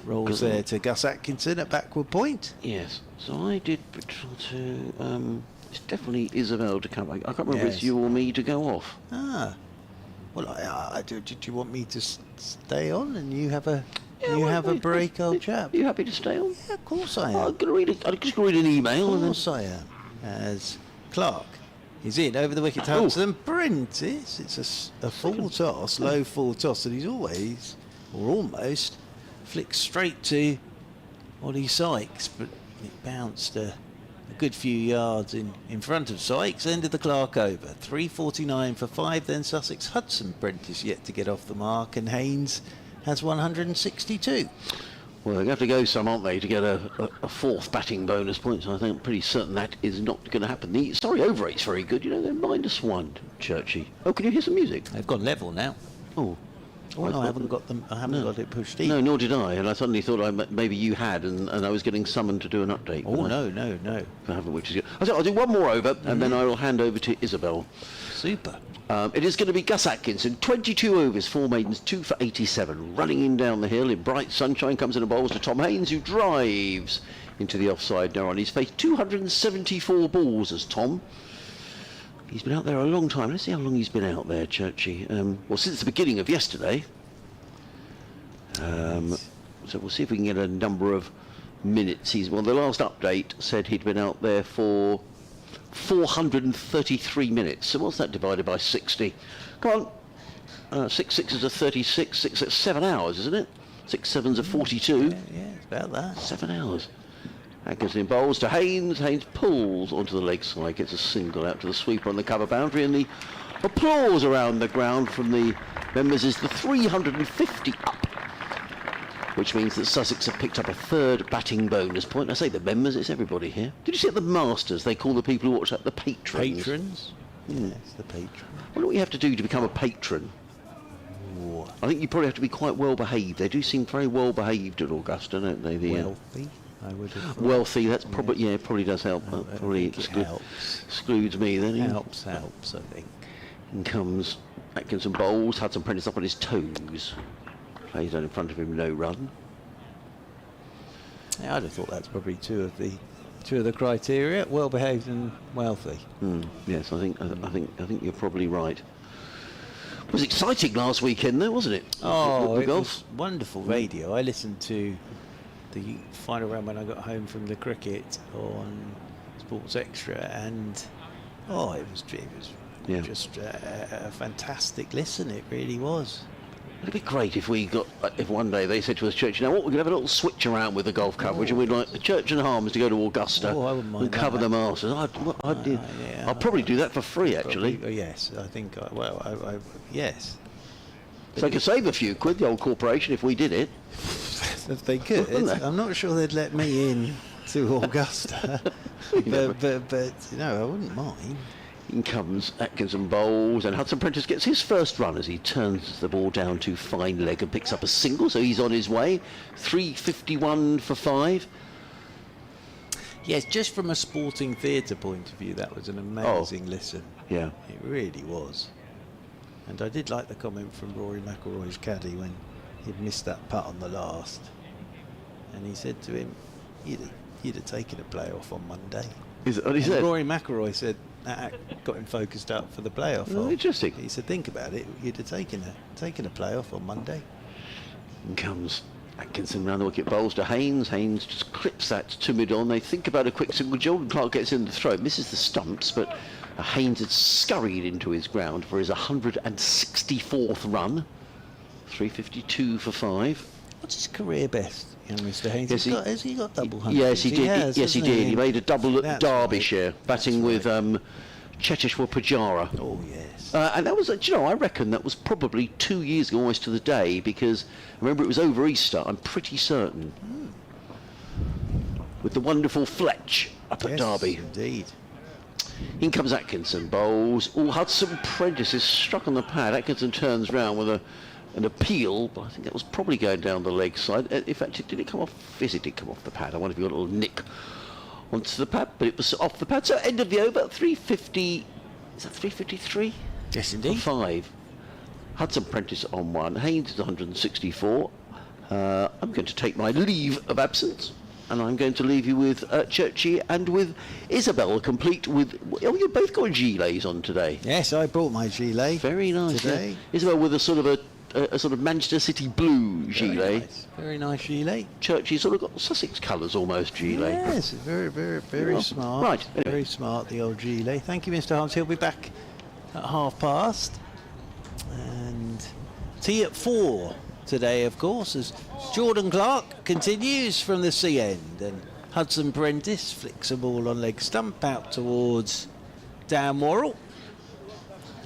Rolls there to Gus Atkinson at backward point. Yes. So I did try to. It's definitely Isabel to come back. I can't remember if it's you or me to go off. Ah. Well, did you want me to stay on and you have a break, old chap? Are you happy to stay on? Yeah, of course I am. I'm just going to read an email. Of course I am. As Clark is in over the wicket to Hudson Prentice. It's a full toss, low full toss, and he's always, or almost, flicks straight to Ollie Sykes, but it bounced a good few yards in front of Sykes. Ended the Clark over. 3:49 for 5. Then Sussex. Hudson Prentice yet to get off the mark, and Haynes has 162. Well, they're going to have to go some, aren't they, to get a fourth batting bonus point. So I think I'm pretty certain that is not going to happen. The Surrey over 8's very good. You know, they're -1, Churchy. Oh, can you hear some music? They've gone level now. Oh. Oh, no, I haven't got them. I haven't got it pushed in. No, nor did I. And I suddenly thought maybe you had, and I was getting summoned to do an update. Oh, no. I haven't, which is good. I'll do one more over, and then I will hand over to Isabel. Super. It is going to be Gus Atkinson, 22 overs, 4 maidens, 2 for 87. Running in down the hill in bright sunshine, comes in and bowls to Tom Haynes, who drives into the offside. Now on his face, 274 balls as Tom. He's been out there a long time. Let's see how long he's been out there, Churchy. Well, since the beginning of yesterday. So we'll see if we can get a number of minutes. Well, the last update said he'd been out there for 433 minutes. So what's that divided by 60? Come on. 6 sixes are 36. 6 7 hours, isn't it? 6 sevens are 42. Yeah, it's about that. 7 hours. Atkinson bowls to Haynes. Haynes pulls onto the leg side, gets a single out to the sweeper on the cover boundary, and the applause around the ground from the members is the 350 up, which means that Sussex have picked up a third batting bonus point. I say the members, it's everybody here. Did you see at the Masters they call the people who watch that the patrons? Patrons? Yes, the patron. I wonder what you have to do to become a patron. Ooh. I think you probably have to be quite well behaved. They do seem very well behaved at Augusta, don't they? Wealthy, I would have thought. Wealthy, that's probably, it probably does help. Probably excludes me then. Helps, I think. In comes Atkinson bowls, Hudson Prentice up on his toes. Plays down in front of him, no run. Yeah, I'd have thought that's probably two of the criteria: well behaved and wealthy. Yes, I think you're probably right. It was exciting last weekend, though, wasn't it? Oh, the it golf. was wonderful radio. I listened to the final round when I got home from the cricket on Sports Extra, and it was just a fantastic listen. It really was. It'd be great if one day they said to us, Church, you know what, we're going to have a little switch around with the golf coverage, and we'd like the Church and Harms to go to Augusta I wouldn't mind and cover the Masters. I'll probably do that for free, actually. Yes, I think. Yes. So they could save a few quid, the old corporation, if we did it. If they could, I'm not sure they'd let me in to Augusta, but I wouldn't mind. In comes Atkinson bowls, and Hudson Prentice gets his first run as he turns the ball down to fine leg and picks up a single, so he's on his way. 3:51 for 5. Yes, just from a sporting theatre point of view, that was an amazing listen. Yeah. It really was. And I did like the comment from Rory McIlroy's caddy when he'd missed that putt on the last. And he said to him, you'd have taken a playoff on Monday. Is that what he said? Rory McIlroy said that got him focused up for the playoff. Oh, interesting. He said, think about it, you'd have taken a playoff on Monday. In comes Atkinson round the wicket, bowls to Haynes. Haynes just clips that to mid-on. They think about a quick single. Jordan Clark gets in the throw, misses the stumps, but Haynes had scurried into his ground for his 164th run. 352 for 5. What's his career best, young Mr. Haynes? Yes, Has he got double hundreds? Yes, he did. Has, yes, he hasn't did. He made a double at That's Derbyshire, right. batting with Cheteshwar Pujara. Oh, yes. And that was, do you know, I reckon that was probably 2 years ago, almost to the day, because I remember it was over Easter, I'm pretty certain. With the wonderful Fletch up at Derby. Indeed. In comes Atkinson, bowls. Oh, Hudson Prentice is struck on the pad. Atkinson turns round with an appeal, but I think that was probably going down the leg side. In fact, did it come off? Yes, it did come off the pad. I wonder if you got a little nick onto the pad, but it was off the pad. So end of the over, 350. Is that 353? Yes, indeed. For 5. Hudson Prentice on 1. Haynes is 164. I'm going to take my leave of absence. And I'm going to leave you with Churchy and with Isabel, complete with... Oh, you've both got gilets on today. Yes, I brought my gilet. Very nice. Today. Yeah. Isabel with a sort of Manchester City blue gilet. Very nice gilet. Churchy sort of got Sussex colours almost gilet. Yes, very smart. Right. Anyway. Very smart, the old gilet. Thank you, Mr. Holmes. He'll be back at 1:30. And tea at 4 today, of course, as Jordan Clark continues from the sea end, and Hudson Prentice flicks a ball on leg stump out towards Dan Worrell.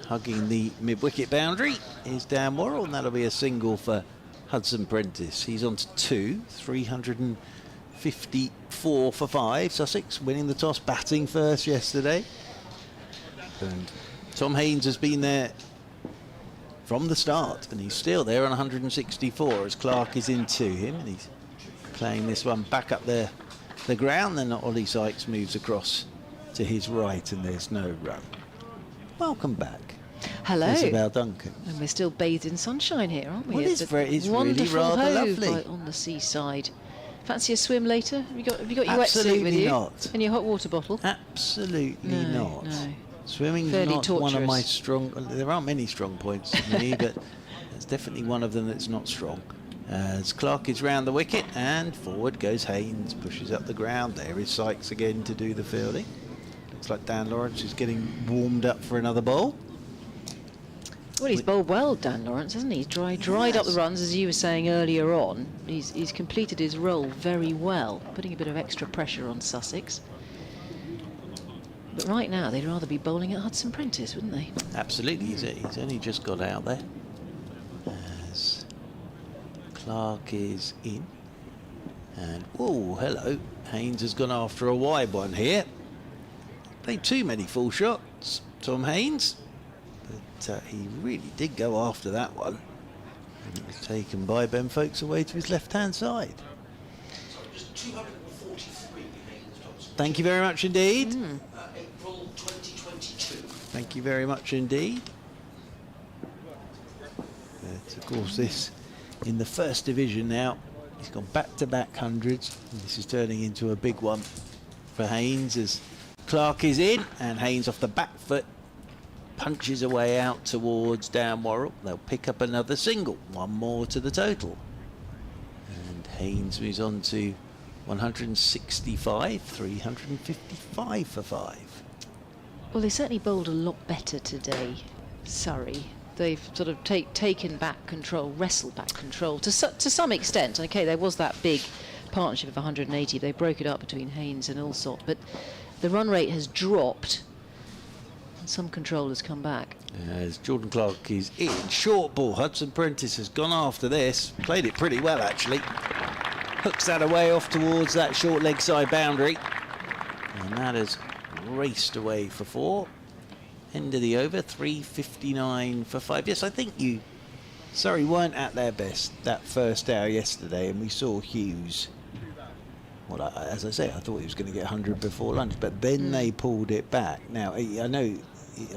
Hugging the mid-wicket boundary is Dan Worrell, and that'll be a single for Hudson Prentice. He's on to 2, 354 for 5. Sussex winning the toss, batting first yesterday. And Tom Haynes has been there from the start, and he's still there on 164 as Clark is into him, and he's playing this one back up the ground. Then Ollie Sykes moves across to his right, and there's no run. Welcome back. Hello. Isabel Duncan. And we're still bathed in sunshine here, aren't we? Well, it's really wonderful rather hove lovely. on the seaside. Fancy a swim later? Have you got your wetsuit Absolutely with you? not. And your hot water bottle? Absolutely No, not. no. Swimming's Fairly not one of my torturous. strong... There aren't many strong points for me, but it's definitely one of them that's not strong. As Clark is round the wicket, and forward goes Haynes, pushes up the ground. There is Sykes again to do the fielding. Looks like Dan Lawrence is getting warmed up for another bowl. Well, he's bowled well, Dan Lawrence, hasn't he? He's dried up the runs, as you were saying earlier on. He's completed his role very well, putting a bit of extra pressure on Sussex. But right now, they'd rather be bowling at Hudson Prentice, wouldn't they? Absolutely, he's only just got out there. As Clark is in. And, oh, hello. Haynes has gone after a wide one here. Played too many full shots, Tom Haynes. But he really did go after that one. And it was taken by Ben Folkes away to his left-hand side. Thank you very much indeed. April 2022. Thank you very much indeed. But of course, this in the first division now. He's gone back-to-back hundreds. And this is turning into a big one for Haynes as Clark is in, and Haynes off the back foot punches away out towards Dan Worrell. They'll pick up another single, one more to the total. And Haynes moves on to 165, 355 for 5. Well, they certainly bowled a lot better today, Surrey. They've sort of taken back control, wrestled back control to some extent. Okay, there was that big partnership of 180. They broke it up between Haynes and Allsop, but the run rate has dropped and some control has come back. As Jordan Clark is in, short ball. Hudson Prentice has gone after this, played it pretty well actually. Hooks that away off towards that short leg side boundary, and that has raced away for 4. End of the over, 359 for 5. Yes, I think Surrey weren't at their best that first hour yesterday, and we saw Hughes. Well, as I say, I thought he was going to get 100 before lunch, but then they pulled it back. Now, I know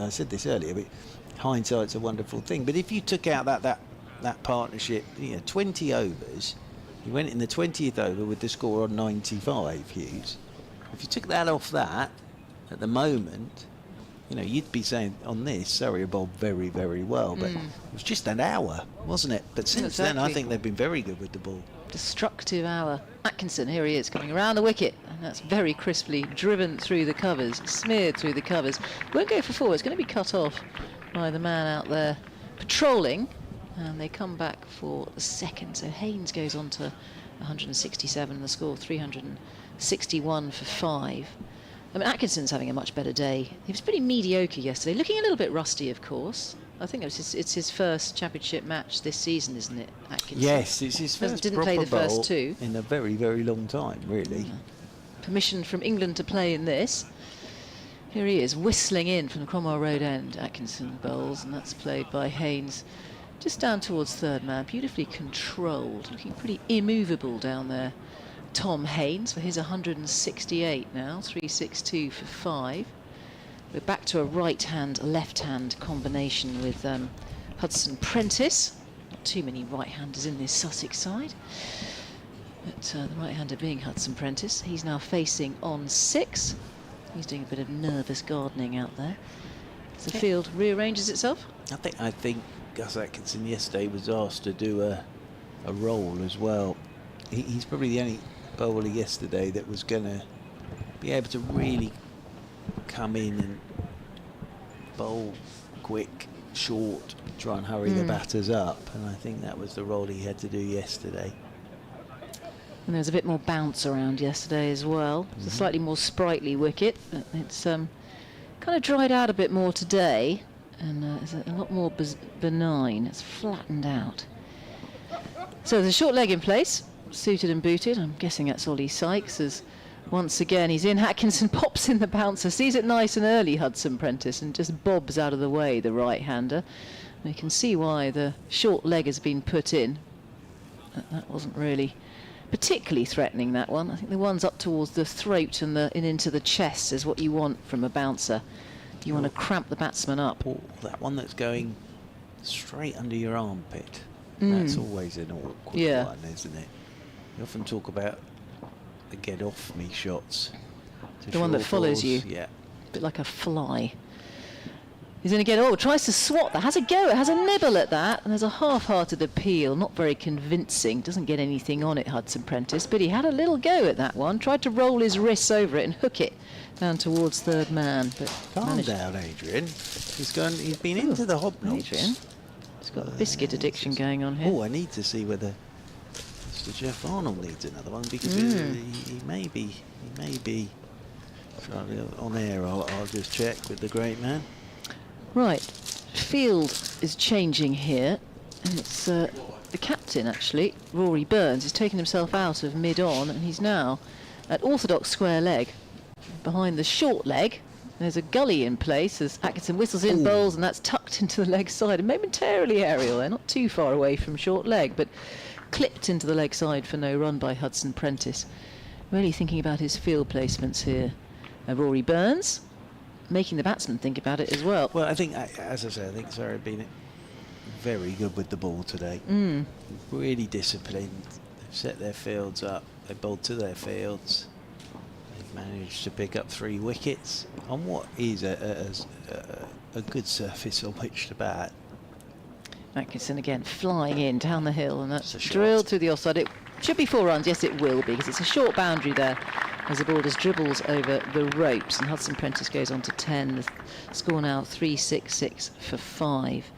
I said this earlier, but hindsight's a wonderful thing. But if you took out that partnership, 20 overs, he went in the 20th over with the score on 95, Hughes. If you took that off that, at the moment, you'd be saying on this, Surrey bowled very, very well, but it was just an hour, wasn't it? But since then, I think they've been very good with the ball. destructive hour. Atkinson, here he is, coming around the wicket, and that's very crisply driven through the covers, smeared through the covers. Won't go for four, it's going to be cut off by the man out there patrolling, and they come back for the second. So Haynes goes on to 167, and the score 361 for 5. I mean, Atkinson's having a much better day. He was pretty mediocre yesterday, looking a little bit rusty, of course. I think it's his first championship match this season, isn't it, Atkinson? Yes, it's his first Didn't play the proper first bowl two. in a very, very long time, really. Yeah. Permission from England to play in this. Here he is, whistling in from the Cromwell Road end. Atkinson bowls, and that's played by Haynes. Just down towards third man, beautifully controlled, looking pretty immovable down there. Tom Haynes for his 168 now, 362 for 5. We're back to a right-hand, left-hand combination with Hudson Prentice. Not too many right-handers in this Sussex side, but the right-hander being Hudson Prentice. He's now facing on 6. He's doing a bit of nervous gardening out there. As the field rearranges itself. I think Gus Atkinson yesterday was asked to do a roll as well. He's probably the only bowler yesterday that was going to be able to really come in and bowl quick, short, try and hurry the batters up, and I think that was the role he had to do yesterday. And there was a bit more bounce around yesterday as well. It's a slightly more sprightly wicket, but it's kind of dried out a bit more today, and it's a lot more benign. It's flattened out. So there's a short leg in place, suited and booted. I'm guessing that's Ollie Sykes, as once again he's in. Atkinson pops in the bouncer, sees it nice and early, Hudson Prentice, and just bobs out of the way, the right-hander. You can see why the short leg has been put in. That wasn't really particularly threatening, that one. I think the ones up towards the throat and into the chest is what you want from a bouncer. You want to cramp the batsman up. That one that's going straight under your armpit, that's always an awkward one, isn't it? You often talk about the get off me shots. The one that follows you. Yeah. A bit like a fly. He's going to get, tries to swat that, has a go, it has a nibble at that, and there's a half-hearted appeal, not very convincing, doesn't get anything on it, Hudson Prentice, but he had a little go at that one, tried to roll his wrists over it and hook it down towards third man, but calm down, Adrian. He's been into the hobnobs. Adrian, he's got a biscuit addiction going on here. Oh, I need to see whether Mr. Jeff Arnold needs another one, because he may be on air. I'll just check with the great man. Right, field is changing here, and it's the captain actually, Rory Burns, has taken himself out of mid-on, and he's now at orthodox square leg, behind the short leg. There's a gully in place as Atkinson whistles in, bowls, and that's tucked into the leg side, and momentarily aerial there, not too far away from short leg, but clipped into the leg side for no run by Hudson Prentice. Really thinking about his field placements here. Rory Burns, making the batsman think about it as well. Well, I think, as I say, I think Surrey have been very good with the ball today. Really disciplined. They've set their fields up. They bowled to their fields. They've managed to pick up 3 wickets on what is a good surface on which to bat. Atkinson again flying in down the hill, and that's drilled through the offside. It should be 4 runs. Yes, it will be, because it's a short boundary there as the ball just dribbles over the ropes, and Hudson Prentice goes on to 10. The score now 366 for 5.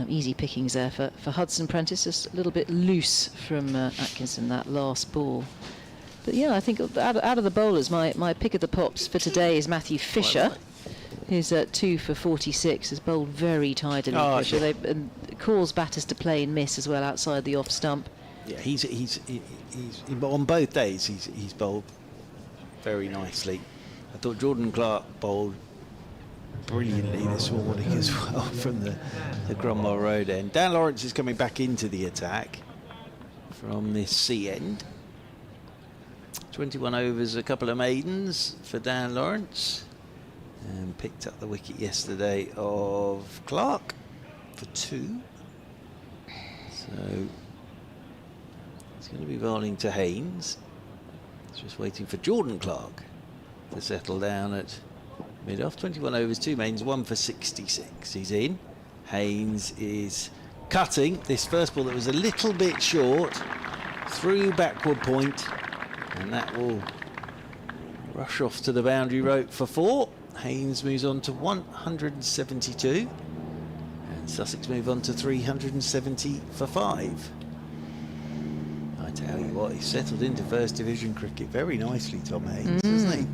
Easy pickings there for Hudson Prentice, just a little bit loose from Atkinson, that last ball. But yeah, I think out of the bowlers, my pick of the pops for today is Matthew Fisher. He's 2 for 46, has bowled very tidily. Fisher. And calls batters to play and miss as well outside the off stump. Yeah, he's on both days he's bowled very nicely. I thought Jordan Clark bowled brilliantly this morning as well from the Cromwell Road end. Dan Lawrence is coming back into the attack from this sea end. 21 overs, a couple of maidens for Dan Lawrence, and picked up the wicket yesterday of Clark for 2. So he's going to be bowling to Haynes. Just waiting for Jordan Clark to settle down at mid-off. 21 overs, 2 mains, 1 for 66. He's in. Haynes is cutting this first ball that was a little bit short. through backward point, and that will rush off to the boundary rope for 4. Haynes moves on to 172, and Sussex move on to 370 for 5. I tell you what, he's settled into First Division cricket very nicely, Tom Haynes, hasn't he?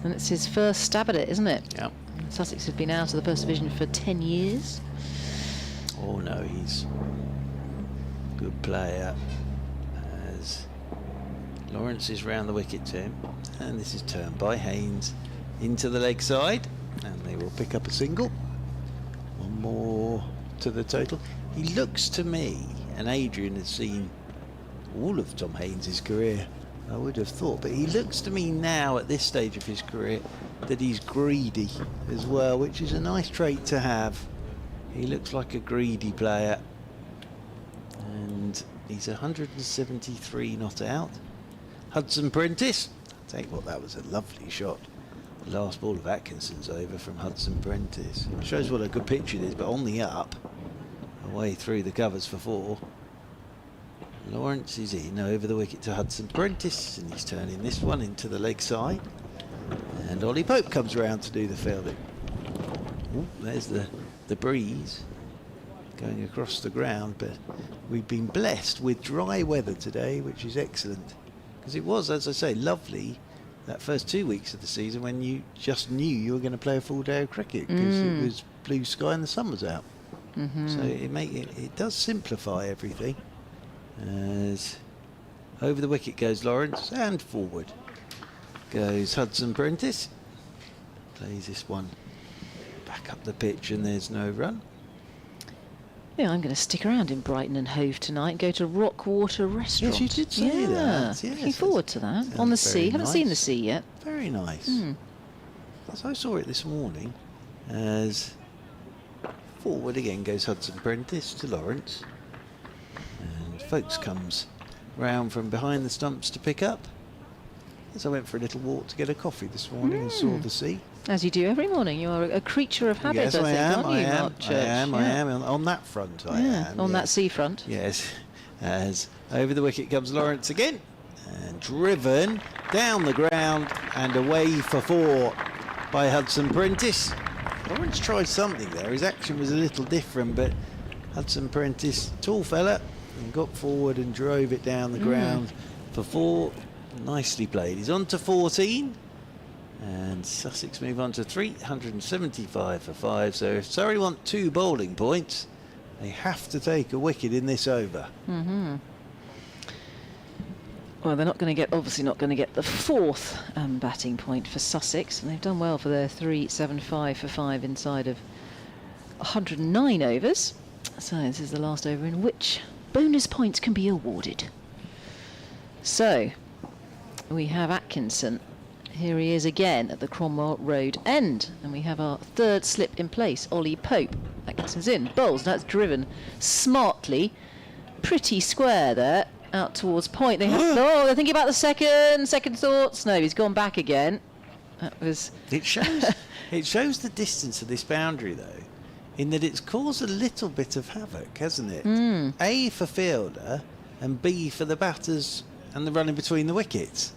And it's his first stab at it, isn't it? Yeah. Sussex have been out of the First Division for 10 years. Oh no, he's a good player. As Lawrence is round the wicket to him, and this is turned by Haynes into the leg side, and they will pick up a single. One more to the total. He looks to me, and Adrian has seen all of Tom Haynes' career, I would have thought, but he looks to me now at this stage of his career that he's greedy as well, which is a nice trait to have. He looks like a greedy player, and he's 173 not out. Hudson Prentice, I tell you what, that was a lovely shot. The last ball of Atkinson's over from Hudson Prentice. It shows what a good pitch it is, but on the up, away through the covers for 4. Lawrence is in over the wicket to Hudson Prentice, and he's turning this one into the leg side. And Ollie Pope comes round to do the fielding. Ooh, there's the breeze going across the ground, but we've been blessed with dry weather today, which is excellent. Because it was, as I say, lovely that first 2 weeks of the season when you just knew you were going to play a full day of cricket because it was blue sky and the sun was out. So it does simplify everything. As over the wicket goes Lawrence, and forward goes Hudson Prentice. Plays this one back up the pitch, and there's no run. Yeah, I'm going to stick around in Brighton and Hove tonight and go to Rockwater Restaurant. Yes, you did say that. Yes, looking forward to that. On the sea. Haven't seen the sea yet. Very nice. So I saw it this morning. As forward again goes Hudson Prentice to Lawrence. And Folks comes round from behind the stumps to pick up. As I went for a little walk to get a coffee this morning and saw the sea. As you do every morning. You are a creature of habit, Yes, I think, aren't you, I Mark Church? am. On that front, I am. On that yes. seafront. Yes. As over the wicket comes Lawrence again. And driven down the ground and away for 4 by Hudson Prentice. Lawrence tried something there. His action was a little different, but Hudson Prentice, tall fella, and got forward and drove it down the ground for 4. Nicely played. He's on to 14. And Sussex move on to 375 for 5. So if Surrey want 2 bowling points, they have to take a wicket in this over. Well, they're not going to get, obviously not going to get the 4th batting point for Sussex, and they've done well for their 375 for 5 inside of 109 overs. So this is the last over in which bonus points can be awarded. So we have Atkinson. Here he is again at the Cromwell Road end, and we have our 3rd slip in place, Ollie Pope. Atkinson's in, bowls, that's driven smartly, pretty square there, out towards point. They have, they're thinking about the second thoughts. No, he's gone back again. That was... It shows the distance of this boundary, though, in that it's caused a little bit of havoc, hasn't it? A for fielder, and B for the batters and the running between the wickets.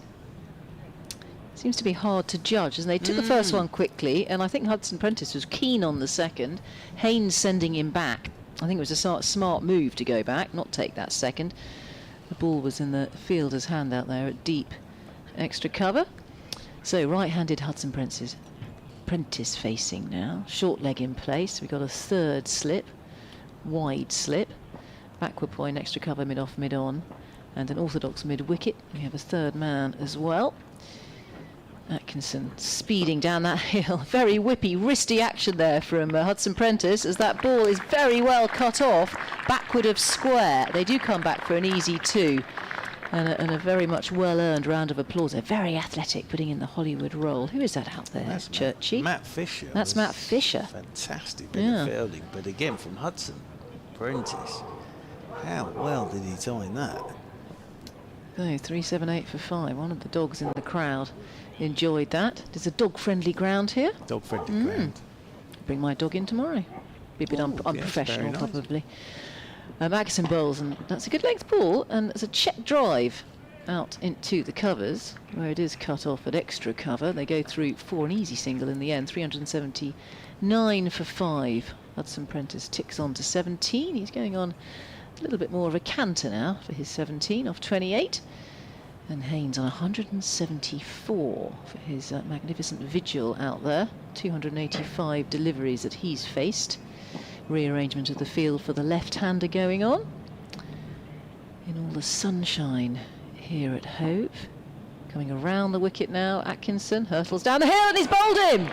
Seems to be hard to judge, and they took the first one quickly, and I think Hudson Prentice was keen on the second. Haynes sending him back. I think it was a smart move to go back, not take that second. The ball was in the fielder's hand out there at deep extra cover. So right-handed Hudson Prentice facing now. Short leg in place. We've got a 3rd slip, wide slip, backward point, extra cover, mid-off, mid-on, and an orthodox mid-wicket. We have a 3rd man as well. Atkinson speeding down that hill. Very whippy, wristy action there from Hudson Prentice, as that ball is very well cut off, backward of square. They do come back for an easy 2, and a very much well-earned round of applause. They're very athletic, putting in the Hollywood roll. Who is that out there, That's Churchy? Matt Fisher. That's Matt Fisher. Fantastic bit of fielding, but again from Hudson Prentice. How well did he time that? So 378 for 5. One of the dogs in the crowd enjoyed that. There's a dog-friendly ground here. Dog-friendly ground. Bring my dog in tomorrow. Be a bit unprofessional, yes, very nice. probably. Atkinson bowls, and that's a good length ball, and it's a check drive out into the covers, where it is cut off at extra cover. They go through for an easy single in the end, 379 for 5. Hudson Prentice ticks on to 17. He's going on a little bit more of a canter now for his 17 off 28. And Haynes on 174 for his magnificent vigil out there. 285 deliveries that he's faced. Rearrangement of the field for the left-hander going on. In all the sunshine here at Hove. Coming around the wicket now, Atkinson hurtles down the hill and he's bowled him!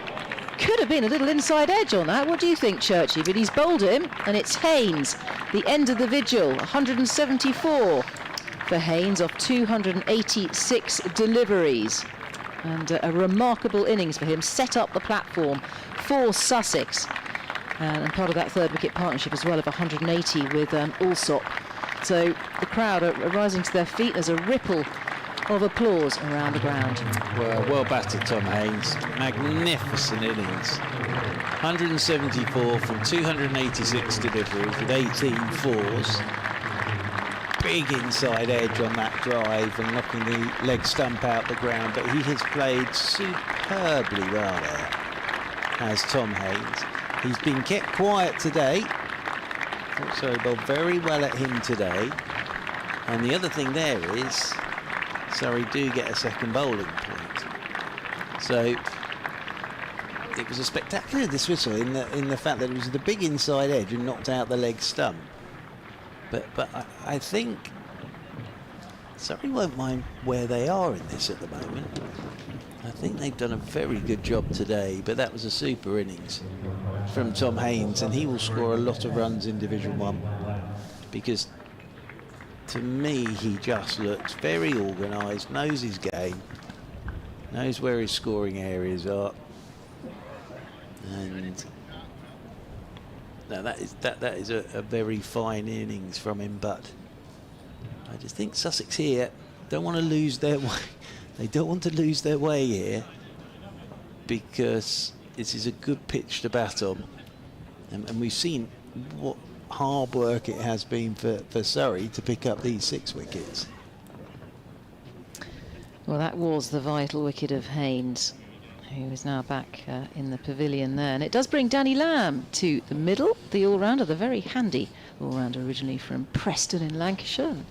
Could have been a little inside edge on that. What do you think, Churchy? But he's bowled him, and it's Haynes. The end of the vigil, 174 for Haynes off 286 deliveries. And a remarkable innings for him. Set up the platform for Sussex. And part of that third wicket partnership as well of 180 with Allsop. So the crowd are rising to their feet. There's a ripple of applause around the ground. Well batted, Tom Haynes. Magnificent innings. 174 from 286 deliveries with 18 fours. Big inside edge on that drive and knocking the leg stump out the ground. But he has played superbly well there, as Tom Haynes. He's been kept quiet today. Thought Surrey bowled very well at him today. And the other thing there is Surrey do get a second bowling point. So it was a spectacular dismissal in the fact that it was the big inside edge and knocked out the leg stump. But I think Surrey won't mind where they are in this at the moment. I think they've done a very good job today, but that was a super innings from Tom Haynes, and he will score a lot of runs in Division 1 because to me he just looks very organised, knows his game, knows where his scoring areas are, and now that is a very fine innings from him. But I just think Sussex here don't want to lose their way. They don't want to lose their way here because this is a good pitch to bat on, and we've seen what hard work it has been for Surrey to pick up these 6 wickets. Well, that was the vital wicket of Haynes, who is now back in the pavilion there. And it does bring Danny Lamb to the middle, the all-rounder, the very handy all-rounder originally from Preston in Lancashire. And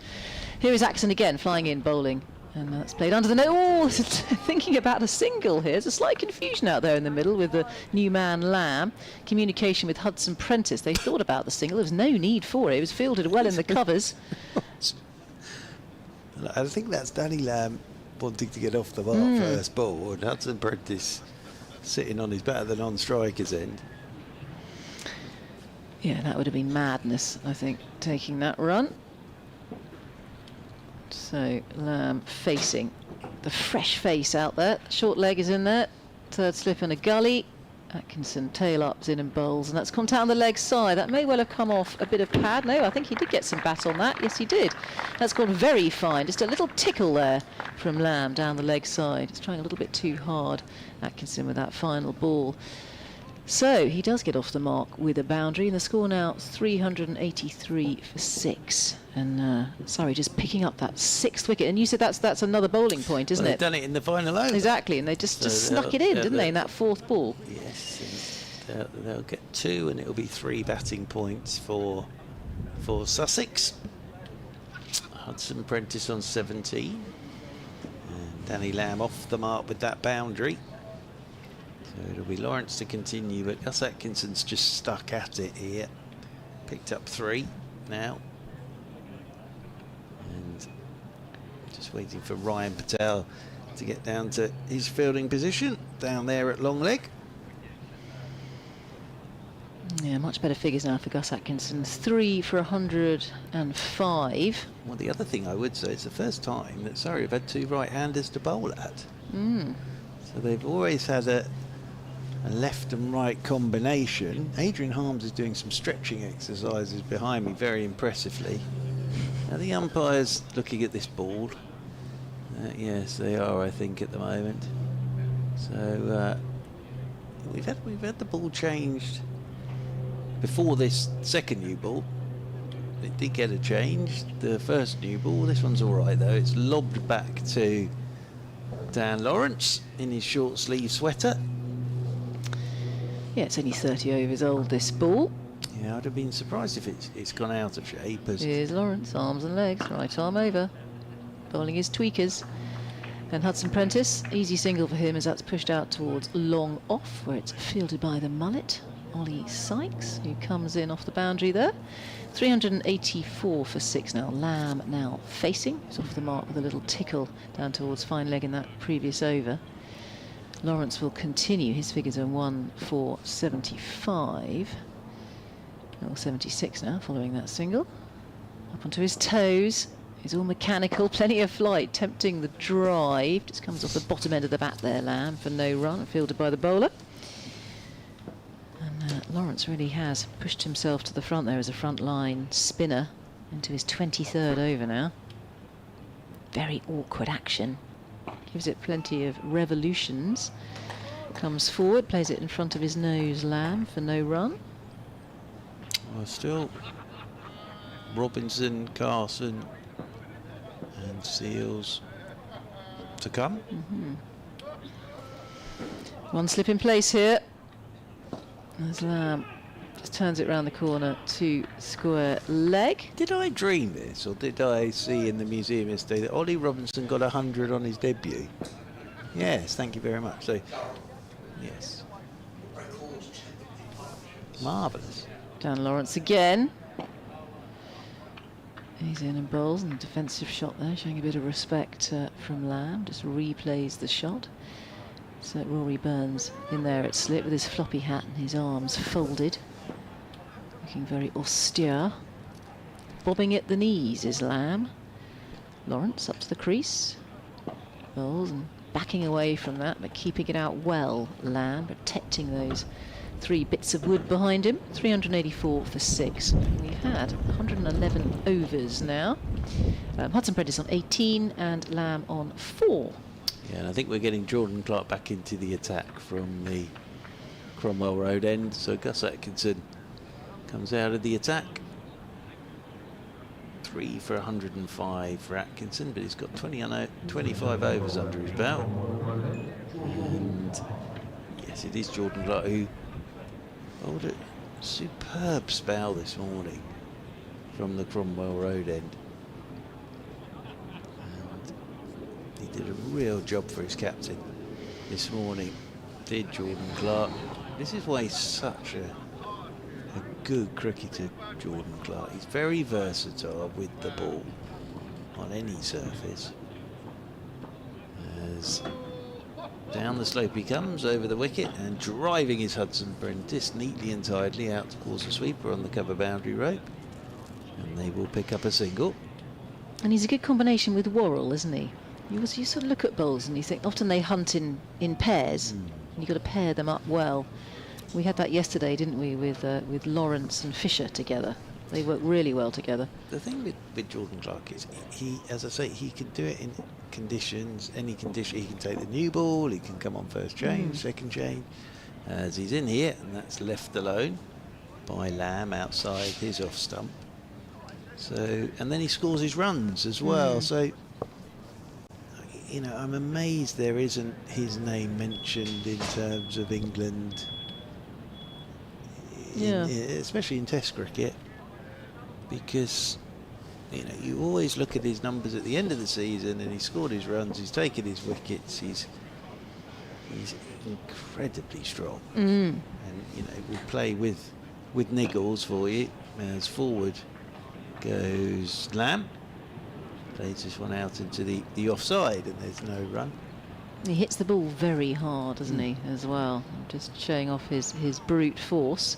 here is Atkinson again, flying in, bowling. And that's played under the net. Oh, thinking about a single here. There's a slight confusion out there in the middle with the new man Lamb. Communication with Hudson Prentice. They thought about the single. There was no need for it. It was fielded well in the covers. I think that's Danny Lamb wanting to get off the mark first ball, and Hudson Prentice sitting on his better than on striker's end. Yeah, that would have been madness, I think, taking that run. So Lamb facing the fresh face out there. Short leg is in there. Third slip in a gully. Atkinson tail ups in and bowls, and that's come down the leg side. That may well have come off a bit of pad. No, I think he did get some bat on that. Yes, he did. That's gone very fine. Just a little tickle there from Lamb down the leg side. He's trying a little bit too hard, Atkinson, with that final ball. So he does get off the mark with a boundary, and the score now 383 for 6. And Surrey just picking up that 6th wicket. And you said that's another bowling point, isn't it? They've done it in the final over. Exactly, and they just snuck it in, didn't they, in that 4th ball? Yes, and they'll get 2, and it'll be 3 batting points for Sussex. Hudson Prentice on 17. And Danny Lamb off the mark with that boundary. So it'll be Lawrence to continue, but Gus Atkinson's just stuck at it here. Picked up 3 now. And just waiting for Ryan Patel to get down to his fielding position down there at long leg. Yeah, much better figures now for Gus Atkinson. 3 for 105. Well, the other thing I would say, it's the first time that Surrey have had 2 right-handers to bowl at. So they've always had a left and right combination. Adrian Harms is doing some stretching exercises behind me very impressively. Now the umpires looking at this ball. Yes, they are, I think, at the moment. So we've had the ball changed before this second new ball. it did get a change. The first new ball, this one's all right though. It's lobbed back to Dan Lawrence in his short sleeve sweater. Yeah, it's only 30 overs old, this ball. Yeah, I'd have been surprised if it's gone out of shape. As Here's Lawrence, arms and legs, right arm over. Bowling his tweakers. And Hudson Prentice, easy single for him as that's pushed out towards long off, where it's fielded by the mullet, Ollie Sykes, who comes in off the boundary there. 384 for 6 now. Lamb now facing. He's off the mark with a little tickle down towards fine leg in that previous over. Lawrence will continue. His figures are 1 for 75. Or 76 now, following that single. Up onto his toes. He's all mechanical, plenty of flight, tempting the drive. Just comes off the bottom end of the bat there, Lamb, for no run, fielded by the bowler. And Lawrence really has pushed himself to the front there as a front line spinner into his 23rd over now. Very awkward action. Gives it plenty of revolutions. Comes forward, plays it in front of his nose, Lamb, for no run. well, still Robinson, Carson and Seals to come. One slip in place here. As Lamb just turns it round the corner to square leg. Did I dream this, or did I see in the museum yesterday that Ollie Robinson got 100 on his debut? Yes, thank you very much. So, yes. Marvellous. Dan Lawrence again. He's in and bowls, and a defensive shot there, showing a bit of respect from Lamb. Just replays the shot. So Rory Burns in there at slip with his floppy hat and his arms folded. Looking very austere. Bobbing at the knees is Lamb. Lawrence up to the crease. Bowls and backing away from that, but keeping it out well, Lamb, protecting those three bits of wood behind him. 384 for 6. We've had 111 overs now. Hudson Prentice on 18 and Lamb on 4. Yeah, and I think we're getting Jordan Clark back into the attack from the Cromwell Road end. So Gus Atkinson comes out of the attack. 3 for 105 for Atkinson, but he's got 25 overs under his belt. And yes, it is Jordan Clark who bowled a superb spell this morning from the Cromwell Road end. And he did a real job for his captain this morning, did Jordan Clark. This is why he's such a good cricketer, Jordan Clark. He's very versatile with the ball on any surface. As down the slope he comes over the wicket and driving his Hudson Prentice neatly and tidily out towards the sweeper on the cover boundary rope, and they will pick up a single. And he's a good combination with Worrell, isn't he? You sort of look at bowls and you think often they hunt in pairs, and you've got to pair them up well. We had that yesterday, didn't we, with Lawrence and Fisher together. They work really well together. The thing with Jordan Clark is he, as I say, he can do it in conditions, any condition. He can take the new ball, he can come on first chain, second chain, as he's in here, and that's left alone by Lamb outside his off stump. So, and then he scores his runs as well. So, you know, I'm amazed there isn't his name mentioned in terms of England. Especially in Test cricket, because you know you always look at his numbers at the end of the season, and he's scored his runs, he's taken his wickets, he's incredibly strong, and you know we'll play with niggles for you. As forward goes Lamb, plays this one out into the offside, and there's no run. He hits the ball very hard, doesn't he, as well? Just showing off his brute force.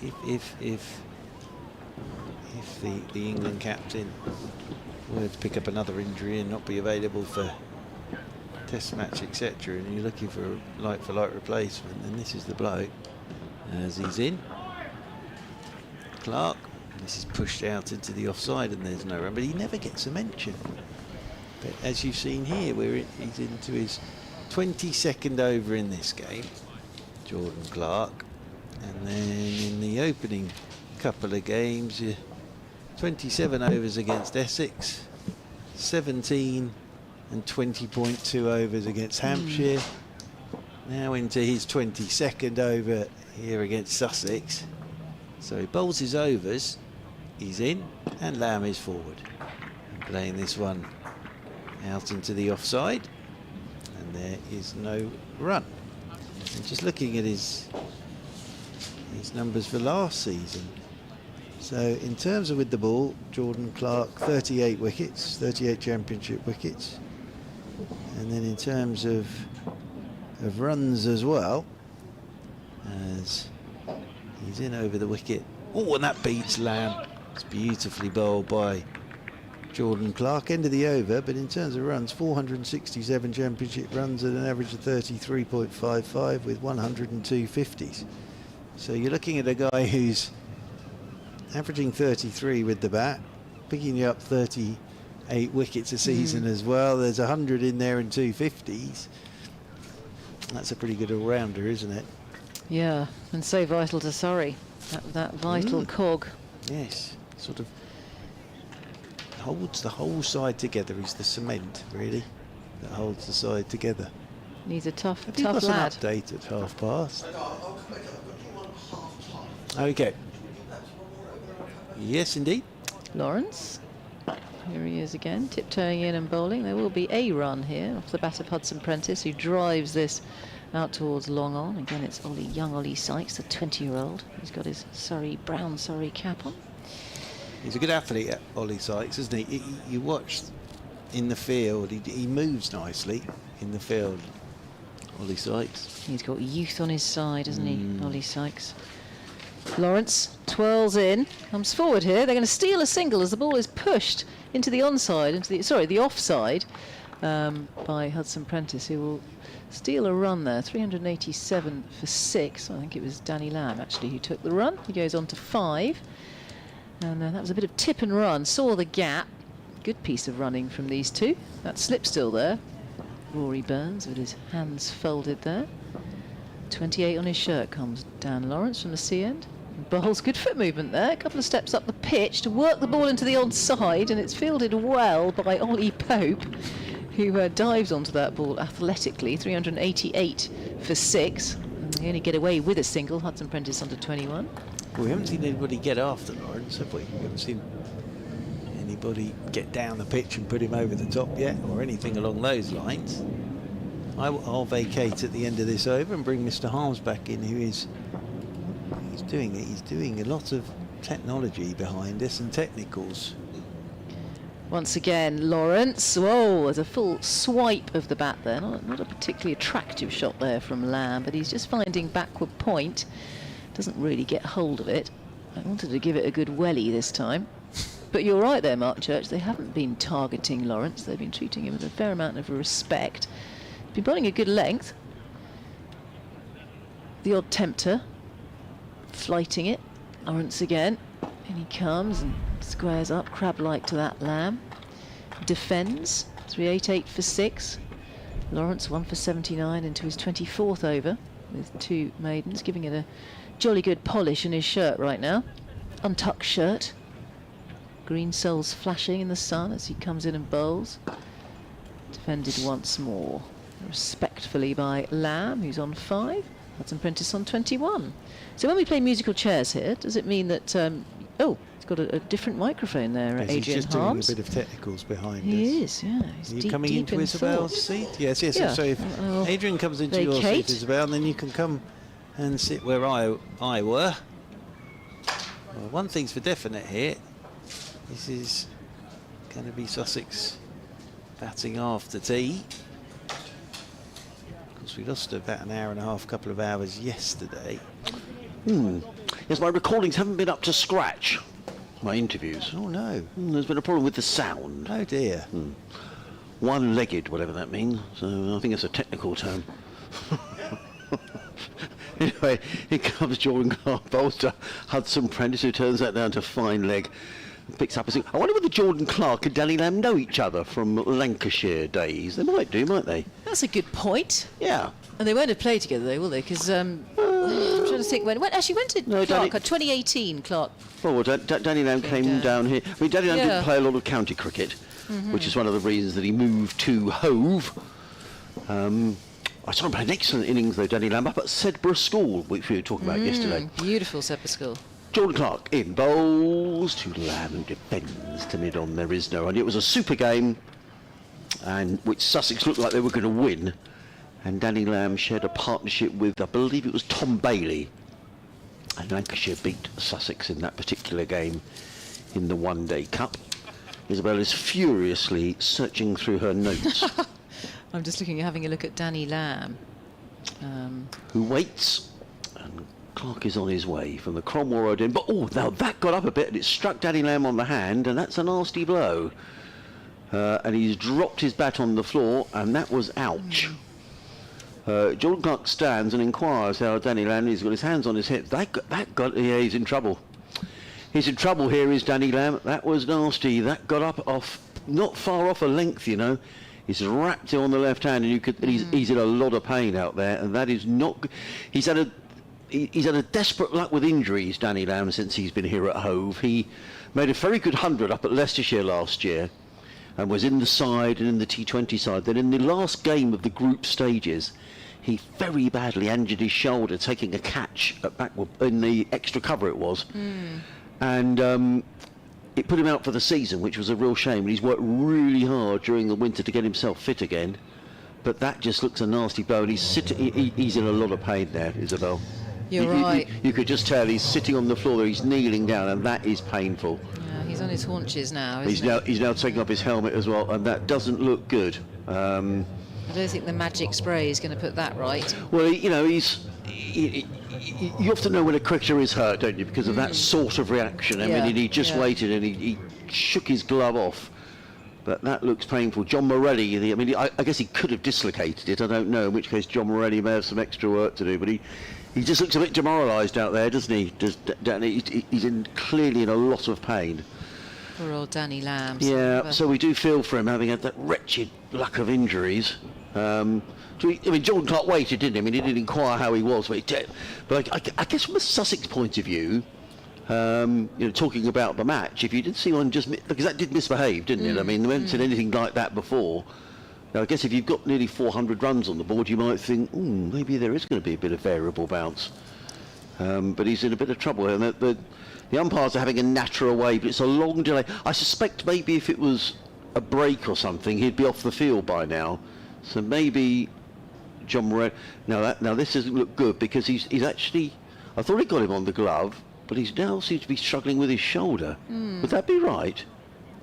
If the England captain were to pick up another injury and not be available for Test match, etc., and you're looking for a like-for-like replacement, then this is the bloke. As he's in, Clark. This is pushed out into the offside, and there's no run, but he never gets a mention. But as you've seen here, he's into his 22nd over in this game, Jordan Clark. And then in the opening couple of games, 27 overs against Essex, 17 and 20.2 overs against Hampshire. Now into his 22nd over here against Sussex. So he bowls his overs, he's in, and Lamb is forward. And playing this one out into the offside, and there is no run. And just looking at his numbers for last season. So in terms of with the ball, Jordan Clark 38 wickets, 38 championship wickets. And then in terms of runs as well, as he's in over the wicket. Oh, and that beats Lamb. It's beautifully bowled by Jordan Clark. End of the over, but in terms of runs, 467 championship runs at an average of 33.55 with 102 50s. So you're looking at a guy who's averaging 33 with the bat, picking you up 38 wickets a season as well. There's 100 in there and 250s. That's a pretty good all-rounder, isn't it? Yeah, and so vital to Surrey. That vital cog. Yes, sort of holds the whole side together. He's the cement, really, that holds the side together. He's a tough Have you got lad. an update at past? Okay. Yes, indeed. Lawrence. Here he is again, tiptoeing in and bowling. There will be a run here off the bat of Hudson Prentice, who drives this out towards long on. Again, it's young Ollie Sykes, the 20-year-old. He's got his brown Surrey cap on. He's a good athlete, Ollie Sykes, isn't he? You watch in the field, he moves nicely in the field, Ollie Sykes. He's got youth on his side, hasn't he, Ollie Sykes? Lawrence twirls in, comes forward here. They're going to steal a single as the ball is pushed into the onside, the offside by Hudson Prentice, who will steal a run there. 387 for 6. I think it was Danny Lamb actually who took the run. He goes on to 5, and that was a bit of tip and run. Saw the gap. Good piece of running from these two. That slip still there. Rory Burns with his hands folded there. 28 on his shirt comes Dan Lawrence from the sea end. Bowls good foot movement there. A couple of steps up the pitch to work the ball into the onside, and it's fielded well by Ollie Pope, who dives onto that ball athletically. 388 for 6. And they only get away with a single. Hudson Prentice under 21. Well, we haven't seen anybody get after Lawrence, have we? We haven't seen anybody get down the pitch and put him over the top yet, or anything along those lines. I'll vacate at the end of this over and bring Mr. Harms back in, who is doing it. He's doing a lot of technology behind this and technicals. Once again, Lawrence. Whoa, there's a full swipe of the bat there. Not a particularly attractive shot there from Lamb, but he's just finding backward point. Doesn't really get hold of it. I wanted to give it a good welly this time. But you're right there, Mark Church. They haven't been targeting Lawrence. They've been treating him with a fair amount of respect. Been bowling a good length. The odd tempter. Flighting it. Lawrence again. In he comes and squares up, crab-like to that Lamb. Defends. 388 for 6. Lawrence 1 for 79 into his 24th over with 2 maidens, giving it a jolly good polish in his shirt right now. Untucked shirt. Green soles flashing in the sun as he comes in and bowls. Defended once more. Respectfully by Lamb, who's on 5. Hudson Prentice on 21. So when we play musical chairs here, does it mean that... it's got a different microphone there, Yes, Adrian he's just Harms. doing a bit of technicals behind us. He is, yeah. He's Are you deep, coming deep into in Isabel's thought. seat? Yes, yes. Yeah. So if Adrian comes into your vacate. seat, Isabel, then you can come and sit where I were. Well, one thing's for definite here. This is going to be Sussex batting after tea. Of course, we lost about an hour and a half, couple of hours yesterday. Yes, my recordings haven't been up to scratch. My interviews. Oh no. There's been a problem with the sound. Oh dear. One-legged, whatever that means. So I think it's a technical term. Anyway, here comes Jordan Clark, bowls to Hudson Prentice, who turns that down to fine leg. Picks up a single. I wonder whether Jordan Clark and Danny Lamb know each other from Lancashire days. They might do, might they? That's a good point. Yeah. And they won't have played together, though, will they? Because I'm trying trying to think when she went to No, Clark, Danny- 2018, Clark. Well, Danny Lamb came down here. I mean, Danny Lamb didn't play a lot of county cricket, which is one of the reasons that he moved to Hove. I saw him play an excellent innings, though, Danny Lamb, up at Sedbergh School, which we were talking about yesterday. Beautiful Sedbergh School. Jordan Clark in bowls to Lamb, who defends to mid-on. There is no run. It was a super game, and which Sussex looked like they were going to win. And Danny Lamb shared a partnership with, I believe it was Tom Bailey. And Lancashire beat Sussex in that particular game in the One Day Cup. Isabel is furiously searching through her notes. I'm just having a look at Danny Lamb. Who waits, and Clark is on his way from the Cromwell Road in. But now that got up a bit and it struck Danny Lamb on the hand, and that's a nasty blow. And he's dropped his bat on the floor, and that was ouch. Jordan Clark stands and inquires how Danny Lamb is. He's got his hands on his hips. Yeah, he's in trouble. He's in trouble here, is Danny Lamb. That was nasty. That got up off, not far off a length, you know. He's wrapped it on the left hand, and he's in a lot of pain out there, and that is not good. He's had a desperate luck with injuries, Danny Lamb, since he's been here at Hove. He made a very good 100 up at Leicestershire last year, and was in the side and in the T20 side. Then in the last game of the group stages, he very badly injured his shoulder taking a catch at backward in the extra cover it was, and it put him out for the season, which was a real shame. And he's worked really hard during the winter to get himself fit again, but that just looks a nasty blow. And he's in a lot of pain there, Isabel. You're right. You could just tell he's sitting on the floor there. He's kneeling down, and that is painful. Yeah, he's on his haunches now, isn't he? He's now taking off his helmet as well, and that doesn't look good. I don't think the magic spray is going to put that right. Well, you know, you often know when a cricketer is hurt, don't you, because of that sort of reaction. I mean, he just waited and he shook his glove off. But that looks painful. John Morelli, I guess he could have dislocated it, I don't know, in which case John Morelli may have some extra work to do, but he just looks a bit demoralised out there, doesn't he? He's clearly in a lot of pain. Poor old Danny Lamb. Yeah, so we do feel for him having had that wretched luck of injuries. Jordan Clark waited, didn't he? I mean, he didn't inquire how he was, but I guess from a Sussex point of view, talking about the match, if you did see one because that did misbehave, didn't it? I mean, we haven't seen anything like that before. Now, I guess if you've got nearly 400 runs on the board, you might think, maybe there is going to be a bit of variable bounce. But he's in a bit of trouble, and the umpires are having a natter away, but it's a long delay. I suspect maybe if it was a break or something, he'd be off the field by now. So maybe John Morelli. Now this doesn't look good, because he's actually. I thought he got him on the glove, but he's now seems to be struggling with his shoulder. Would that be right?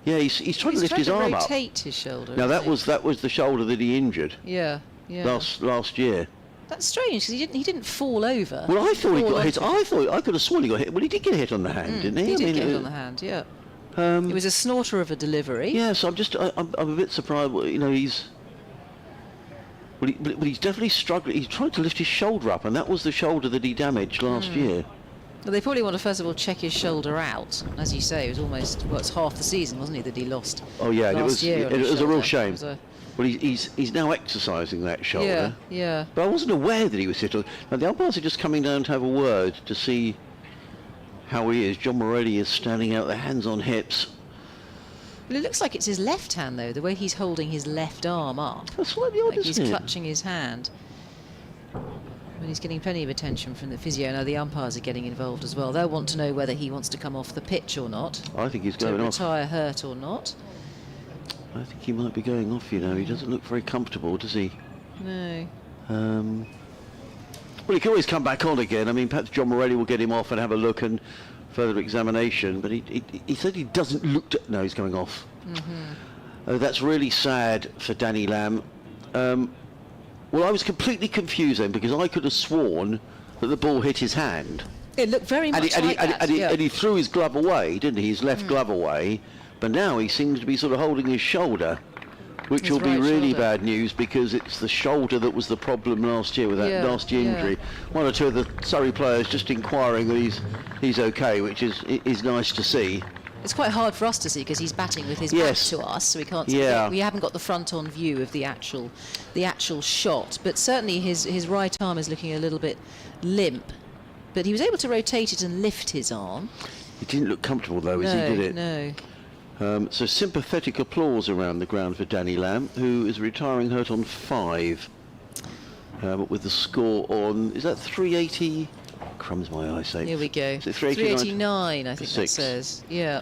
Yeah, he's trying to lift his arm up. Rotate his shoulder. Now that was the shoulder that he injured. Yeah. Last year. That's strange, because he didn't fall over. Well, I thought he got hit. I could have sworn he got hit. Well, he did get hit on the hand, didn't he? He did get hit on the hand. Yeah. It was a snorter of a delivery. Yes, I'm a bit surprised. You know, he's definitely struggling. He's trying to lift his shoulder up, and that was the shoulder that he damaged last year. Well, they probably want to first of all check his shoulder out. As you say, it was it's half the season, wasn't he, that he lost? Oh yeah, last year it was a real shame. Well, he's now exercising that shoulder. Yeah. But I wasn't aware that he was hit. Now the umpires are just coming down to have a word to see how he is. John Morelli is standing out, their hands on hips. Well, it looks like it's his left hand, though, the way he's holding his left arm up. That's slightly odd, like isn't he's it? clutching his hand. And he's getting plenty of attention from the physio. Now the umpires are getting involved as well. They'll want to know whether he wants to come off the pitch or not. I think he's going off. To retire hurt or not. I think he might be going off, you know. He doesn't look very comfortable, does he? No. Well, he can always come back on again. I mean, perhaps John Morelli will get him off and have a look and further examination. But he said he doesn't look to... No, he's going off. That's really sad for Danny Lamb. Well, I was completely confused then, because I could have sworn that the ball hit his hand. It looked very much like that. And he threw his glove away, didn't he? His left glove away. But now he seems to be sort of holding his shoulder, which will be really bad news, because it's the shoulder that was the problem last year with that nasty injury. One or two of the Surrey players just inquiring that he's okay, which is nice to see. It's quite hard for us to see, because he's batting with his back to us, so we can't see. We haven't got the front-on view of the actual shot, but certainly his right arm is looking a little bit limp. but he was able to rotate it and lift his arm. He didn't look comfortable though, as he did it. No. So sympathetic applause around the ground for Danny Lamb, who is retiring hurt on 5. But with the score on, is that 380? Crumbs my eyesight. Here we go. Is it 389, I think that 6? says. Yeah.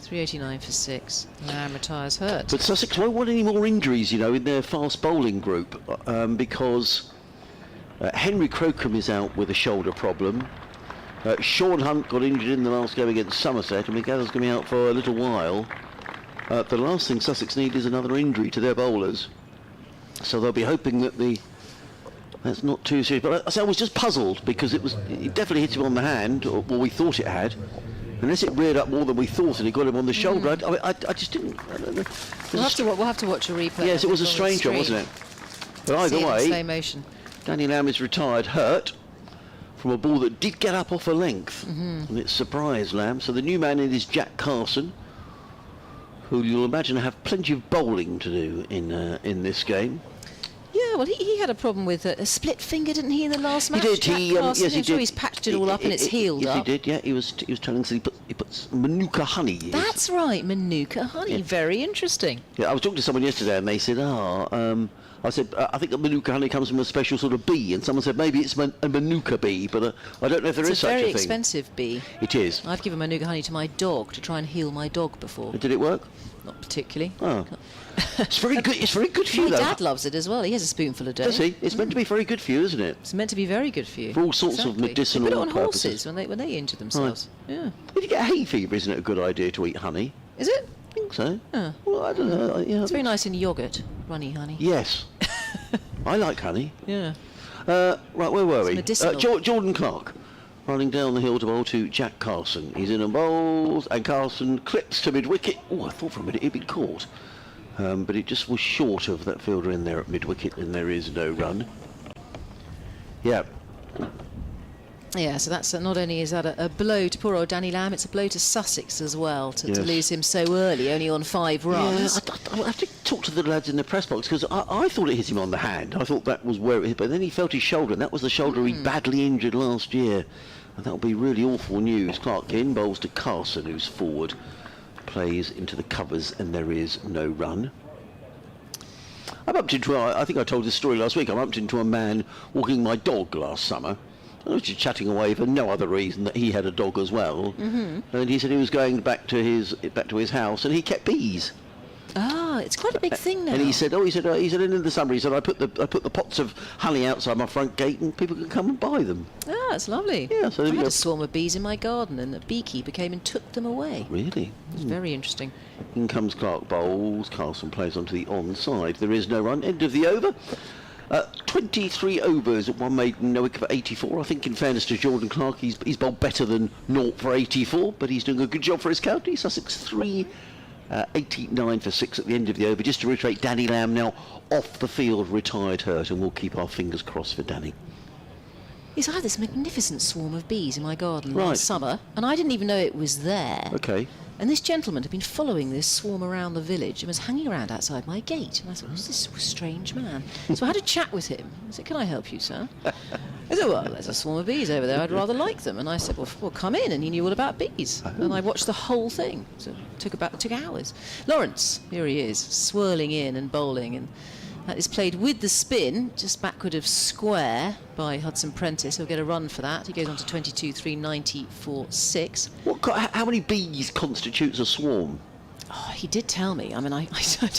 389 for 6. Lamb retires hurt. But Sussex won't want any more injuries, you know, in their fast bowling group, because Henry Crocombe is out with a shoulder problem. Sean Hunt got injured in the last game against Somerset, and Miguel's going to be out for a little while. The last thing Sussex need is another injury to their bowlers. So they'll be hoping that that's not too serious. But I was just puzzled because it definitely hit him on the hand, or we thought it had. Unless it reared up more than we thought and it got him on the shoulder. I just didn't. I don't know. We'll have to watch a replay. Yes, it was a strange one, wasn't it? But either way, slow motion. Danny Lamb is retired hurt from a ball that did get up off a length, and it surprised Lamb. So the new man in is Jack Carson, who you'll imagine have plenty of bowling to do in this game. Yeah, well, he had a problem with a split finger, didn't he, in the last match? He did. Yes, he did. He's patched it all up and it's healed yes, up. He did. Yeah, he was telling us he puts Manuka honey. That's right, Manuka honey. Yeah. Very interesting. Yeah, I was talking to someone yesterday and they said, I said, I think the Manuka honey comes from a special sort of bee, and someone said maybe it's a Manuka bee, but I don't know if there is such a thing. It's a very expensive bee. It is. I've given Manuka honey to my dog to try and heal my dog before. Did it work? Not particularly. Oh. It's very good. It's very good for you, My though. dad loves it as well. He has a spoonful a day. Does he? It's meant to be very good for you, isn't it? It's meant to be very good for you. For all sorts of medicinal They put it on purposes. horses when they injure themselves. Right. Yeah. If you get hay fever, isn't it a good idea to eat honey? Is it? I think so. Oh. Well, I don't know. Yeah, It's very nice in yoghurt, runny honey. Yes. I like honey. Yeah. Right, where were we? medicinal. Jordan Clark running down the hill to bowl to Jack Carson. He's in and bowls, and Carson clips to mid-wicket. Oh, I thought for a minute he'd been caught. But it just was short of that fielder in there at mid-wicket, and there is no run. Yeah. Yeah, so that's not only is that a blow to poor old Danny Lamb, it's a blow to Sussex as well, to lose him so early, only on 5 runs. Yeah, I have to talk to the lads in the press box, because I thought it hit him on the hand. I thought that was where it hit, but then he felt his shoulder, and that was the shoulder he badly injured last year. And that'll be really awful news. Clark in, bowls to Carson, who's forward, plays into the covers, and there is no run. I bumped into, I think I told this story last week, I bumped into a man walking my dog last summer. I was just chatting away for no other reason that he had a dog as well. And he said he was going back to his house, and he kept bees. Ah, it's quite a big thing now. And he said, in the summer, he said, I put the pots of honey outside my front gate, and people can come and buy them. Ah, it's lovely. Yeah, so I had a swarm of bees in my garden, and a beekeeper came and took them away. Really? It was very interesting. In comes Clark, bowls. Carson plays onto the onside. There is no run. End of the over. 23 overs, one maiden, no wicket for 84. I think, in fairness to Jordan Clark, he's bowled better than 0 for 84, but he's doing a good job for his county. Sussex 3, 89 for 6 at the end of the over. Just to reiterate, Danny Lamb now off the field, retired hurt, and we'll keep our fingers crossed for Danny. Yes, I had this magnificent swarm of bees in my garden Right. last summer, and I didn't even know it was there. Okay. And this gentleman had been following this swarm around the village and was hanging around outside my gate. And I thought, who's this strange man? So I had a chat with him. I said, can I help you, sir? He said, well, there's a swarm of bees over there. I'd rather like them. And I said, well, come in. And he knew all about bees. And I watched the whole thing. So it took hours. Lawrence, here he is, swirling in and bowling. And that is played with the spin, just backward of square by Hudson Prentice. He'll get a run for that. He goes on to 22, 390 for 6. How many bees constitutes a swarm? Oh, he did tell me. I mean, I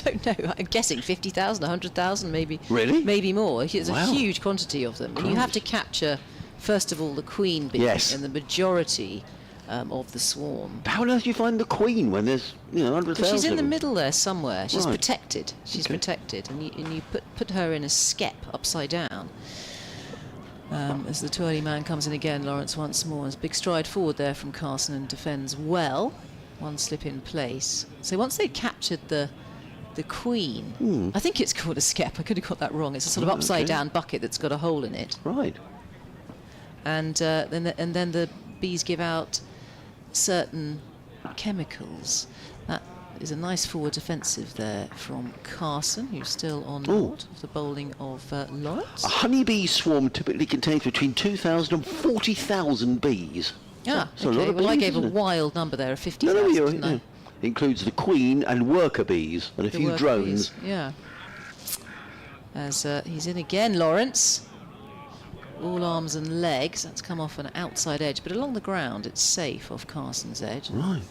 don't know. I'm guessing 50,000, 100,000, maybe. Really? Maybe more. It's Wow. a huge quantity of them. And you have to capture, first of all, the queen bee and the majority of the swarm. How on earth do you find the queen when there's 100,000? She's in of the them? middle there somewhere. She's Right. protected. She's Okay. protected, and you put her in a skep upside down. As the twirly man comes in again, Lawrence once more. There's a big stride forward there from Carson and defends well. One slip in place. So once they'd captured the queen, I think it's called a skep. I could have got that wrong. It's a sort of upside down bucket that's got a hole in it. Right. And then the bees give out certain chemicals that is a nice forward defensive there from Carson, who's still on board of the bowling of Lawrence. A honeybee swarm typically contains between 2,000 and 40,000 bees. So a lot of well, I bees, gave a isn't it? wild number there of 50,000. didn't I? Includes the queen and worker bees and a The few worker drones. bees, yeah. As he's in again, Lawrence. All arms and legs. That's come off an outside edge, but along the ground it's safe off Carson's edge. Right.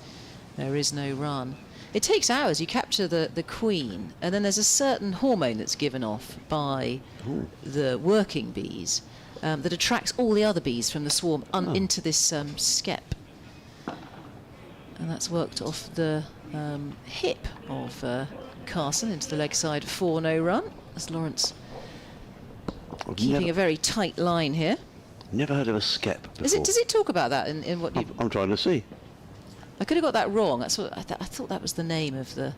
There is no run. It takes hours. You capture the queen, and then there's a certain hormone that's given off by the working bees that attracts all the other bees from the swarm into this skep. And that's worked off the hip of Carson into the leg side for no run, as Lawrence keeping a very tight line here. Never heard of a skep before. Does it talk about that in what you... I'm trying to see. I could have got that wrong. That's what I thought that was the name of the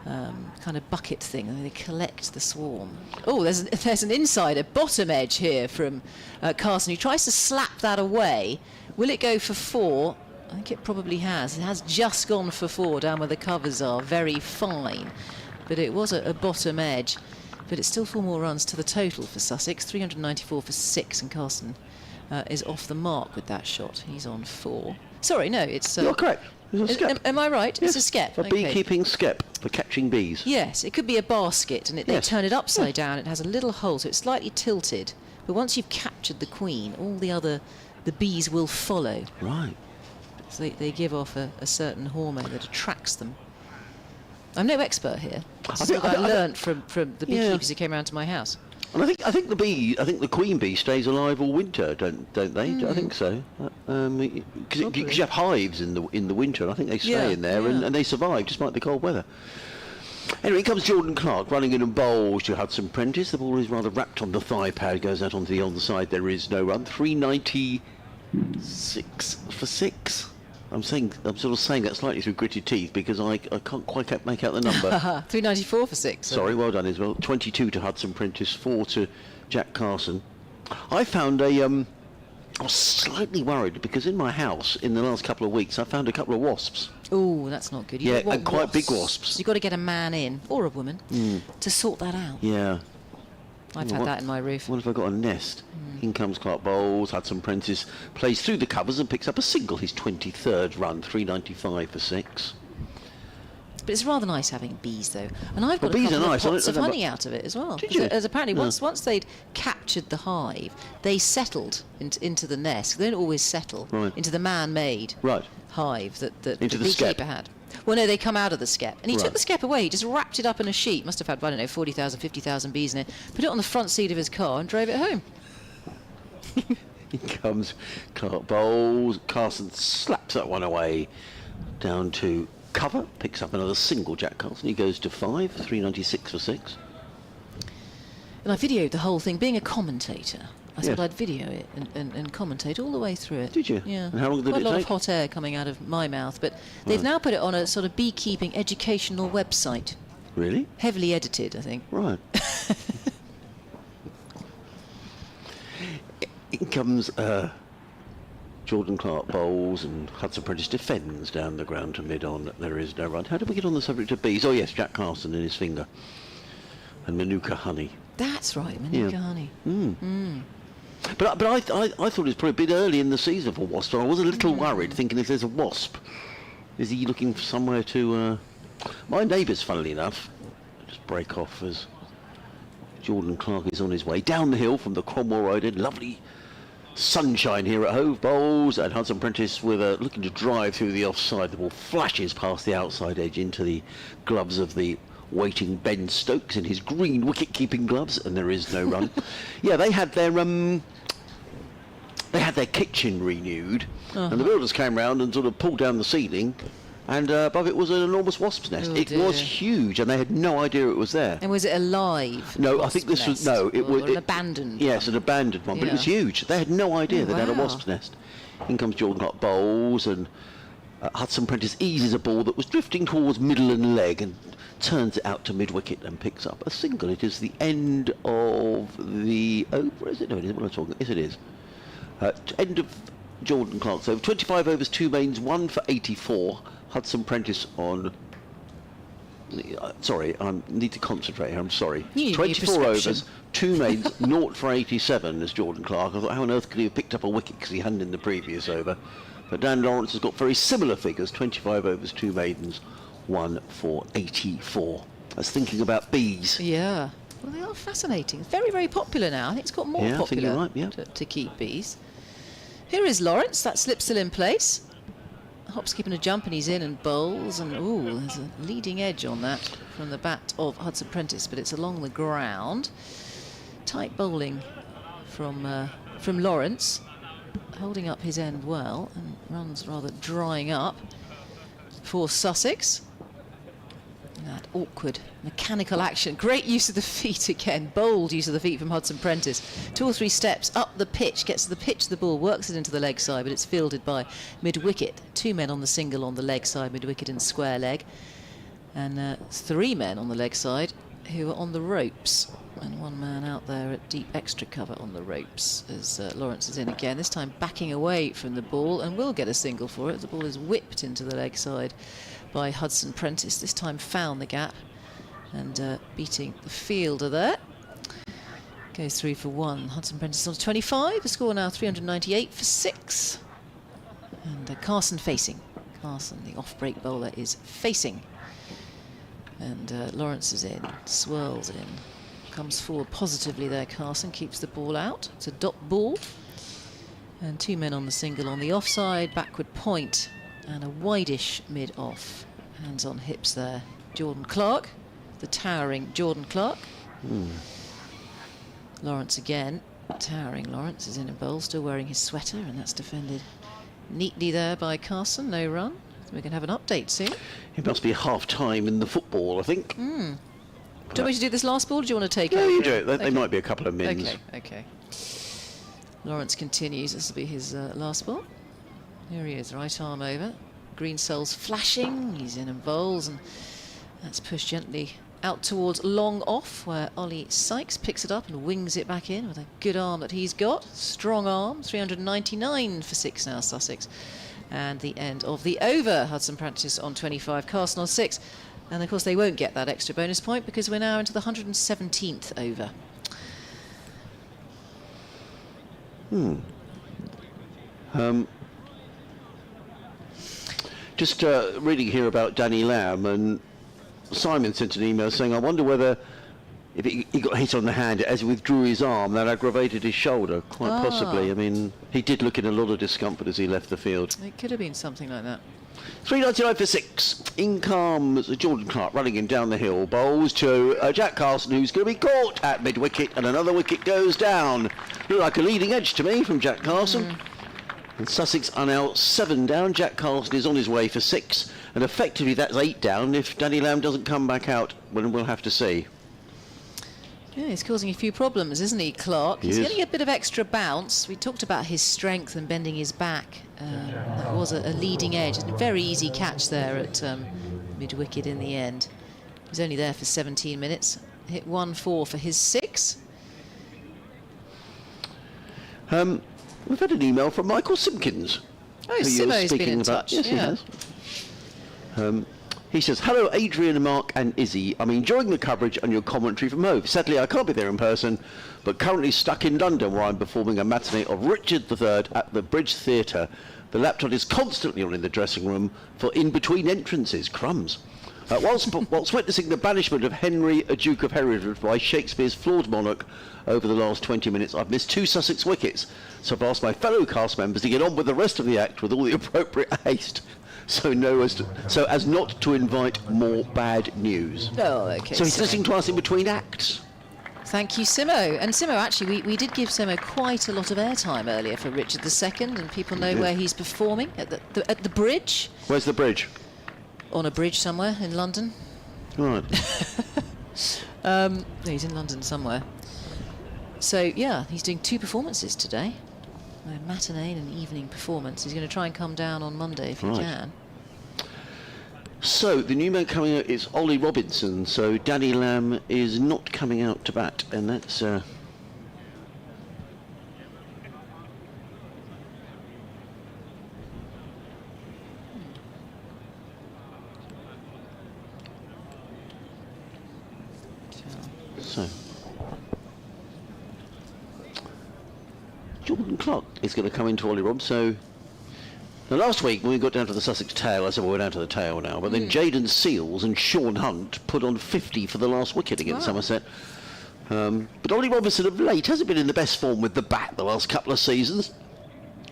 kind of bucket thing, and they collect the swarm. Oh, there's an insider bottom edge here from Carson, who tries to slap that away. Will it go for 4? I think it probably has. It has just gone for 4 down where the covers are. Very fine. But it was a bottom edge. But it's still 4 more runs to the total for Sussex. 394 for 6, and Carson is off the mark with that shot. He's on 4. Sorry, no, it's... You're correct. It's a skep. Am I right? Yes, It's a skep. A beekeeping skep for catching bees. Yes, it could be a basket, and they turn it upside down. It has a little hole, so it's slightly tilted. But once you've captured the queen, all the bees will follow. Right. So they give off a certain hormone that attracts them. I'm no expert here. This is what I learnt from the beekeepers who came around to my house. And I think the queen bee stays alive all winter, don't they? I think so. Because you have hives in the winter, and I think they stay in there and they survive despite the cold weather. Anyway, comes Jordan Clark running in and bowls to Hudson Prentice. The ball is rather wrapped on the thigh pad, goes out onto the onside. There is no run. 396 for 6. I'm sort of saying that slightly through gritted teeth because I can't quite make out the number. 394 for 6. Sorry, well done, Isabel. 22 to Hudson Prentice, 4 to Jack Carson. I found I was slightly worried because in my house in the last couple of weeks I found a couple of wasps. Oh, that's not good. Yeah, and quite big wasps. You've got to get a man in, or a woman, to sort that out. Yeah. I've had that in my roof. What if I got a nest? In comes Clark bowls. Hudson Prentice plays through the covers and picks up a single. His 23rd run, 395 for 6. But it's rather nice having bees, though. And I've got Well, a bees couple are of nice. pots of honey out of it as well. Did you? As apparently once they'd captured the hive, they settled into the nest. They don't always settle into the man-made hive that the beekeeper had. Well, no, they come out of the skep. And he took the skep away. He just wrapped it up in a sheet. Must have had, I don't know, 40,000, 50,000 bees in it. Put it on the front seat of his car and drove it home. In comes Clark bowls. Carson slaps that one away down to cover. Picks up another single, Jack Carson. He goes to 5, 396 for 6. And I videoed the whole thing. Being a commentator, I thought I'd video it and commentate all the way through it. Did you? Yeah. And how long did it take? Quite a lot of hot air coming out of my mouth, but they've now put it on a sort of beekeeping educational website. Really? Heavily edited, I think. Right. In comes Jordan Clark bowls and Hudson Prentice defends down the ground to mid-on. There is no run. How did we get on the subject of bees? Oh yes, Jack Carson in his finger. And Manuka honey. That's right, Manuka honey. But I thought it was probably a bit early in the season for wasps. I was a little worried, thinking if there's a wasp, is he looking for somewhere to... My neighbours, funnily enough, just break off as Jordan Clark is on his way down the hill from the Cromwell Road end. Lovely sunshine here at Hove bowls, and Hudson Prentice with looking to drive through the offside. The ball flashes past the outside edge into the gloves of the waiting Ben Stokes in his green wicket-keeping gloves, and there is no run. Yeah, they had their kitchen renewed, and the builders came round and sort of pulled down the ceiling, and above it was an enormous wasp's nest. Oh, it was huge, and they had no idea it was there. And was it alive? No, I think this was it was an abandoned. Yes, an abandoned one, but it was huge. They had no idea they'd had a wasp's nest. In comes Jordan Clark bowls, and Hudson Prentice eases a ball that was drifting towards middle and leg and turns it out to mid-wicket and picks up a single. It is the end of the over, is it? No, it isn't. What am I talking? Yes, it is. End of Jordan Clark's over. 25 overs, 2 mains, 1 for 84. Hudson Prentice on Sorry, I need to concentrate here. I'm sorry. You need 24 prescription. overs, 2 maidens, 0 for 87 as Jordan Clark. I thought, how on earth could he have picked up a wicket because he hadn't in the previous over? But Dan Lawrence has got very similar figures, 25 overs, 2 maidens, 1 for 84. I was thinking about bees. Yeah. Well, they are fascinating. Very, very popular now. I think it's got more Yeah, I think popular you're right, yeah. to keep bees. Here is Lawrence. That slip still in place. Hop's keeping a jump and he's in and bowls. And, ooh, there's a leading edge on that from the bat of Hudson Prentice, but it's along the ground. Tight bowling from Lawrence, holding up his end well, and runs rather drying up for Sussex. That awkward mechanical action. Great use of the feet again. Bold use of the feet from Hudson Prentice. 2 or 3 steps up the pitch, gets to the pitch of the ball, works it into the leg side, but it's fielded by mid-wicket. 2 men on the single on the leg side, mid-wicket and square leg. And 3 men on the leg side who are on the ropes. And 1 man out there at deep extra cover on the ropes as Lawrence is in again, this time backing away from the ball and will get a single for it. The ball is whipped into the leg side by Hudson Prentice, this time found the gap and beating the fielder there. Goes 3 for 1. Hudson Prentice on 25. The score now 398 for 6. And Carson facing. Carson, the off-break bowler, is facing. And Lawrence is in, swirls in. Comes forward positively there, Carson. Keeps the ball out. It's a dot ball. And 2 men on the single on the offside. Backward point. And a wide-ish mid-off. Hands on hips there. Jordan Clark. The towering Jordan Clark. Lawrence again. Towering Lawrence is in a bowl, still wearing his sweater, and that's defended neatly there by Carson. No run. We're going to have an update soon. It must be half-time in the football, I think. Do you want me to do this last ball, or do you want to take Yeah, over? you do it. They Okay. might be a couple of mins. Okay. Lawrence continues. This will be his last ball. Here he is, right arm over. Green soles flashing. He's in and bowls, and that's pushed gently out towards long off, where Ollie Sykes picks it up and wings it back in with a good arm that he's got. Strong arm. 399 for 6 now, Sussex. And the end of the over. Hudson Prentice on 25, Carson on 6. And of course they won't get that extra bonus point because we're now into the 117th over. Just reading here about Danny Lamb, and Simon sent an email saying, I wonder whether if he got hit on the hand as he withdrew his arm, that aggravated his shoulder, quite possibly. I mean, he did look in a lot of discomfort as he left the field. It could have been something like that. 399 for 6. In comes Jordan Clark running in down the hill. Bowls to Jack Carson, who's going to be caught at mid-wicket, and another wicket goes down. Looked like a leading edge to me from Jack Carson. And Sussex are now 7 down. Jack Carson is on his way for 6. And effectively that's 8 down if Danny Lamb doesn't come back out, when we'll have to see. Yeah, he's causing a few problems, isn't he, Clark? He's He is. getting a bit of extra bounce. We talked about his strength and bending his back. That was a leading edge. A very easy catch there at mid-wicket in the end. He was only there for 17 minutes. Hit 1-4 for his 6. We've had an email from Michael Simpkins. Oh, who you were Simo's been speaking in about. touch. Yes, Yeah. he has. He says, hello Adrian, Mark and Izzy. I'm enjoying the coverage and your commentary from home. Sadly, I can't be there in person, but currently stuck in London where I'm performing a matinee of Richard III at the Bridge Theatre. The laptop is constantly on in the dressing room for in-between entrances. Crumbs. Whilst witnessing the banishment of Henry, a Duke of Hereford by Shakespeare's flawed monarch over the last 20 minutes, I've missed 2 Sussex wickets. So I've asked my fellow cast members to get on with the rest of the act with all the appropriate haste. So as not to invite more bad news. Oh, okay. So he's Simo. listening to us in between acts. Thank you, Simo. And Simo, actually, we did give Simo quite a lot of airtime earlier for Richard II, and people know where he's performing, at the bridge. Where's the bridge? On a bridge somewhere in London. Right. No, he's in London somewhere. So, yeah, he's doing 2 performances today. A matinee and an evening performance. He's going to try and come down on Monday if he Right. can. So the new man coming out is Ollie Robinson. So Danny Lamb is not coming out to bat, and that's So Jordan Clark is going to come into Ollie Rob. So now last week when we got down to the Sussex tail, I said, well, we're down to the tail now. But then Jaden Seals and Sean Hunt put on 50 for the last wicket against Somerset. But Ollie Robinson of late hasn't been in the best form with the bat the last couple of seasons.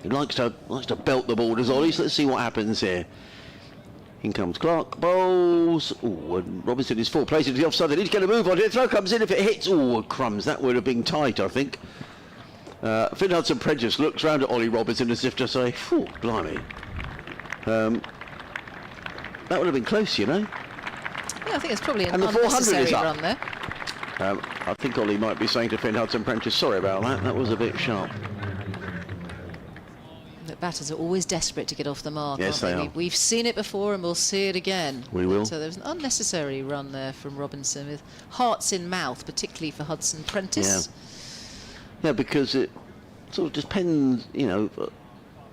He likes to belt the ball, does Ollie. So let's see what happens here. In comes Clark, bowls. Oh, and Robinson is full place into the offside. He's going to move on it. Throw comes in if it hits. Oh, crumbs. That would have been tight, I think. Finn Hudson-Prentice looks round at Ollie Robinson as if to say, "Phew, blimey." That would have been close, you know. Yeah, I think it's probably an And the 400 unnecessary is up. run there. I think Ollie might be saying to Finn Hudson-Prentice, sorry about that. That was a bit sharp. The batters are always desperate to get off the mark. Yes, aren't they they? are. We've seen it before and we'll see it again. We will. So there was an unnecessary run there from Robinson with hearts in mouth, particularly for Hudson-Prentice. Yeah, because it sort of depends, you know,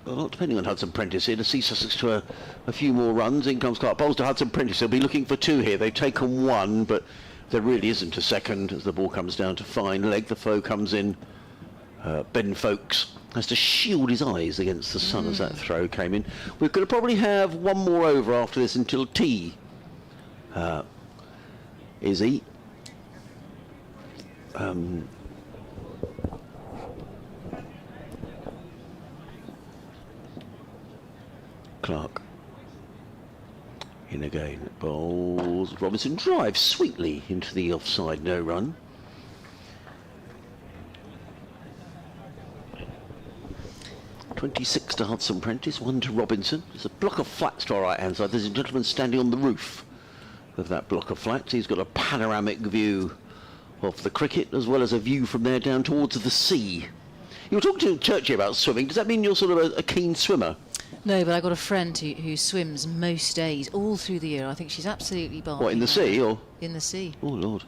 a lot depending on Hudson-Prentice here to see Sussex to a few more runs. In comes Clark, bowls to Hudson-Prentice. They'll be looking for 2 here. They've taken 1, but there really isn't a second as the ball comes down to fine leg. The foe comes in. Ben Folkes has to shield his eyes against the sun as that throw came in. We're going to probably have 1 more over after this until tea. Izzy. Clark. In again. Bowls. Robinson drives sweetly into the offside. No run. .26 to Hudson-Prentice, 1 to Robinson. There's a block of flats to our right-hand side. There's a gentleman standing on the roof of that block of flats. He's got a panoramic view of the cricket as well as a view from there down towards the sea. You were talking to Churchy about swimming. Does that mean you're sort of a keen swimmer? No, but I've got a friend who swims most days, all through the year. I think she's absolutely barking. What, in the sea or? In the sea. Oh, Lord.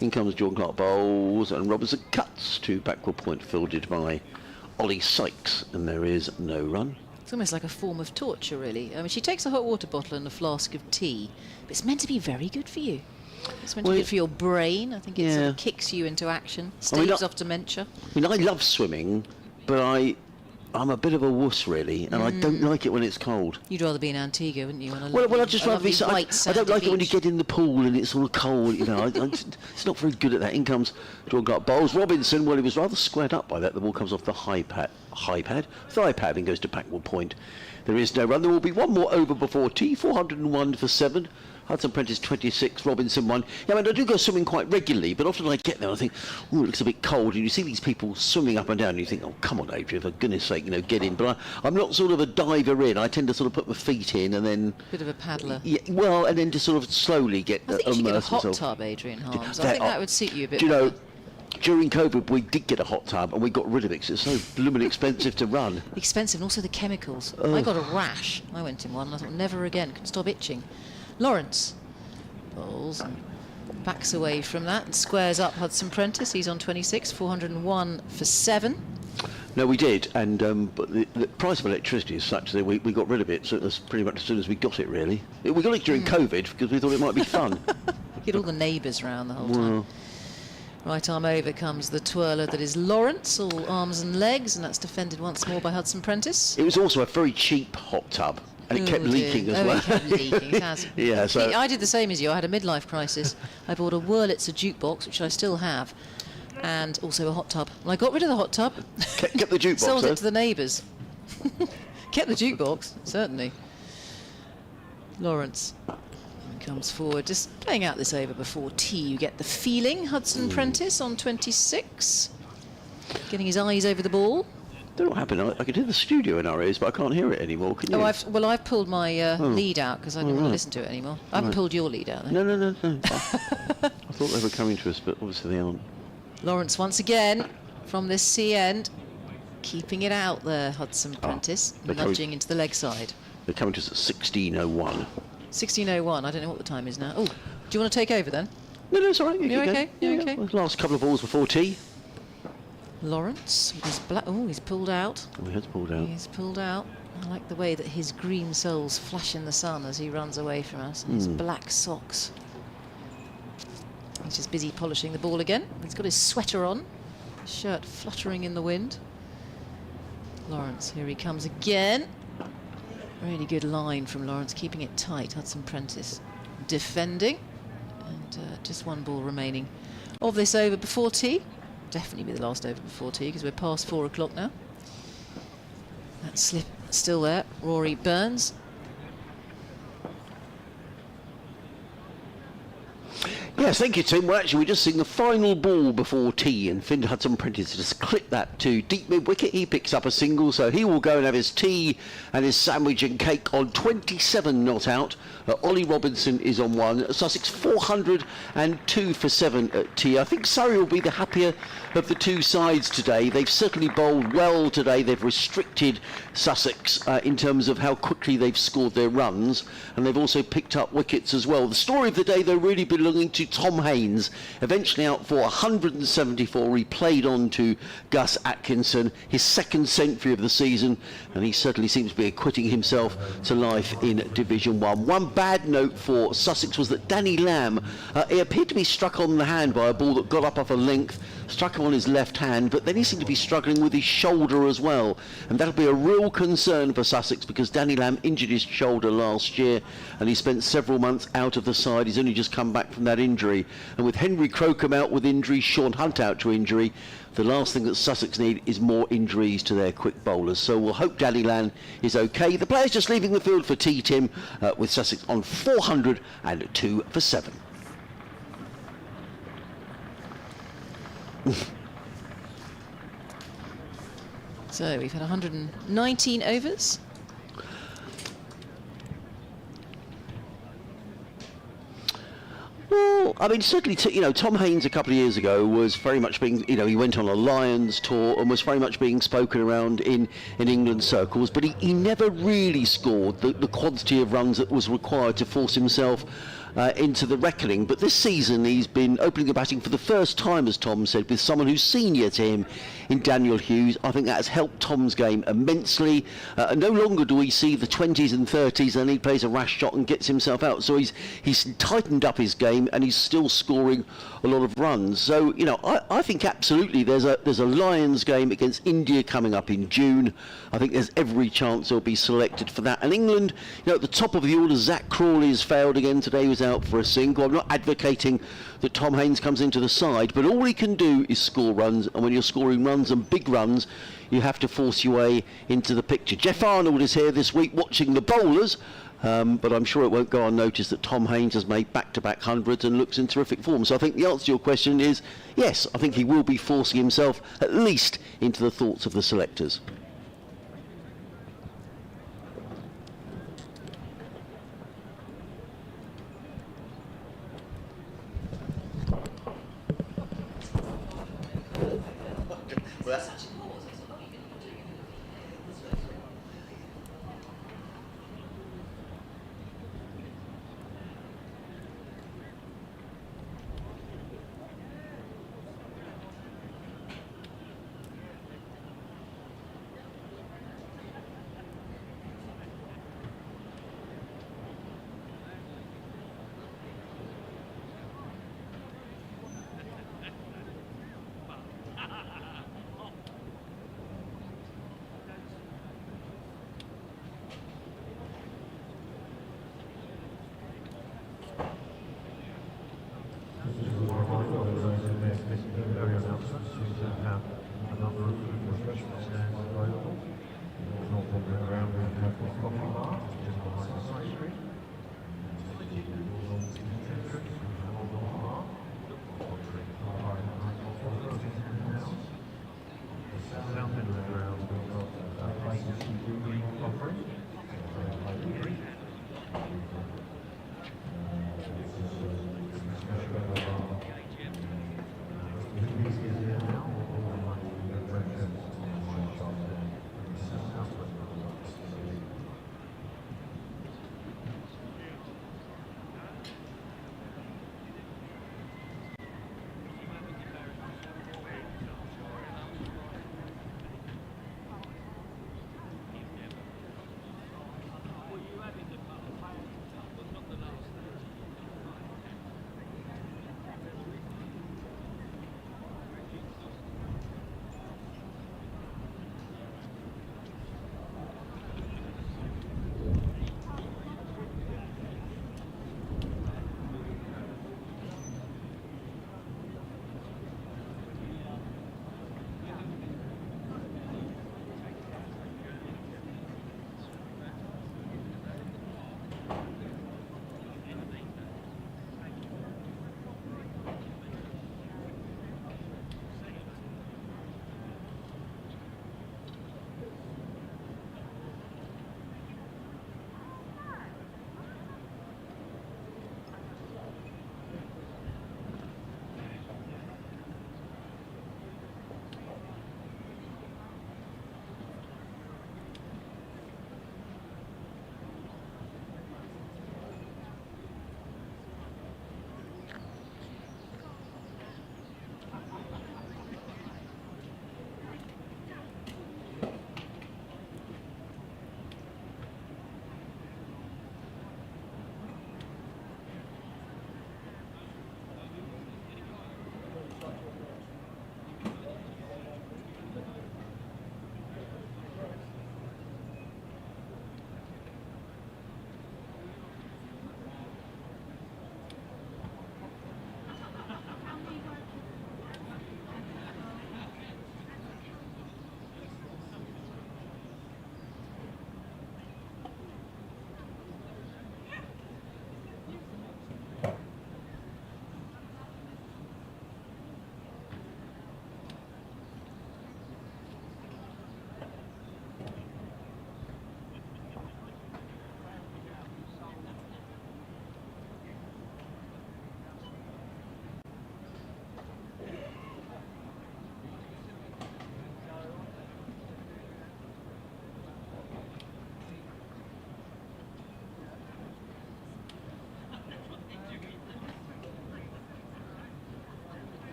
In comes Jordan Clark, bowls, and Robinson cuts to backward point fielded by Ollie Sykes, and there is no run. It's almost like a form of torture, really. I mean, she takes a hot water bottle and a flask of tea, but it's meant to be very good for you. It's meant to be good for your brain. I think it sort of kicks you into action, staves off dementia. I mean, I love swimming, but I'm a bit of a wuss, really, and I don't like it when it's cold. You'd rather be in Antigua, wouldn't you? On a Well, I'd just rather be... I don't like it when you beach. get in the pool and it's all cold, you know. It's not very good at that. In comes Jordan Clark, bowls. Robinson, well, he was rather squared up by that. The ball comes off the thigh pad, and goes to backward point. There is no run. There will be 1 more over before tea, 401 for 7. Hudson-Prentice 26, Robinson 1. Yeah, I mean, I do go swimming quite regularly, but often I get there and I think, oh, it looks a bit cold. And you see these people swimming up and down and you think, oh, come on, Adrian, for goodness sake, you know, get in. But I'm not sort of a diver in. I tend to sort of put my feet in and then... Bit of a paddler. Yeah, well, and then just sort of slowly get I think you should get a immerse hot myself. tub, Adrian Harms. I think that would suit you a bit Do you know, better. during COVID, we did get a hot tub and we got rid of it because it's so blooming expensive to run. Expensive, and also the chemicals. I got a rash. I went in one and I thought, never again. Couldn't stop itching. Lawrence bowls and backs away from that and squares up Hudson-Prentice. He's on 26, 401 for 7. No, we did, and but the price of electricity is such that we got rid of it. So it was pretty much as soon as we got it, really. We got it during COVID because we thought it might be fun. Get all the neighbours round the whole time. Right arm over comes the twirler that is Lawrence, all arms and legs, and that's defended once more by Hudson-Prentice. It was also a very cheap hot tub, and it kept leaking as well. It kept leaking, it has. Yeah, so... I did the same as you. I had a midlife crisis. I bought a Wurlitzer jukebox, which I still have, and also a hot tub. And I got rid of the hot tub. Kept the jukebox, Sold it to the neighbours. Kept the jukebox, certainly. Lawrence comes forward, just playing out this over before tea. You get the feeling. Hudson-Prentice on 26, getting his eyes over the ball. Don't know what happened. I could hear the studio in our ears, but I can't hear it anymore. Can you? I've pulled my lead out because I didn't want to listen to it anymore. I haven't pulled your lead out, though. No. I thought they were coming to us, but obviously they aren't. Lawrence once again from this sea end, keeping it out there. Hudson-Prentice nudging into the leg side. They're coming to us at 16:01. 16:01. I don't know what the time is now. Oh, do you want to take over then? No, it's all right. You're okay? You're okay? Last couple of balls before tea. Lawrence with his black... Oh, he's pulled out. Oh, he has pulled out. He's pulled out. I like the way that his green soles flash in the sun as he runs away from us. And his black socks. He's just busy polishing the ball again. He's got his sweater on, his shirt fluttering in the wind. Lawrence, here he comes again. Really good line from Lawrence, keeping it tight. Hudson Prentice defending. And just one ball remaining of this over before tea. Definitely be the last over before tea because we're past 4 o'clock now. That slip still there. Rory Burns. Yes, thank you, Tim. Well, actually, we're just seeing the final ball before tea, and Finn Hudson Prentice just clipped that to deep mid-wicket. He picks up a single, so he will go and have his tea and his sandwich and cake on 27 not out. Ollie Robinson is on 1. Sussex 402 for 7 at tea. I think Surrey will be the happier of the two sides today. They've certainly bowled well today. They've restricted Sussex in terms of how quickly they've scored their runs, and they've also picked up wickets as well. The story of the day, though, really belonging to Tom Haynes, eventually out for 174. He played on to Gus Atkinson, his second century of the season, and he certainly seems to be acquitting himself to life in Division 1. One bad note for Sussex was that Danny Lamb, he appeared to be struck on the hand by a ball that got up off a length, struck him on his left hand, but then he seemed to be struggling with his shoulder as well, and that'll be a real concern for Sussex because Danny Lamb injured his shoulder last year and he spent several months out of the side. He's only just come back from that injury, and with Henry Crocombe out with injury, Sean Hunt out to injury, the last thing that Sussex need is more injuries to their quick bowlers. So we'll hope Danny Lamb is okay. The players just leaving the field for tea, Tim, with Sussex on 402 for 7. So we've had 119 overs. Well, I mean, certainly, Tom Haynes a couple of years ago was very much being, he went on a Lions tour and was very much being spoken around in England circles, but he never really scored the quantity of runs that was required to force himself into the reckoning. But this season he's been opening the batting for the first time, as Tom said, with someone who's senior to him in Daniel Hughes. I think that has helped Tom's game immensely. No longer do we see the 20s and 30s and he plays a rash shot and gets himself out. So he's tightened up his game and he's still scoring a lot of runs. So, I think absolutely there's a Lions game against India coming up in June. I think there's every chance he'll be selected for that. And England, at the top of the order, Zach Crawley has failed again today. He was out for a single. I'm not advocating that Tom Haynes comes into the side, but all he can do is score runs, and when you're scoring runs and big runs, you have to force your way into the picture. Jeff Arnold is here this week watching the bowlers, but I'm sure it won't go unnoticed that Tom Haynes has made back-to-back hundreds and looks in terrific form. So I think the answer to your question is yes, I think he will be forcing himself at least into the thoughts of the selectors.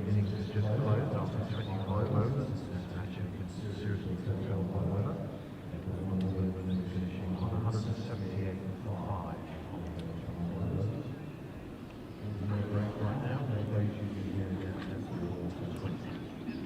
Innings is just closed after 25 overs. Actually, it's seriously curtailed by weather. Finishing on 178 for 5. No break right now. No days you can hear down there for 20.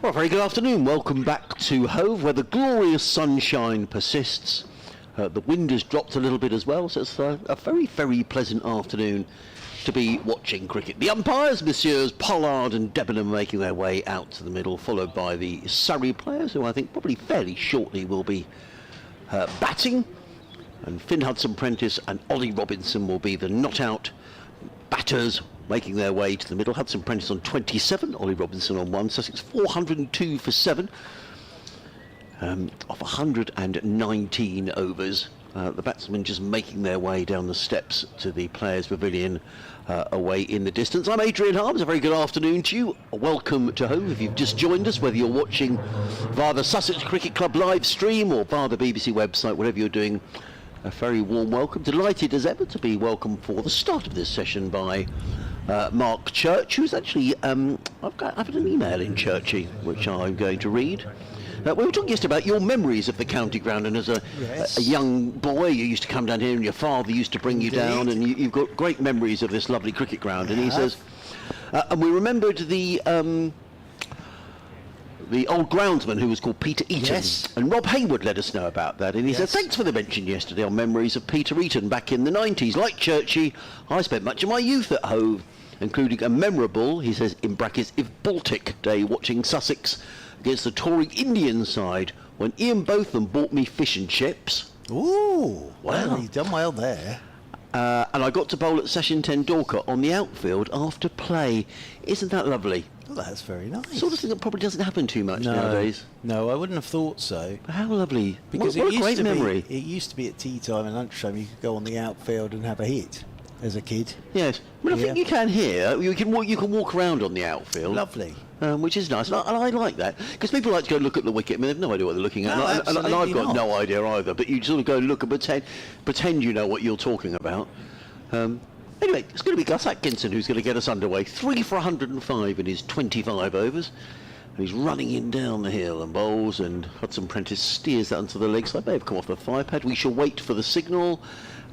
Well, very good afternoon. Welcome back to Hove, where the glorious sunshine persists. The wind has dropped a little bit as well, so it's a very, very pleasant afternoon to be watching cricket. The umpires, Messieurs Pollard and Debenham, making their way out to the middle, followed by the Surrey players, who I think probably fairly shortly will be batting. And Finn Hudson-Prentice and Ollie Robinson will be the not-out batters, making their way to the middle. Hudson-Prentice on 27, Ollie Robinson on 1. Sussex 402 for 7 off 119 overs. The batsmen just making their way down the steps to the Players' Pavilion away in the distance. I'm Adrian Harms. A very good afternoon to you. Welcome to Home. If you've just joined us, whether you're watching via the Sussex Cricket Club live stream or via the BBC website, whatever you're doing, a very warm welcome. Delighted as ever to be welcomed for the start of this session by Mark Church, who's actually, I've had an email in, Churchy, which I'm going to read. We were talking yesterday about your memories of the county ground, and as a young boy you used to come down here and your father used to bring you down, and you've got great memories of this lovely cricket ground. And he says, and we remembered the old groundsman who was called Peter Eaton. Yes. And Rob Hayward let us know about that, and he said, thanks for the mention yesterday on memories of Peter Eaton back in the 90s. Like Churchy, I spent much of my youth at Hove, including a memorable, he says in brackets, if Baltic day watching Sussex against the touring Indian side when Ian Botham bought me fish and chips. Ooh, Wow. well, you've done well there. And I got to bowl at Session 10 Dorker on the outfield after play. Isn't that lovely? Well, that's very nice. Sort of thing that probably doesn't happen too much nowadays. No, I wouldn't have thought so. How lovely. Because what it a used great to memory. It used to be at tea time and lunchtime you could go on the outfield and have a hit as a kid. Yes. Well, I Yeah. think you can here. You can walk around on the outfield. Lovely. Which is nice, and I like that, because people like to go look at the wicket. I mean, they've no idea what they're looking at, No, and I've absolutely got not. no idea either. But you sort of go and look and pretend you know what you're talking about. Anyway, it's going to be Gus Atkinson who's going to get us underway. 3 for 105 in his 25 overs, and he's running in down the hill and bowls. And Hudson-Prentice steers that onto the leg side. May have come off the thigh pad. We shall wait for the signal,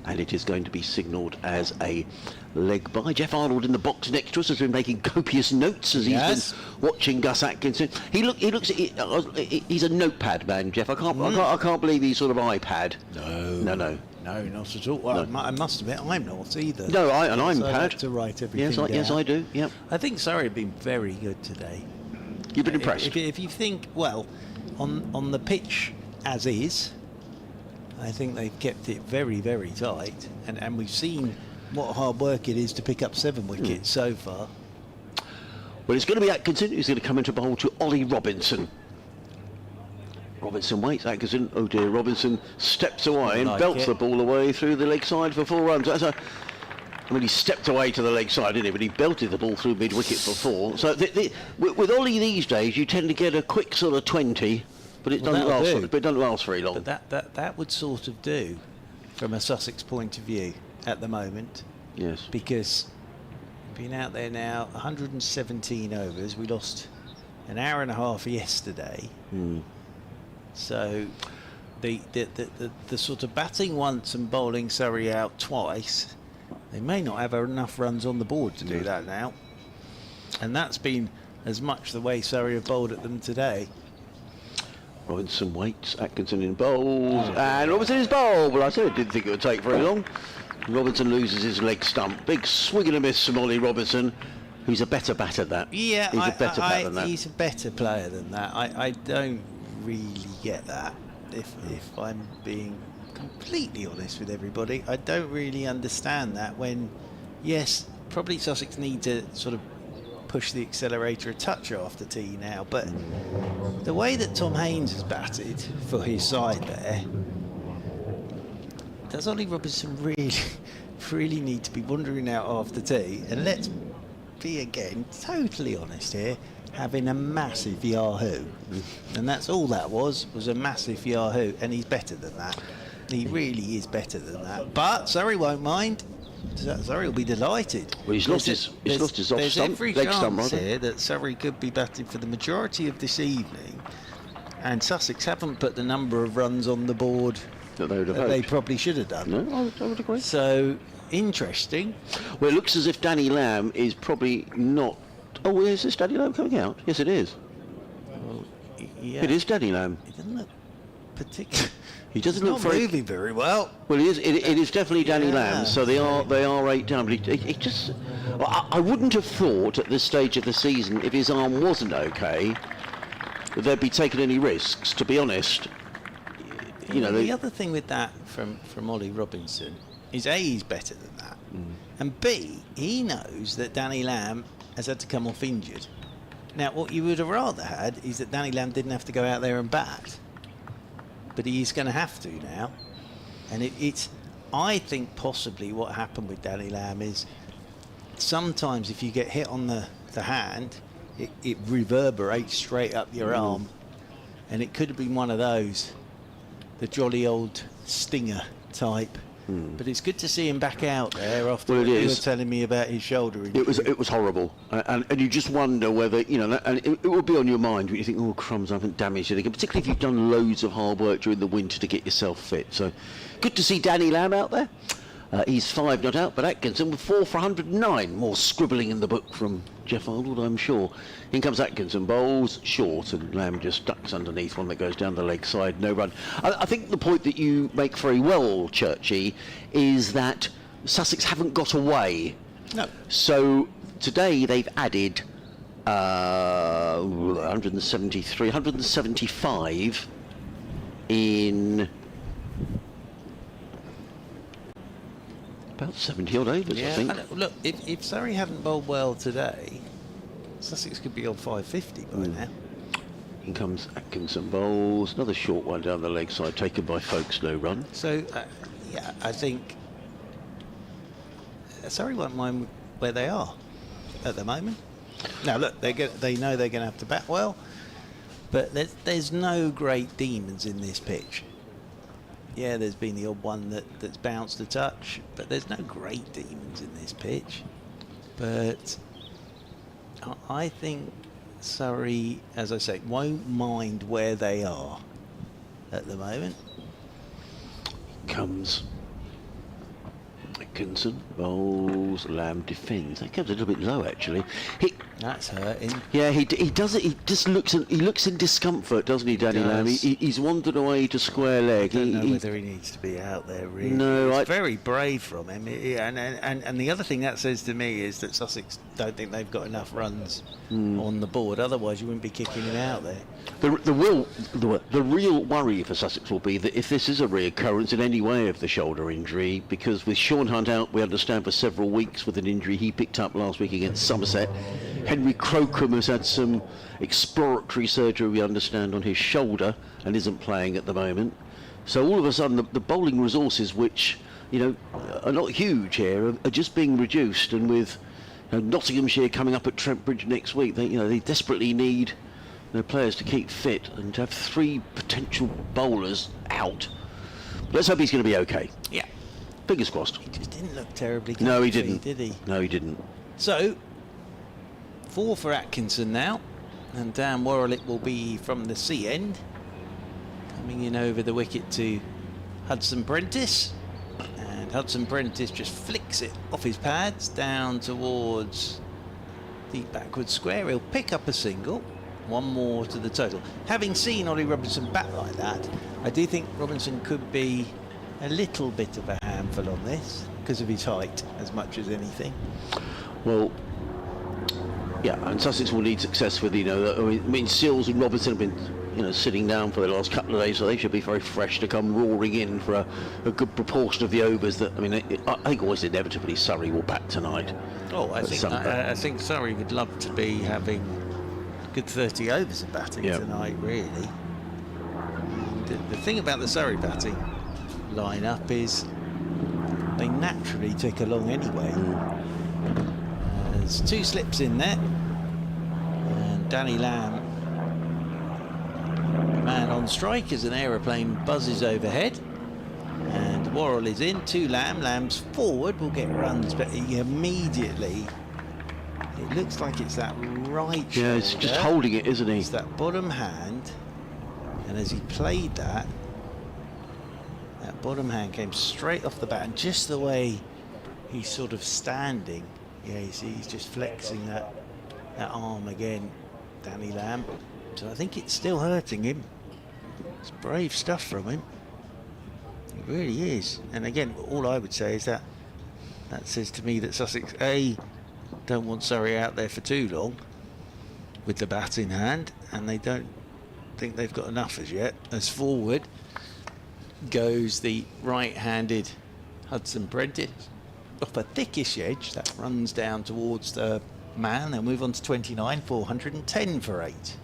and it is going to be signalled as a leg by. Jeff Arnold in the box next to us has been making copious notes as he's been watching Gus Atkinson. He looks he's a notepad man, Jeff. I can't believe he's sort of iPad. No, not at all. Well, I must admit, I'm not either. No, I'm So I pad. like to write everything Yes, down. I do. Yep. I think Surrey have been very good today. You've been impressed. If you think, well, on the pitch as is, I think they've kept it very, very tight, and we've seen what hard work it is to pick up 7 wickets so far. Well, it's going to be Atkinson who's going to come into bowl to Ollie Robinson. Robinson waits, Atkinson, oh dear, Robinson steps away and belts the ball away through the leg side for 4 runs. I mean, he stepped away to the leg side, didn't he? But he belted the ball through mid-wicket for 4. So with Ollie these days, you tend to get a quick sort of 20, but it doesn't last very long. But that would sort of do, from a Sussex point of view, at the moment. Yes. Because we've been out there now 117 overs. We lost an hour and a half yesterday. So the sort of batting once and bowling Surrey out twice, they may not have enough runs on the board to do that now. And that's been as much the way Surrey have bowled at them today. Robinson waits, Atkinson in bowls, and Robinson is bowled. Well, I said I didn't think it would take very long. Robinson loses his leg stump. Big swing and a miss from Ollie Robinson, who's a better batter than that. Yeah, he's a better batter than that. He's a better player than that. I don't really get that, if I'm being completely honest with everybody. I don't really understand that when, yes, probably Sussex need to sort of push the accelerator a touch after tea now, but the way that Tom Haynes has batted for his side there, does Ollie Robinson really need to be wandering out after tea? And let's be again totally honest here, having a massive yahoo, and that's all that was a massive yahoo, and he's better than that. He really is better than that. But Surrey won't mind. Surrey will be delighted. Well, he's lost his off There's stump, every leg stump, chance rather. here that Surrey could be batting for the majority of this evening, and Sussex haven't put the number of runs on the board That they would have that they hoped. probably should have done. No, I would agree. So, interesting. Well, it looks as if Danny Lamb is probably not... Oh, is this Danny Lamb coming out? Yes, it is. Yeah, It is Danny Lamb. It doesn't look particular. He doesn't He's look not very... moving very well. Well, it is definitely Danny Yeah. Lamb. So they are 8 down. But it just... I wouldn't have thought at this stage of the season, if his arm wasn't okay, that they'd be taking any risks. To be honest, you know, The other thing with that from Ollie Robinson is A, he's better than that, and B, he knows that Danny Lamb has had to come off injured. Now, what you would have rather had is that Danny Lamb didn't have to go out there and bat, but he's going to have to now. And it's, I think possibly what happened with Danny Lamb is sometimes if you get hit on the hand, it reverberates straight up your arm, and it could have been one of those, the jolly old stinger type. But it's good to see him back out there after Well, it you were is. telling me about his shoulder injury. it was horrible, and you just wonder whether, you know, and it will be on your mind when you think, oh crumbs, I haven't damaged it again, particularly if you've done loads of hard work during the winter to get yourself fit. So good to see Danny Lamb out there. He's 5 not out, but Atkinson with 4 for 109. More scribbling in the book from Jeff Arnold, I'm sure. In comes Atkinson, bowls short, and Lamb just ducks underneath one that goes down the leg side, no run. I think the point that you make very well, Churchy, is that Sussex haven't got away. No. So today they've added 173, 175 in... about 70 odd overs, I think. And look, if Surrey hadn't bowled well today, Sussex could be on 550 by now. In comes Atkinson, bowls another short one down the leg side, taken by Folkes, no run. So, yeah, I think Surrey won't mind where they are at the moment. Now, look, they know they're going to have to bat well, but there's no great demons in this pitch. Yeah, there's been the odd one that's bounced a touch, but there's no great demons in this pitch. But I think Surrey, as I say, won't mind where they are at the moment. Comes Atkinson, bowls, Lamb defends. That comes a little bit low, actually. That's hurting. Yeah, he does it. He just looks in discomfort, doesn't he, Danny Lamb? He's wandered away to square leg. I don't know whether he needs to be out there, really. No, it's very brave from him. And the other thing that says to me is that Sussex don't think they've got enough runs on the board. Otherwise, you wouldn't be kicking him out there. The real worry for Sussex will be that if this is a reoccurrence in any way of the shoulder injury, because with Sean Hunt out, we understand, for several weeks with an injury he picked up last week against Somerset. Henry Crocombe has had some exploratory surgery, we understand, on his shoulder and isn't playing at the moment. So all of a sudden, the bowling resources, which, you know, are not huge here, are just being reduced. And with, you know, Nottinghamshire coming up at Trent Bridge next week, they desperately need, you know, players to keep fit, and to have 3 potential bowlers out. Let's hope he's going to be okay. Yeah. Fingers crossed. He just didn't look terribly No, he comfy, didn't. did he? No, he didn't. So, 4 for Atkinson now, and Dan Warlick will be from the C end, coming in over the wicket to Hudson Prentice, and Hudson Prentice just flicks it off his pads down towards the backward square. He'll pick up a single, 1 more to the total. Having seen Ollie Robinson bat like that, I do think Robinson could be a little bit of a handful on this because of his height as much as anything. Well, yeah, and Sussex will need success with, you know, I mean, Seals and Robinson have been, you know, sitting down for the last couple of days, so they should be very fresh to come roaring in for a good proportion of the overs. That, I mean, I think always inevitably Surrey will bat tonight. Oh, I think Surrey would love to be having a good 30 overs of batting tonight, really. The thing about the Surrey batting lineup is they naturally tick along anyway. There's 2 slips in there, and Danny Lamb, man on strike as an aeroplane buzzes overhead. And Worrell is in to Lamb. Lamb's forward, will get runs, but he immediately, it looks like it's that right shoulder. Yeah, he's just holding it, isn't he? It's that bottom hand, and as he played that bottom hand came straight off the bat, and just the way he's sort of standing, yeah, you see he's just flexing that arm again, Danny Lamb. So I think it's still hurting him. It's brave stuff from him. It really is. And again, all I would say is that says to me that Sussex don't want Surrey out there for too long with the bat in hand, and they don't think they've got enough as yet. As forward goes the right-handed Hudson Prentice off a thickish edge that runs down towards the man. They'll move on to 29, 410 for 8.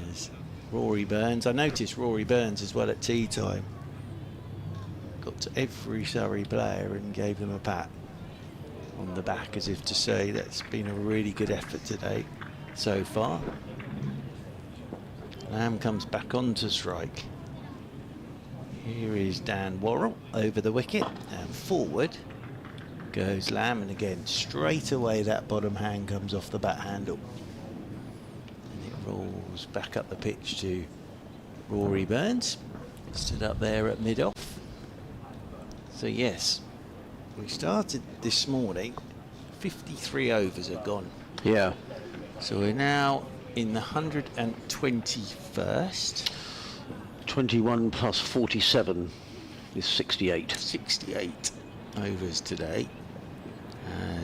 There's Rory Burns. I noticed Rory Burns as well at tea time. Got to every Surrey player and gave them a pat on the back as if to say that's been a really good effort today so far. Lamb comes back on to strike. Here is Dan Worrell over the wicket, and forward goes Lamb, and again straight away that bottom hand comes off the bat handle and it rolls back up the pitch to Rory Burns, stood up there at mid-off. So yes, we started this morning, 53 overs are gone. Yeah. So we're now in the 121st. 21 plus 47 is 68. 68 overs today.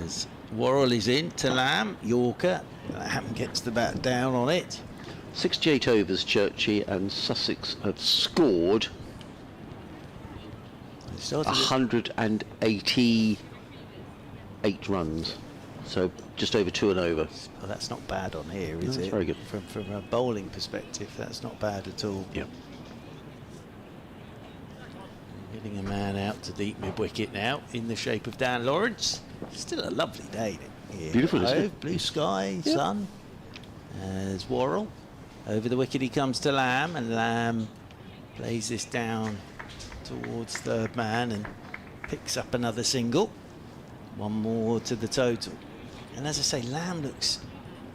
As Worrell is in to Lamb, Yorker. Lamb gets the bat down on it. 68 overs, Churchy, and Sussex have scored 188 runs. So just over 2 and over. Well, that's not bad on here, is it? That's very good. From a bowling perspective, that's not bad at all. Yeah. Getting a man out to deep mid-wicket now in the shape of Dan Lawrence. Still a lovely day here. Beautiful, isn't it? Blue sky, Yep. sun. As Worrell over the wicket, he comes to Lamb, and Lamb plays this down towards third man and picks up another single. One more to the total. And as I say, Lamb looks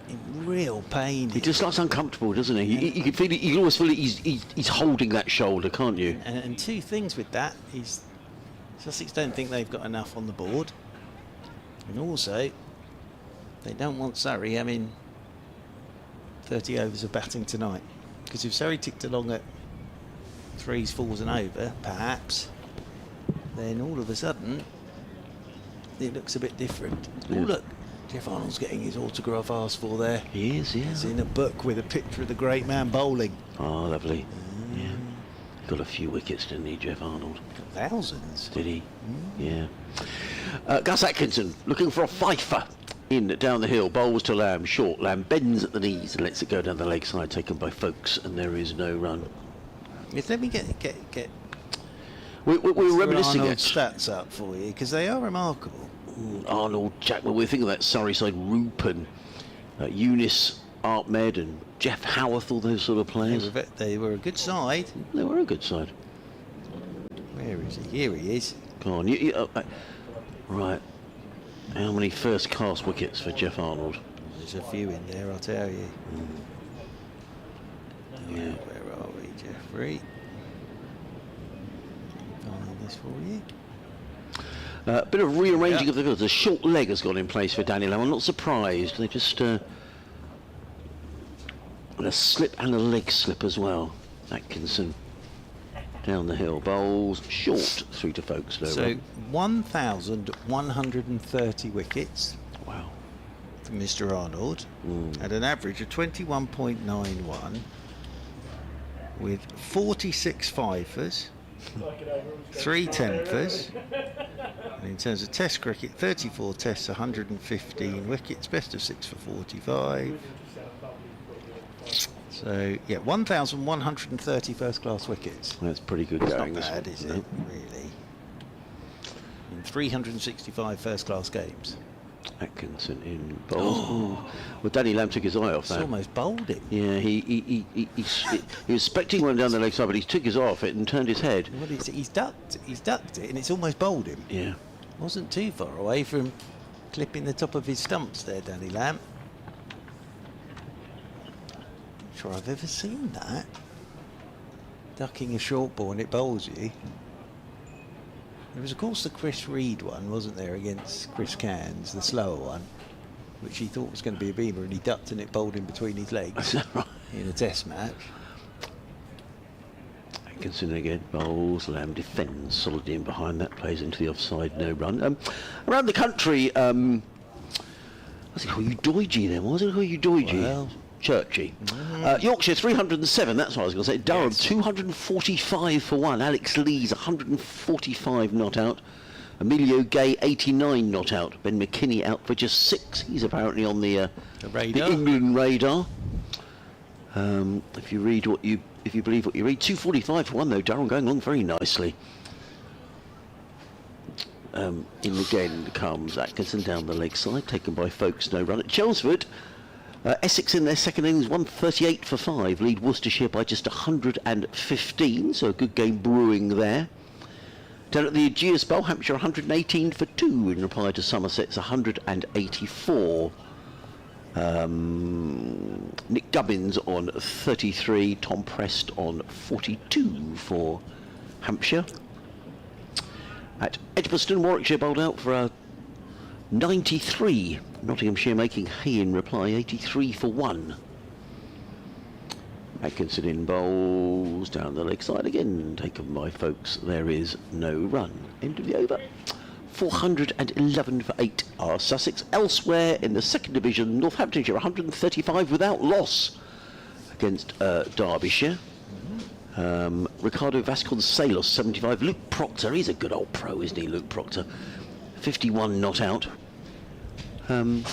in real pain. He just looks uncomfortable, doesn't he? You can feel it. You can always feel it. He's holding that shoulder, can't you? And two things with that is Sussex don't think they've got enough on the board, and also they don't want Surrey having 30 overs of batting tonight, because if Surrey ticked along at 3s, 4s and over, perhaps, then all of a sudden it looks a bit different. Yeah. Oh look, Jeff Arnold's getting his autograph asked for there. He is, yeah. He's in a book with a picture of the great man bowling. Oh, lovely. Yeah. Got a few wickets, didn't he, Jeff Arnold? Thousands. Did he? Yeah. Gus Atkinson looking for a fifer. In down the hill, bowls to Lamb, short. Lamb bends at the knees and lets it go down the leg side, taken by Folkes, and there is no run. Yes, let me get We're reminiscing Arnold's at stats up for you, because they are remarkable. Arnold, Jackman. We're thinking of that Surrey side, Rupin, Eunice, Ahmed, and Jeff Howarth, all those sort of players. They were a good side. They were a good side. Where is he? Here he is. Come on, right. How many first class wickets for Jeff Arnold? There's a few in there, I'll tell you. Yeah. Where are we, Jeffrey? Find this for you. Bit of rearranging of the field. The short leg has gone in place for Daniel Lamb. I'm not surprised. They just a slip and a leg slip as well. Atkinson down the hill, bowls short through to Folkes. So 1,130 wickets. Wow. From Mr. Arnold at an average of 21.91 with 46 fifers, 3 tenthers, and in terms of Test cricket, 34 tests, 115 wickets, best of 6 for 45. So yeah, 1,130 first-class wickets. That's pretty good It's going. not bad, is it? Really? In 365 first-class games. Atkinson in bowls. Oh. Well, Danny Lamb took his eye off It's that. almost bowled it. Yeah, he was expecting one down the leg side, but he took his eye off it and turned his head. Well, he's ducked it, and it's almost bowled him. Yeah. Wasn't too far away from clipping the top of his stumps there, Danny Lamb. Not sure I've ever seen that. Ducking a short ball and it bowls you. There was, of course, the Chris Reed one, wasn't there, against Chris Cairns, the slower one, which he thought was going to be a beamer, and he ducked and it bowled him between his legs in a test match. Atkinson again bowls, Lamb defends solidly in behind that, plays into the offside, no run. Around the country, was it Udoiji then? Was it Udoiji? Well, Churchy. Yorkshire 307, that's what I was going to say. Durham 245 for 1. Alex Lees 145 not out. Emilio Gay 89 not out. Ben McKinney out for just 6. He's apparently on the radar. The England radar. If you believe what you read, 245 for 1 though. Durham going along very nicely. In again comes Atkinson down the leg side, taken by Folkes, no run at Chelmsford. Essex in their second innings, 138 for 5, lead Worcestershire by just 115, so a good game brewing there. Down at the Aegeus Bowl, Hampshire 118 for 2 in reply to Somerset's 184. Nick Gubbins on 33, Tom Prest on 42 for Hampshire. At Edgbaston, Warwickshire bowled out for a 93. Nottinghamshire making hay in reply, 83 for 1. Atkinson in bowls, down the leg side again, taken by Folkes. There is no run. End of the over. 411 for 8 are Sussex. Elsewhere in the second division, Northamptonshire 135 without loss against Derbyshire. Ricardo Vasconcelos 75. Luke Proctor, he's a good old pro, isn't he, Luke Proctor? 51 not out. Doesn't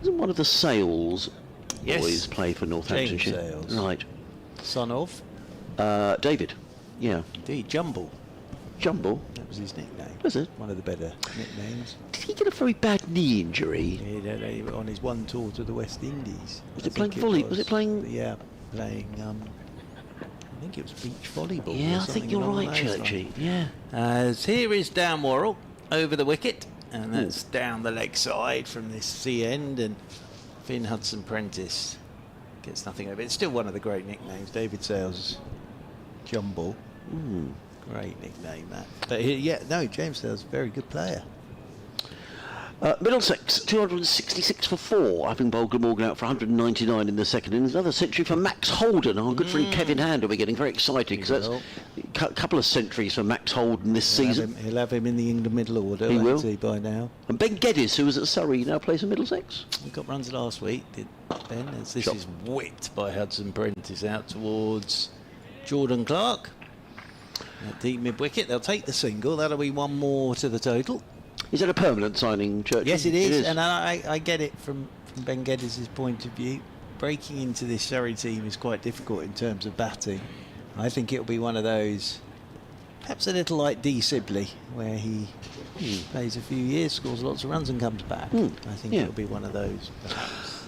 one of the Sales boys play for Northamptonshire? James Sales. Right. Son of? David. Yeah. Indeed, Jumble. Jumble. That was his nickname. Was it? One of the better nicknames. Did he get a very bad knee injury? Yeah, on his one tour to the West Indies. Was it playing volley? Was it playing? Yeah, playing. I think it was beach volleyball. Yeah, or I think something you're along right, those Churchy. lines. Yeah. As here is Dan Worrell over the wicket, and that's down the leg side from this sea end, and Finn Hudson-Prentice gets nothing over it. It's still one of the great nicknames, David Sales' Jumble. Great nickname, that. But James Sales, very good player. Middlesex 266 for 4, having bowled Glamorgan out for 199 in the second innings. Another century for Max Holden. Our good friend Kevin Hand will be getting very excited because that's a couple of centuries for Max Holden this season. He'll have him in the England middle order, He will. he, by now. And Ben Geddes, who was at Surrey, now plays for Middlesex. We got runs last week, did Ben, as this is whipped by Hudson-Prentice out towards Jordan Clark. At deep mid-wicket, they'll take the single. That'll be one more to the total. Is that a permanent signing, Church? Yes, it is. And I get it from Ben Geddes' point of view. Breaking into this Surrey team is quite difficult in terms of batting. I think it'll be one of those, perhaps a little like D. Sibley, where he plays a few years, scores lots of runs and comes back. I think it'll be one of those, perhaps.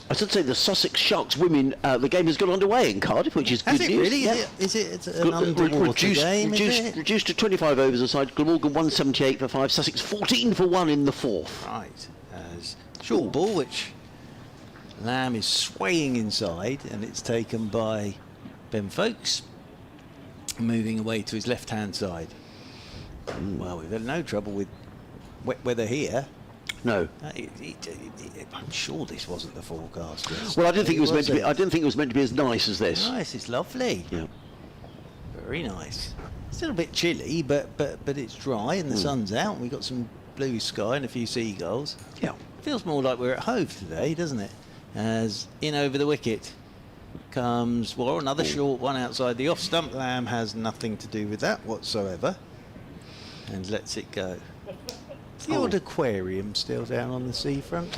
I should say the Sussex Sharks women, the game has got underway in Cardiff, which is good news. Really? Yeah. Is it an underwater game? Reduced to 25 overs aside. Glamorgan 178 for 5, Sussex 14 for 1 in the fourth. Right. As short ball, which Lamb is swaying inside, and it's taken by Ben Folkes, moving away to his left-hand side. Well, we've had no trouble with wet weather here. No. I'm sure this wasn't the forecast. Well, I didn't think it was meant to be. I didn't think it was meant to be as nice as this. Nice, it's lovely. Yeah. Very nice. Still a bit chilly, but it's dry and the sun's out. And we've got some blue sky and a few seagulls. Yeah. Feels more like we're at Hove today, doesn't it? As in over the wicket comes another short one outside the off stump. Lamb has nothing to do with that whatsoever, and lets it go. Is the old aquarium still down on the seafront?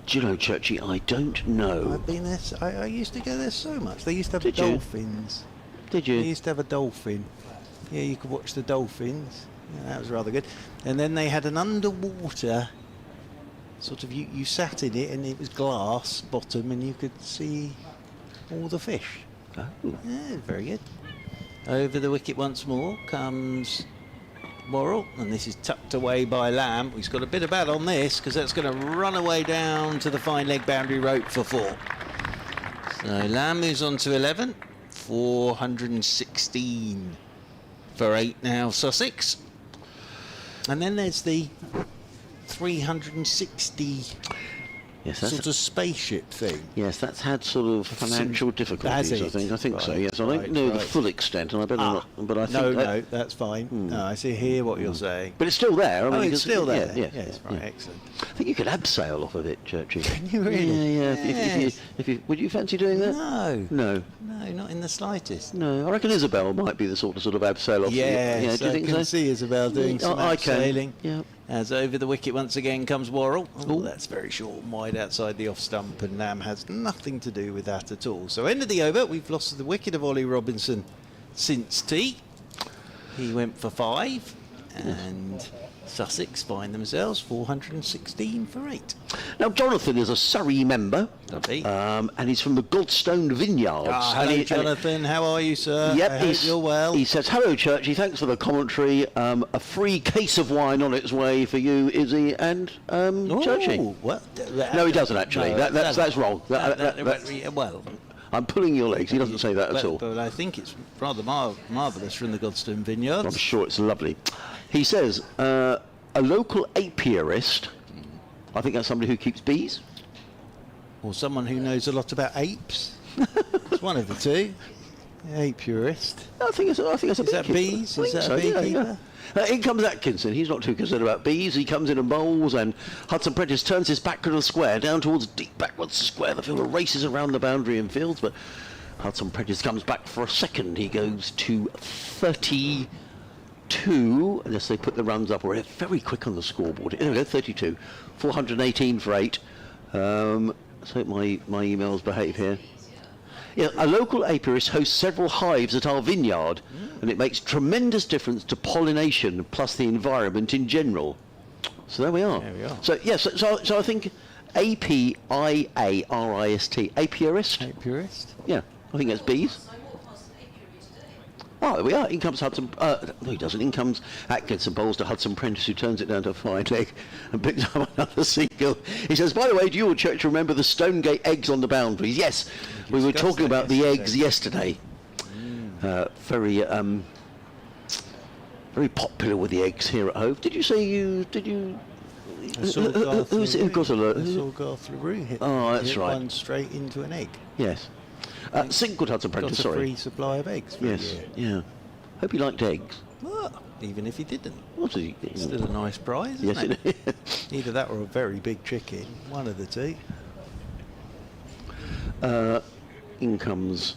Do you know, Churchy, I don't know. I've been there. I used to go there so much. They used to have Did you? dolphins. Did They you? used to have a dolphin. Yeah, you could watch the dolphins. Yeah, that was rather good. And then they had an underwater sort of, you sat in it and it was glass bottom and you could see all the fish. Oh. Yeah, very good. Over the wicket once more comes Worrell, and this is tucked away by Lamb. He's got a bit of bat on this because that's going to run away down to the fine leg boundary rope for 4. So Lamb moves on to 11. 416 for 8 now, Sussex. And then there's the 360 Yes, sort of spaceship thing. Yes, that's had sort of financial difficulties. Has I it? think so. Right, Yes, I don't know the full extent, and I better not. But I think no, that's fine. No, I see here what you're saying. But it's still there. I mean, It's still there. Yeah, Yes, right, excellent. I think you could abseil off of it, Churchy. Can you really? Yeah. Yes. If you would you fancy doing that? No, not in the slightest. No, I reckon Isabel might be the sort of abseil off. Yes, do you think I can so? see Isabel doing some I can. abseiling. Yeah. As over the wicket once again comes Worrell. Oh, that's very short and wide outside the off stump, and Lamb has nothing to do with that at all. So end of the over, we've lost the wicket of Ollie Robinson since tea. He went for 5, and Sussex find themselves 416 for 8. Now, Jonathan is a Surrey member. Lovely. And he's from the Godstone Vineyards. Hello, Jonathan. How are you, sir? Yep, I hope you're well. He says, hello, Churchy, thanks for the commentary. A free case of wine on its way for you, Izzy and Churchy. What? No, he doesn't, actually. No, that's wrong. Well, I'm pulling your legs. He doesn't say that at all. But I think it's rather marvellous from the Godstone Vineyards. I'm sure it's lovely. He says, a local apiarist, I think that's somebody who keeps bees. Or someone who knows a lot about apes. It's one of the two. Apiarist. I think it's a Is that beekeeper. bees? I Is think that a so, yeah, beekeeper? yeah. In comes Atkinson. He's not too concerned about bees. He comes in and bowls, and Hudson Prentice turns his back to the square, down towards deep backwards square. The fielder races around the boundary and fields, but Hudson Prentice comes back for a second. He goes to 32, unless they put the runs up, or they're very quick on the scoreboard. There we go, 32. 418 for 8. Let's hope my emails behave here. Yeah, a local apiarist hosts several hives at our vineyard, and it makes tremendous difference to pollination plus the environment in general. So there we are. There we are. So yes, so I think apiarist, apiarist. Apiarist? Yeah, I think that's bees. Oh, there we are. In comes Hudson. No, he doesn't. In comes Atkinson, bowls to Hudson Prentice, who turns it down to a fine leg and picks up another single. He says, by the way, do you or Church remember the Stonegate eggs on the boundaries? Yes, we were talking about the eggs yesterday. Very popular with the eggs here at home. Did you say you? Who's it who got a look? I saw Garth LaRue hit, That's right. one straight into an egg. Yes. Single Hudson Prentice, Got a sorry. free supply of eggs for a Yes, year. yeah. Hope he liked eggs. Well, even if he didn't. What is he? Still a nice prize, Yes, isn't it? it is. Either that or a very big chicken. One of the two. In comes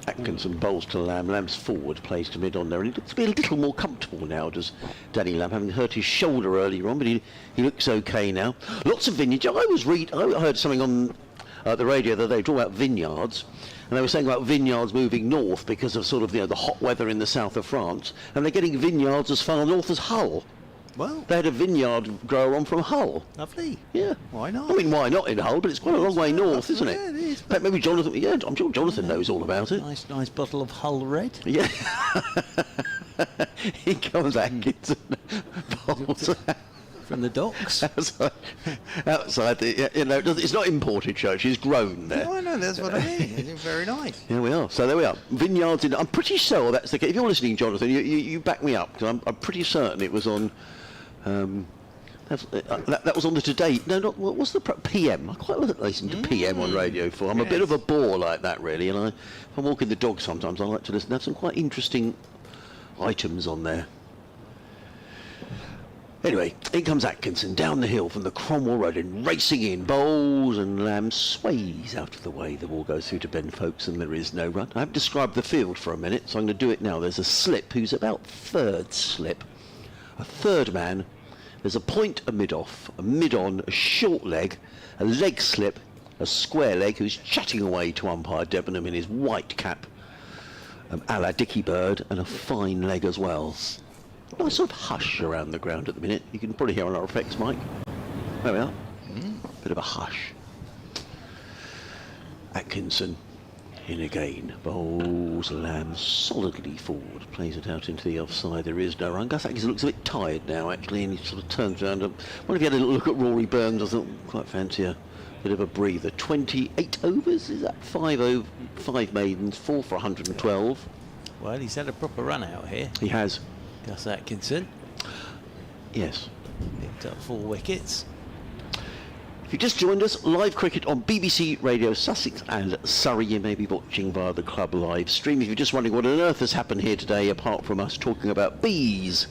Atkinson, bowls to Lamb. Lamb's forward, plays to mid on there, and he looks to be a little more comfortable now, does Danny Lamb, having hurt his shoulder earlier on, but he looks okay now. Lots of vineyards. I heard something on the radio that they draw out vineyards, and they were saying about vineyards moving north because of sort of the hot weather in the south of France, and they're getting vineyards as far north as Hull. Well, They had a vineyard grower on from Hull. lovely. Yeah. Why not? I mean, why not in Hull? But it's quite a long way north, isn't it? Yeah, it is. In fact, maybe Jonathan. Yeah, I'm sure Jonathan knows all about it. Nice bottle of Hull Red. Yeah. He comes Atkinson. Bowls From the docks. outside it's not imported, Church. It's grown there. Oh, I know, that's what I mean. It's very nice. Here we are. So there we are. Vineyards in. I'm pretty sure that's the case. If you're listening, Jonathan, you back me up, because I'm pretty certain it was on. That was on the Today. No, not what was the PM? I quite like listening to PM on Radio 4. I'm a bit of a bore like that, really, and if I'm walking the dog sometimes, I like to listen. There's some quite interesting items on there. Anyway, in comes Atkinson down the hill from the Cromwell Road and racing in, bowls, and Lamb sways out of the way. The ball goes through to Ben Folkes and there is no run. I haven't described the field for a minute, so I'm going to do it now. There's a slip who's about third slip, a third man. There's a point, a mid-off, a mid-on, a short leg, a leg slip, a square leg who's chatting away to umpire Debenham in his white cap, a la Dickie Bird, and a fine leg as well. Nice sort of hush around the ground at the minute. You can probably hear on our effects, Mike. There we are. Bit of a hush. Atkinson in again. Bowls Lamb solidly forward. Plays it out into the offside. There is no run. Gus Atkinson looks a bit tired now, actually, and he sort of turns around. I wonder if he had a little look at Rory Burns. I thought, quite fancy a bit of a breather. 28 overs, is that? 5 maidens, 4 for 112. Well, he's had a proper run out here. He has. Gus Atkinson. Yes. Picked up 4 wickets. If you just joined us, live cricket on BBC Radio Sussex and Surrey. You may be watching via the club live stream. If you're just wondering what on earth has happened here today, apart from us talking about bees,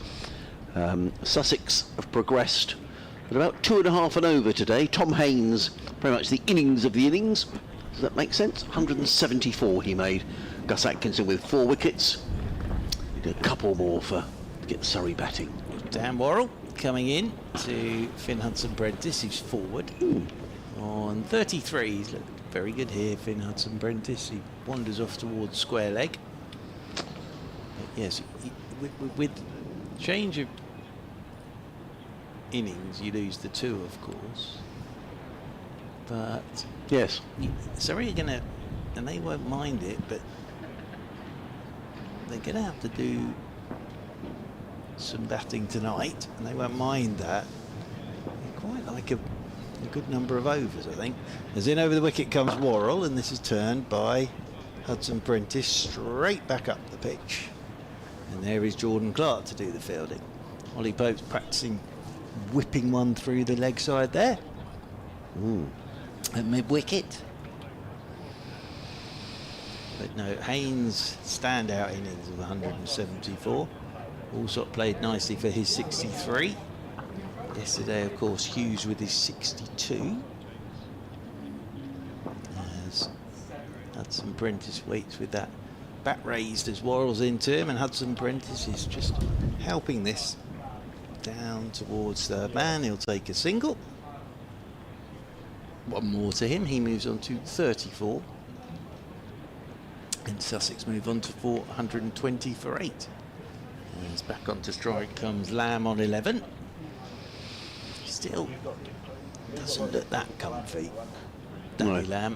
Sussex have progressed at about 2.5 and over today. Tom Haynes, very much the innings of the innings. Does that make sense? 174 he made. Gus Atkinson with 4 wickets. Need a couple more to get Surrey batting. Dan Worrell coming in to Finn Hudson-Prentice, who's forward on 33. He's looked very good here, Finn Hudson-Prentice. He wanders off towards square leg. But yes, with change of innings, you lose the 2, of course. But yes, Surrey are going to, and they won't mind it, but they're going to have to do some batting tonight, and they won't mind that. They quite like a good number of overs, I think. As in over the wicket comes Worrell, and this is turned by Hudson-Prentice straight back up the pitch. And there is Jordan Clark to do the fielding. Ollie Pope's practicing whipping one through the leg side there. At mid-wicket. But no, Haynes' standout innings of 174. Allsop played nicely for his 63. Yesterday, of course, Hughes with his 62. As Hudson-Prentice waits with that bat raised as Worrell's into him, and Hudson-Prentice is just helping this down towards third man. He'll take a single. One more to him. He moves on to 34. And Sussex move on to 420 for 8. As back onto strike comes Lamb on 11. Still doesn't look that comfy, Danny Lamb.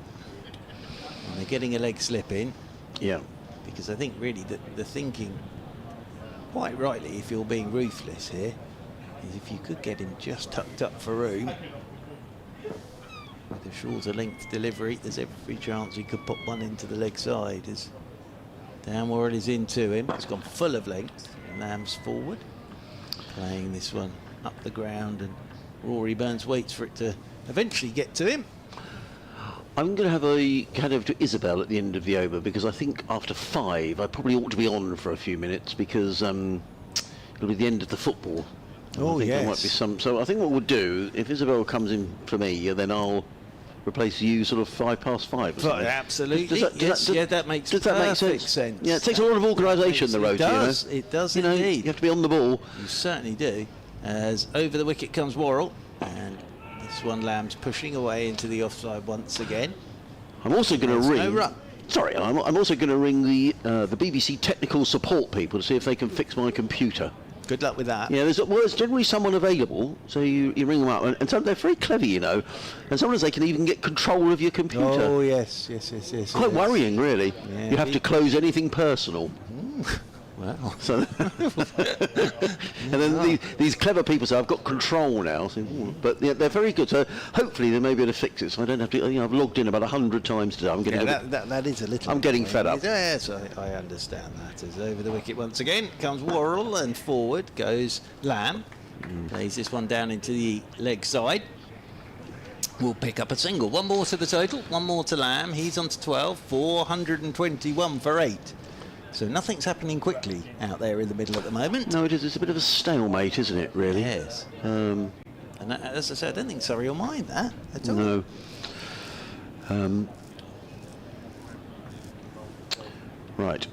And they're getting a leg slip in. Yeah. Because I think really the thinking, quite rightly, if you're being ruthless here, is if you could get him just tucked up for room, with a shorter length delivery, there's every chance he could pop one into the leg side. As Dan Worrell is into him, it's gone full of length. Lamb's forward, playing this one up the ground, and Rory Burns waits for it to eventually get to him. I'm going to have a hand over to Isabel at the end of the over, because I think after 5 I probably ought to be on for a few minutes, because it'll be the end of the football. Oh, I think yes. there might be some. So I think what we'll do, if Isabel comes in for me, then I'll replace you sort of 5 past 5 or something. Absolutely. That makes does that make perfect sense. Yeah, it takes a lot of organisation, the road. It does indeed. You have to be on the ball. You certainly do. As over the wicket comes Worrell, and this one Lamb's pushing away into the offside once again. I'm also going to ring. No run. Sorry, I'm also going to ring the BBC technical support people to see if they can fix my computer. Good luck with that. Yeah, there's generally someone available, so you ring them up, and so they're very clever, you know, and sometimes they can even get control of your computer. Oh, yes. Quite worrying, really. Yeah, you have to close anything personal. Well. So and then these clever people say, I've got control now. So, but yeah, they're very good. So hopefully they may be able to fix it. So I don't have to. I've logged in about 100 times today. I'm getting that is a little. I'm getting fed up. Yes, I understand that. As over the wicket once again comes Worrell, and forward goes Lamb. Plays this one down into the leg side. We'll pick up a single. One more to the total. One more to Lamb. He's on to 12. 421 for 8. So nothing's happening quickly out there in the middle at the moment. No, it is. It's a bit of a stalemate, isn't it, really? Yes. And as I said, I don't think Surrey will mind that at all. No. Right.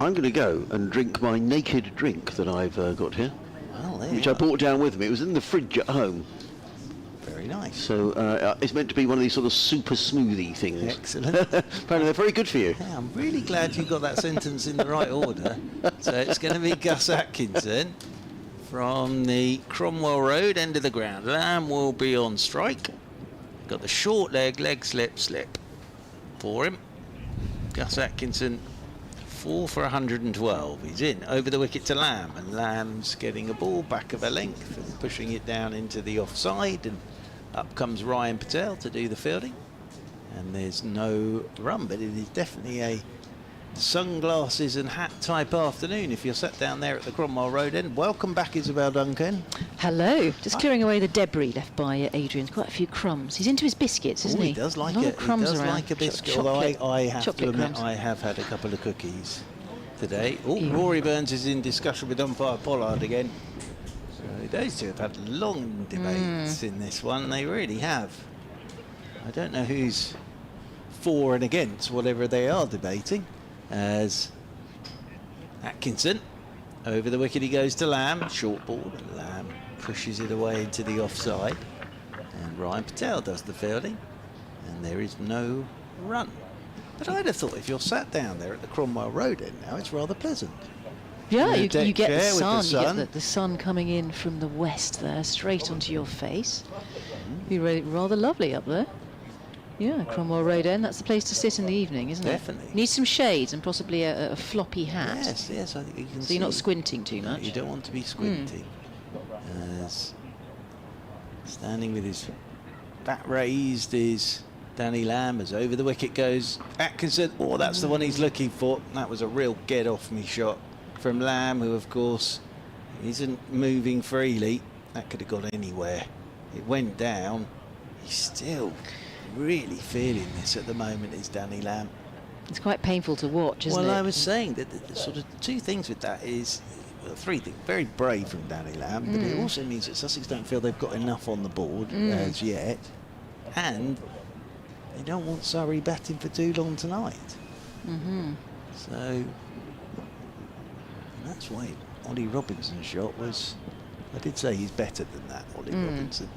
I'm going to go and drink my naked drink that I've got here. Well, there which you I brought down with me. It was in the fridge at home. Very nice. So it's meant to be one of these sort of super smoothie things. Excellent. Apparently they're very good for you. Yeah, I'm really glad you got that sentence in the right order. So it's going to be Gus Atkinson from the Cromwell Road end of the ground. Lamb will be on strike. Got the short leg slip for him. Gus Atkinson, 4 for 112. He's in over the wicket to Lamb, and Lamb's getting a ball back of a length and pushing it down into the offside, and up comes Ryan Patel to do the fielding. And there's no run, but it is definitely a sunglasses and hat type afternoon if you're sat down there at the Cromwell Road end. Welcome back, Isabel Duncan. Hello. Just clearing away the debris left by Adrian. Quite a few crumbs. He's into his biscuits, isn't he? He does like a lot it. of crumbs he does around. like a biscuit. Chocolate, Although I have to admit, crumbs. I have had a couple of cookies today. Oh, Rory Burns is in discussion with umpire Pollard again. So those two have had long debates in this one. They really have. I don't know who's for and against whatever they are debating. As Atkinson, over the wicket he goes to Lamb, short ball, and Lamb pushes it away into the offside. And Ryan Patel does the fielding, and there is no run. But I'd have thought if you're sat down there at the Cromwell Road end now, it's rather pleasant. Yeah, In a you deck get the chair with sun. the You sun. get the sun coming in from the west there, straight onto your face. Be rather lovely up there. Yeah, Cromwell Road end. That's the place to sit in the evening, isn't it? Definitely. Needs some shades and possibly a floppy hat. Yes, I think you can So see. you're not squinting too No, much. you don't want to be squinting. As standing with his bat raised is Danny Lamb, as over the wicket goes Atkinson. Oh, that's the one he's looking for. That was a real get off me shot from Lamb, who of course isn't moving freely. That could have gone anywhere. It went down. He's still really feeling this at the moment, is Danny Lamb. It's quite painful to watch, isn't it? Well, I was saying that the sort of two things with that is, well, three things. Very brave from Danny Lamb, but it also means that Sussex don't feel they've got enough on the board as yet, and they don't want Surrey batting for too long tonight. So that's why Ollie Robinson's shot was, I did say he's better than that, Ollie Robinson.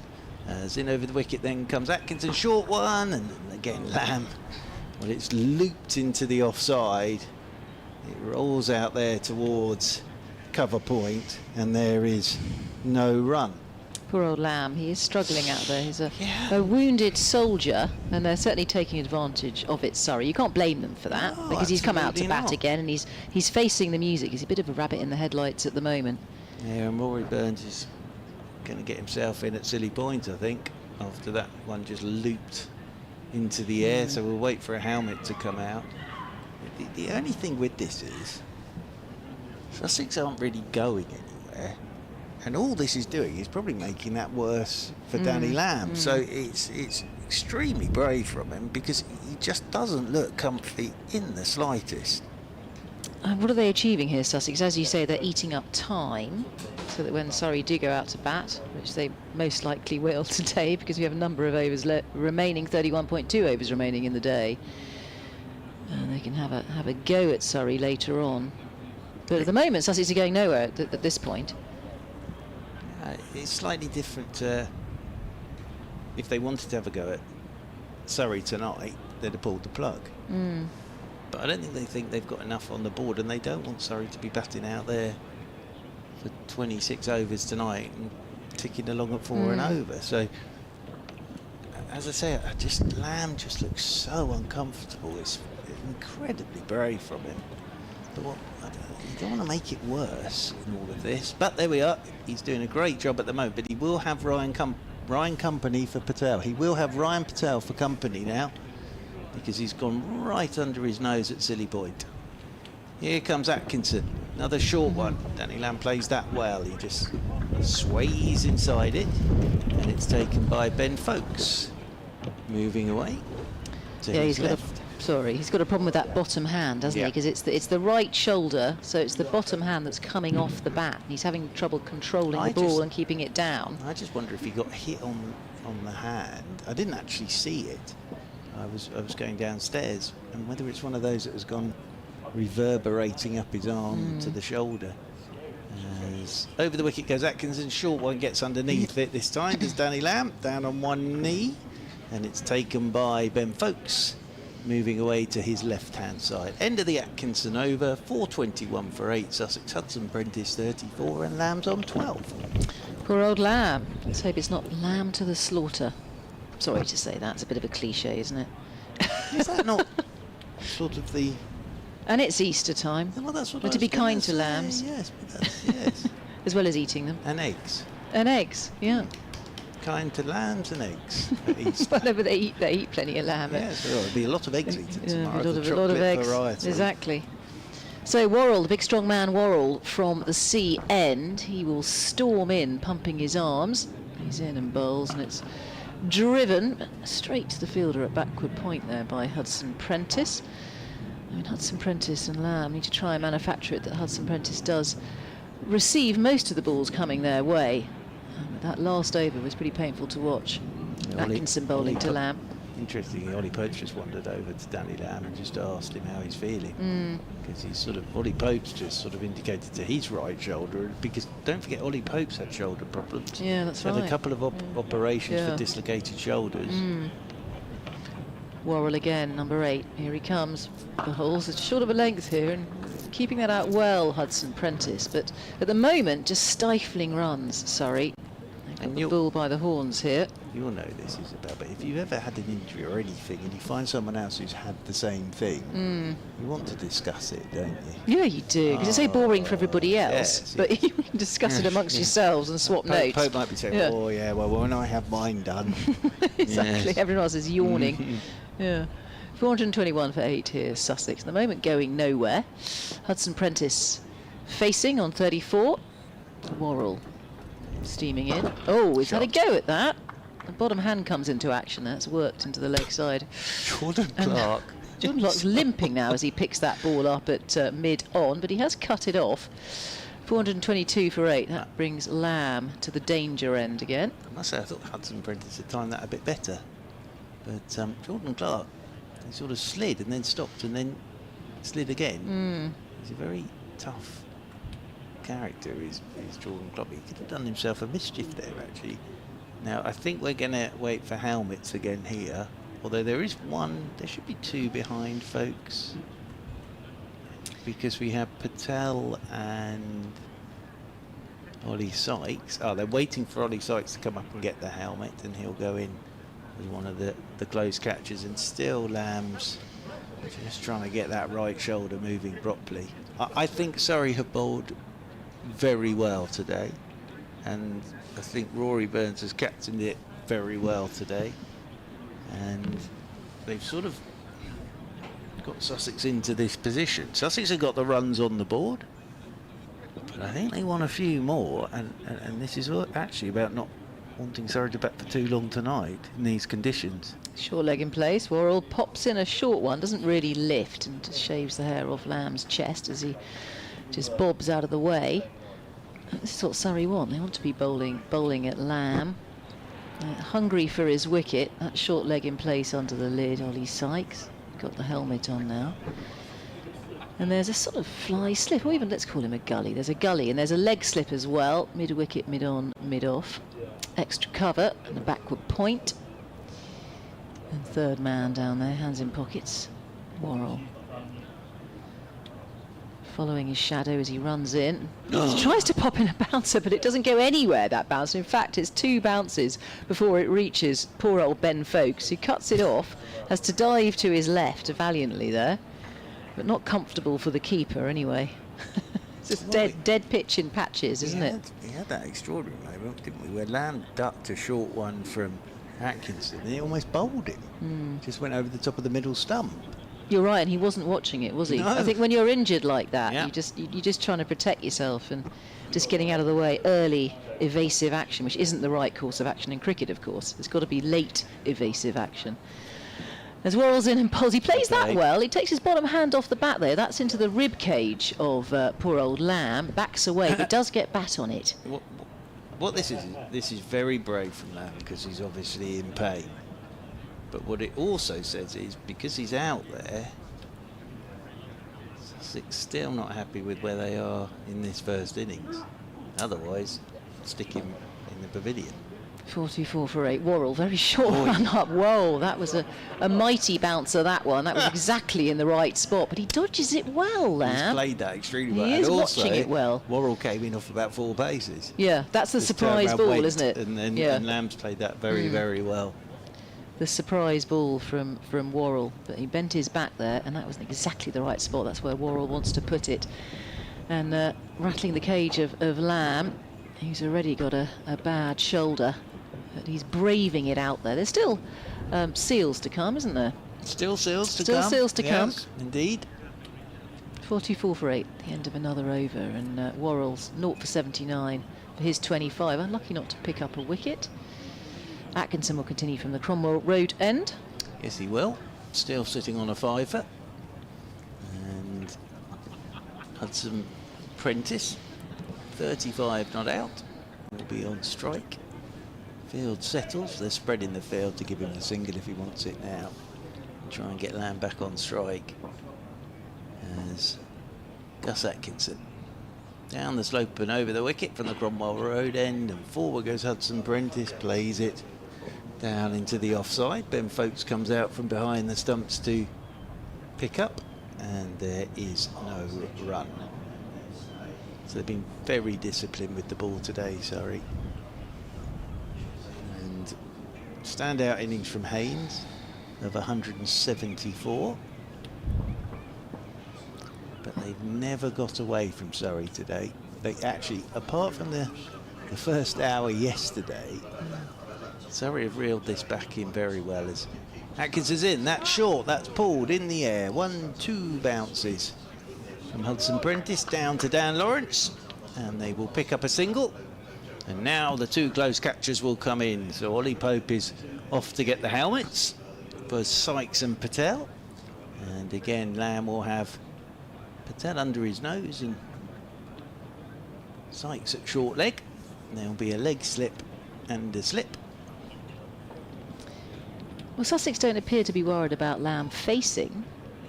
As in over the wicket then comes Atkinson, short one, and again Lamb. Well, it's looped into the offside. It rolls out there towards cover point, and there is no run. Poor old Lamb, he is struggling out there. He's a wounded soldier, and they're certainly taking advantage of it, Surrey. You can't blame them for that, No, because he's come out to absolutely bat not. again, and he's facing the music. He's a bit of a rabbit in the headlights at the moment. Yeah, and Rory Burns is going to get himself in at silly point, I think, after that one just looped into the air. So we'll wait for a helmet to come out. The only thing with this is Sussex aren't really going anywhere, and all this is doing is probably making that worse for Danny Lamb. So it's extremely brave from him, because he just doesn't look comfy in the slightest. What are they achieving here, Sussex? As you say, they're eating up time, so that when Surrey do go out to bat, which they most likely will today, because we have a number of overs remaining, 31.2 overs remaining in the day, and they can have a go at Surrey later on. But at the moment, Sussex are going nowhere at this point. It's slightly different. If they wanted to have a go at Surrey tonight, they'd have pulled the plug. But I don't think they think they've got enough on the board, and they don't want Surrey to be batting out there for 26 overs tonight and ticking along at 4 and over. So, as I say, Lamb just looks so uncomfortable. It's incredibly brave from him. But you don't want to make it worse in all of this. But there we are. He's doing a great job at the moment. But he will have Ryan company for Patel. He will have Ryan Patel for company now, because he's gone right under his nose at silly point. Here comes Atkinson, another short one. Danny Lamb plays that well. He just sways inside it, and it's taken by Ben Folkes, moving away to his left. He's got a problem with that bottom hand, hasn't he? Because it's the right shoulder, so it's the bottom hand that's coming off the bat. And he's having trouble controlling the ball and keeping it down. I just wonder if he got hit on the hand. I didn't actually see it. I was going downstairs, and whether it's one of those that has gone reverberating up his arm to the shoulder. As over the wicket goes Atkinson, short one gets underneath it this time. Does Danny Lamb down on one knee, and it's taken by Ben Folkes. moving away to his left-hand side. End of the Atkinson over, 4:21 for 8. Sussex Hudson Prentice 34 and Lamb's on 12. Poor old Lamb. Let's hope it's not lamb to the slaughter. Sorry to say that. It's a bit of a cliche, isn't it? Is that not sort of the... And it's Easter time. Well, that's what But I to be was gonna kind to say, lambs. Yes, but that's, yes. As well as eating them. And eggs. And eggs, yeah. Kind to lambs and eggs at Easter. Whatever they eat plenty of lamb. Yes, well, there'll be a lot of eggs eaten tomorrow. a the lot of chocolate eggs. variety. Exactly. So Worrell, the big strong man Worrell from the sea end, he will storm in, pumping his arms. He's in and bowls, and it's driven straight to the fielder at backward point there by Hudson Prentice. I mean, Hudson Prentice and Lamb need to try and manufacture it that Hudson Prentice does receive most of the balls coming their way. That last over was pretty painful to watch. Atkinson bowling to Lamb. Interestingly, Ollie Pope's just wandered over to Danny Lamb and just asked him how he's feeling. Because he's sort of, Ollie Pope's just sort of indicated to his right shoulder, because don't forget Ollie Pope's had shoulder problems. Yeah, that's right. Had a couple of operations for dislocated shoulders. Worrell again, number 8. Here he comes. The hole's short of a length here, and keeping that out well, Hudson Prentice. But at the moment, just stifling runs, Surrey. And the bull by the horns here. You'll know this is about, but if you've ever had an injury or anything and you find someone else who's had the same thing, you want to discuss it, don't you? Yeah, you do, because it's so boring for everybody else. Yes, but you can discuss it amongst yourselves and swap notes. Pope might be saying, oh yeah, well when I have mine done. Exactly, Yes. everyone else is yawning. Yeah. 421 for 8 here, Sussex. At the moment going nowhere. Hudson Prentice facing on 34. Worrell steaming in. Oh, he's had a go at that. The bottom hand comes into action. That's worked into the leg side. Jordan Clark. Jordan Clark's limping now as he picks that ball up at mid-on, but he has cut it off. 422 for 8. That brings Lamb to the danger end again. I must say, I thought Hudson Prentice had timed that a bit better. But Jordan Clark, he sort of slid and then stopped and then slid again. He's a very tough character, is Jordan Clark. He could have done himself a mischief there, actually. Now, I think we're going to wait for helmets again here. Although there is one, there should be 2 behind, folks. Because we have Patel and Ollie Sykes. Oh, they're waiting for Ollie Sykes to come up and get the helmet, and he'll go in as one of the close catchers. And still Lamb's just trying to get that right shoulder moving properly. I think Surrey have bowled very well today, and I think Rory Burns has captained it very well today, and they've sort of got Sussex into this position. Sussex have got the runs on the board, but I think they want a few more, and this is actually about not wanting Surrey to bat for too long tonight in these conditions. Short leg in place. Worrell pops in a short one, doesn't really lift, and just shaves the hair off Lamb's chest as he just bobs out of the way. This is what Surrey want. They want to be bowling at Lamb. Hungry for his wicket. That short leg in place under the lid. Ollie Sykes got the helmet on now. And there's a sort of fly slip, or even let's call him a gully. There's a gully and there's a leg slip as well. Mid-wicket, mid-on, mid-off. Extra cover and a backward point. And third man down there, hands in pockets. Worrell. Following his shadow as he runs in. He tries to pop in a bouncer, but it doesn't go anywhere, that bouncer. In fact, it's 2 bounces before it reaches poor old Ben Folkes, who cuts it off, has to dive to his left valiantly there, but not comfortable for the keeper anyway. It's just dead pitch in patches, isn't it? We had that extraordinary moment, didn't we, where Lamb ducked a short one from Atkinson and he almost bowled him. Just went over the top of the middle stump. You're right, and he wasn't watching it, was he? No. I think when you're injured like that, Yeah. you're just trying to protect yourself and just getting out of the way. Early evasive action, which isn't the right course of action in cricket, of course. It's got to be late evasive action. As Worrell's in and bowls, he plays that well. He takes his bottom hand off the bat there. That's into the rib cage of poor old Lamb. Backs away, but does get bat on it. What this is very brave from Lamb, because he's obviously in pain. But what it also says is, because he's out there, Sussex still not happy with where they are in this first innings. Otherwise, stick him in the pavilion. 44 for 8. Worrell, very short run up. Whoa, that was a mighty bouncer, that one. That was exactly in the right spot, but he dodges it well, Lamb. He's played that extremely well. He is and also, watching it well. Worrell came in off about 4 paces. Yeah, that's the Just surprise turned ball, around, went, isn't it? And then yeah. and Lamb's played that very, very well. The surprise ball from Worrell, but he bent his back there, and that was exactly the right spot. That's where Worrell wants to put it. And rattling the cage of Lamb, who's already got a bad shoulder, but he's braving it out there. There's still seals to come, isn't there? Still seals to Still come. seals to come. Yes, indeed. 44 for 8, the end of another over, and Worrell's 0 for 79 for his 25. Unlucky not to pick up a wicket. Atkinson will continue from the Cromwell Road end. Yes, he will. Still sitting on a 5-er. And Hudson Prentice, 35 not out, will be on strike. Field settles. They're spreading the field to give him the single if he wants it now. Try and get Lamb back on strike. As Gus Atkinson down the slope and over the wicket from the Cromwell Road end, and forward goes Hudson Prentice, plays it down into the offside. Ben Folkes comes out from behind the stumps to pick up, and there is no run. So they've been very disciplined with the ball today, Surrey. And standout innings from Haynes of 174. But they've never got away from Surrey today. They actually, apart from the first hour yesterday, Surrey have reeled this back in very well. As Atkinson's in, that's short, that's pulled in the air. 1-2 bounces from Hudson Prentice down to Dan Lawrence, and they will pick up a single. And now the 2 close catchers will come in. So Ollie Pope is off to get the helmets for Sykes and Patel. And again, Lamb will have Patel under his nose and Sykes at short leg. And there'll be a leg slip and a slip. Well, Sussex don't appear to be worried about Lamb facing,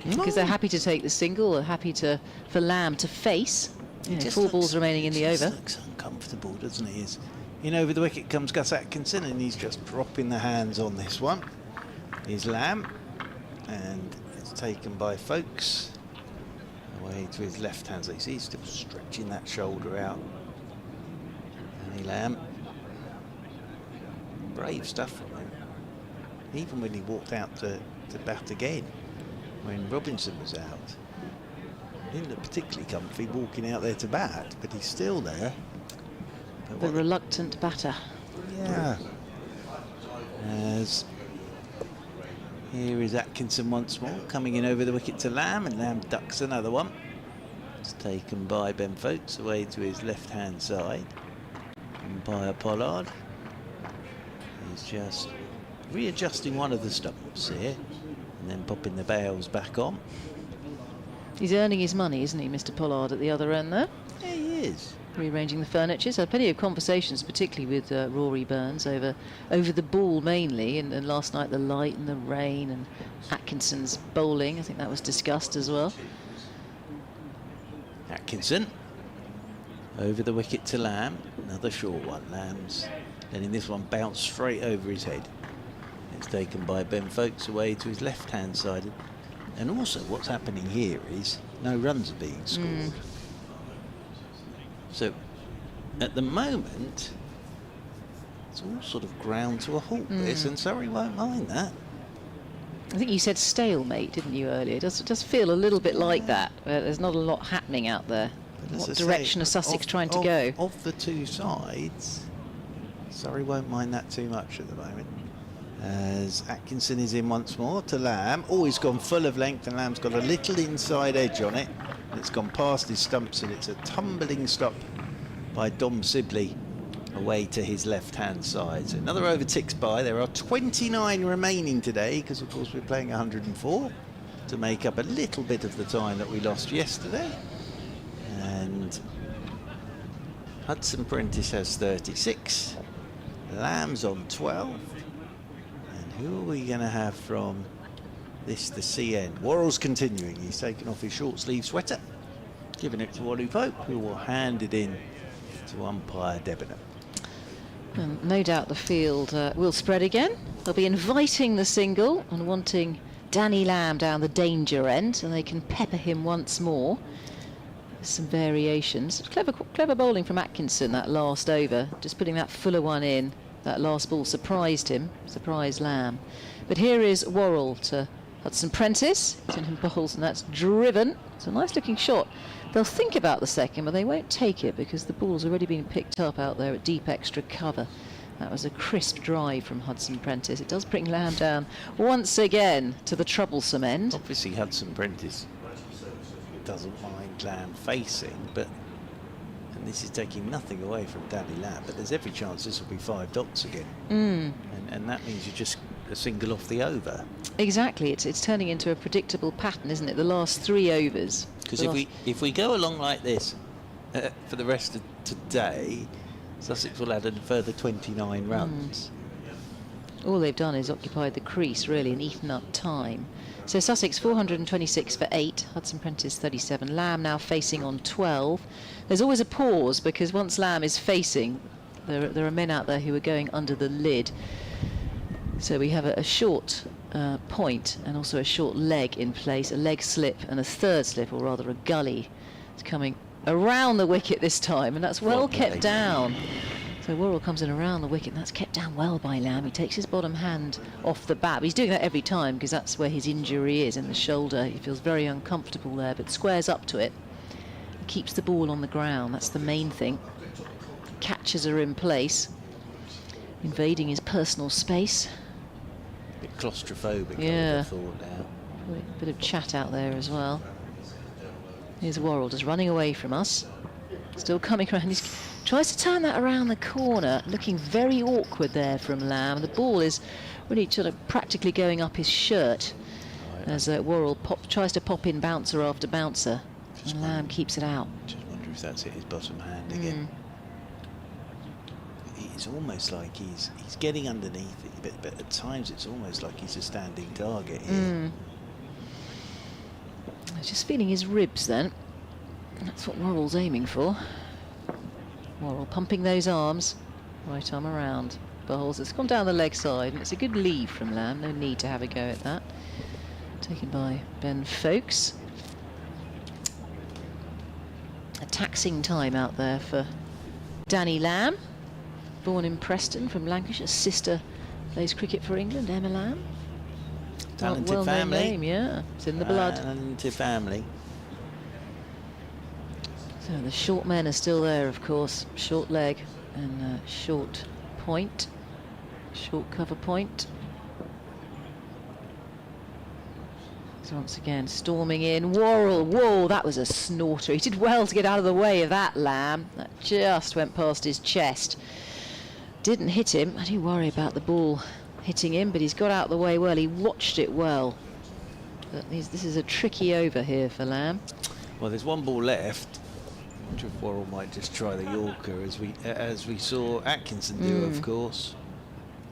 because they're happy to take the single, or happy for Lamb to face. You know, 4 balls remaining in the over. Looks uncomfortable, doesn't he? In over the wicket comes Gus Atkinson, and he's just dropping the hands on this one. Here's Lamb, and it's taken by Folkes away to his left hand. So you see he's still stretching that shoulder out. Danny Lamb, brave stuff from him. Even when he walked out to bat again, when Robinson was out. He didn't look particularly comfy walking out there to bat, but he's still there. But The reluctant batter. Yeah. As here is Atkinson once more, coming in over the wicket to Lamb, and Lamb ducks another one. It's taken by Ben Folkes away to his left-hand side. And by Pollard. He's just readjusting one of the stumps here, and then popping the bails back on. He's earning his money, isn't he, Mr. Pollard, at the other end there? Yeah, he is. Rearranging the furniture. So plenty of conversations, particularly with Rory Burns, over the ball mainly, and last night the light and the rain and Atkinson's bowling. I think that was discussed as well. Atkinson over the wicket to Lamb. Another short one. Lamb's letting this one bounce straight over his head. It's taken by Ben Folkes away to his left-hand side. And also what's happening here is no runs are being scored. So at the moment, it's all sort of ground to a halt, this, and Surrey won't mind that. I think you said stalemate, didn't you, earlier? It does feel a little bit like that. There's not a lot happening out there. But as What I direction say, are Sussex trying to go? Of the 2 sides, Surrey won't mind that too much at the moment. As Atkinson is in once more to Lamb. Oh, he's gone full of length, and Lamb's got a little inside edge on it. It's gone past his stumps, and it's a tumbling stop by Dom Sibley away to his left-hand side. So another over ticks by. There are 29 remaining today, because of course we're playing 104 to make up a little bit of the time that we lost yesterday. And Hudson Prentice has 36. Lamb's on 12. Who are we going to have from this, the CN? Worrell's continuing. He's taken off his short sleeve sweater, giving it to Ollie Pope, who will hand it in to umpire Debenham. And no doubt the field will spread again. They'll be inviting the single and wanting Danny Lamb down the danger end, and they can pepper him once more. Some variations. Clever bowling from Atkinson that last over, just putting that fuller one in. That last ball surprised him, surprised Lamb. But here is Worrell to Hudson Prentice. Him bowls, and that's driven. It's a nice looking shot. They'll think about the second, but they won't take it because the ball's already been picked up out there at deep extra cover. That was a crisp drive from Hudson Prentice. It does bring Lamb down once again to the troublesome end. Obviously Hudson Prentice doesn't mind Lamb facing, but, and this is taking nothing away from Danny Lamb, but there's every chance this will be 5 dots again. And that means you're just a single off the over. Exactly, it's turning into a predictable pattern, isn't it? The last 3 overs. Because if we go along like this for the rest of today, Sussex will add a further 29 runs. All they've done is occupied the crease, really, and eaten up time. So Sussex 426 for 8, Hudson Prentice 37, Lamb now facing on 12. There's always a pause because once Lamb is facing, there are men out there who are going under the lid. So we have a short point and also a short leg in place, a leg slip and a third slip, or rather a gully. It's coming around the wicket this time, and that's well kept down. So Worrell comes in around the wicket, and that's kept down well by Lamb. He takes his bottom hand off the bat. He's doing that every time because that's where his injury is, in the shoulder. He feels very uncomfortable there, but squares up to it. He keeps the ball on the ground. That's the main thing. Catches are in place, invading his personal space. A bit claustrophobic, Yeah. I would have thought now. A bit of chat out there as well. Here's Worrell just running away from us. Still coming around. He tries to turn that around the corner, looking very awkward there from Lamb. The ball is really sort of practically going up his shirt as Worrell tries to pop in bouncer after bouncer. And Lamb keeps it out. Just wonder if that's hit his bottom hand again. It's almost like he's getting underneath it, but at times it's almost like he's a standing target here. Just feeling his ribs then. That's what Worrell's aiming for. Worrell pumping those arms, right arm around. Bowles, it's gone down the leg side, and it's a good leave from Lamb. No need to have a go at that. Taken by Ben Folkes. A taxing time out there for Danny Lamb, born in Preston from Lancashire. Sister plays cricket for England, Emma Lamb. Talented Well-known family. name, yeah, it's in the blood. Talented family. So the short men are still there, of course. Short leg and short point, short cover point. So once again, storming in. Worrell, whoa, that was a snorter. He did well to get out of the way of that, Lamb. That just went past his chest. Didn't hit him. I do worry about the ball hitting him, but he's got out of the way well. He watched it well. But this is a tricky over here for Lamb. Well, there's one ball left. I wonder if Worrell might just try the Yorker, as we saw Atkinson do, of course.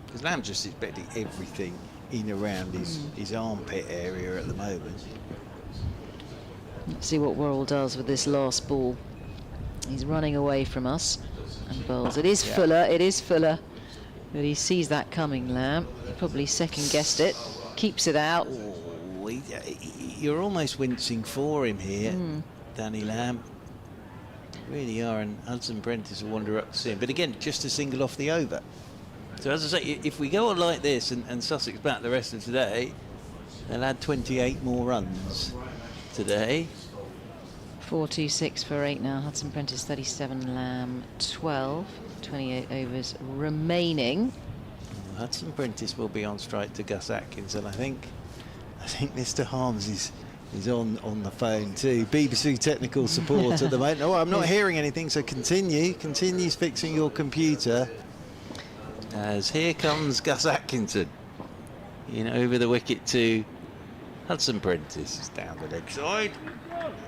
Because Lamb's just expecting everything in around his armpit area at the moment. Let's see what Worrell does with this last ball. He's running away from us and bowls. It is fuller, it is fuller. But he sees that coming, Lamb. He probably second-guessed it. Keeps it out. Oh, you're almost wincing for him here, Danny Lamb. Really are, and Hudson Prentice will wander up to see him. But again, just a single off the over. So as I say, if we go on like this and Sussex bat the rest of today, they'll add 28 more runs today. 4-2-6 for 8 now. Hudson Prentice 37, Lamb 12. 28 overs remaining. Hudson Prentice will be on strike to Gus Atkinson, I think. I think Mr. Harms is on the phone too. BBC technical support at the moment. Oh, I'm not hearing anything, so continues fixing your computer. As here comes Gus Atkinson in over the wicket to Hudson Prentice. It's down the leg side.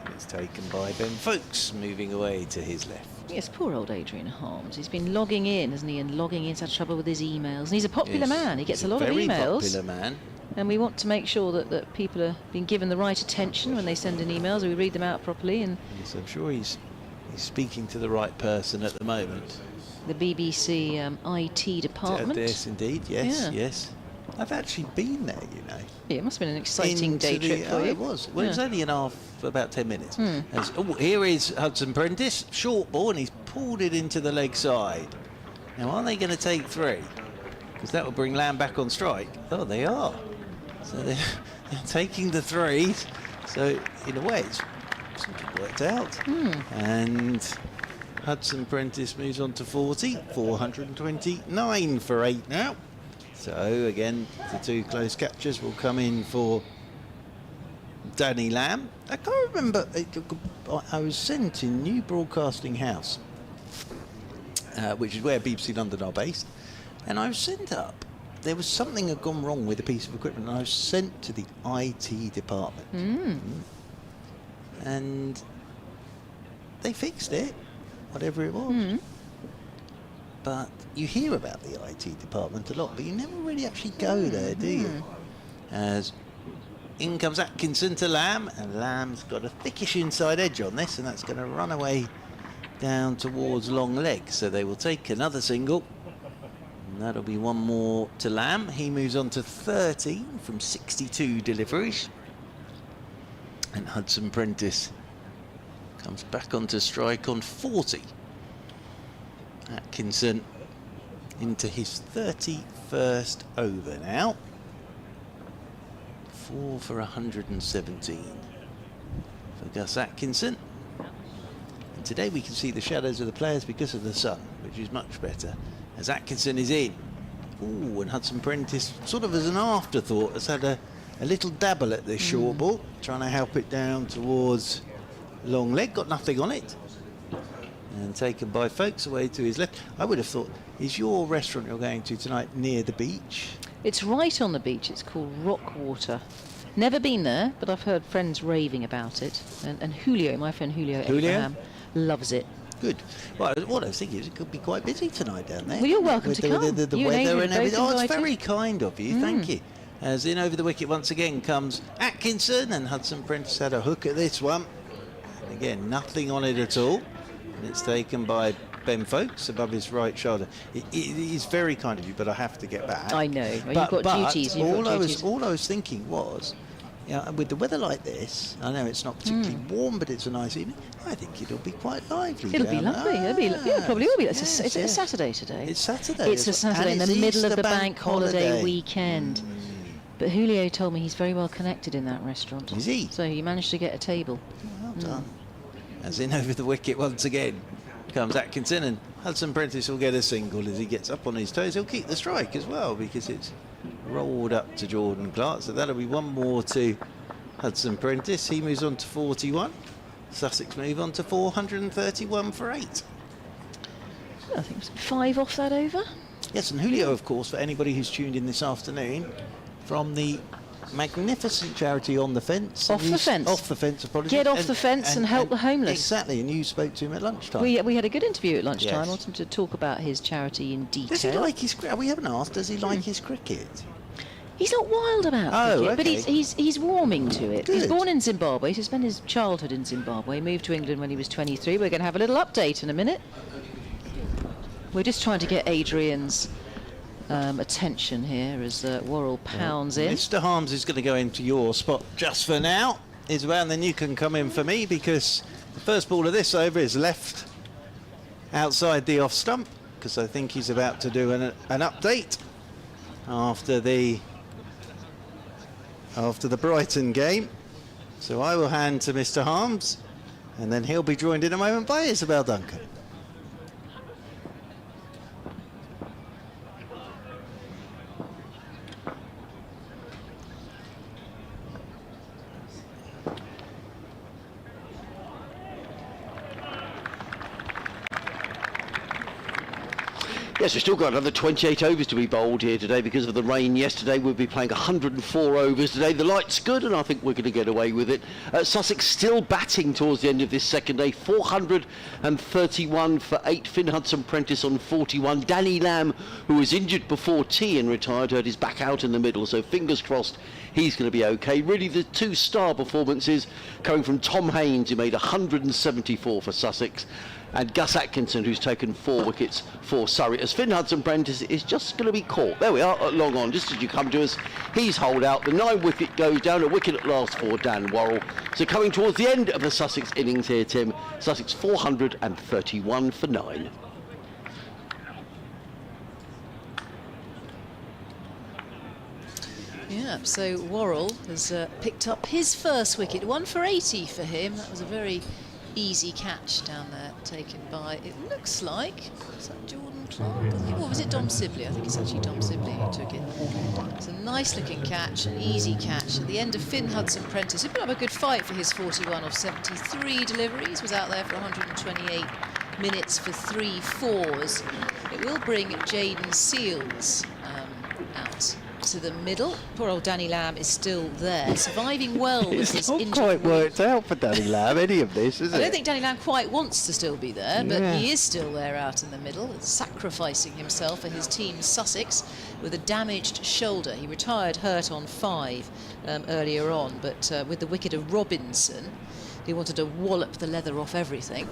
It's taken by Ben Folkes, moving away to his left. Yes, poor old Adrian Harms. He's been logging in, hasn't he? And logging in's had trouble with his emails. And he's a popular man. He gets a lot of emails. Very popular man. And we want to make sure that people are being given the right attention when they send in emails. We read them out properly. And yes, I'm sure he's speaking to the right person at the moment. the BBC IT department. Yes, indeed. Yes, Yeah. yes. I've actually been there, you know. Yeah, it must have been an exciting day trip for you. It was. Well, it was only about 10 minutes. Hmm. Here is Hudson Prentice, short ball, and he's pulled it into the leg side. Now, are they going to take 3? Because that will bring Lamb back on strike. Oh, they are. So they're taking the 3s. So, in a way, it's sort of worked out. And Hudson Prentice moves on to 40, 429 for 8 now. So again, the 2 close catches will come in for Danny Lamb. I can't remember, I was sent in New Broadcasting House, which is where BBC London are based, and I was sent up. There was something had gone wrong with a piece of equipment, and I was sent to the IT department. And they fixed it, whatever it was. But you hear about the IT department a lot, but you never really actually go there, do you? As in comes Atkinson to Lamb, and Lamb's got a thickish inside edge on this, and that's going to run away down towards long leg. So they will take another single, and that'll be 1 more to Lamb. He moves on to 13 from 62 deliveries. And Hudson Prentice comes back onto strike on 40. Atkinson into his 31st over now. 4 for 117 for Gus Atkinson. And today we can see the shadows of the players because of the sun, which is much better. As Atkinson is in. Ooh, and Hudson Prentice, sort of as an afterthought, has had a little dabble at this short ball, trying to help it down towards long leg. Got nothing on it. And taken by Folks away to his left. I would have thought, is your restaurant you're going to tonight near the beach? It's right on the beach. It's called Rockwater. Never been there, but I've heard friends raving about it. And Julio, my friend Julio Abraham, loves it. Good. Well, what I was thinking is it could be quite busy tonight down there. Well, you're welcome to come. The You and weather Adrian and everything. both Oh, it's invited. very kind of you. Thank you. As in over the wicket once again comes Atkinson, and Hudson Prentice had a hook at this one. And again, nothing on it at all. And it's taken by Ben Folks above his right shoulder. It is very kind of you, but I have to get back. I know. Well, you've got duties. All I was thinking was, with the weather like this, I know it's not particularly warm, but it's a nice evening. I think it'll be quite lively. It'll be lovely. It probably will be. It's a Saturday today. It's Saturday. It's a Saturday in the middle of the bank holiday weekend. But Julio told me he's very well connected in that restaurant. Is he? So he managed to get a table. Well done. As in over the wicket once again comes Atkinson, and Hudson Prentice will get a single as he gets up on his toes. He'll keep the strike as well because it's rolled up to Jordan Clark. So that'll be 1 more to Hudson Prentice. He moves on to 41. Sussex move on to 431 for 8. I think it was 5 off that over. Yes, and Julio, of course, for anybody who's tuned in this afternoon, from the magnificent charity On the Fence. Off the Fence. Off the Fence, apologies. Get off the fence and help the homeless. Exactly, and you spoke to him at lunchtime. We had a good interview at lunchtime. Yes. I wanted to talk about his charity in detail. Does he like his cricket? We haven't asked, does he like his cricket? He's not wild about cricket, but okay. he's warming to it. He's Good. born in Zimbabwe. He spent his childhood in Zimbabwe. He moved to England when he was 23. We're going to have a little update in a minute. We're just trying to get Adrian's attention here as Worrell pounds in. Mr. Harms is going to go into your spot just for now, Isabel, and then you can come in for me because the first ball of this over is left outside the off stump because I think he's about to do an update after the Brighton game. So I will hand to Mr. Harms, and then he'll be joined in a moment by Isabel Duncan. Yes, we've still got another 28 overs to be bowled here today because of the rain yesterday. We'll be playing 104 overs today. The light's good and I think we're going to get away with it. Sussex still batting towards the end of this second day. 431 for 8. Finn Hudson Prentice on 41. Danny Lamb, who was injured before tea and retired, hurt his back out in the middle. So fingers crossed he's going to be okay. Really the 2 star performances coming from Tom Haynes, who made 174 for Sussex. and Gus Atkinson, who's taken 4 wickets for Surrey, as Finn Hudson-Prentice is just going to be caught. There we are, long on, just as you come to us. He's holed out. The 9 wicket goes down, a wicket at last for Dan Worrell. So coming towards the end of the Sussex innings here, Tim, Sussex 431 for 9. Yeah, so Worrell has picked up his first wicket, 1 for 80 for him. That was a very easy catch down there, taken by, it looks like, is that Jordan Clark? I think, or was it Dom Sibley? I think it's actually Dom Sibley who took it. It's a nice looking catch, an easy catch. At the end of Finn Hudson-Prentice, who put up a good fight for his 41 of 73 deliveries, was out there for 128 minutes for 3 fours. It will bring Jaden Seals out to the middle. Poor old Danny Lamb is still there, surviving well with his injury. It's not quite worked out for Danny Lamb, any of this, is it? I don't think Danny Lamb quite wants to still be there, but he is still there out in the middle, sacrificing himself for his team Sussex with a damaged shoulder. He retired hurt on 5 earlier on, but with the wicket of Robinson, he wanted to wallop the leather off everything.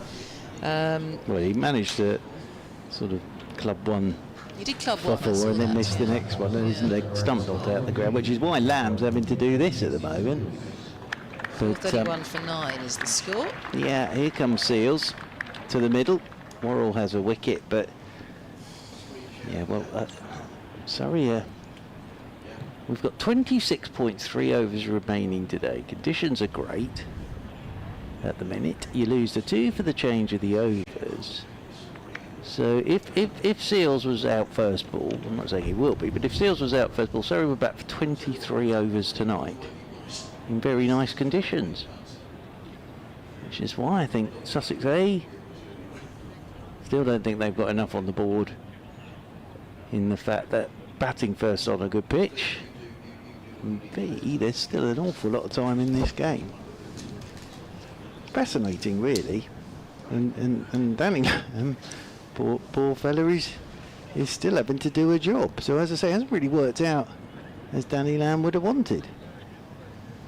Well, he managed to sort of club one. He did club one, and then missed the next one, and his leg stumped off out the ground, which is why Lamb's having to do this at the moment. But, 31 for 9 is the score. Yeah, here comes Seals to the middle. Worrell has a wicket, but yeah, well, sorry, we've got 26.3 overs remaining today. Conditions are great at the minute. You lose the 2 for the change of the overs. So if Seals was out first ball, I'm not saying he will be, but if Seals was out first ball, Surrey were back for 23 overs tonight in very nice conditions. Which is why I think Sussex A still don't think they've got enough on the board in the fact that batting first on a good pitch, and B, there's still an awful lot of time in this game. Fascinating, really. And Danny, poor fella is still having to do a job. So as I say, it hasn't really worked out as Danny Lamb would have wanted.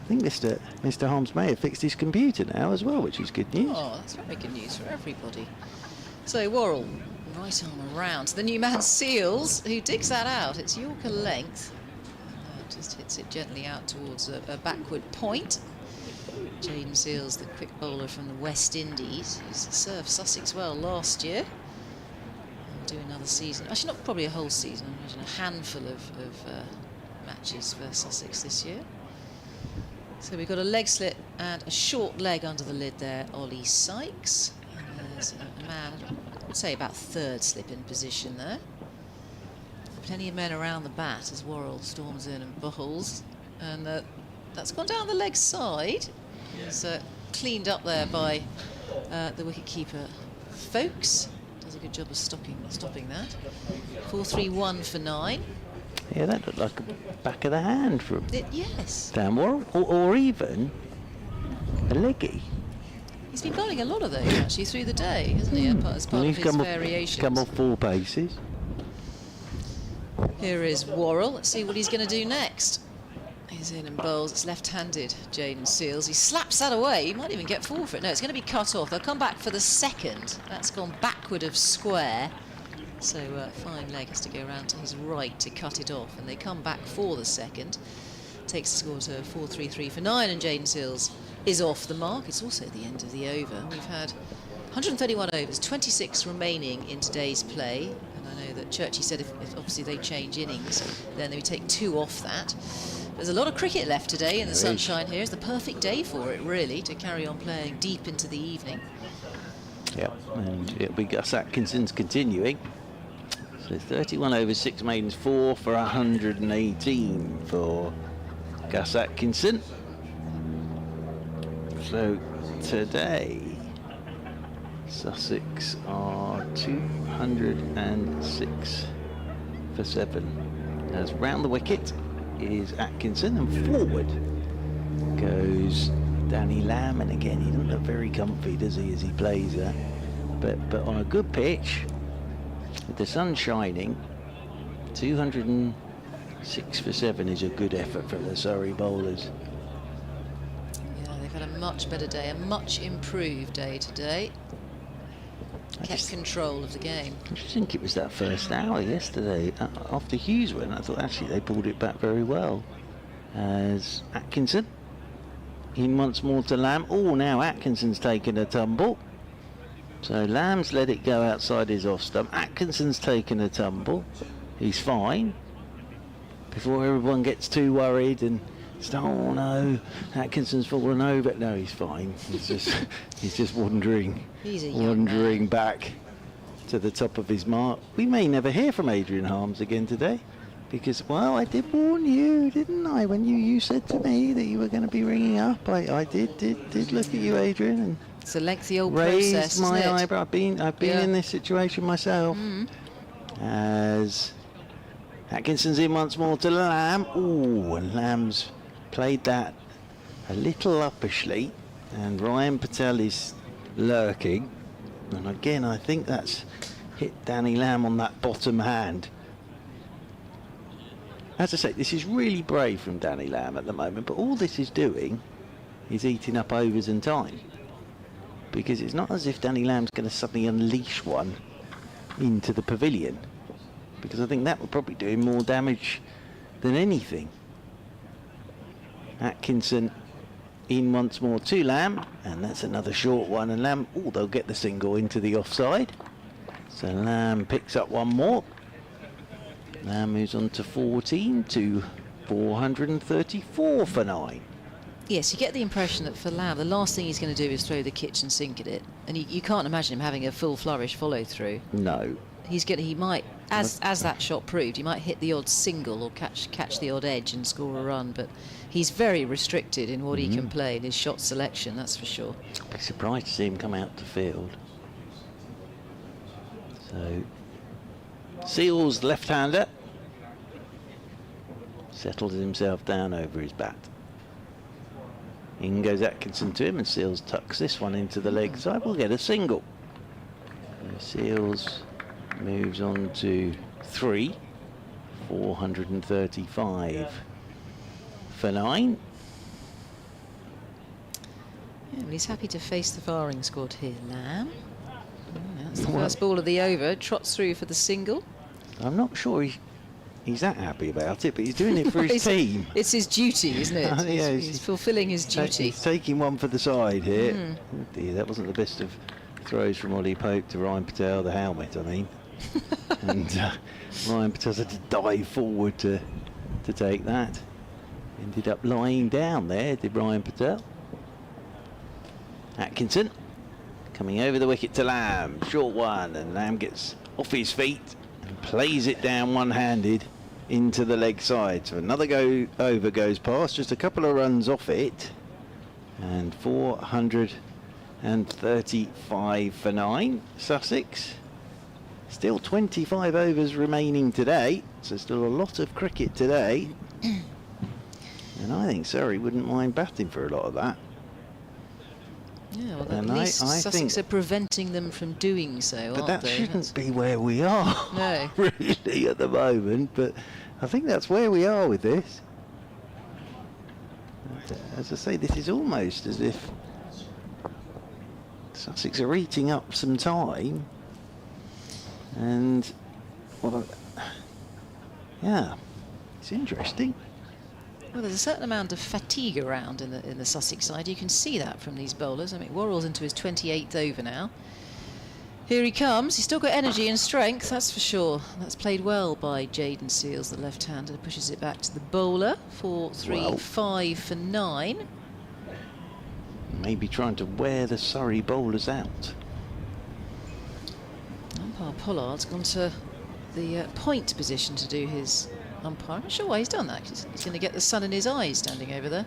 I think Mr. Holmes may have fixed his computer now as well, which is good news. Oh, that's very good news for everybody. So Worrell, right arm around. The new man Seals, who digs that out. It's Yorker length. Just hits it gently out towards a backward point. Jaden Seals, the quick bowler from the West Indies, who's served Sussex well last year. Do another season, actually not probably a whole season, I imagine a handful of matches for Sussex this year. So we've got a leg slip and a short leg under the lid there, Ollie Sykes. And there's a man, I'd say about 3rd slip in position there. Plenty of men around the bat as Worrell storms in and bowls. And that's gone down the leg side. It's cleaned up there by the wicketkeeper Folkes. Does a good job of stopping that. 4-3-1 for 9. Yeah, that looked like a back of the hand from yes. Dan Worrell, or even a leggy. He's been bowling a lot of those actually through the day, hasn't he? As part of his variations. Come off 4 paces. Here is Worrell. Let's see what he's going to do next. He's in and bowls. It's left-handed, Jaden Seals. He slaps that away. He might even get 4 for it. No, it's going to be cut off. They'll come back for the 2nd. That's gone backward of square. So fine leg has to go around to his right to cut it off. And they come back for the 2nd. Takes the score to 4-3-3 for 9. And Jaden Seals is off the mark. It's also the end of the over. We've had 131 overs, 26 remaining in today's play. And I know that Churchy said if obviously they change innings, then they would take 2 off that. There's a lot of cricket left today in the sunshine here. It's the perfect day for it, really, to carry on playing deep into the evening. Yeah, and it'll be Gus Atkinson's continuing. So 31 overs, 6 maidens, 4 for 118 for Gus Atkinson. So today, Sussex are 206 for 7. As round the wicket is Atkinson, and forward goes Danny Lamb, and again he doesn't look very comfy, does he, as he plays there, but on a good pitch with the sun shining, 206 for 7 is a good effort from the Surrey bowlers. Yeah, they've had a much better day, a much improved day today. kept control of the game. I just think it was that first hour yesterday after Hughes went. I thought actually they pulled it back very well. As Atkinson in once more to Lamb. Oh, now Atkinson's taken a tumble. So Lamb's let it go outside his off stump. Atkinson's taken a tumble. He's fine. Before everyone gets too worried and oh no, Atkinson's fallen over. No, he's fine. He's just wandering back to the top of his mark. We may never hear from Adrian Harms again today, because, well, I did warn you, didn't I? When you said to me that you were going to be ringing up, I did look at you, Adrian, and it's a lengthy old raised process, my isn't it? eyebrow. I've been in this situation myself. As Atkinson's in once more to Lamb. Oh, and Lamb's played that a little uppishly, and Ryan Patel is lurking, and again I think that's hit Danny Lamb on that bottom hand. As I say, this is really brave from Danny Lamb at the moment, but all this is doing is eating up overs and time, because it's not as if Danny Lamb's going to suddenly unleash one into the pavilion, because I think that would probably do him more damage than anything. Atkinson in once more to Lamb, and that's another short one, and Lamb, they'll get the single into the offside. So Lamb picks up one more. Lamb moves on to 14 to 434 for 9. Yes, you get the impression that for Lamb, the last thing he's going to do is throw the kitchen sink at it, and you can't imagine him having a full flourish follow through. No. He might, as that shot proved, he might hit the odd single or catch the odd edge and score a run, but he's very restricted in what he can play in his shot selection, that's for sure. I'd be surprised to see him come out to field. So Seals, left-hander, settles himself down over his bat. In goes Atkinson to him, and Seals tucks this one into the leg side. We'll get a single. So Seals moves on to 3, 435 for 9. Yeah, well, he's happy to face the firing squad here, Lamb. That's the first ball of the over. Trots through for the single. I'm not sure he's that happy about it, but he's doing it for his team. It's his duty, isn't it? Yeah, he's fulfilling his duty. He's taking one for the side here. Oh dear, that wasn't the best of throws from Ollie Pope to Ryan Patel, the helmet, I mean. And Ryan Patel had to dive forward to take that. Ended up lying down there, did Ryan Patel. Atkinson coming over the wicket to Lamb. Short one, and Lamb gets off his feet and plays it down one-handed into the leg side. So another over goes past, just a couple of runs off it. And 435 for 9. Sussex. Still 25 overs remaining today, so still a lot of cricket today. And I think Surrey wouldn't mind batting for a lot of that. Yeah, well, at least Sussex are preventing them from doing so, aren't they? But that shouldn't be where we are, no. really, at the moment. But I think that's where we are with this. As I say, this is almost as if Sussex are eating up some time. And, well, yeah, it's interesting. Well, there's a certain amount of fatigue around in the Sussex side. You can see that from these bowlers. I mean, Worrell's into his 28th over now. Here he comes. He's still got energy and strength, that's for sure. That's played well by Jayden Seals, the left-hander. Pushes it back to the bowler. 4-3-5 for 9. Maybe trying to wear the Surrey bowlers out. Umpire Pollard's gone to the point position to do his umpire. I'm not sure why he's done that. He's going to get the sun in his eyes standing over there.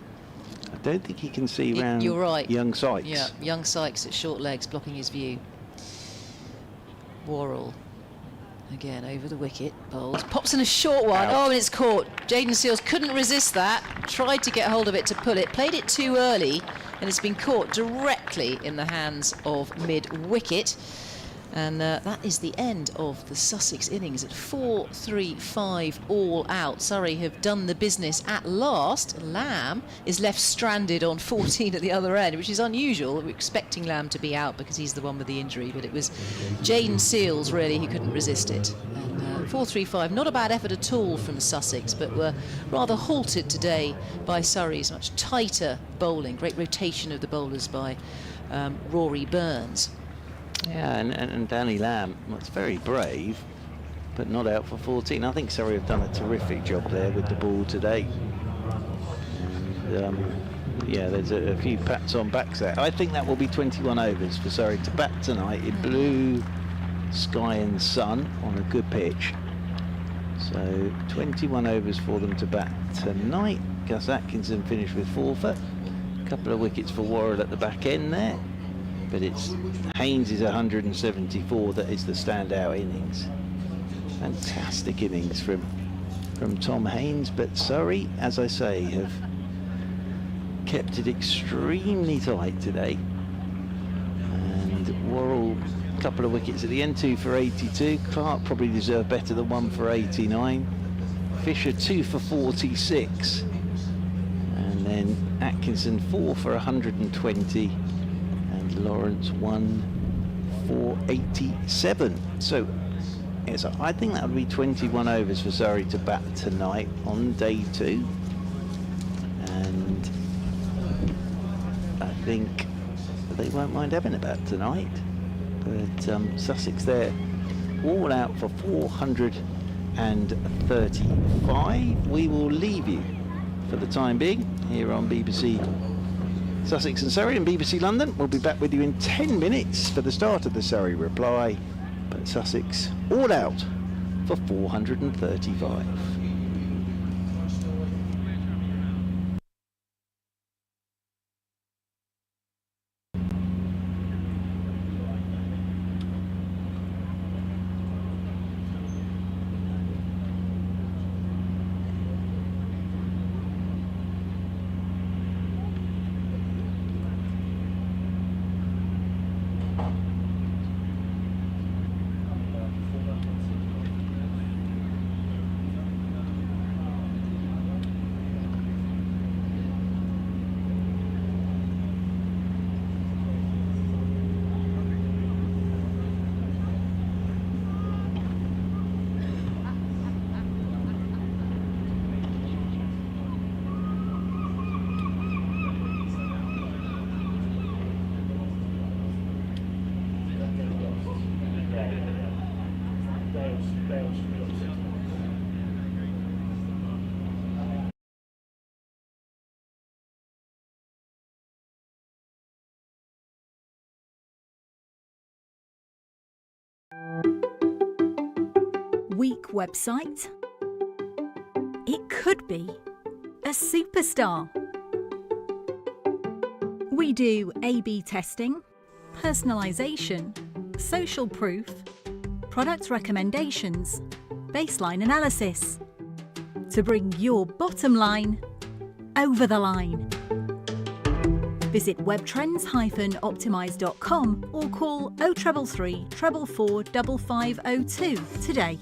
I don't think he can see round You're right. young Sykes. Yeah, young Sykes at short legs blocking his view. Worrell again over the wicket, bowls, pops in a short one. Oh, and it's caught. Jayden Seals couldn't resist that, tried to get hold of it to pull it, played it too early, and it's been caught directly in the hands of mid-wicket. And that is the end of the Sussex innings at 4-3-5 all out. Surrey have done the business at last. Lamb is left stranded on 14 at the other end, which is unusual. We're expecting Lamb to be out because he's the one with the injury, but it was Jaden Seals really who couldn't resist it. And 4-3-5, not a bad effort at all from Sussex, but were rather halted today by Surrey's much tighter bowling. Great rotation of the bowlers by Rory Burns. Yeah, and Danny Lamb, well, it's very brave, but not out for 14. I think Surrey have done a terrific job there with the ball today. And, yeah, there's a few pats on backs there. I think that will be 21 overs for Surrey to bat tonight in blue sky and sun on a good pitch. So 21 overs for them to bat tonight. Gus Atkinson finished with 4 for. A couple of wickets for Worrell at the back end there. But it's Haynes is 174 that is the standout innings. Fantastic innings from Tom Haynes, but Surrey, as I say, have kept it extremely tight today. And Worrell, a couple of wickets at the end, 2 for 82. Clark probably deserved better than 1 for 89. Fisher 2 for 46. And then Atkinson 4 for 120. Lawrence 1 for 87. So yes, I think that would be 21 overs for Surrey to bat tonight on day 2, and I think they won't mind having a bat tonight. But Sussex there all out for 435. We will leave you for the time being here on BBC Sussex and Surrey and BBC London. We'll be back with you in 10 minutes for the start of the Surrey reply. But Sussex all out for 435. Weak website? It could be a superstar. We do A/B testing, personalisation, social proof, product recommendations, baseline analysis to bring your bottom line over the line. Visit webtrends-optimise.com or call 0333 444 5502 today.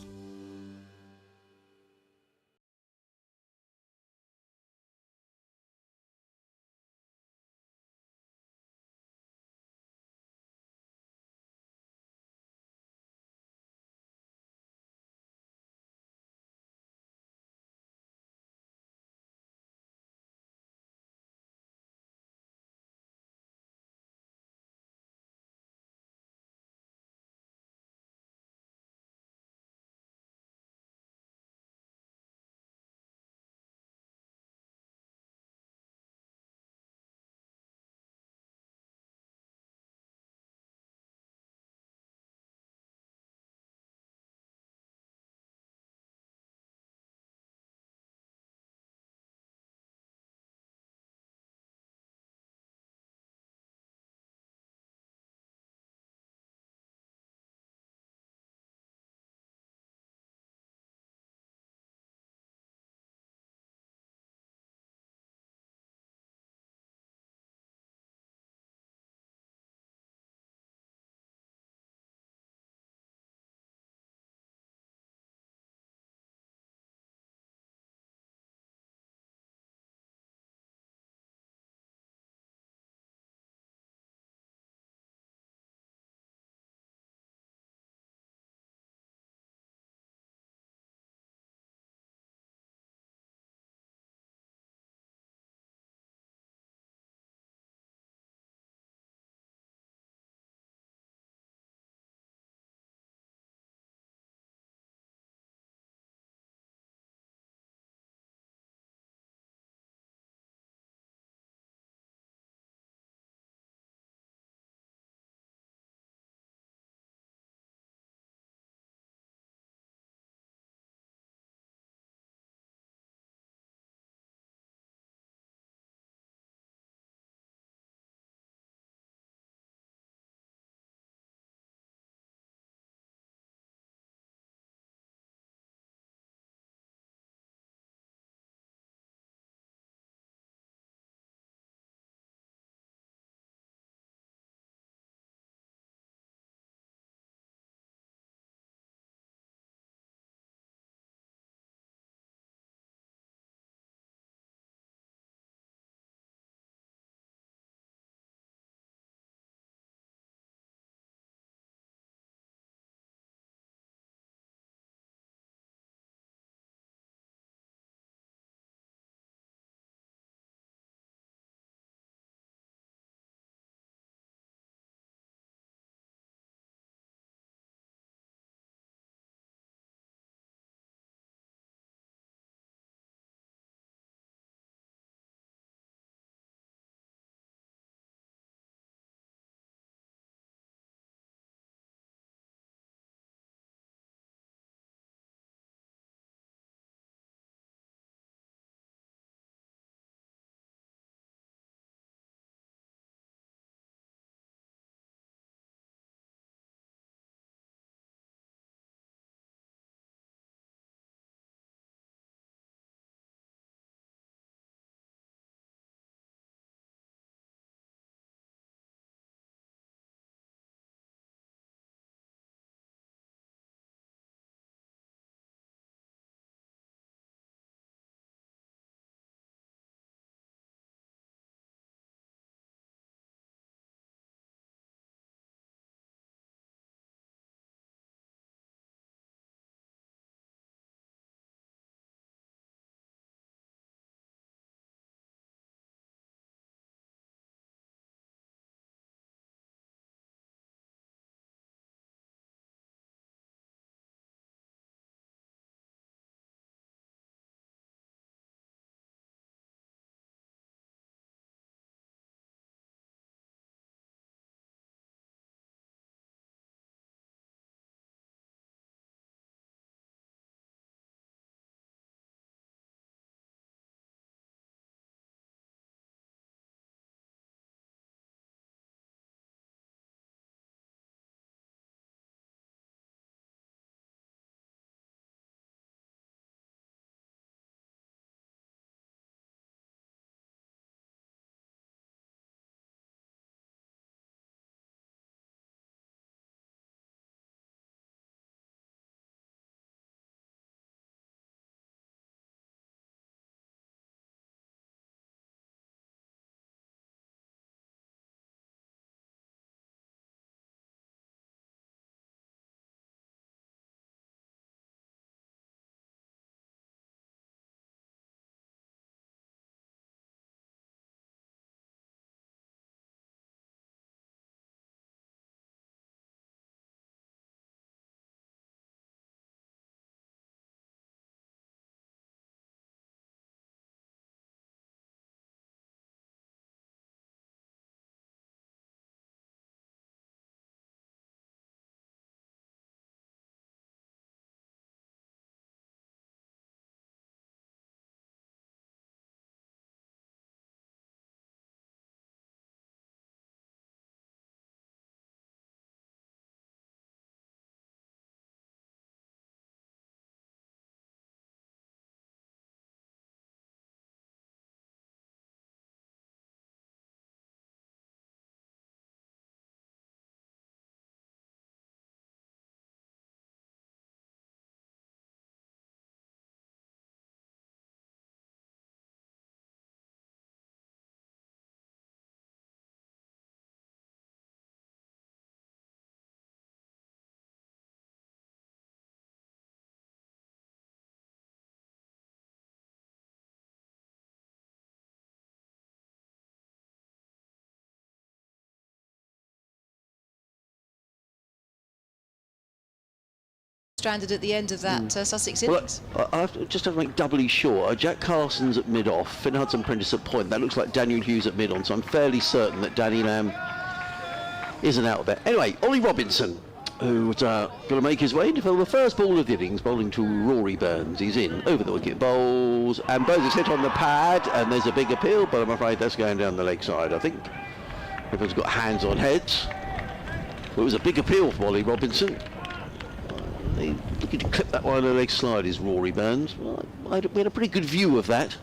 stranded at the end of that Sussex innings. Well, I just have to make doubly sure. Jack Carson's at mid-off, Finn Hudson-Prentice at point. That looks like Daniel Hughes at mid-on, so I'm fairly certain that Danny Lamb isn't out of it. Anyway, Ollie Robinson, who's going to make his way into the first ball of the innings, bowling to Rory Burns. He's in, over the wicket, bowls, and Burns is hit on the pad, and there's a big appeal, but I'm afraid that's going down the leg side, I think. Everyone's got hands on heads. Well, it was a big appeal for Ollie Robinson. Looking to clip that one on the leg slide is Rory Burns. Well, we had a pretty good view of that.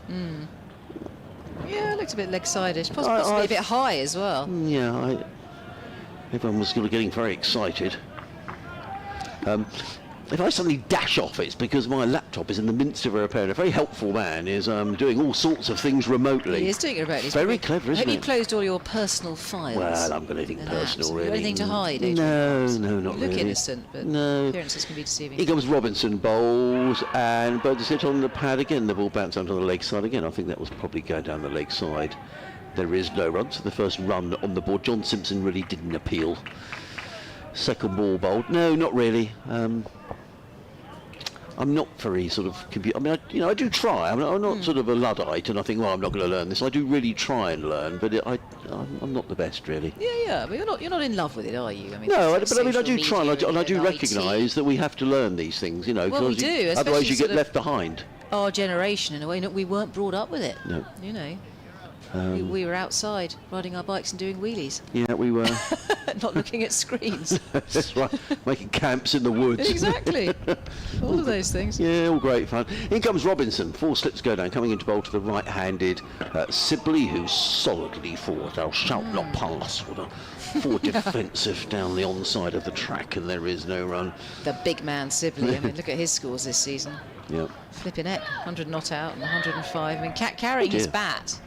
Yeah, it looked a bit leg-sided. Possibly a bit high as well. Yeah, everyone was sort of getting very excited. If I suddenly dash off, it's because my laptop is in the midst of a repair. And a very helpful man is doing all sorts of things remotely. He is doing it remotely. Very clever, isn't it? Have you closed all your personal files? Well, I haven't got anything personal, really. Have you anything to hide, Adrian? No, not really. You look innocent, but appearances can be deceiving. Here comes Robinson, bowls, and Burns is hit on the pad again. The ball bounced onto the leg side again. I think that was probably going down the leg side. There is no run, so the first run on the board. John Simpson really didn't appeal. Second ball bowled. No, not really. I'm not very sort of I mean, I do try. I'm not sort of a Luddite, and I think, well, I'm not going to learn this. I do really try and learn, but I'm not the best, really. Yeah. But you're not in love with it, are you? I mean, no, but I mean, I do try, and I do recognise that we have to learn these things, you know. Well, we do. Otherwise, you get left behind. Our generation, in a way, we weren't brought up with it. No. You know. We were outside riding our bikes and doing wheelies. Yeah, we were. Not looking at screens. That's right. Making camps in the woods. Exactly. All of those things. Yeah, all great fun. In comes Robinson. 4 slips go down. Coming into bowl to the right-handed Sibley, who's solidly forward. Thou shalt not pass. What a forward defensive down the onside of the track, and there is no run. The big man Sibley. I mean, look at his scores this season. Yeah. Flipping heck. 100 not out and 105. I mean, carrying his bat.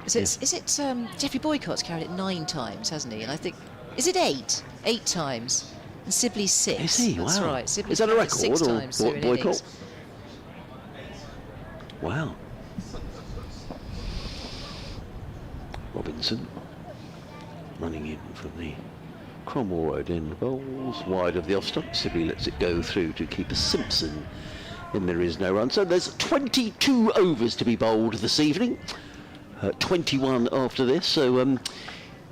Is it Geoffrey Boycott's carried it 9 times, hasn't he? And I think, is it 8? 8 times. And Sibley's 6. Is he? That's wow. right. Sibley is that a record 6 times or Boycott? Wow. Robinson running in from the Cromwell Road end, bowls wide of the off stump. Sibley lets it go through to keeper Simpson, and there is no run. So there's 22 overs to be bowled this evening. 21 after this, so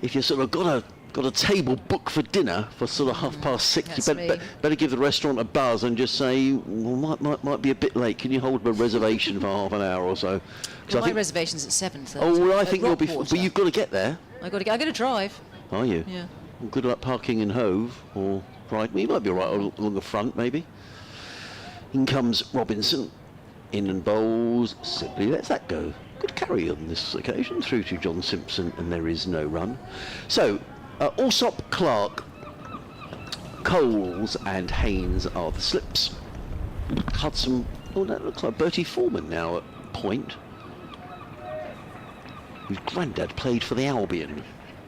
if you sort of got a table booked for dinner for sort of 6:30, you better give the restaurant a buzz and just say, well, might be a bit late. Can you hold a reservation for half an hour or so? Well, my reservation's at 7:30. Oh, well, I think you'll be. But you've got to get there. I'm going to drive. Are you? Yeah. Well, good luck parking in Hove or Brighton. You might be all right along the front, maybe. In comes Robinson, in and bowls. Simply lets that go. Good carry on this occasion through to John Simpson, and there is no run. So, Allsop, Clark, Coles and Haynes are the slips. Hudson, oh, that looks like Bertie Foreman now at point, whose granddad played for the Albion.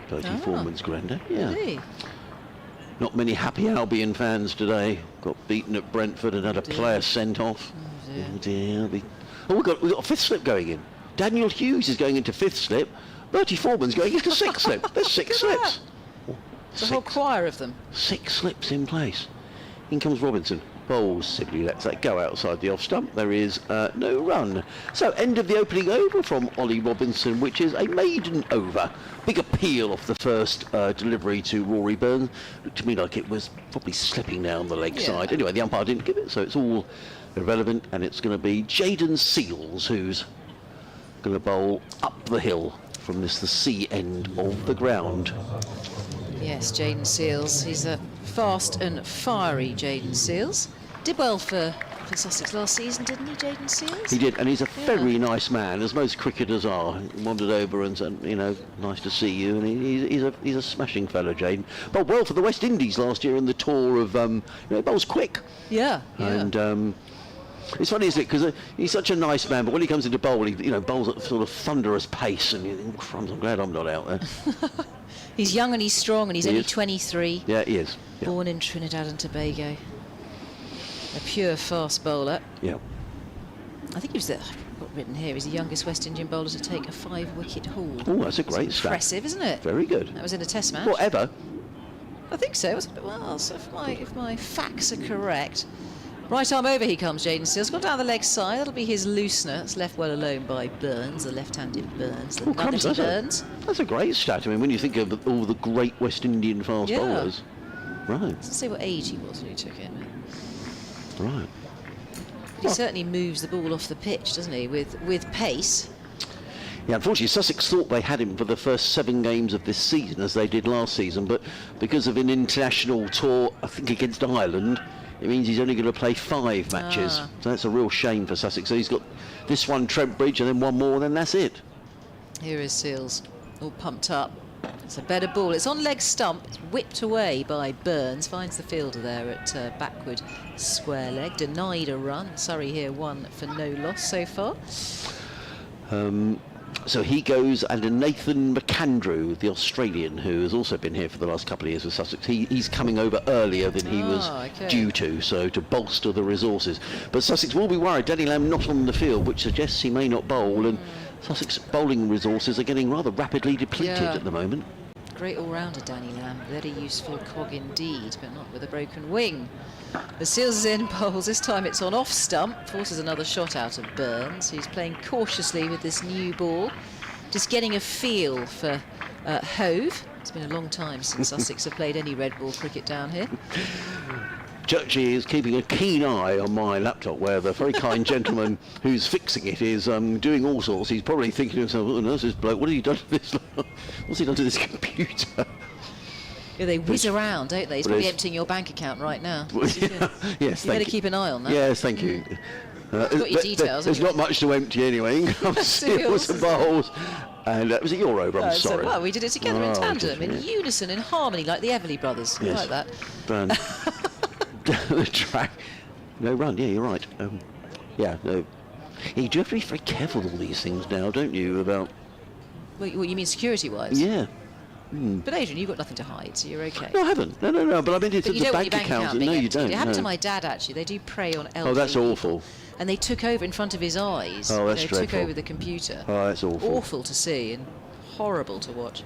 Bertie Foreman's granddad, yeah. Really? Not many happy Albion fans today. Got beaten at Brentford and had a player sent off. Oh dear. Oh, we've got a 5th slip going in. Daniel Hughes is going into 5th slip. Bertie Foreman's going into 6th slip. There's 6 slips. It's a whole choir of them. 6 slips in place. In comes Robinson. Bowls. Sibley lets that go outside the off stump. There is no run. So end of the opening over from Ollie Robinson, which is a maiden over. Big appeal off the first delivery to Rory Burns. Looked to me like it was probably slipping down the leg side. Anyway, the umpire didn't give it, so it's all irrelevant, and it's going to be Jaden Seals who's going to bowl up the hill from the sea end of the ground. Yes, Jaden Seals. He's a fast and fiery Jaden Seals. Did well for Sussex last season, didn't he, Jaden Seals? He did, and he's a very nice man, as most cricketers are. He wandered over and said, you know, nice to see you, and he's a smashing fellow, Jaden. But well for the West Indies last year in the tour of, bowls quick. Yeah. And it's funny, isn't it? Because he's such a nice man, but when he comes into bowl, he bowls at sort of thunderous pace, and you think, crumbs, I'm glad I'm not out there. He's young and he's strong, and he's only 23. Yeah, he is. Yeah. Born in Trinidad and Tobago. A pure fast bowler. Yeah. I think I've got written here, he's the youngest West Indian bowler to take a 5-wicket haul. Oh, that's a great stat. Impressive, isn't it? Very good. That was in a test match. Whatever. I think so. Well, so if my facts are correct. Right arm over he comes, Jaden Seals. Gone down the leg side. That'll be his loosener. It's left well alone by Burns, the left-handed Burns, the nuggety Burns. That's a great stat. I mean, when you think of all the great West Indian fast bowlers. Right. Doesn't say what age he was when he took it. Right. But he certainly moves the ball off the pitch, doesn't he, with pace. Yeah, unfortunately, Sussex thought they had him for the first 7 games of this season, as they did last season, but because of an international tour, I think against Ireland, it means he's only going to play 5 matches. So that's a real shame for Sussex. So he's got this one, Trent Bridge, and then one more, and then that's it. Here is Seals, all pumped up. It's a better ball. It's on leg stump. It's whipped away by Burns. Finds the fielder there at backward square leg. Denied a run. Surrey here 1 for no loss so far. So he goes, and Nathan McAndrew, the Australian, who has also been here for the last couple of years with Sussex, he's coming over earlier than he was due to, so to bolster the resources. But Sussex will be worried. Danny Lamb not on the field, which suggests he may not bowl, and Sussex bowling resources are getting rather rapidly depleted at the moment. Great all-rounder, Danny Lamb. Very useful cog indeed, but not with a broken wing. The Seals is in, bowls. This time it's on off stump. Forces another shot out of Burns, who's playing cautiously with this new ball. Just getting a feel for Hove. It's been a long time since Sussex have played any red ball cricket down here. Churchy is keeping a keen eye on my laptop, where the very kind gentleman who's fixing it is doing all sorts. He's probably thinking to himself, oh, no, this bloke, what have you done to this? What's he done to this computer? Yeah, they whiz around, don't they? He's probably emptying your bank account right now. Yes, you better keep an eye on that. Yes, thank you. Got your details. There's not much to empty anyway. Seals and bowls. And was it your over? I'm sorry. Well, we did it together in tandem, in unison, in harmony, like the Everly brothers. Yes. Like that. Down the track. No run, yeah, you're right. Yeah, no. You do have to be very careful with all these things now, don't you, about... What you mean security-wise? Yeah. But Adrian, you've got nothing to hide, so you're okay. No, I haven't. No, but I mean, it's but the you don't bank want your bank account. account No, being you don't. emptied. It happened to no. my dad, actually. They do prey on elderly Oh, that's people. awful. And they took over in front of his eyes. Oh, that's They dreadful. took over the computer. Oh, that's awful. Awful to see and horrible to watch.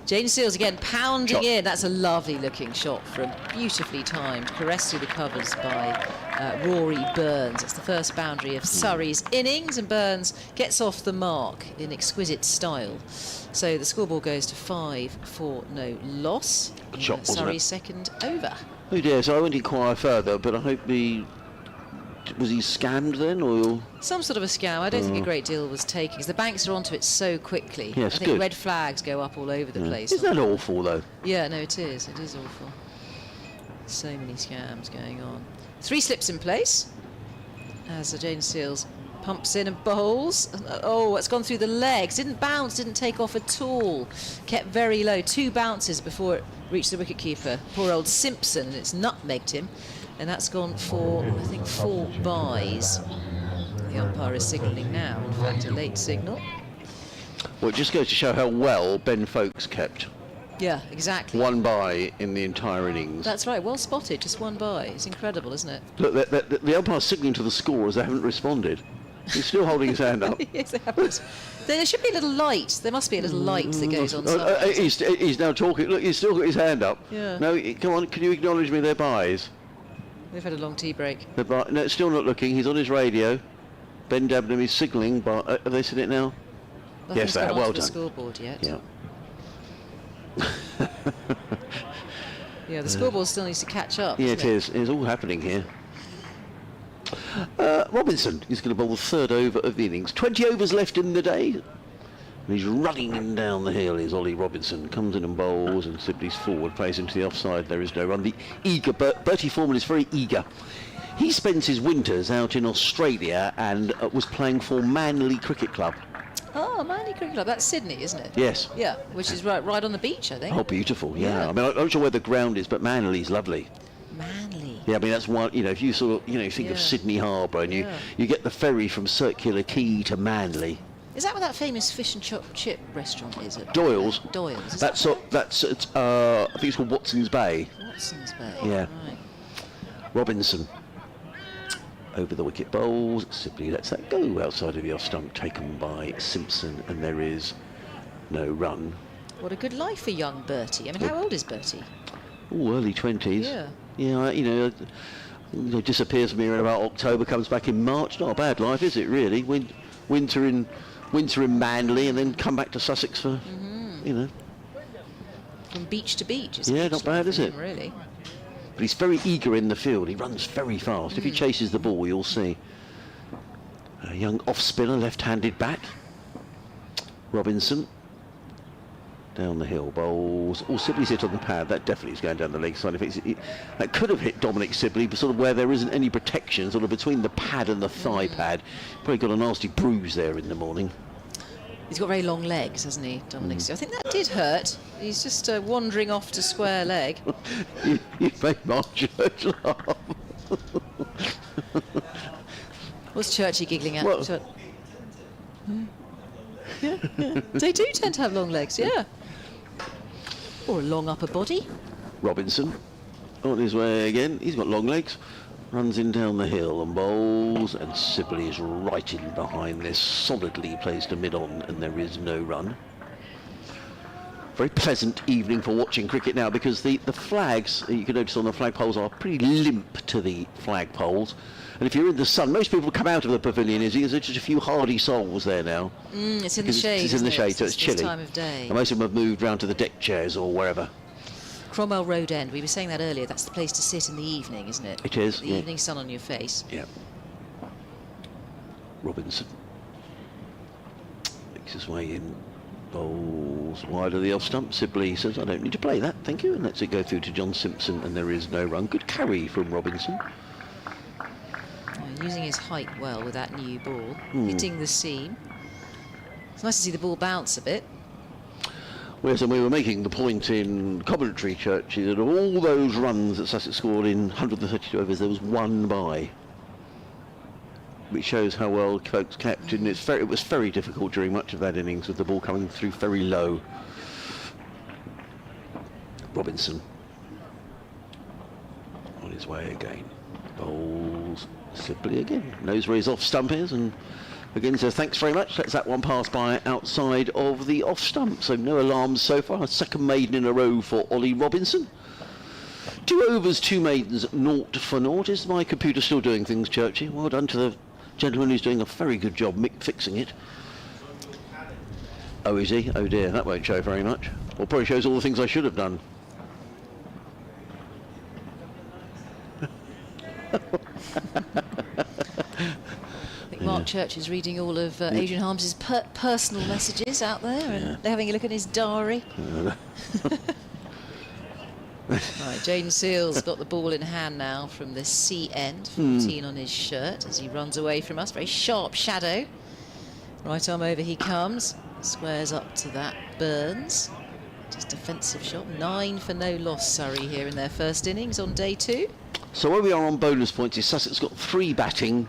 Jane Seals again pounding in. That's a lovely looking shot from beautifully timed, caressed through the covers by Rory Burns. That's the first boundary of Surrey's innings, and Burns gets off the mark in exquisite style. So the scoreboard goes to 5 for no loss. Good shot, wasn't Surrey's it? second over. Oh dear, so I won't inquire further, but I hope was he scammed then, or...? Some sort of a scam. I don't think a great deal was taken, because the banks are onto it so quickly. Yes, I think good. red flags go up all over the place. Isn't that awful, though? Yeah, no, it is. It is awful. So many scams going on. 3 slips in place as Jane Seals pumps in and bowls. Oh, it's gone through the legs. Didn't bounce, didn't take off at all. Kept very low. 2 bounces before it reached the wicketkeeper. Poor old Simpson, and it's nutmegged him. And that's gone for, I think, 4 byes. The umpire is signalling now, in fact, a late signal. Well, it just goes to show how well Ben Foakes kept. Yeah, exactly. 1 bye in the entire innings. That's right, well spotted, just 1 bye. It's incredible, isn't it? Look, the umpire's signalling to the scorers, they haven't responded. He's still holding his hand up. Yes, it happens. There should be a little light. There must be a little light that goes on. He's now talking. Look, he's still got his hand up. Yeah. No, come on, can you acknowledge me? They're byes. We've had a long tea break. No, still not looking. He's on his radio. Ben Dabnam is signalling, but have they said it now? Yes, they have. Well done. done. Scoreboard yet? Yeah. Yeah, the scoreboard still needs to catch up. Yeah, doesn't it is. It's all happening here. Robinson is going to bowl the 3rd over of the innings. 20 overs left in the day. And he's running in down the hill, is Ollie Robinson. Comes in and bowls and Sibley's forward, plays into the offside. There is no run. The eager Bertie Foreman is very eager. He spends his winters out in Australia and was playing for Manly Cricket Club. Oh, Manly Cricket Club. That's Sydney, isn't it? Yes. Yeah, which is right on the beach, I think. Oh, beautiful, yeah. Yeah. I mean, I'm not sure where the ground is, but Manly's lovely. Manly. Yeah, I mean, that's one, if you sort of, think of Sydney Harbour and you get the ferry from Circular Quay to Manly. Is that where that famous fish and chip restaurant is? At Doyle's. Doyle's. That's at, I think it's called Watson's Bay. Watson's Bay. Yeah. Right. Robinson. Over the wicket bowls. Sibley lets that go outside of the off stump, taken by Simpson, and there is no run. What a good life for young Bertie. I mean, how old is Bertie? Oh, early 20s. Yeah. Yeah, disappears from here in about October, comes back in March. Not a bad life, is it, really? Winter in Manly, and then come back to Sussex for, From beach to beach. Yeah, not bad, is it? Really. But he's very eager in the field. He runs very fast. If he chases the ball, you'll see. A young off-spinner, left-handed bat. Robinson. Down the hill, bowls. Oh, Sibley's hit on the pad. That definitely is going down the leg side. That could have hit Dominic Sibley, but sort of where there isn't any protection, sort of between the pad and the thigh pad. Probably got a nasty bruise there in the morning. He's got very long legs, hasn't he, Dominic? I think that did hurt. He's just wandering off to square leg. you made Mark Church laugh. What's Churchy giggling at? Well, Yeah. They do tend to have long legs, yeah. Or a long upper body. Robinson on his way again. He's got long legs. Runs in down the hill and bowls, and Sibley is right in behind this. Solidly placed a mid-on, and there is no run. Very pleasant evening for watching cricket now, because the flags, you can notice on the flagpoles, are pretty limp to the flagpoles. And if you're in the sun, most people come out of the pavilion, there's just a few hardy souls there now. It's in the shade. It's in the shade, so it's chilly. This time of day. And most of them have moved round to the deck chairs or wherever. Cromwell Road End, we were saying that earlier, that's the place to sit in the evening, isn't it? It is, The yeah. evening sun on your face. Yeah. Robinson makes his way in, bowls wide of the off stump. Sibley says, I don't need to play that, thank you, and lets it go through to John Simpson, and there is no run. Good carry from Robinson. Using his height well with that new ball, hitting the seam. It's nice to see the ball bounce a bit. Whereas we were making the point in commentary, Churchy, that of all those runs that Sussex scored in 132 overs, there was one by, which shows how well folks kept. And it was very difficult during much of that innings with the ball coming through very low. Robinson on his way again. Bowls Sibley again. Knows where his off stump is, and again says thanks very much. Lets that one pass by outside of the off stump. So no alarms so far. A second maiden in a row for Ollie Robinson. 2 overs, 2 maidens, 0 for 0. Is my computer still doing things, Churchy? Well done to the gentleman who's doing a very good job fixing it. Oh, is he? Oh dear, that won't show very much. Well, probably shows all the things I should have done. Mark Church is reading all of Adrian Harms's personal messages out there, and they're having a look at his diary. Right, Jaden Seals got the ball in hand now from the C end, 14 on his shirt as he runs away from us. Very sharp shadow. Right arm over he comes, squares up to that Burns. Just defensive shot. 9 for no loss, Surrey here in their first innings on day 2. So where we are on bonus points is Sussex got 3 batting,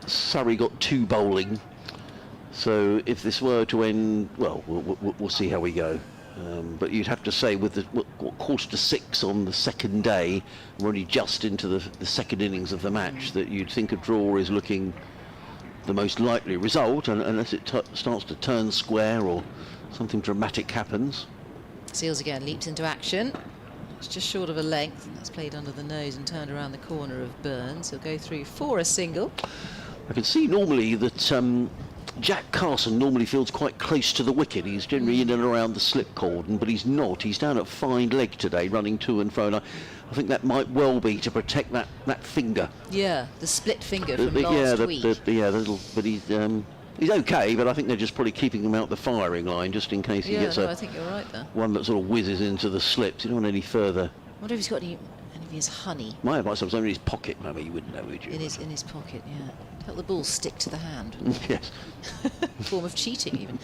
Surrey got 2 bowling. So if this were to end, well, we'll see how we go. But you'd have to say with the 5:45 on the second day, we're only just into the second innings of the match, that you'd think a draw is looking the most likely result, unless it starts to turn square or something dramatic happens. Seals again leaps into action. It's just short of a length, and that's played under the nose and turned around the corner of Burns. He'll go through for a single. I can see normally that Jack Carson normally fields quite close to the wicket. He's generally in and around the slip cordon, but he's not. He's down at fine leg today, running to and fro. And I think that might well be to protect that finger. Yeah, the split finger from last week. But he's okay, but I think they're just probably keeping him out the firing line just in case he gets I think you're right there. one that sort of whizzes into the slips. You don't want any further. I wonder if he's got any of his honey. Might have something in his pocket, maybe. You wouldn't know, would you? In his pocket, yeah. Help the ball stick to the hand. Yes. Form of cheating, even.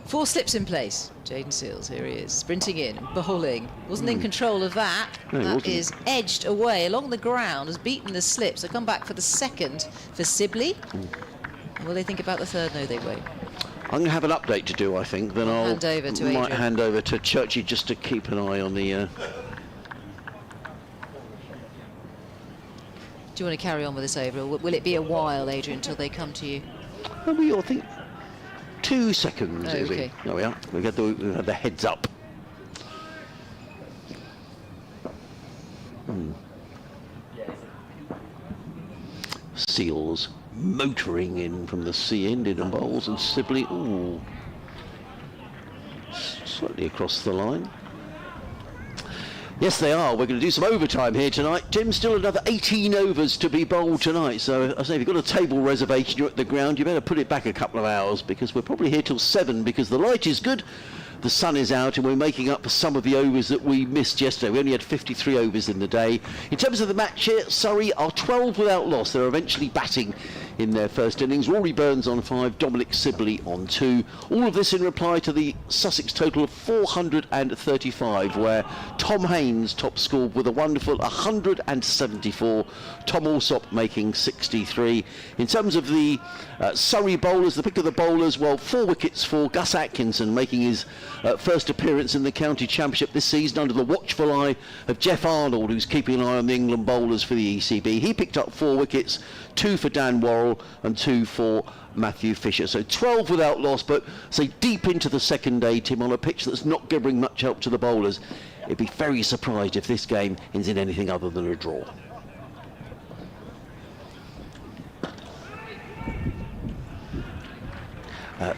4 slips in place. Jaden Seals, here he is, sprinting in, bowling. Wasn't in control of that. No, that is edged away along the ground, has beaten the slip. So come back for the second for Sibley. Will they think about the third? No, they won't. I'm going to have an update to do, I think. Then I'll hand over to might Adrian. hand over to Churchy just to keep an eye on the. Do you want to carry on with this over, or will it be a while, Adrian, until they come to you? We all think 2 seconds. Oh, is okay. it? There we are. We've had the heads up. Seals motoring in from the sea end in and bowls, and Sibley, ooh, slightly across the line. Yes, they are. We're going to do some overtime here tonight. Tim, still another 18 overs to be bowled tonight. So I say, if you've got a table reservation, you're at the ground, you better put it back a couple of hours, because we're probably here till 7, because the light is good, the sun is out, and we're making up for some of the overs that we missed yesterday. We only had 53 overs in the day. In terms of the match here, Surrey are 12 without loss. They're eventually batting in their first innings. Rory Burns on 5, Dominic Sibley on 2. All of this in reply to the Sussex total of 435, where Tom Haynes top scored with a wonderful 174, Tom Allsop making 63. In terms of the Surrey bowlers, the pick of the bowlers, well, 4 wickets for Gus Atkinson, making his first appearance in the county championship this season under the watchful eye of Jeff Arnold, who's keeping an eye on the England bowlers for the ECB. He picked up 4 wickets, 2 for Dan Worrell and 2 for Matthew Fisher. So 12 without loss, but say deep into the second day, Tim, on a pitch that's not going to bring much help to the bowlers. It'd be very surprised if this game ends in anything other than a draw.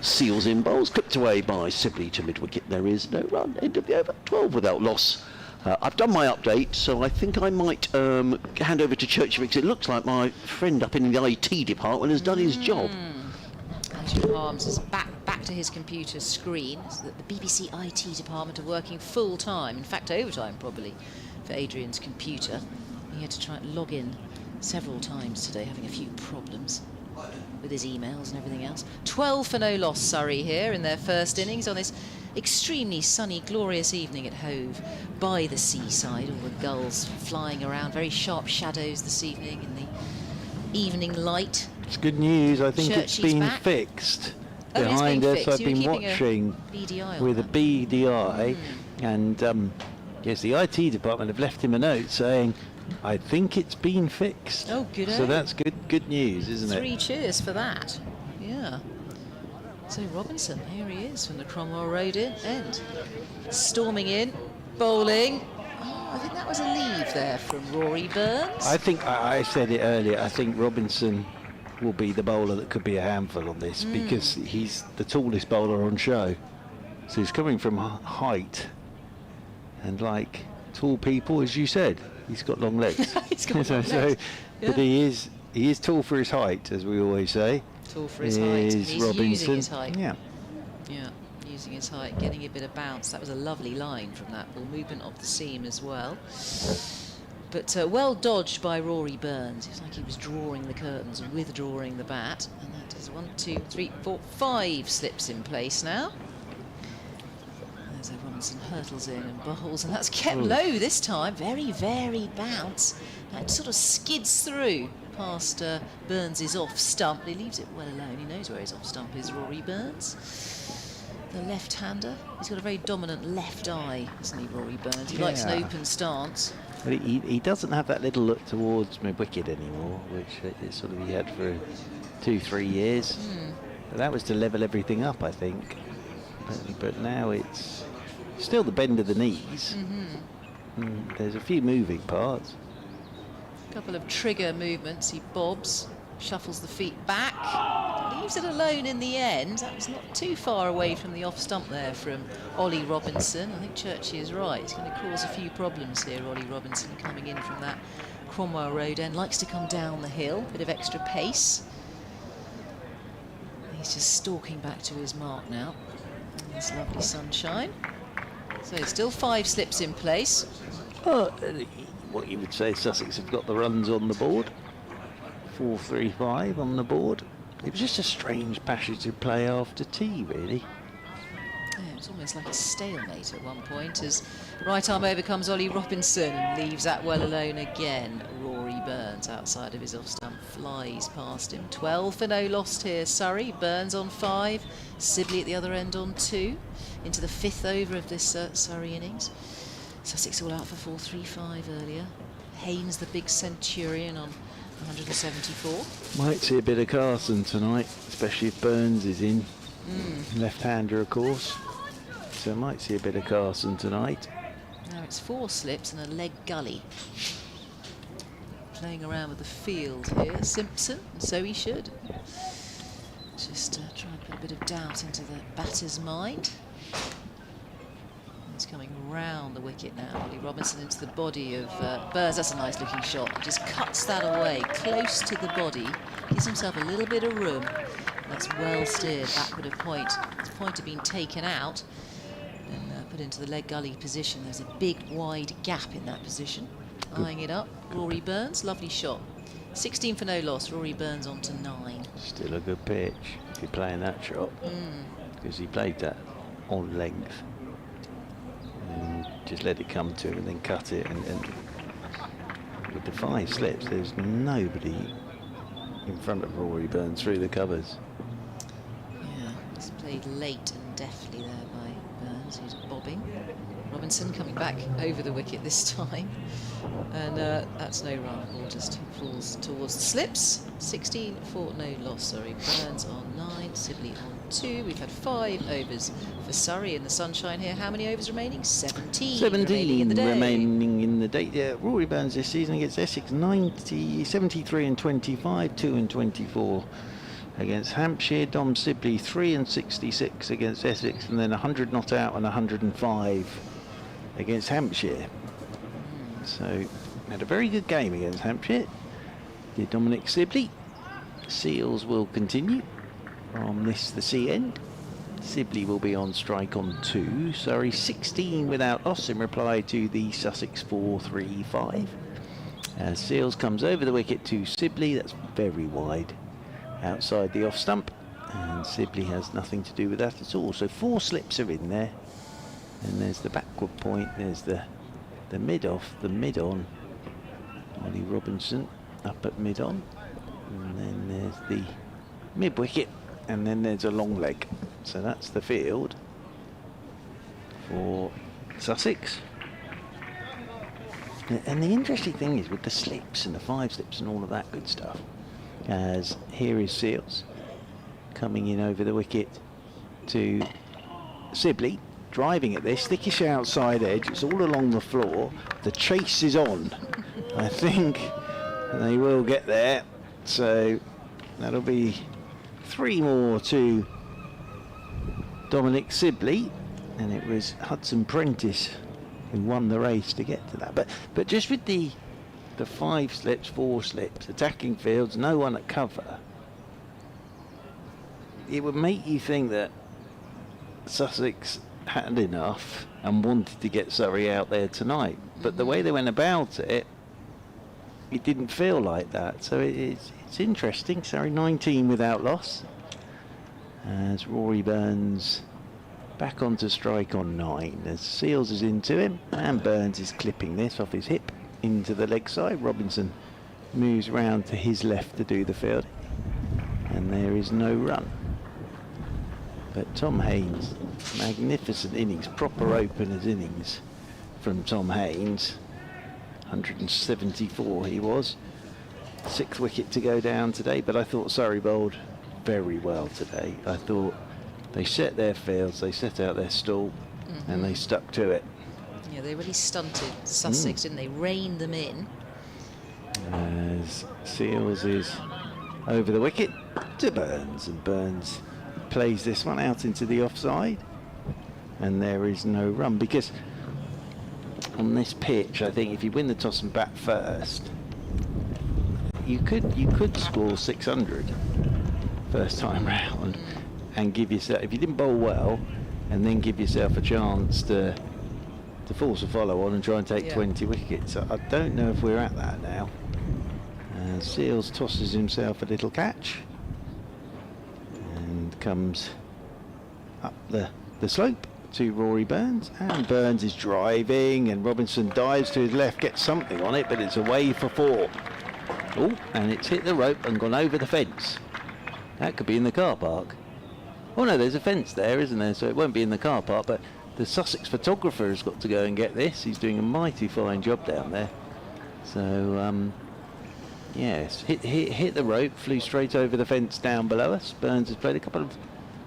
Seals in bowls, clipped away by Sibley to mid-wicket. There is no run. End of the over. 12 without loss. I've done my update, so I think I might hand over to Churchy, because it looks like my friend up in the IT department has done his job. Andrew Harms is back to his computer screen. So that the BBC IT department are working full time, in fact overtime probably, for Adrian's computer. He had to try and log in several times today, having a few problems with his emails and everything else. 12 for no loss, Surrey here in their first innings on this extremely sunny, glorious evening at Hove by the seaside. All the gulls flying around, very sharp shadows this evening in the evening light. It's good news. I think Churchy's it's been back. Fixed Oh, it's behind been us. fixed. I've You were been keeping a watching BDI on with a that. BDI, and yes, the IT department have left him a note saying, I think it's been fixed. Oh, good. So that's good news, isn't it? 3 cheers for that. Yeah. So Robinson, here he is from the Cromwell Road end. Storming in, bowling. Oh, I think that was a leave there from Rory Burns. I think I said it earlier. I think Robinson will be the bowler that could be a handful on this, because he's the tallest bowler on show. So he's coming from height, and like tall people, as you said, he's got long legs. He's got long legs. Yeah. But he is tall for his height, as we always say. Tall for his height. He's Robinson. using his height. Yeah. Yeah, using his height, getting a bit of bounce. That was a lovely line from that ball. Movement of the seam as well. But well dodged by Rory Burns. It was like he was drawing the curtains and withdrawing the bat. And that is 1, 2, 3, 4, 5 slips in place now. There's Robinson hurtles in and bowls, and that's kept low this time. Very, very bounce. That sort of skids through past Burns' off stump. He leaves it well alone. He knows where his off stump is, Rory Burns. The left-hander. He's got a very dominant left eye, hasn't he, Rory Burns? He likes an open stance. But he doesn't have that little look towards mid-wicket anymore, which is sort of he had for 2-3 years. But that was to level everything up, I think. But now it's still the bend of the knees. There's a few moving parts. Couple of trigger movements. He bobs, shuffles the feet back, leaves it alone in the end. That was not too far away from the off stump there from Ollie Robinson. I think Churchy is right. It's going to cause a few problems here. Ollie Robinson coming in from that Cromwell Road end. Likes to come down the hill, bit of extra pace. He's just stalking back to his mark now. This lovely sunshine. So still 5 slips in place. What you would say, Sussex have got the runs on the board. 4-3-5 on the board. It was just a strange passage of play after tea, really. Yeah, it was almost like a stalemate at one point as right arm over comes Ollie Robinson and leaves that well alone again. Rory Burns outside of his off stump flies past him. 12 for no lost here, Surrey. Burns on 5, Sibley at the other end on 2. Into the 5th over of this Surrey innings. Sussex all out for 4-3-5 earlier. Haynes, the big centurion, on 174. Might see a bit of Carson tonight, especially if Burns is in. Left-hander, of course. So might see a bit of Carson tonight. Now it's 4 slips and a leg gully. playing around with the field here, Simpson, and so he should. Just try and put a bit of doubt into the batter's mind. He's coming round the wicket now. Ollie Robinson into the body of Burns. That's a nice looking shot. Just cuts that away, close to the body. Gives himself a little bit of room. That's well steered backward of point. His point had been taken out and put into the leg gully position. There's a big wide gap in that position. Eyeing it up, Rory Burns, lovely shot. 16 for no loss, Rory Burns on to 9. Still a good pitch if you're playing that shot, because he played that on length and just let it come to him and then cut it. And with the 5 slips, there's nobody in front of Rory Burns through the covers. Yeah, he's played late and deftly there by Burns, who's bobbing. Robinson coming back over the wicket this time. And that's no run. Ball just falls towards the slips. 16 for no loss, sorry. Burns on 9, Sibley on 2. We've had 5 overs for Surrey in the sunshine here. How many overs remaining? 17. 17 remaining in the day. Yeah, Rory Burns this season against Essex, 73 and 25, 2 and 24 against Hampshire. Dom Sibley 3 and 66 against Essex, and then 100 not out and 105 against Hampshire. So had a very good game against Hampshire. Did Dominic Sibley. Seals will continue from this the C end. Sibley will be on strike on 2. Surrey 16 without loss in reply to the Sussex 4-3-5. As Seals comes over the wicket to Sibley, that's very wide outside the off stump, and Sibley has nothing to do with that at all. So 4 slips are in there, and there's the backward point, there's the mid off, the mid on. Ollie Robinson up at mid on, and then there's the mid wicket, and then there's a long leg. So that's the field for Sussex. And the interesting thing is with the slips and the 5 slips and all of that good stuff, as here is Seals coming in over the wicket to Sibley, driving at this, thickish outside edge, it's all along the floor, the chase is on. I think they will get there, so that'll be 3 more to Dominic Sibley, and it was Hudson Prentice who won the race to get to that. But just with the 5 slips, 4 slips, attacking fields, no one at cover, it would make you think that Sussex had enough and wanted to get Surrey out there tonight, but the way they went about it, it didn't feel like that. So it's interesting. Surrey 19 without loss, as Rory Burns back onto strike on 9 as Seals is into him, and Burns is clipping this off his hip into the leg side. Robinson moves round to his left to do the field, and there is no run. But Tom Haynes, magnificent innings, proper openers innings from Tom Haynes. 174 he was. 6th wicket to go down today, but I thought Surrey bowled very well today. I thought they set their fields, they set out their stall, and they stuck to it. Yeah, they really stunted Sussex, didn't they? Reined them in. As Seals is over the wicket to Burns, and Burns plays this one out into the offside, and there is no run, because on this pitch, I think if you win the toss and bat first, you could score 600 first time round and give yourself, if you didn't bowl well, and then give yourself a chance to force a follow on and try and take 20 wickets. I don't know if we're at that now. Seals tosses himself a little catch and comes up the slope to Rory Burns, and Burns is driving, and Robinson dives to his left, gets something on it, but it's away for 4. Oh, and it's hit the rope and gone over the fence. That could be in the car park. Oh no, there's a fence there, isn't there? So it won't be in the car park, but the Sussex photographer has got to go and get this. He's doing a mighty fine job down there. So, yes, hit the rope, flew straight over the fence down below us. Burns has played a couple of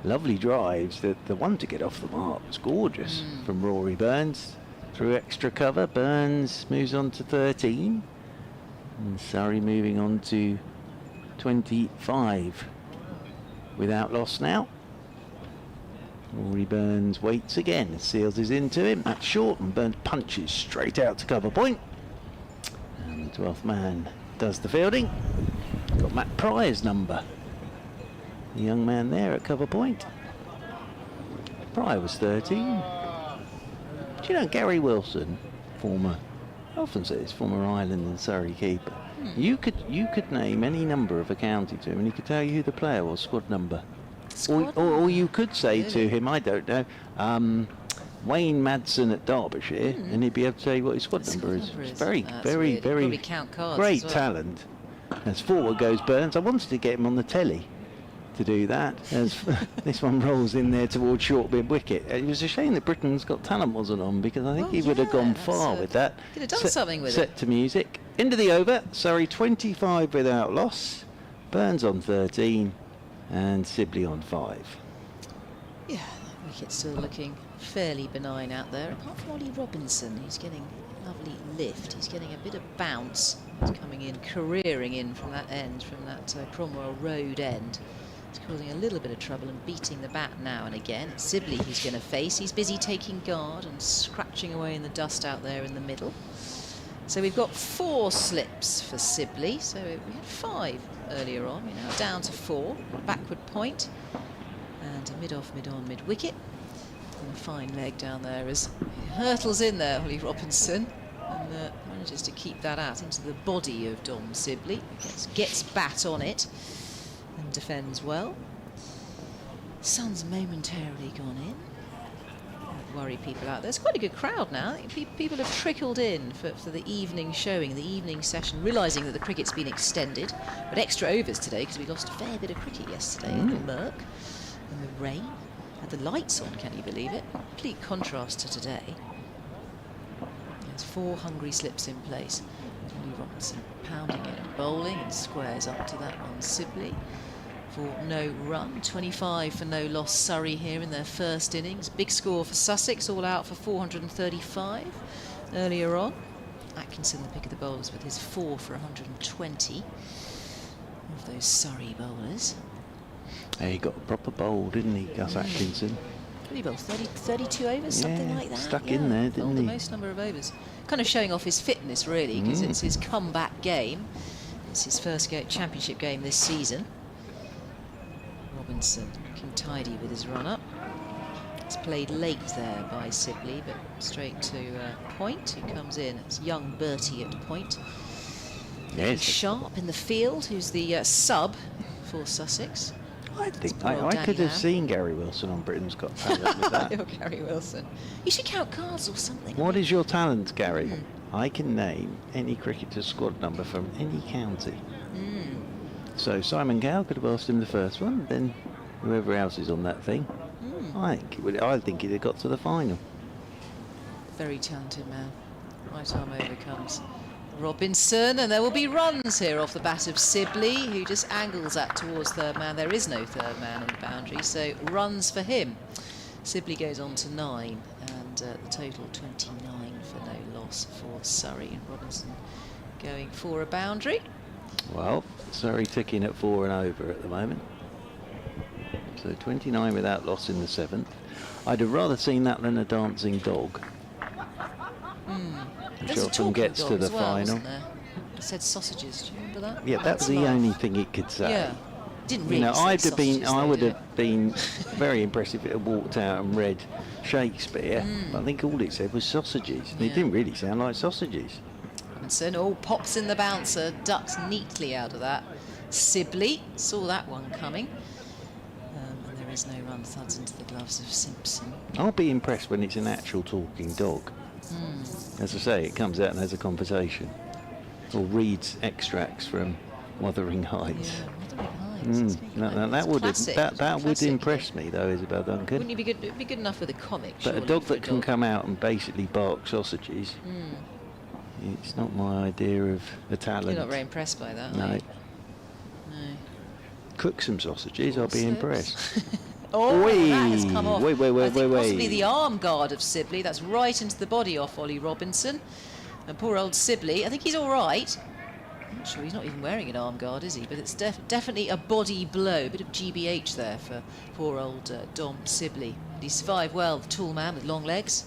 lovely drives. The one to get off the mark was gorgeous from Rory Burns through extra cover. Burns moves on to 13, And Surrey moving on to 25 without loss now. Rory Burns waits again, Seals is into him, that's short, and Burns punches straight out to cover point. And the 12th man does the fielding. Got Matt Pryor's number, the young man there at cover point. Pryor was 13. Do you know Gary Wilson, I often say he's former Ireland and Surrey keeper. You could name any number of a county to him and he could tell you who the player was, squad number. Or you could say to him, I don't know, Wayne Madsen at Derbyshire, and he'd be able to tell you what his squad number is. It's very count cards great as well. talent. As forward goes Burns. I wanted to get him on the telly to do that, as this one rolls in there towards short mid wicket. It was a shame that Britain's Got Talent wasn't on, because I think he would have gone far with that. Could have done something with it. Set to music. Into the over, Surrey 25 without loss, Burns on 13 and Sibley on 5. Yeah, the wicket's still looking fairly benign out there, apart from Ollie Robinson, who's getting a lovely lift. He's getting a bit of bounce. He's coming in, careering in from that end, from that Cromwell Road end. It's causing a little bit of trouble and beating the bat now and again. It's Sibley who's going to face. He's busy taking guard and scratching away in the dust out there in the middle. So we've got 4 slips for Sibley. So we had 5 earlier on. We're now down to 4. Backward point and a mid-off, mid-on, mid-wicket. And a fine leg down there as he hurtles in there, Ollie Robinson, and manages to keep that out into the body of Dom Sibley. Gets bat on it and defends well. Sun's momentarily gone in. Won't worry people out there. It's quite a good crowd now. People have trickled in for the evening showing, the evening session, realising that the cricket's been extended. But extra overs today because we lost a fair bit of cricket yesterday in the murk and the rain. Had the lights on, can you believe it? Complete contrast to today. There's 4 hungry slips in place. Ollie Robinson pounding it and bowling and squares up to that one. Sibley for no run. 25 for no loss Surrey here in their first innings. Big score for Sussex, all out for 435 earlier on. Atkinson, the pick of the bowlers, with his 4 for 120 of those Surrey bowlers. He got a proper bowl, didn't he, Gus Atkinson? Did he bowl 32 overs, something like that? Stuck in there, didn't he? The most number of overs. Kind of showing off his fitness, really, because it's his comeback game. It's his first championship game this season. Robinson looking tidy with his run-up. It's played late there by Sibley, but straight to point, who comes in. It's young Bertie at point. Yes. Sharp in the field, who's the sub for Sussex. I think I could have seen Gary Wilson on Britain's Got Talent with that. You're Gary Wilson. You should count cards or something. What is your talent, Gary? I can name any cricketer's squad number from any county. So Simon Cowell could have asked him the first one, then whoever else is on that thing. I think he'd have got to the final. Very talented man. Right arm over comes Robinson, and there will be runs here off the bat of Sibley, who just angles that towards third man. There is no third man in the boundary, so runs for him. Sibley goes on to 9, and the total 29 for no loss for Surrey, and Robinson going for a boundary. Well, Surrey ticking at 4 and over at the moment. So 29 without loss in the 7th. I'd have rather seen that than a dancing dog. Which often gets to the final. It said sausages. Do you remember that? Yeah, that's the only thing it could say. Yeah, didn't really. I would have been very impressed if it had walked out and read Shakespeare. But I think all it said was sausages. And it didn't really sound like sausages. Robinson, pops in the bouncer, ducks neatly out of that. Sibley saw that one coming. And there is no run, thuds into the gloves of Simpson. I'll be impressed when it's an actual talking dog. As I say, it comes out and has a conversation, or reads extracts from Wuthering Heights. Yeah, Wuthering Heights. That would impress me, though, Isabel Duncan. Wouldn't it be good enough with a comic? But a dog that can come out and basically bark sausages, it's not my idea of a talent. You're not very impressed by that, No. are you? No. Cook some sausages, I'll be impressed. That has come off. Wait. Possibly the arm guard of Sibley. That's right into the body off Ollie Robinson. And poor old Sibley, I think he's all right. sure, he's not even wearing an arm guard, is he? But it's definitely a body blow, a bit of GBH there for poor old Dom Sibley. But he survived well, the tall man with long legs.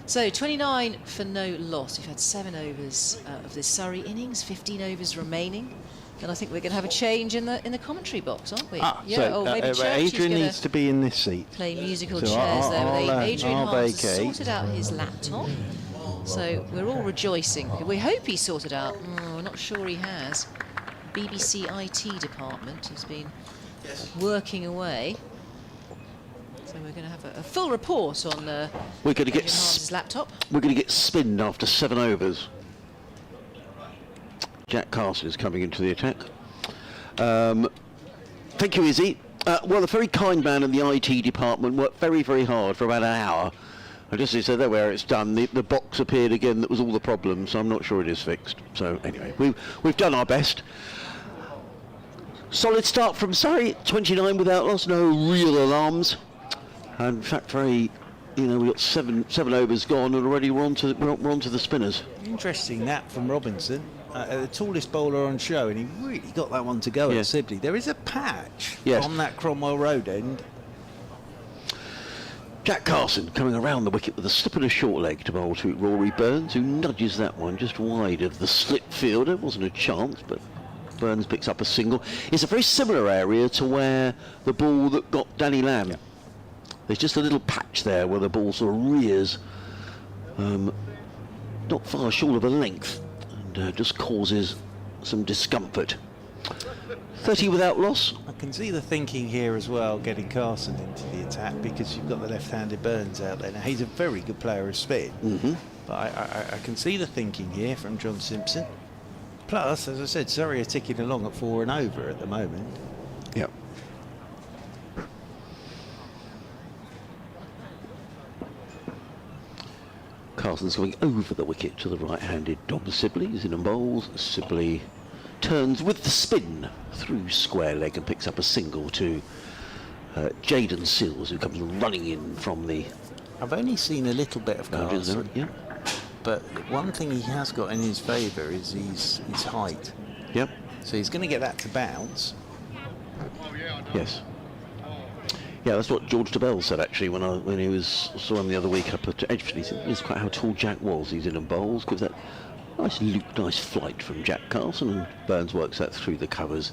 So 29 for no loss. We've had 7 overs of this Surrey innings, 15 overs remaining. And I think we're going to have a change in the commentary box, aren't we? Maybe Adrian needs to be in this seat. Play musical So chairs there with I'll Adrian Harms has vacate. sorted out his laptop. So we're all rejoicing. We hope he's sorted out. We're not sure he has. BBC IT department has been working away. So we're going to have a full report on We're going to Adrian Harms' laptop. We're going to get spinned after 7 overs. Jack Carson is coming into the attack. Thank you, Izzy. Well, the very kind man in the IT department worked very, very hard for about an hour. I just said there where it's done. The box appeared again. That was all the problem. So I'm not sure it is fixed. So anyway, we've done our best. Solid start from Surrey. 29 without loss. No real alarms. And in fact, we've got seven overs gone, and already we're on to the spinners. Interesting that from Robinson. The tallest bowler on show, and he really got that one to go at Sibley. There is a patch on that Cromwell Road end. Jack Carson coming around the wicket with a slip and a short leg to bowl to Rory Burns, who nudges that one just wide of the slip fielder. Wasn't a chance, but Burns picks up a single. It's a very similar area to where the ball that got Danny Lamb. There's just a little patch there where the ball sort of rears not far short of a length, and just causes some discomfort. 30 without loss. I can see the thinking here as well, getting Carson into the attack, because you've got the left-handed Burns out there. Now, he's a very good player of spin, but I can see the thinking here from John Simpson. Plus, as I said, Surrey are ticking along at 4 and over at the moment. Yep. Carson's going over the wicket to the right-handed Dom Sibley. He's in and bowls. Sibley turns with the spin through square leg and picks up a single to Jaden Sills, who comes running in from the... I've only seen a little bit of Carson, yeah. But one thing he has got in his favour is his height. Yep. So he's going to get that to bounce. Yes. Yeah, that's what George DeBell said actually when he saw him the other week up at Edgeworth. He said it's quite how tall Jack was. He's in and bowls. Gives that nice flight from Jack Carson, and Burns works that through the covers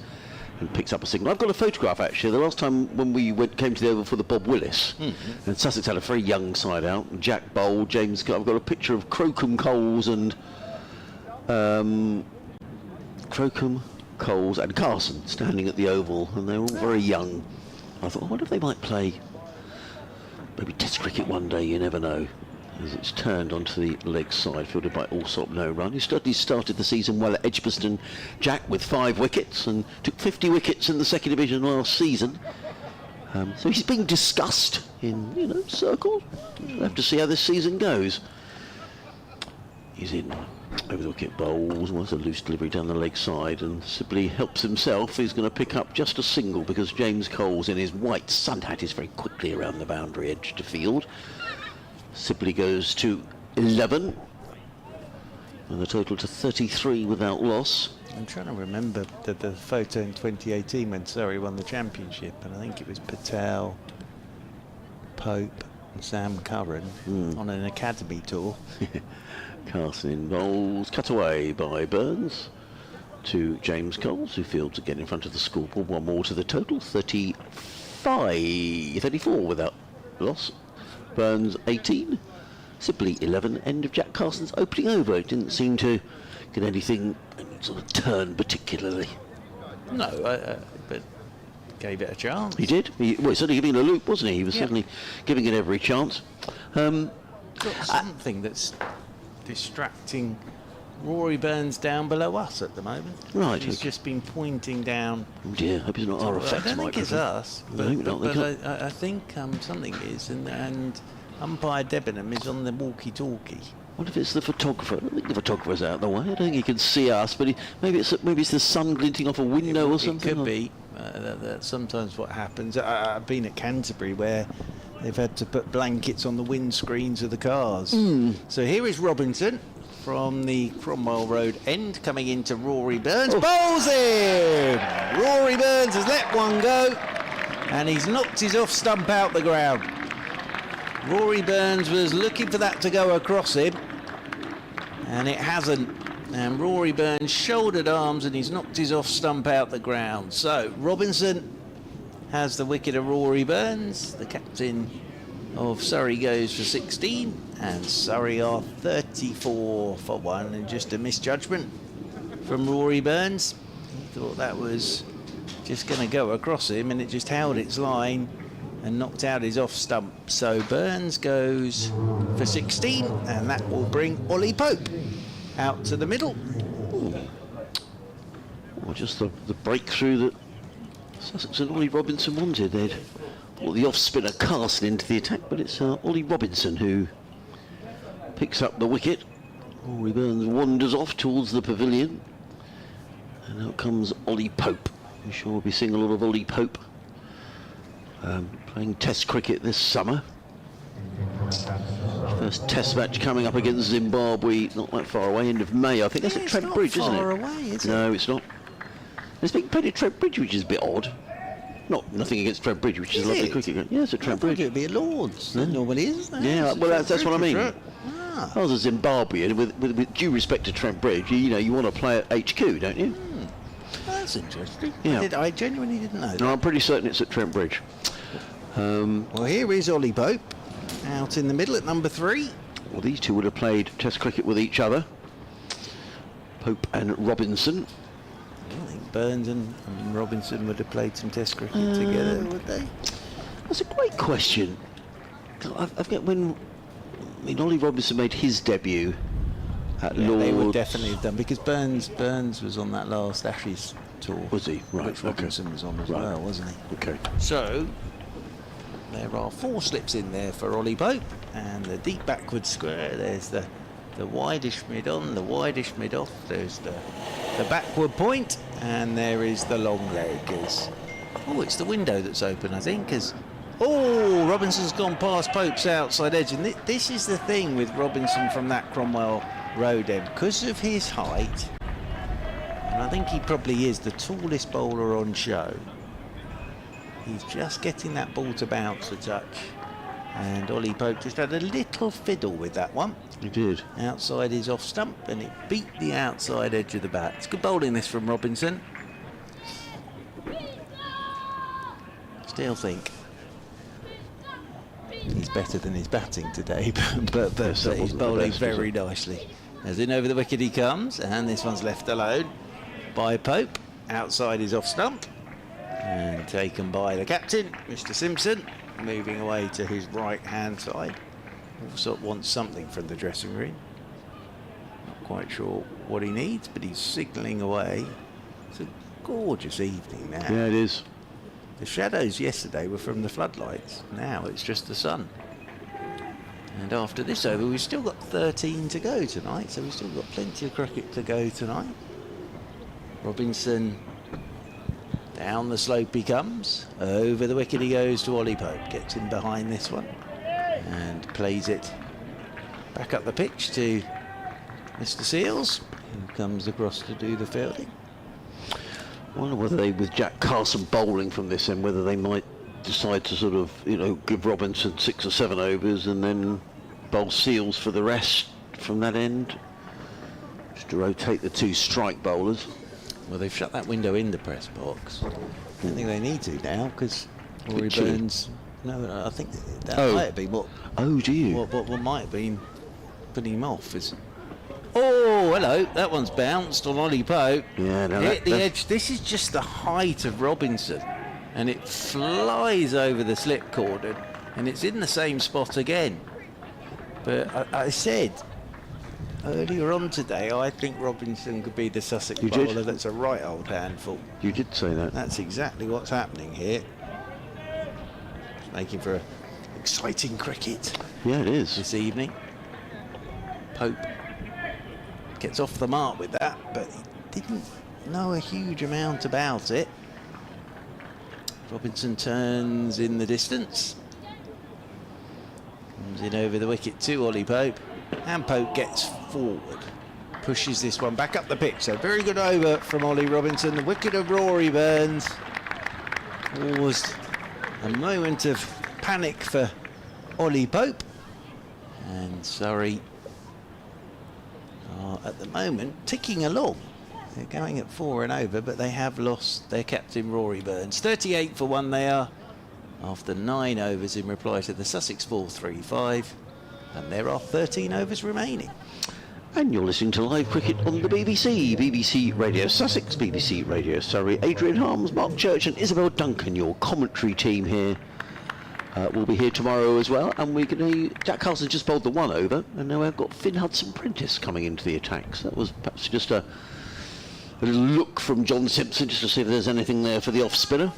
and picks up a signal. I've got a photograph actually. The last time when we came to the Oval for the Bob Willis, and Sussex had a very young side out. Jack bowled. I've got a picture of Crocombe, Coles and Carson standing at the Oval, and they were all very young. I thought, I wonder if they might play maybe Test cricket one day. You never know. As it's turned onto the leg side, fielded by Allsop, no run. He started the season well at Edgbaston, Jack, with 5 wickets, and took 50 wickets in the second division last season. So he's being discussed in circles. We'll have to see how this season goes. He's in over the wicket, bowls, was a loose delivery down the leg side, and Sibley helps himself. He's going to pick up just a single because James Coles in his white sun hat is very quickly around the boundary edge to field. Sibley goes to 11, and the total to 33 without loss. I'm trying to remember the photo in 2018 when Surrey won the championship, and I think it was Patel, Pope and Sam Curran on an academy tour. Carson bowls, cut away by Burns to James Coles, who fields again in front of the scoreboard. One more to the total, 34 without loss. Burns 18, Sibley 11. End of Jack Carson's opening over. It didn't seem to get any sort of turn particularly. No, but gave it a chance. He did. He was certainly giving it a loop, wasn't he? He was certainly giving it every chance. Got something that's distracting Rory Burns down below us at the moment. Right. He's just been pointing down. Oh dear, I hope it's not our effects. I don't think it's us, but I think something is, and umpire Debenham is on the walkie-talkie. What if it's the photographer? I don't think the photographer's out of the way. I don't think he can see us, but maybe it's the sun glinting off a window or something. It could be. That's sometimes what happens. I've been at Canterbury where they've had to put blankets on the windscreens of the cars. So here is Robinson. from the Cromwell Road end, coming into Rory Burns. Bowls in! Rory Burns has let one go, and he's knocked his off stump out the ground. Rory Burns was looking for that to go across him, and it hasn't. And Rory Burns shouldered arms, and he's knocked his off stump out the ground. So Robinson has the wicket of Rory Burns. The captain of Surrey goes for 16, and Surrey are 34 for 1, and just a misjudgment from Rory Burns. He thought that was just going to go across him, and it just held its line and knocked out his off stump. So Burns goes for 16, and that will bring Ollie Pope out to the middle. Well, just the breakthrough that Sussex and Ollie Robinson wanted. They'd well, the off-spinner cast into the attack, but it's Ollie Robinson who picks up the wicket. Rory Burns wanders off towards the pavilion, and out comes Ollie Pope. I'm sure we'll be seeing a lot of Ollie Pope playing Test cricket this summer. First Test match coming up against Zimbabwe, not that far away, end of May. I think that's at Trent Bridge, isn't it? It's not far away, is it? No, it's not. It's being played at Trent Bridge, which is a bit odd. Nothing against Trent Bridge, which is a lovely cricket ground. Yeah, it's at Trent Bridge. It'd be at Lords. That normally is, isn't it? Yeah, well, that's what I mean. Ah. I was a Zimbabwean, with due respect to Trent Bridge, you want to play at HQ, don't you? That's interesting. Yeah. I genuinely didn't know that. No, I'm pretty certain it's at Trent Bridge. Well, here is Ollie Pope out in the middle at number 3. Well, these two would have played Test cricket with each other, Pope and Robinson. I think Burns and Robinson would have played some Test cricket together, would they? That's a great question. I forget when Ollie Robinson made his debut at Lords. They would definitely have done, because Burns was on that last Ashes tour. Was he? Right. Which Robinson was on as well, wasn't he? Okay. So there are 4 slips in there for Ollie Pope, and the deep backward square. There's the wideish mid on, the wideish mid off. There's the backward point, and there is the long leg. Oh, it's the window that's open, I think. Robinson's gone past Pope's outside edge, and this is the thing with Robinson from that Cromwell Road end, because of his height, and I think he probably is the tallest bowler on show. He's just getting that ball to bounce a touch, and Ollie Pope just had a little fiddle with that one. He did. Outside his off stump, and it beat the outside edge of the bat. It's good bowling this from Robinson. Still think he's better than his batting today, but he's bowling very nicely. As in over the wicket he comes, and this one's left alone by Pope. Outside his off stump, and taken by the captain, Mr. Simpson, moving away to his right hand side. Also wants something from the dressing room. Not quite sure what he needs, but he's signalling away. It's a gorgeous evening now. Yeah, it is. The shadows yesterday were from the floodlights. Now it's just the sun. And after this over, we've still got 13 to go tonight, so we've still got plenty of cricket to go tonight. Robinson, down the slope he comes. Over the wicket he goes to Ollie Pope. Gets in behind this one and plays it back up the pitch to Mr. Seals, who comes across to do the fielding. I wonder whether they, with Jack Carson bowling from this end, whether they might decide to sort of, give Robinson 6 or 7 overs and then bowl Seals for the rest from that end, just to rotate the 2 strike bowlers. Well, they've shut that window in the press box. I don't think they need to now, because Rory Burns. No, I think that might have been what. Oh, do you? What might have been putting him off is. Oh, hello! That one's bounced on Ollie Pope. Yeah, no, hit the edge. This is just the height of Robinson, and it flies over the slip cord, and it's in the same spot again. But I said earlier on today, I think Robinson could be the Sussex bowler that's a right old handful. You did say that. That's exactly what's happening here. It's making for exciting cricket. Yeah, it is. This evening. Pope gets off the mark with that, but he didn't know a huge amount about it. Robinson turns in the distance. Comes in over the wicket to Ollie Pope. And Pope gets forward. Pushes this one back up the pitch. So very good over from Ollie Robinson. The wicket of Rory Burns caused a moment of panic for Ollie Pope. And Surrey are at the moment ticking along. They're going at 4 and over, but they have lost their captain Rory Burns. 38 for 1 they are after 9 overs in reply to the Sussex 4-3-5, and there are 13 overs remaining. And you're listening to live cricket on the BBC. BBC Radio Sussex, BBC Radio Surrey. Adrian Harms, Mark Church and Isabel Duncan, your commentary team here. We'll be here tomorrow as well, and we're going to... Jack Carlson just bowled the 1 over, and now we've got Finn Hudson-Prentice coming into the attack. So that was perhaps just a little look from John Simpson just to see if there's anything there for the off-spinner.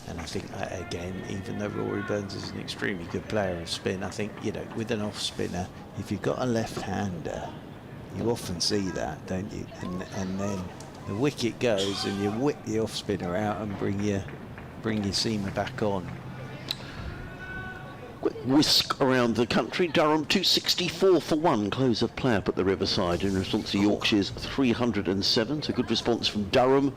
And I think, again, even though Rory Burns is an extremely good player of spin, I think, you know, with an off-spinner, if you've got a left-hander, you often see that, don't you? And then the wicket goes and you whip the off-spinner out and bring your seamer back on. Quick whisk around the country. Durham 264 for 1, close of play up at the Riverside in response to Yorkshire's 307. So good response from Durham.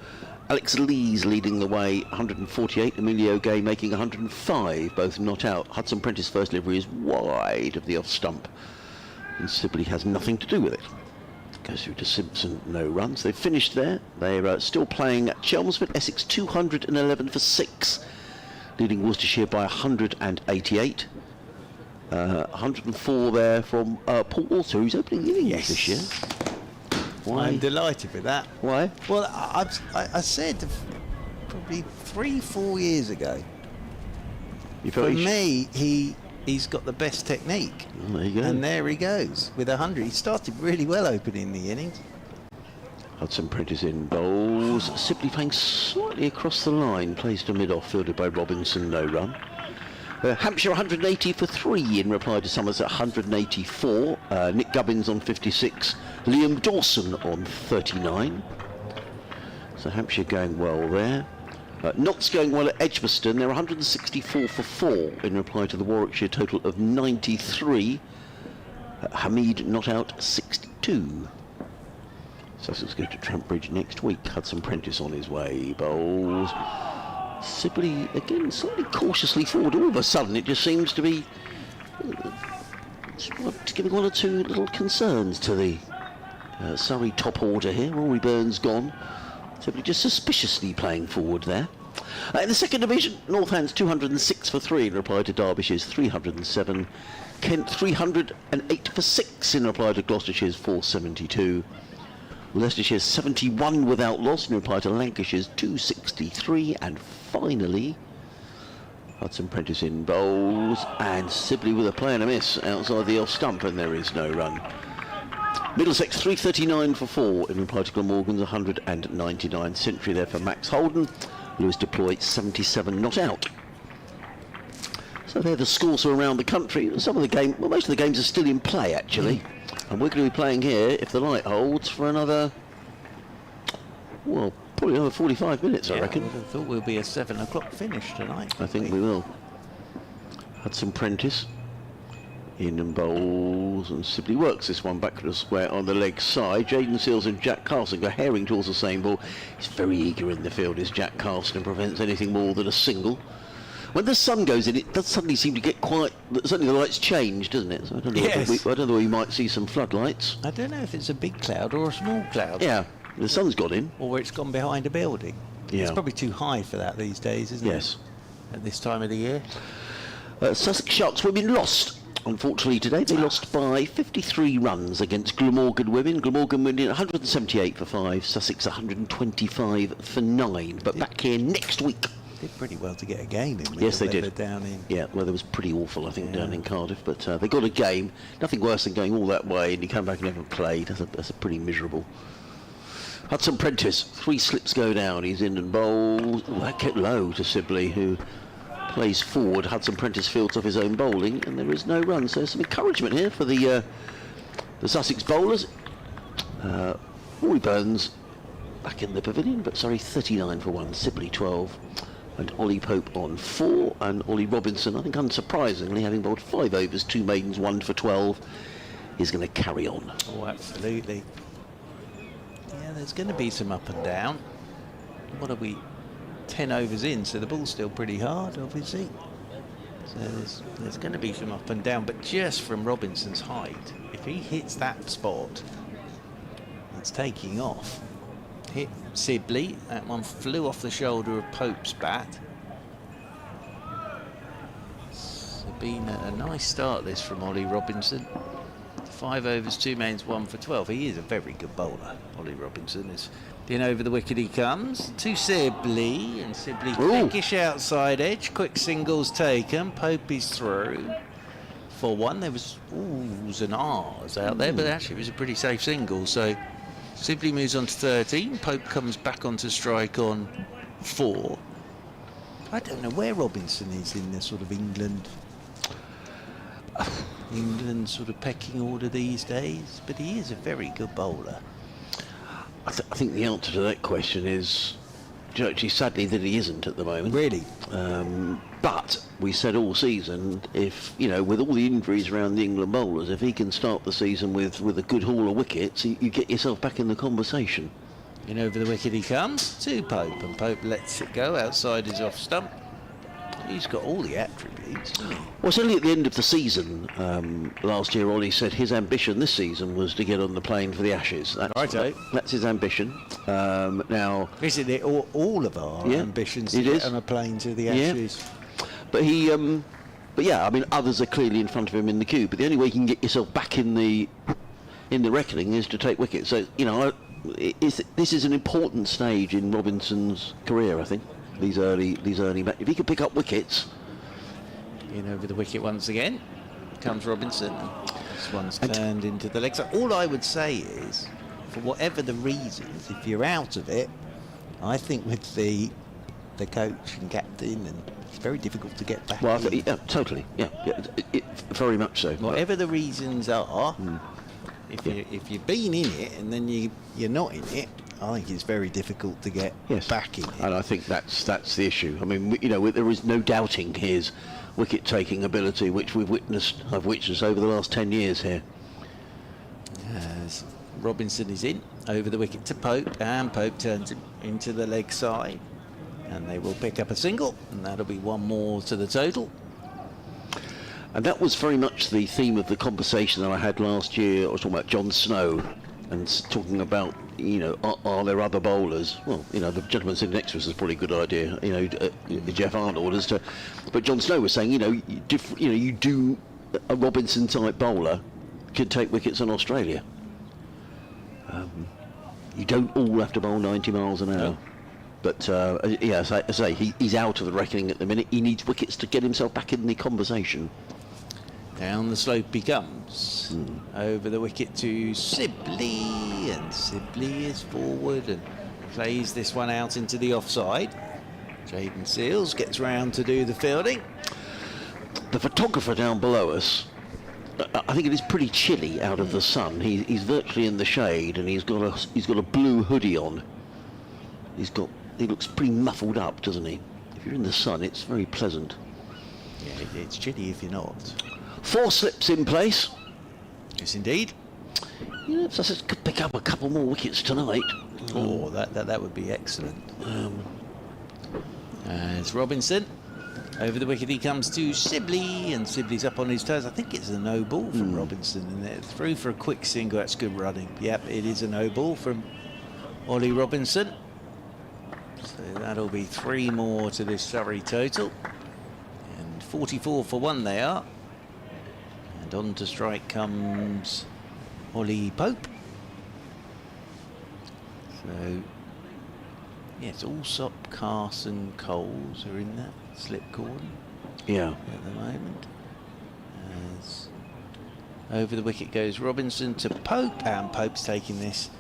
Alex Lees leading the way, 148. Emilio Gay making 105, both not out. Hudson-Prentice first delivery is wide of the off stump, and Sibley has nothing to do with it. Goes through to Simpson, no runs. They've finished there. They're still playing at Chelmsford. Essex 211 for 6, leading Worcestershire by 188. 104 there from Paul Walter, who's opening the innings this year. Why? I'm delighted with that. Why? Well, I said probably 3-4 years ago, for me, he's got the best technique. There you go. And there he goes with 100. He started really well opening the innings. Hudson-Prentice in bowls. Sibley playing slightly across the line. Plays to mid-off, fielded by Robinson, no run. Hampshire 180 for 3 in reply to Summers at 184. Nick Gubbins on 56. Liam Dawson on 39. So Hampshire going well there. Notts going well at Edgbaston. They're 164 for 4 in reply to the Warwickshire total of 93. Hamid not out 62. Sussex go to Trent next week. Hudson-Prentice on his way. Bowls. Sibley again slightly cautiously forward. All of a sudden it just seems to be giving 1 or 2 little concerns to the Surrey top order here. Rory Burns gone. Sibley just suspiciously playing forward there. In the second division, Northand's 206 for 3 in reply to Derbyshire's 307. Kent 308 for 6 in reply to Gloucestershire's 472. Leicestershire 71 without loss in reply to Lancashire's 263. And finally, Hudson-Prentice in bowls, and Sibley with a play and a miss outside the off stump, and there is no run. Middlesex 339 for 4 in reply to Glamorgan's 199. Century there for Max Holden. Lewis Deploy 77 not out. So they're the scores around the country. Some of the game, well, most of the games are still in play actually. And we're going to be playing here, if the light holds, for another, well, probably another 45 minutes, I reckon. I would have thought we'll be a 7 o'clock finish tonight. I think we will. Hudson-Prentice in and bowls, and Sibley works this one back to the square on the leg side. Jaden Seals and Jack Carlson go herring towards the same ball. He's very eager in the field, is Jack Carlson, and prevents anything more than a single. When the sun goes in, it does suddenly seem to get quite... Suddenly the lights change, doesn't it? So I don't know. Yes. I don't know. We might see some floodlights. I don't know if it's a big cloud or a small cloud. Yeah, the sun's got in. Or it's gone behind a building. Yeah. It's probably too high for that these days, isn't it? Yes. At this time of the year. Sussex Sharks women lost. Unfortunately today, they lost by 53 runs against Glamorgan women. Glamorgan winning 178 for 5, Sussex 125 for 9. But back here next week. Did pretty well to get a game in. Yes, they did. Down in. Yeah, weather was pretty awful, I think, down in Cardiff. But they got a game. Nothing worse than going all that way and you come back and haven't played. That's a pretty miserable. Hudson-Prentice, 3 slips go down. He's in and bowls. Oh, that kept low to Sibley, who plays forward. Hudson-Prentice fields off his own bowling, and there is no run. So some encouragement here for the Sussex bowlers. Rory Burns back in the pavilion, but sorry, 39 for 1. Sibley 12. And Ollie Pope on 4, and Ollie Robinson, I think unsurprisingly, having bowled 5 overs, 2 maidens, 1 for 12, is going to carry on. Oh, absolutely. Yeah, there's going to be some up and down. What are we? 10 overs in, so the ball's still pretty hard, obviously. So there's going to be some up and down, but just from Robinson's height, if he hits that spot, it's taking off. Hit Sibley, that one flew off the shoulder of Pope's bat. It's been a nice start this from Ollie Robinson. 5 overs, 2 mains, 1 for 12. He is a very good bowler, Ollie Robinson. Is in over the wicket he comes to Sibley, and Sibley peckish outside edge. Quick singles taken. Pope is through for 1. There was oohs and ahs out there, but actually it was a pretty safe single. So Sibley moves on to 13. Pope comes back onto strike on 4. I don't know where Robinson is in the sort of England sort of pecking order these days, but he is a very good bowler. I think the answer to that question is actually sadly that he isn't at the moment. Really? But we said all season, if, you know, with all the injuries around the England bowlers, if he can start the season with a good haul of wickets, you get yourself back in the conversation. In over the wicket he comes to Pope, and Pope lets it go outside his off stump. He's got all the attributes, hasn't he? Well, certainly at the end of the season last year, Ollie said his ambition this season was to get on the plane for the Ashes. That's his ambition. Now, isn't it all of our ambitions to get on a plane to the Ashes? Yeah. But he, but yeah, I mean, others are clearly in front of him in the queue. But the only way you can get yourself back in the reckoning is to take wickets. So you know, this is an important stage in Robinson's career, I think. These early, if he could pick up wickets. In over the wicket once again comes Robinson. This one's turned into the leg side. All I would say is, for whatever the reasons, if you're out of it, I think with the coach and captain, and it's very difficult to get back. Well, in. Yeah, totally. Yeah, very much so. Whatever the reasons are, if you've been in it and then you're not in it, I think it's very difficult to get back in it. And I think that's the issue. I mean, you know, there is no doubting his wicket-taking ability, which I've witnessed over the last 10 years here. As Robinson is in over the wicket to Pope, and Pope turns it into the leg side, and they will pick up a single, and that'll be 1 more to the total. And that was very much the theme of the conversation that I had last year. I was talking about John Snow and talking about, you know, are there other bowlers? Well, you know, the gentleman sitting next to us is probably a good idea, you know, Jeff Arnold, as to. But John Snow was saying, you do a Robinson type bowler could take wickets on Australia. You don't all have to bowl 90 miles an hour. No. But as I say, he's out of the reckoning at the minute. He needs wickets to get himself back in the conversation. Down the slope he comes. Over the wicket to Sibley, and Sibley is forward and plays this one out into the offside. Jaden Seals gets round to do the fielding. The photographer down below us, I think it is pretty chilly out of the sun. He's virtually in the shade, and he's got a blue hoodie on. He looks pretty muffled up, doesn't he? If you're in the sun, it's very pleasant. Yeah, it's chilly if you're not. 4 slips in place. Yes, indeed. You know, Sussex could pick up a couple more wickets tonight. Oh, that would be excellent. As Robinson, over the wicket he comes to Sibley, and Sibley's up on his toes. I think it's a no ball from Robinson, and they're through for a quick single. That's good running. Yep, it is a no ball from Ollie Robinson. So that'll be 3 more to this Surrey total. And 44 for 1 they are. And on to strike comes Ollie Pope. So, yes, Allsop, Carson, Coles are in that slip cordon. Yeah. At the moment. As over the wicket goes Robinson to Pope, and Pope's taking this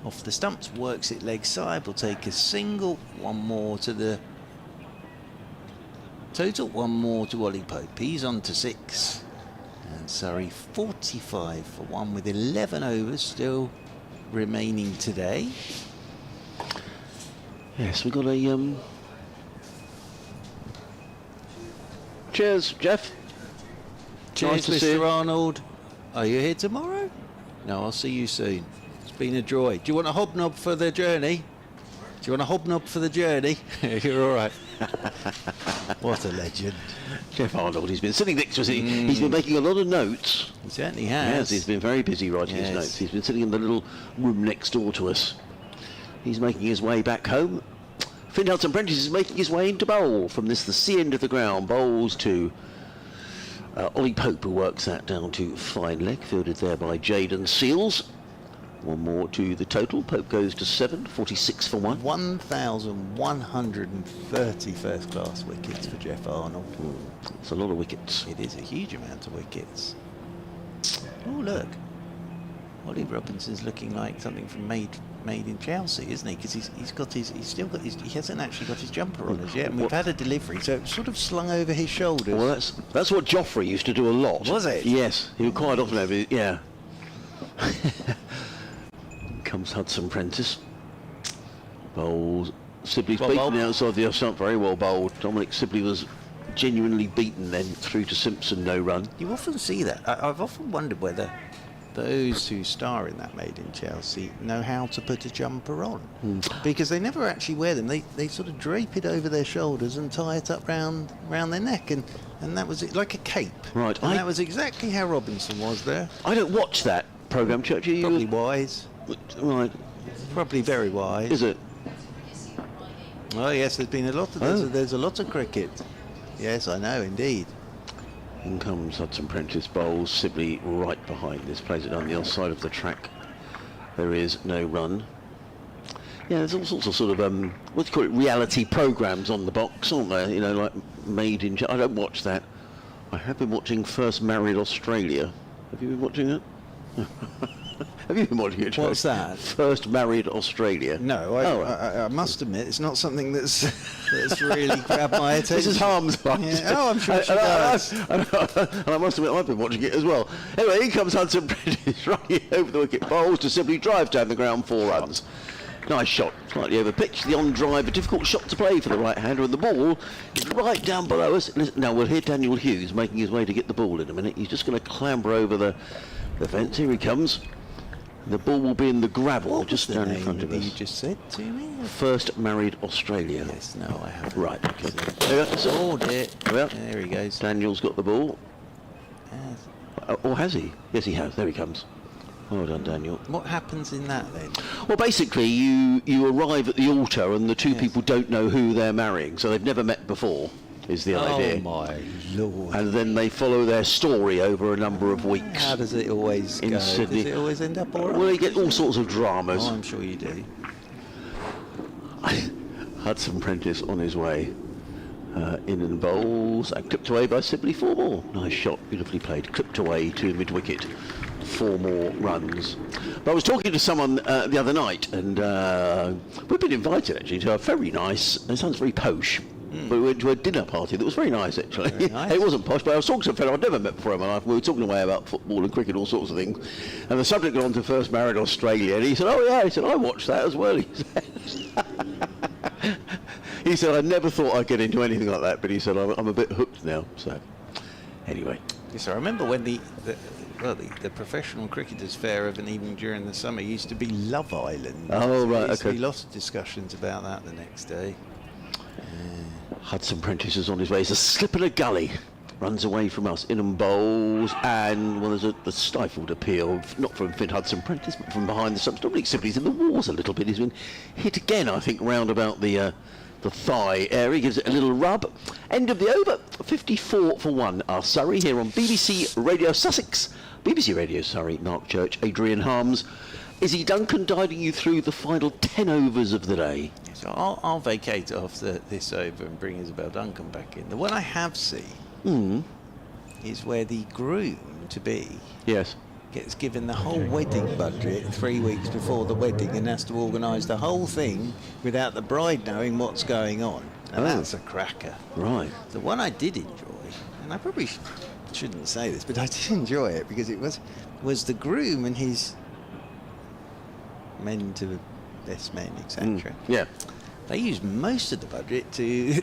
off the stumps, works it leg side, will take a single. 1 more to the total, 1 more to Ollie Pope. He's on to 6. And Surrey 45 for 1 with 11 overs still remaining today. Yes, we've got a cheers, Jeff. Cheers, nice to see Mr. you. Arnold. Are you here tomorrow? No, I'll see you soon. It's been a joy. Do you want a hobnob for the journey? Do you want a hobnob for the journey? You're all right. What a legend. Jeff Arnold, he's been sitting next to us. He's been making a lot of notes. He certainly has. Yes, he's been very busy writing his notes. He's been sitting in the little room next door to us. He's making his way back home. Finn Hudson-Prentice is making his way into bowl. From this, the C end of the ground, bowls to Ollie Pope, who works that down to fine leg, fielded there by Jaden Seals. One more to the total. Pope goes to 7, 46 for 1. 1,130 first-class wickets for Jeff Arnold. It's a lot of wickets. It is a huge amount of wickets. Oh, look. Ollie Robinson's looking like something from Made in Chelsea, isn't he? Because he hasn't actually got his jumper on as yet, and we've had a delivery, so it's sort of slung over his shoulders. Well, that's what Joffrey used to do a lot. Was it? Yes, he would quite often have it, yeah. Comes Hudson-Prentice. Bowls. Sibley's beaten the outside of the off-stump, very well bowled. Dominic Sibley was genuinely beaten then through to Simpson, no run. You often see that. I've often wondered whether those who star in that Made in Chelsea know how to put a jumper on, because they never actually wear them. They sort of drape it over their shoulders and tie it up round their neck, and that was it, like a cape. Right. And that was exactly how Robinson was there. I don't watch that programme, Churchy. Probably wise. Right. Probably very wise. Is it? Oh yes, there's been a lot of there's a lot of cricket. Yes, I know, indeed. In comes Hudson-Prentice, bowls Sibley right behind this, plays it down the other side of the track. There is no run. Yeah, there's all sorts of sort of what do you call it, reality programmes on the box, aren't there? You know, like Made in I don't watch that. I have been watching First Married Australia. Have you been watching it? Have you been watching it? What's that? First Married Australia. No, I must admit it's not something that's really grabbed my attention. This is harm's life. Yeah. Oh, I'm sure she does. And I must admit I've been watching it as well. Anyway, here comes Hudson-Prentice running over the wicket. Bowls to simply drive down the ground, 4 runs. Nice shot, slightly over pitch. The on drive, a difficult shot to play for the right-hander, and the ball is right down below us. Now we'll hear Daniel Hughes making his way to get the ball in a minute. He's just going to clamber over the fence. Here he comes. The ball will be in the gravel just down in front of us. You just said to me? First Married Australia. Yes, no, I haven't. Right, okay. Oh dear. Well, there he goes. Daniel's got the ball. Yes. Or has he? Yes, he has. There he comes. Well done, Daniel. What happens in that then? Well, basically, you arrive at the altar and the two people don't know who they're marrying, so they've never met before, is the idea. Oh my lord. And then they follow their story over a number of weeks. How does it always in go? Sydney. Does it always end up all right? Well, they get all sorts of dramas. Oh, I'm sure you do. Hudson-Prentice on his way. In and bowls, and clipped away by Sibley, 4 more. Nice shot, beautifully played. Clipped away to mid-wicket. 4 more runs. But I was talking to someone the other night, and we've been invited actually to a very nice, it sounds very posh, but we went to a dinner party that was very nice actually. Very nice. It wasn't posh, but I was talking to a fellow I'd never met before in my life. We were talking away about football and cricket, all sorts of things, and the subject got on to First Married Australia, and he said, oh yeah, he said, I watched that as well, he said. He said, I never thought I'd get into anything like that, but he said, I'm a bit hooked now, so anyway. Yes, I remember when the professional cricketers' fair of an evening during the summer used to be Love Island. Oh, right, there used to okay. be lots of discussions about that the next day. Hudson-Prentice is on his way. It's a slip in a gully. Runs away from us. In and bowls. And, well, there's a stifled appeal, not from Finn Hudson-Prentice, but from behind the stumps. Dominic Sibley's in the walls a little bit. He's been hit again, I think, round about the thigh area. Gives it a little rub. End of the over. 54 for 1. Our Surrey here on BBC Radio Sussex. BBC Radio Surrey, Mark Church, Adrian Harms. Izzy Duncan guiding you through the final 10 overs of the day. So I'll vacate off this over and bring Isabel Duncan back in. The one I have seen is where the groom-to-be gets given the whole wedding budget 3 weeks before the wedding and has to organise the whole thing without the bride knowing what's going on. And that's a cracker. Right. The one I did enjoy, and I probably shouldn't say this, but I did enjoy it because it was the groom and his men to best men, etc. Yeah. They used most of the budget to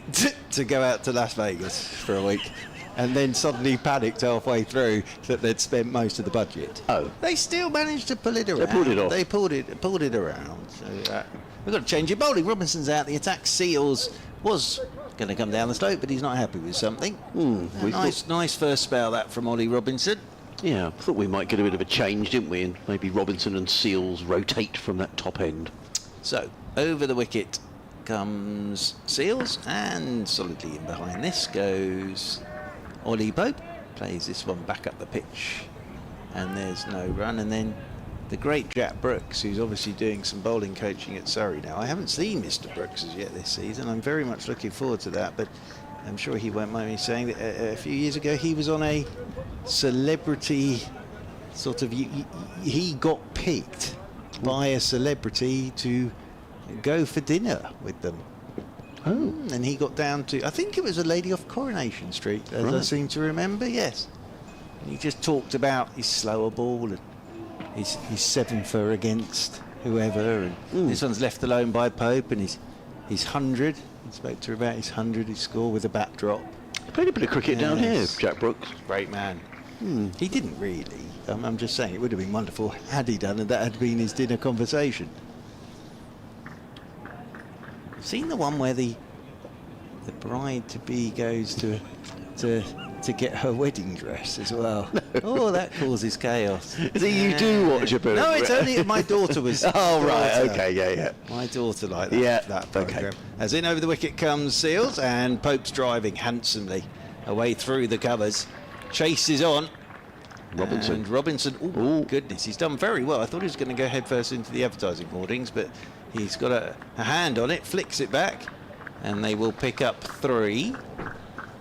go out to Las Vegas for a week. and then suddenly panicked halfway through that they'd spent most of the budget. Oh. They still managed to pull it around. They pulled it off. They pulled it around. So we've got to change it. Bowling, Robinson's out. The attack, Seals was going to come down the slope, but he's not happy with something. Nice first spell that from Ollie Robinson. Yeah, I thought we might get a bit of a change, didn't we? And maybe Robinson and Seals rotate from that top end. So, over the wicket comes Seals, and solidly in behind this goes Ollie Pope. Plays this one back up the pitch, and there's no run. And then the great Jack Brooks, who's obviously doing some bowling coaching at Surrey now. I haven't seen Mr. Brooks as yet this season. I'm very much looking forward to that, but I'm sure he won't mind me saying that a few years ago he was on a celebrity sort of... He got picked by a celebrity to go for dinner with them. Oh. And he got down to... I think it was a lady off Coronation Street, as I seem to remember, yes. And he just talked about his slower ball and his 7 for against whoever. And this one's left alone by Pope, and his 100. He spoke to her about his 100, his score with a backdrop. Played a bit of cricket down here, Jack Brooks. Great man. He didn't really. I'm just saying it would have been wonderful had he done, and that had been his dinner conversation. Seen the one where the bride-to-be goes to get her wedding dress as well? No. Oh, that causes chaos. See, you do watch a bit. No, it's only my daughter was. Oh, right, okay, yeah. My daughter liked that. Yeah, that program. Okay. As in over the wicket comes Seals, and Pope's driving handsomely away through the covers. Chase is on. Robinson. And Robinson, oh goodness, he's done very well. I thought he was going to go head first into the advertising hoardings, but he's got a hand on it, flicks it back, and they will pick up 3.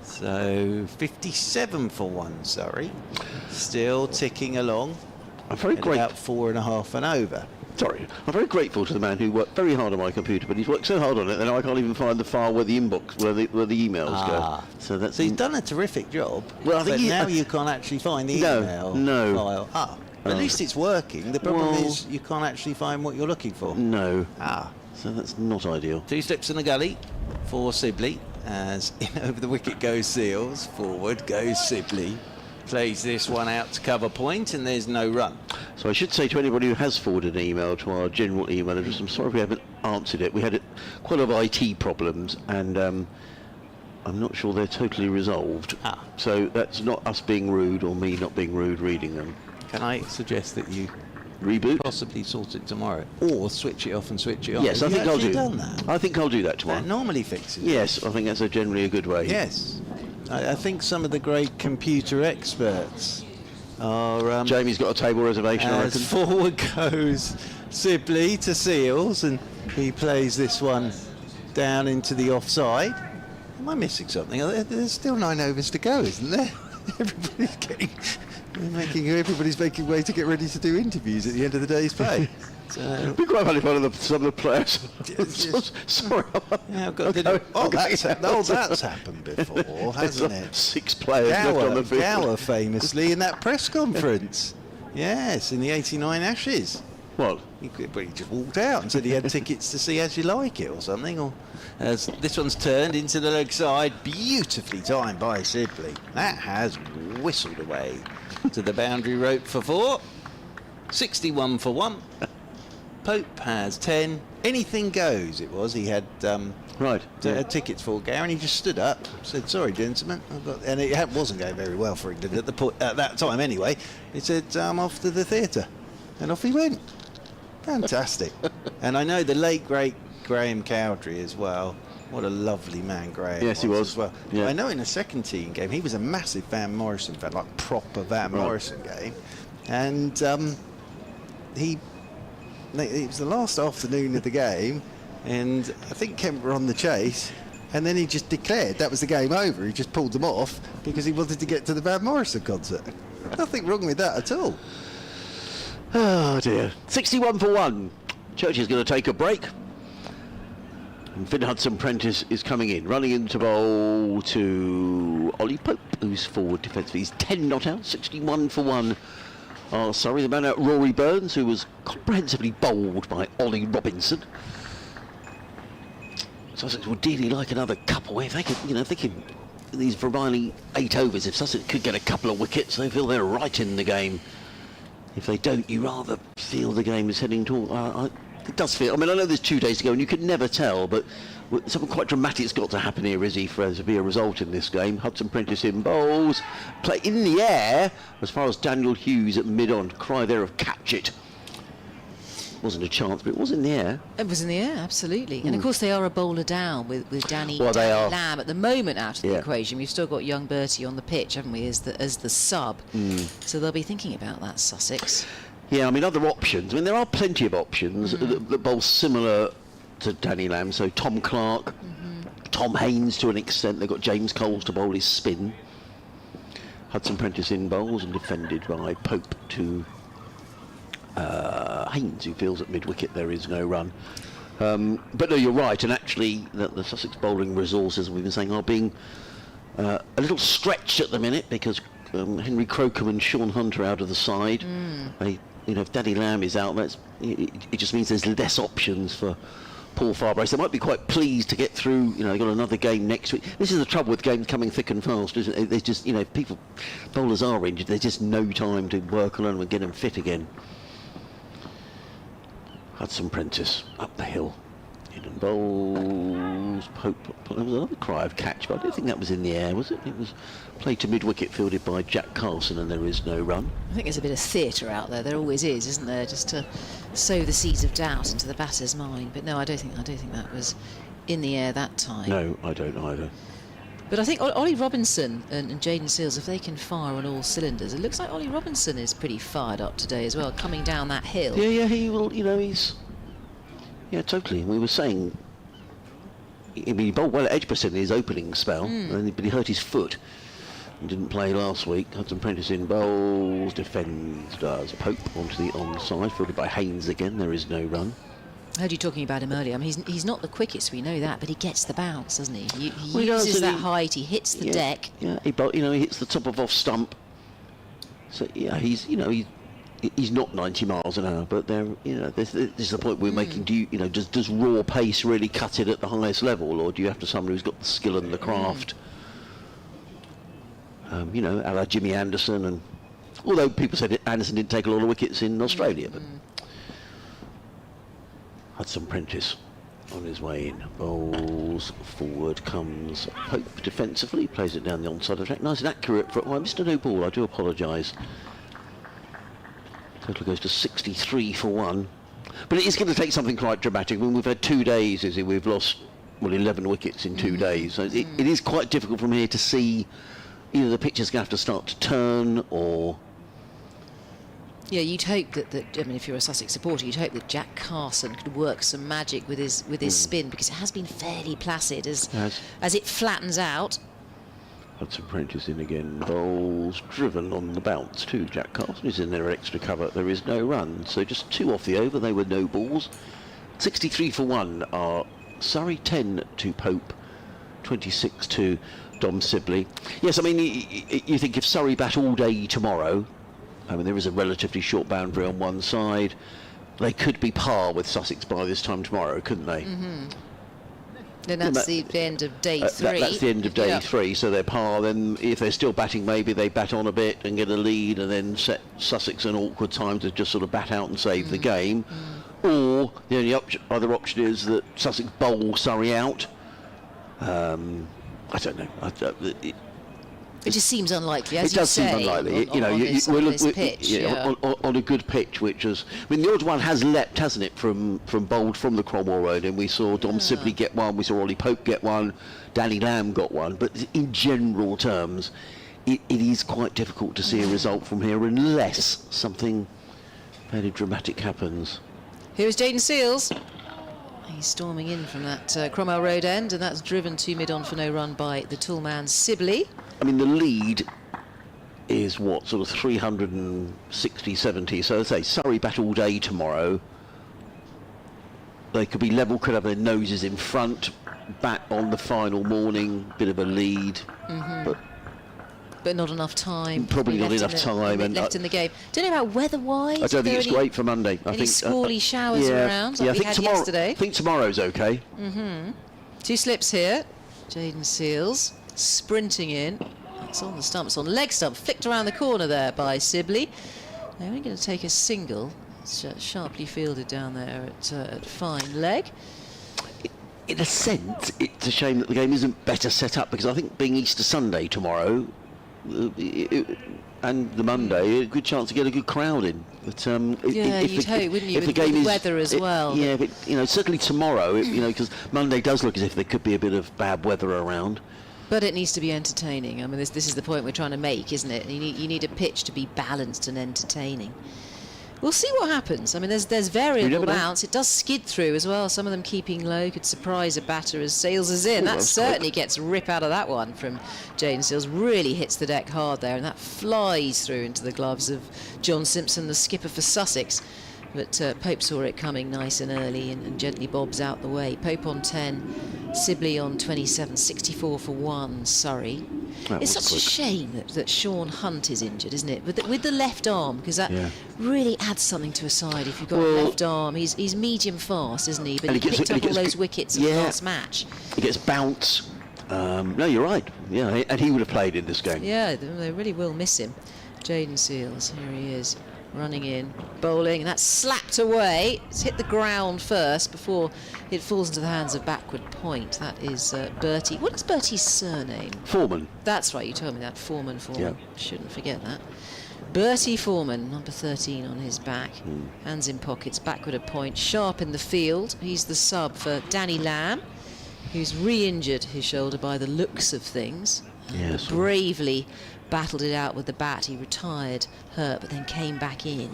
So 57 for 1, Surrey. Still ticking along. I'm very grateful. About 4.5 and over. Sorry, I'm very grateful to the man who worked very hard on my computer, but he's worked so hard on it that now I can't even find the file where the inbox, where the emails go. So he's done a terrific job. Well, I think but now you can't actually find the email file. At least it's working. The problem is you can't actually find what you're looking for. No. So that's not ideal. 2 steps in the gully for Sibley, as in over the wicket goes Seals. Forward goes Sibley. Plays this one out to cover point, and there's no run. So I should say to anybody who has forwarded an email to our general email address, I'm sorry we haven't answered it. We had quite a lot of IT problems, and I'm not sure they're totally resolved. So that's not us being rude or me not being rude reading them. Can I suggest that you reboot? Possibly sort it tomorrow, or switch it off and switch it on. Yes, I think I'll do that. I think I'll do that tomorrow. That normally fixes it. Yes, I think that's generally a good way. Yes. I think some of the great computer experts are... Jamie's got a table reservation, I reckon. Forward goes Sibley to Seals, and he plays this one down into the offside. Am I missing something? There's still 9 overs to go, isn't there? Everybody's making way to get ready to do interviews at the end of the day's play. It'd be quite funny if some of the players. Sorry. Yeah, I've got that's happened before, hasn't it? 6 players left on the field. Gower famously in that press conference. Yes, in the '89 Ashes. What? He just walked out and said he had tickets to see As You Like It or something. Or as this one's turned into the leg side, beautifully timed by Sibley. That has whistled away to the boundary rope for 4. 61 for 1. Pope has 10. Anything goes, it was. He had tickets for Gower, and he just stood up, said, sorry, gentlemen. And it wasn't going very well for England at that time anyway. He said, I'm off to the theatre. And off he went. Fantastic. And I know the late, great Graham Cowdrey as well. What a lovely man Graham Yes, he was. as well. Yeah. I know in a second team game, he was a massive Van Morrison fan, like proper Van Morrison game. And it was the last afternoon of the game, and I think Kent were on the chase, and then he just declared that was the game over. He just pulled them off because he wanted to get to the Van Morrison concert. Nothing wrong with that at all. Oh dear. 61 for 1. Church is going to take a break. And Finn Hudson-Prentice is coming in, running into bowl to Ollie Pope, who's forward defensively. He's 10 not out, 61 for 1. Sorry, the man out Rory Burns, who was comprehensively bowled by Ollie Robinson. Sussex would dearly like another couple if they could, if they can these remaining 8 overs, if Sussex could get a couple of wickets, they feel they're right in the game. If they don't, you rather feel the game is heading toward... it does feel... I mean, I know there's 2 days to go, and you could never tell, but something quite dramatic's got to happen here, Izzy, for there to be a result in this game. Hudson Prentice in bowls. Play in the air, as far as Daniel Hughes at mid-on. Cry there of catch it. Wasn't a chance, but it was in the air. It was in the air, absolutely. And of course they are a bowler down with Danny Lamb at the moment out of the equation. We've still got young Bertie on the pitch, haven't we, as the sub. So they'll be thinking about that, Sussex. Yeah, I mean, other options. I mean, there are plenty of options that bowl similar to Danny Lamb. So Tom Clark, Tom Haynes to an extent. They've got James Coles to bowl his spin. Hudson Prentice in bowls and defended by Pope to Haynes, who feels at mid-wicket there is no run. But no, you're right, and actually the Sussex bowling resources, we've been saying, are being a little stretched at the minute because Henry Crocombe and Sean Hunter out of the side. If Danny Lamb is out, it just means there's less options for Paul Farbrace. They might be quite pleased to get through. They've got another game next week. This is the trouble with games coming thick and fast, isn't it? There's just, if bowlers are injured, there's just no time to work on them and get them fit again. Hudson Prentice up the hill, in and bowls. Pope. There was another cry of catch, but I don't think that was in the air, was it? It was played to mid-wicket, fielded by Jack Carson, and there is no run. I think there's a bit of theatre out there. There always is, isn't there? Just to sow the seeds of doubt into the batter's mind. But no, I don't think that was in the air that time. No, I don't either. But I think Ollie Robinson and Jayden Seales, if they can fire on all cylinders, it looks like Ollie Robinson is pretty fired up today as well, coming down that hill. Yeah, he will. He's. Yeah, totally. We were saying. He bowled well at Edgbaston in his opening spell, but he hurt his foot and didn't play last week. Hudson Prentice in bowls, defends, does Pope onto the onside, fielded by Haynes again. There is no run. I heard you talking about him earlier. I mean, he's not the quickest, we know that, but he gets the bounce, doesn't he? He uses that height, he hits the deck. Yeah, he hits the top of off stump. So yeah, he's not 90 miles an hour, but this is the point we're making. Does raw pace really cut it at the highest level, or do you have to someone who's got the skill and the craft? A la Jimmy Anderson, and although people said Anderson didn't take a lot of wickets in Australia, but. Hudson Prentice on his way in. Bowls forward comes Pope defensively, plays it down the onside of the track. Nice and accurate for I missed a no ball, I do apologise. Total goes to 63 for 1. But it is going to take something quite dramatic. I mean, we've had 2 days, we've lost 11 wickets in 2 days. So it is quite difficult from here to see either the pitch is going to have to start to turn or. Yeah, you'd hope that if you're a Sussex supporter, you'd hope that Jack Carson could work some magic with his spin, because it has been fairly placid as it flattens out. Hudson Prentice in again, bowls driven on the bounce too. Jack Carson is in there extra cover. There is no run, so just 2 off the over. They were no balls. 63 for 1 are Surrey, 10 to Pope, 26 to Dom Sibley. Yes, I mean you think if Surrey bat all day tomorrow. I mean, there is a relatively short boundary on one side. They could be par with Sussex by this time tomorrow, couldn't they? Then that's the end of day 3. That's the end of day 3, so they're par. Then if they're still batting, maybe they bat on a bit and get a lead and then set Sussex an awkward time to just sort of bat out and save the game. Or the only other option is that Sussex bowl Surrey out. I don't know. It just seems unlikely, as it does seem unlikely. On this pitch. On a good pitch, which is, I mean, the odd one has leapt, hasn't it, from bowled from the Cromwell Road, and we saw Dom Sibley get one, we saw Ollie Pope get one, Danny Lamb got one, but in general terms, it is quite difficult to see a result from here unless something fairly dramatic happens. Here's Jayden Seales. He's storming in from that Cromwell Road end, and that's driven to mid-on for no run by the tall man Sibley. I mean, the lead is what, sort of 360, 70. So let's say Surrey bat all day tomorrow. They could be level, could have their noses in front, bat on the final morning, bit of a lead. But not enough time. Probably not enough time. And left in the game. Don't know about weather-wise. I don't think it's great for Monday. I think squally showers around, like we had yesterday. I think tomorrow's okay. 2 slips here. Jayden Seales. sprinting in. It's on the stump, it's on leg stump, flicked around the corner there by Sibley. They're only going to take a single. It's sharply fielded down there at fine leg. In a sense, it's a shame that the game isn't better set up, because I think being Easter Sunday tomorrow and the Monday, a good chance to get a good crowd in. But you'd hope, wouldn't you, if the with game the is, weather as well. Yeah, but certainly tomorrow, because Monday does look as if there could be a bit of bad weather around. But it needs to be entertaining. I mean, this is the point we're trying to make, isn't it? You need a pitch to be balanced and entertaining. We'll see what happens. I mean, there's variable bounce. It does skid through as well. Some of them keeping low could surprise a batter as Sales is in. That certainly gets rip out of that one from Jaden Sales. Really hits the deck hard there, and that flies through into the gloves of John Simpson, the skipper for Sussex. But Pope saw it coming nice and early and gently bobs out the way. Pope on 10, Sibley on 27, 64 for 1, Surrey. It's such a shame that Sean Hunt is injured, isn't it? With the left arm, because that really adds something to a side if you've got a left arm. He's medium fast, isn't he? But he picked up all those wickets in the last match. He gets bounce. No, you're right. Yeah, and he would have played in this game. Yeah, they really will miss him. Jaden Seals, here he is. Running in, bowling, and that's slapped away. It's hit the ground first before it falls into the hands of backward point. That is Bertie. What is Bertie's surname? Foreman. That's right, you told me that. Foreman. Yeah. Shouldn't forget that. Bertie Foreman, number 13 on his back. Hands in pockets, backward at point, sharp in the field. He's the sub for Danny Lamb, who's re-injured his shoulder by the looks of things. Yes. Bravely battled it out with the bat. He retired hurt, but then came back in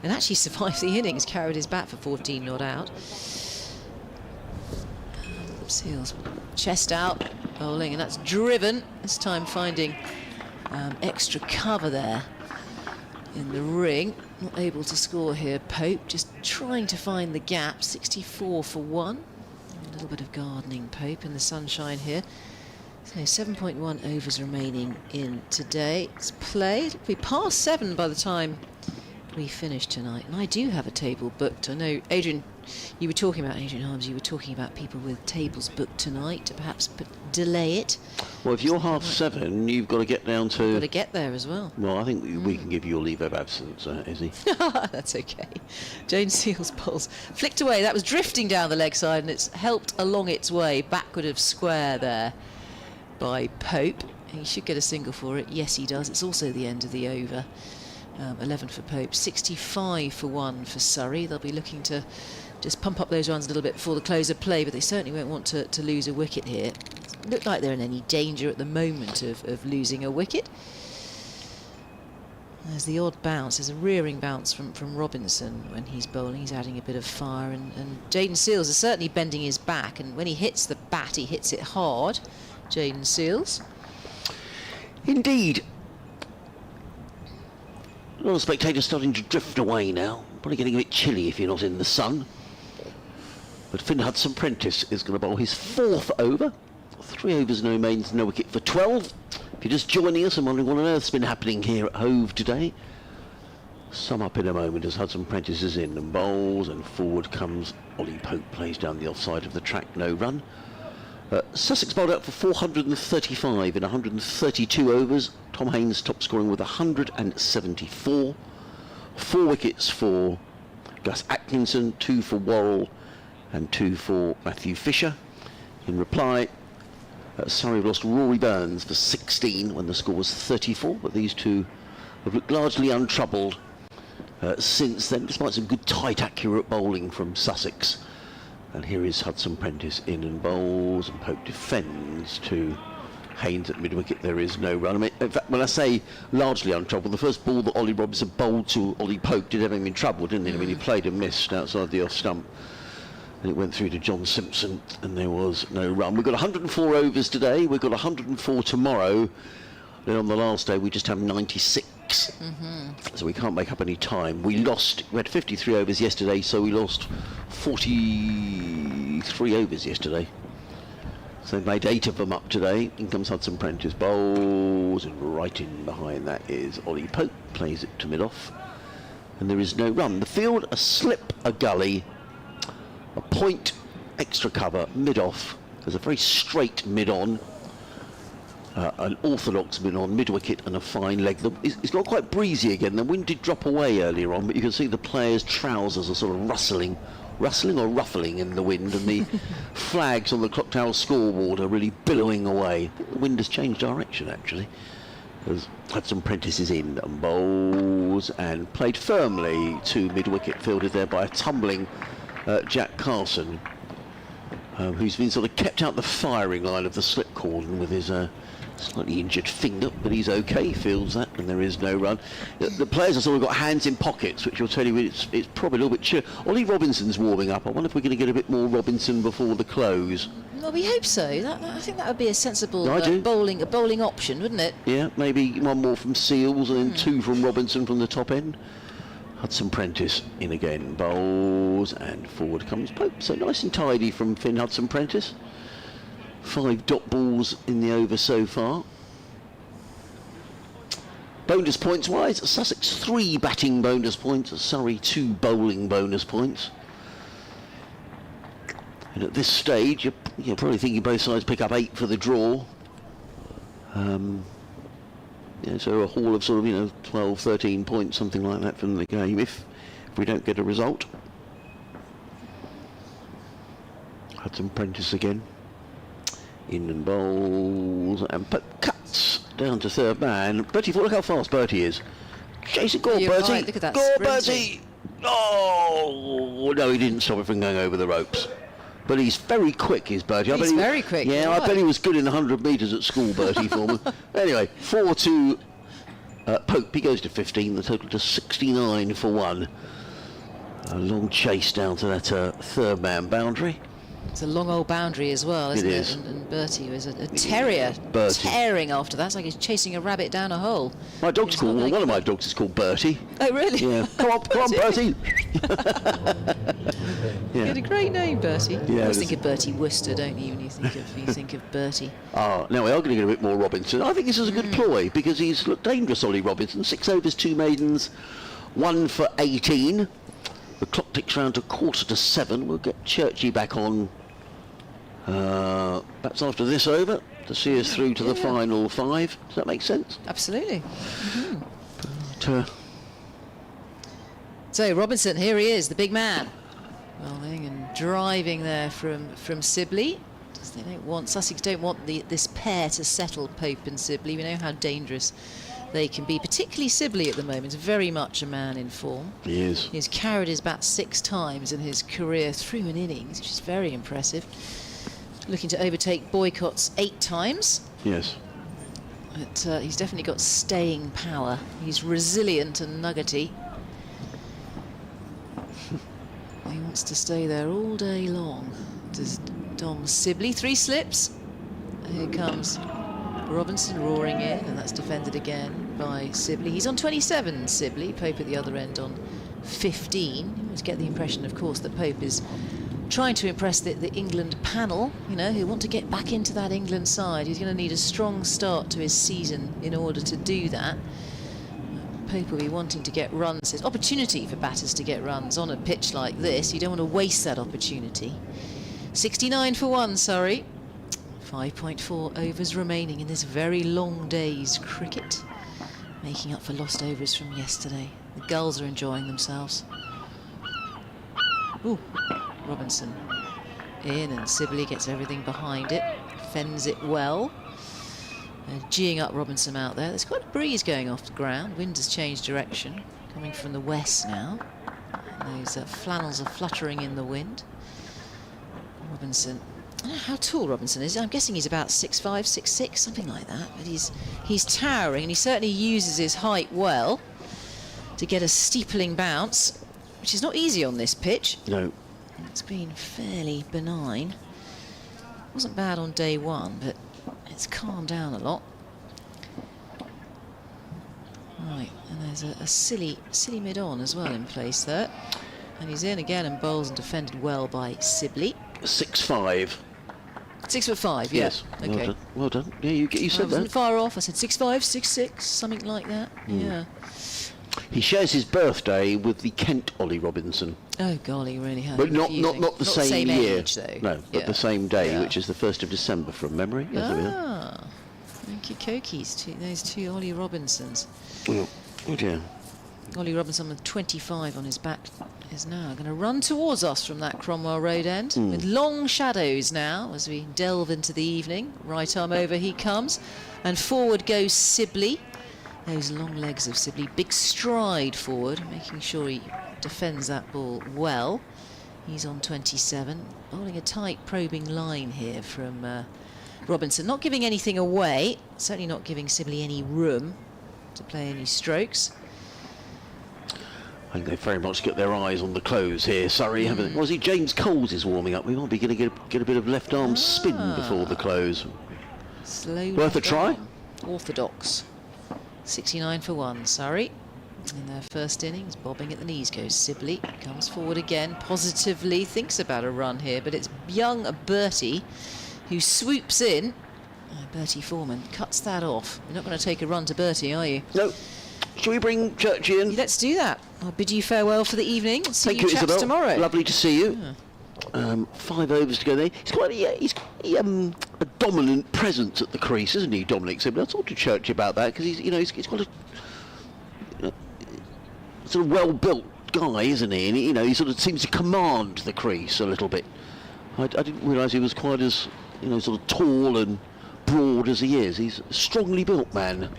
and actually survived the innings, carried his bat for 14 not out. Seals chest out, bowling, and that's driven, this time finding extra cover there in the ring. Not able to score here, Pope, just trying to find the gap. 64 for 1. A little bit of gardening, Pope, in the sunshine here. So 7.1 overs remaining in today. It's played. It'll be past 7 by the time we finish tonight. And I do have a table booked. I know, Adrian, you were talking about, Adrian Harms, you were talking about people with tables booked tonight to perhaps delay it. Well, if you're 7:30, you've got to get down to... Got to get there as well. Well, I think we can give you a leave of absence, Izzy. That's okay. Jaden Seals bowls flicked away. That was drifting down the leg side, and it's helped along its way backward of square there by Pope. He should get a single for it. Yes, he does. It's also the end of the over. 11 for Pope, 65 for 1 for Surrey. They'll be looking to just pump up those runs a little bit before the close of play, but they certainly won't want to lose a wicket here. Doesn't look like they're in any danger at the moment of losing a wicket. There's the odd bounce. There's a rearing bounce from Robinson when he's bowling. He's adding a bit of fire, and Jaden Seals is certainly bending his back, and when he hits the bat, he hits it hard. Jaden Seals. Indeed. A lot of spectators starting to drift away now. Probably getting a bit chilly if you're not in the sun. But Finn Hudson-Prentice is going to bowl his 4th over. 3 overs, no mains, no wicket for 12. If you're just joining us and wondering what on earth's been happening here at Hove today, sum up in a moment as Hudson-Prentice is in and bowls, and forward comes Ollie Pope, plays down the offside of the track, no run. Sussex bowled out for 435 in 132 overs. Tom Haynes top scoring with 174. 4 wickets for Gus Atkinson, 2 for Worrell and 2 for Matthew Fisher. In reply, Surrey have lost Rory Burns for 16 when the score was 34, but these two have looked largely untroubled since then, despite some good tight accurate bowling from Sussex. And here is Hudson-Prentice in and bowls, and Pope defends to Haynes at mid-wicket. There is no run. I mean, in fact, when I say largely untroubled, the first ball that Ollie Robinson bowled to Ollie Pope did have him in trouble, didn't he? I mean, he played and missed outside the off-stump, and it went through to John Simpson, and there was no run. We've got 104 overs today. We've got 104 tomorrow. Then on the last day, we just have 96. So we can't make up any time. We had 53 overs yesterday, so we lost 43 overs yesterday. So they've made 8 of them up today. In comes Hudson-Prentice, bowls, and right in behind that is Ollie Pope, plays it to mid-off, and there is no run. The field, a slip, a gully, a point, extra cover, mid-off. There's a very straight mid-on, An orthodox been on mid-wicket and a fine leg. It's not quite breezy again. The wind did drop away earlier on, but you can see the players' trousers are sort of rustling or ruffling in the wind, and the flags on the clock tower scoreboard are really billowing away. The wind has changed direction, actually. As Hudson Prentice is in and bowls and played firmly to mid-wicket, fielded there by a tumbling Jack Carson, who's been sort of kept out the firing line of the slip cordon with his slightly injured finger, but he's okay, feels that, and there is no run. The players have sort of got hands in pockets, which will tell you it's probably a little bit chill. Ollie Robinson's warming up. I wonder if we're going to get a bit more Robinson before the close. Well, we hope so. I think that would be a sensible bowling option, wouldn't it? Yeah, maybe one more from Seals and then two from Robinson from the top end. Hudson Prentice in again, bowls, and forward comes Pope. So nice and tidy from Finn Hudson Prentice. 5 dot balls in the over so far. Bonus points wise, Sussex 3 batting bonus points, Surrey 2 bowling bonus points. And at this stage, you're probably thinking both sides pick up 8 for the draw. Yeah, so a haul of sort of 12, 13 points, something like that from the game if we don't get a result. Hudson Prentice again. In and bowls, and Pope cuts down to third man. Bertie, look how fast Bertie is. Chasing, go on, Bertie. Right, look at that go on, sprinting. Bertie. Oh, no, he didn't stop it from going over the ropes. But he's very quick, is Bertie. He's very quick. Yeah, I bet he was good in 100 metres at school, Bertie, for me. Anyway, 4-2 Pope. He goes to 15, the total to 69 for 1. A long chase down to that third man boundary. It's a long old boundary as well, isn't it? Is. And Bertie was a terrier, tearing after that. It's like he's chasing a rabbit down a hole. My dog's called, one of my dogs is called Bertie. Oh, really? Yeah. Come on, Bertie. You had a great name, Bertie. Yeah, you always think of Bertie Worcester, don't you, when you think of Bertie? Now we are going to get a bit more Robinson. I think this is a good ploy because he's looked dangerous, Ollie Robinson. 6 overs, 2 maidens, 1 for 18. The clock ticks round to 6:45. We'll get Churchy back on perhaps after this over to see us through to the final 5. Does that make sense? Absolutely. But, so Robinson, here he is, the big man. Rolling and driving there from Sibley. Sussex don't want this pair to settle, Pope and Sibley. We know how dangerous they can be, particularly Sibley at the moment. Very much a man in form. he is. He's carried his bat 6 times in his career through an innings, which is very impressive. Looking to overtake Boycott's 8 times. Yes. But he's definitely got staying power. He's resilient and nuggety. He wants to stay there all day long. Does Dom Sibley? 3 slips. Here comes Robinson roaring in, and that's defended again by Sibley. He's on 27, Sibley. Pope at the other end on 15. You always get the impression, of course, that Pope is trying to impress the England panel, who want to get back into that England side. He's going to need a strong start to his season in order to do that. Pope will be wanting to get runs. There's opportunity for batters to get runs on a pitch like this. You don't want to waste that opportunity. 69 for 1, Surrey. 5.4 overs remaining in this very long day's cricket, making up for lost overs from yesterday. The Gulls are enjoying themselves. Ooh, Robinson in, and Sibley gets everything behind it, fends it well. They're geeing up Robinson out there. There's quite a breeze going off the ground. Wind has changed direction, coming from the west now. And those flannels are fluttering in the wind. Robinson, I don't know how tall Robinson is. I'm guessing he's about 6'5", 6'6", something like that. But he's towering, and he certainly uses his height well to get a steepling bounce, which is not easy on this pitch. No. It's been fairly benign. Wasn't bad on day 1, but it's calmed down a lot. Right, and there's a silly mid-on as well in place there. And he's in again and bowls and defended well by Sibley. 6'5". 6'5", yeah. Yes. Okay. Well done. Yeah, you said I wasn't that. far off. I said 6'5", 6'6", something like that. Yeah. He shares his birthday with the Kent Ollie Robinson. Oh golly, really? How But not confusing. the same year. age, though. No, but Yeah. the same day, Yeah. which is the 1st of December from memory. Yes, there we are. Kokies, those two Ollie Robinsons. Oh dear. Ollie Robinson with 25 on his back is now going to run towards us from that Cromwell Road end with long shadows now as we delve into the evening. Right arm over he comes, and forward goes Sibley. Those long legs of Sibley, big stride forward, making sure he defends that ball well. He's on 27, bowling a tight probing line here from Robinson, not giving anything away, certainly not giving Sibley any room to play any strokes. I think they very much get their eyes on the close here. Surrey, haven't they? Was it James Coles is warming up? We might be going to get a bit of left arm spin before the close. Slow Worth a try? arm. Orthodox. 69 for 1, Surrey. In their first innings, bobbing at the knees goes Sibley. Comes forward again, positively, thinks about a run here, but it's young Bertie who swoops in. Bertie Foreman cuts that off. You're not going to take a run to Bertie, are you? No. Shall we bring Church in? Let's do that. I'll bid you farewell for the evening. See Thank you you, chaps Isabel. tomorrow. Lovely to see you. Yeah. 5 overs to go there. He's quite a dominant presence at the crease, isn't he, Dominic Sibley? I talked to Church about that because he's quite a sort of well-built guy, isn't he? And he sort of seems to command the crease a little bit. I didn't realise he was quite as sort of tall and broad as he is. He's a strongly built man.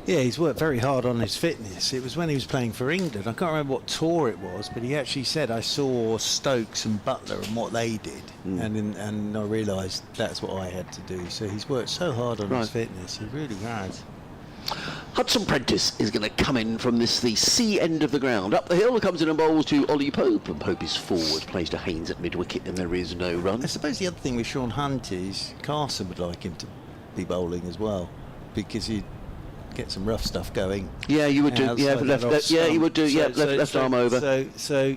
Yeah, he's worked very hard on his fitness. It was when he was playing for England. I can't remember what tour it was, but he actually said, I saw Stokes and Butler and what they did, and I realised that's what I had to do. So he's worked so hard on his fitness. He really has. Hudson Prentice is going to come in from the C end of the ground. Up the hill comes in and bowls to Ollie Pope, and Pope is forward, plays to Haynes at mid-wicket, and there is no run. I suppose the other thing with Sean Hunt is Carson would like him to be bowling as well, because he'd get some rough stuff going. Yeah, you would do. Yeah, you would do. Left arm over. So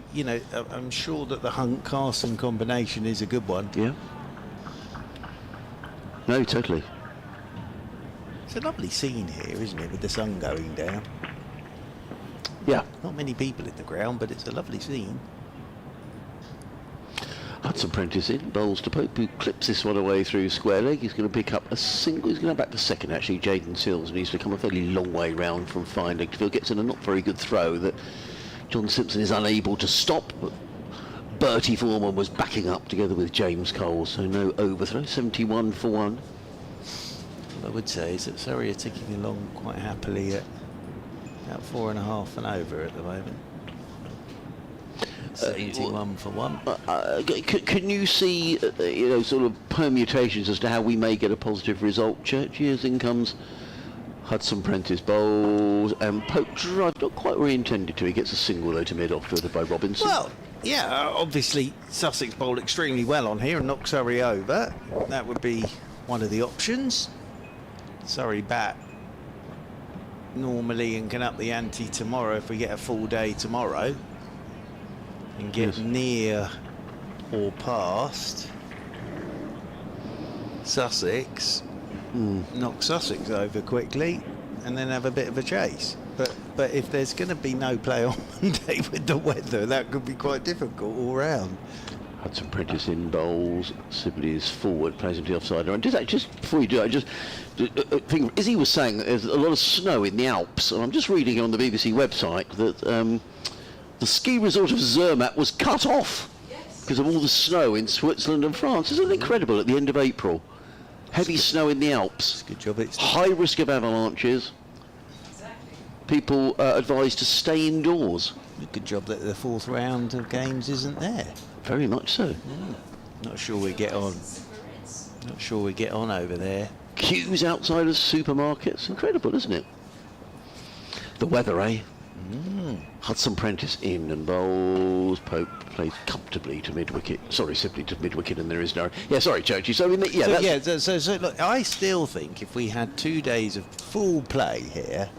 I'm sure that the Hunt Carson combination is a good one. Yeah. No, totally. It's a lovely scene here, isn't it, with the sun going down? Yeah. Not many people in the ground, but it's a lovely scene. Hudson Prentice in, bowls to Pope, who clips this one away through square leg. He's going to pick up a single. He's going to go back to second, actually. Jaden Sills needs to come a fairly long way round from fine leg to field. Gets in a not very good throw that John Simpson is unable to stop. But Bertie Foreman was backing up together with James Cole, so no overthrow. 71 for 1. What I would say is that Surrey are ticking along quite happily at about 4.5 and over at the moment. 71 for 1. Can you see, sort of permutations as to how we may get a positive result? Church, as in comes Hudson Prentice bowls, and Pope drive not quite where he intended to. He gets a single though to mid off fielded by Robinson. Well, yeah, obviously Sussex bowled extremely well on here and knocked Surrey over. That would be one of the options. Surrey bat normally and can up the ante tomorrow if we get a full day tomorrow and get near or past Sussex, knock Sussex over quickly and then have a bit of a chase. But if there's going to be no play on Monday with the weather, that could be quite difficult all round. Hudson Prentice in bowls, Sibley is forward, plays into the offside. And just before you do it, I just think, as he was saying, there's a lot of snow in the Alps, and I'm just reading on the BBC website that the ski resort of Zermatt was cut off because of all the snow in Switzerland and France. Isn't it incredible at the end of April? Heavy snow in the Alps. Good job. It's high risk of avalanches. People advised to stay indoors. Good job that the fourth round of games isn't there. Very much so. Not sure we get on. Not sure we get on over there. Queues outside of supermarkets. Incredible, isn't it? The weather, eh? Hudson Prentice in and bowls. Pope plays comfortably to mid-wicket. Sorry, simply to mid-wicket, and there is no... Yeah, sorry, Churchy. So, so look, I still think if we had 2 days of full play here,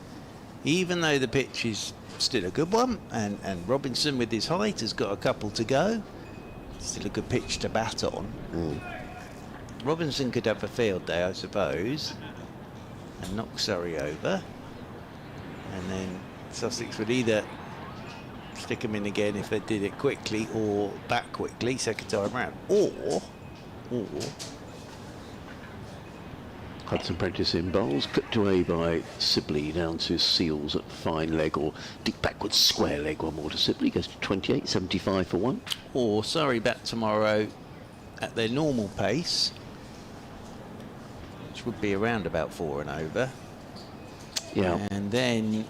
even though the pitch is still a good one, and Robinson with his height has got a couple to go, still a good pitch to bat on. Robinson could have a field day, I suppose, and knock Surrey over, and then Sussex would either stick them in again if they did it quickly, or back quickly second time round, or Hudson Prentice in bowls, clipped away by Sibley down to Seals at fine leg or deep backwards square leg. One more to Sibley, goes to 28.75 for one. Or Surrey bat tomorrow at their normal pace, which would be around about 4 and over. Yeah. And then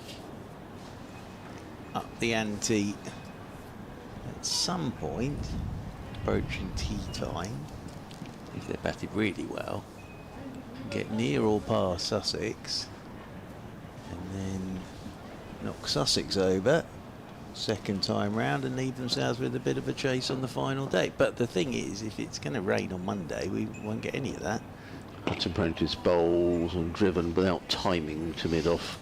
up the ante at some point, approaching tea time, if they're batted really well, get near or past Sussex, and then knock Sussex over second time round and leave themselves with a bit of a chase on the final day. But the thing is, if it's going to rain on Monday, we won't get any of that. Hudson Prentice bowls and driven without timing to mid-off.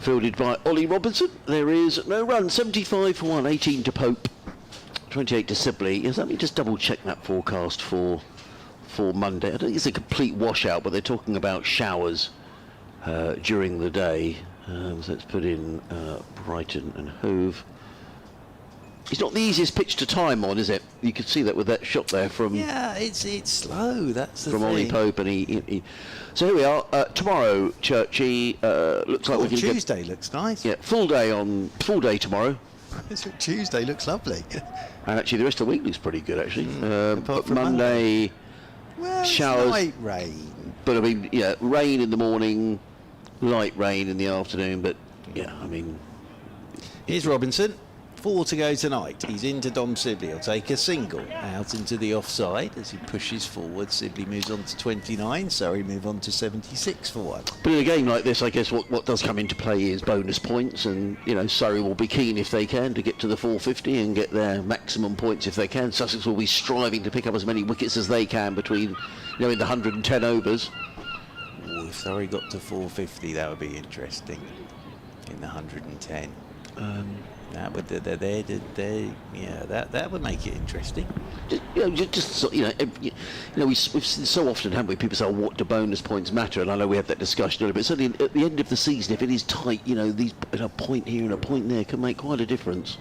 Fielded by Ollie Robinson. There is no run. 75 for one. 18 to Pope. 28 to Sibley. Yes, let me just double check that forecast for Monday. I don't think it's a complete washout, but they're talking about showers during the day. So let's put in Brighton and Hove. It's not the easiest pitch to time on, is it? You could see that with that shot there from... Yeah, it's slow, that's the from thing. Ollie Pope, and he... So here we are. Tomorrow, Churchy, looks like we can Tuesday looks nice. Yeah, full day tomorrow. Tuesday looks lovely. And actually the rest of the week looks pretty good, actually. Apart But from Monday, Well, showers. it's light rain. But I mean, yeah, rain in the morning, light rain in the afternoon, but yeah, I mean... Here's Robinson. 4 to go tonight. He's into Dom Sibley. He'll take a single out into the offside as he pushes forward. Sibley moves on to 29. Surrey move on to 76 for one. But in a game like this, I guess what does come into play is bonus points, and you know, Surrey will be keen if they can to get to the 450 and get their maximum points if they can. Sussex will be striving to pick up as many wickets as they can between, you know, in the 110 overs. Ooh, if Surrey got to 450, that would be interesting. In the 110. That would that would make it interesting. We've seen so often, haven't we? People say, oh, "What do bonus points matter?" And I know we had that discussion earlier, but certainly at the end of the season, if it is tight, you know, a point here and a point there can make quite a difference.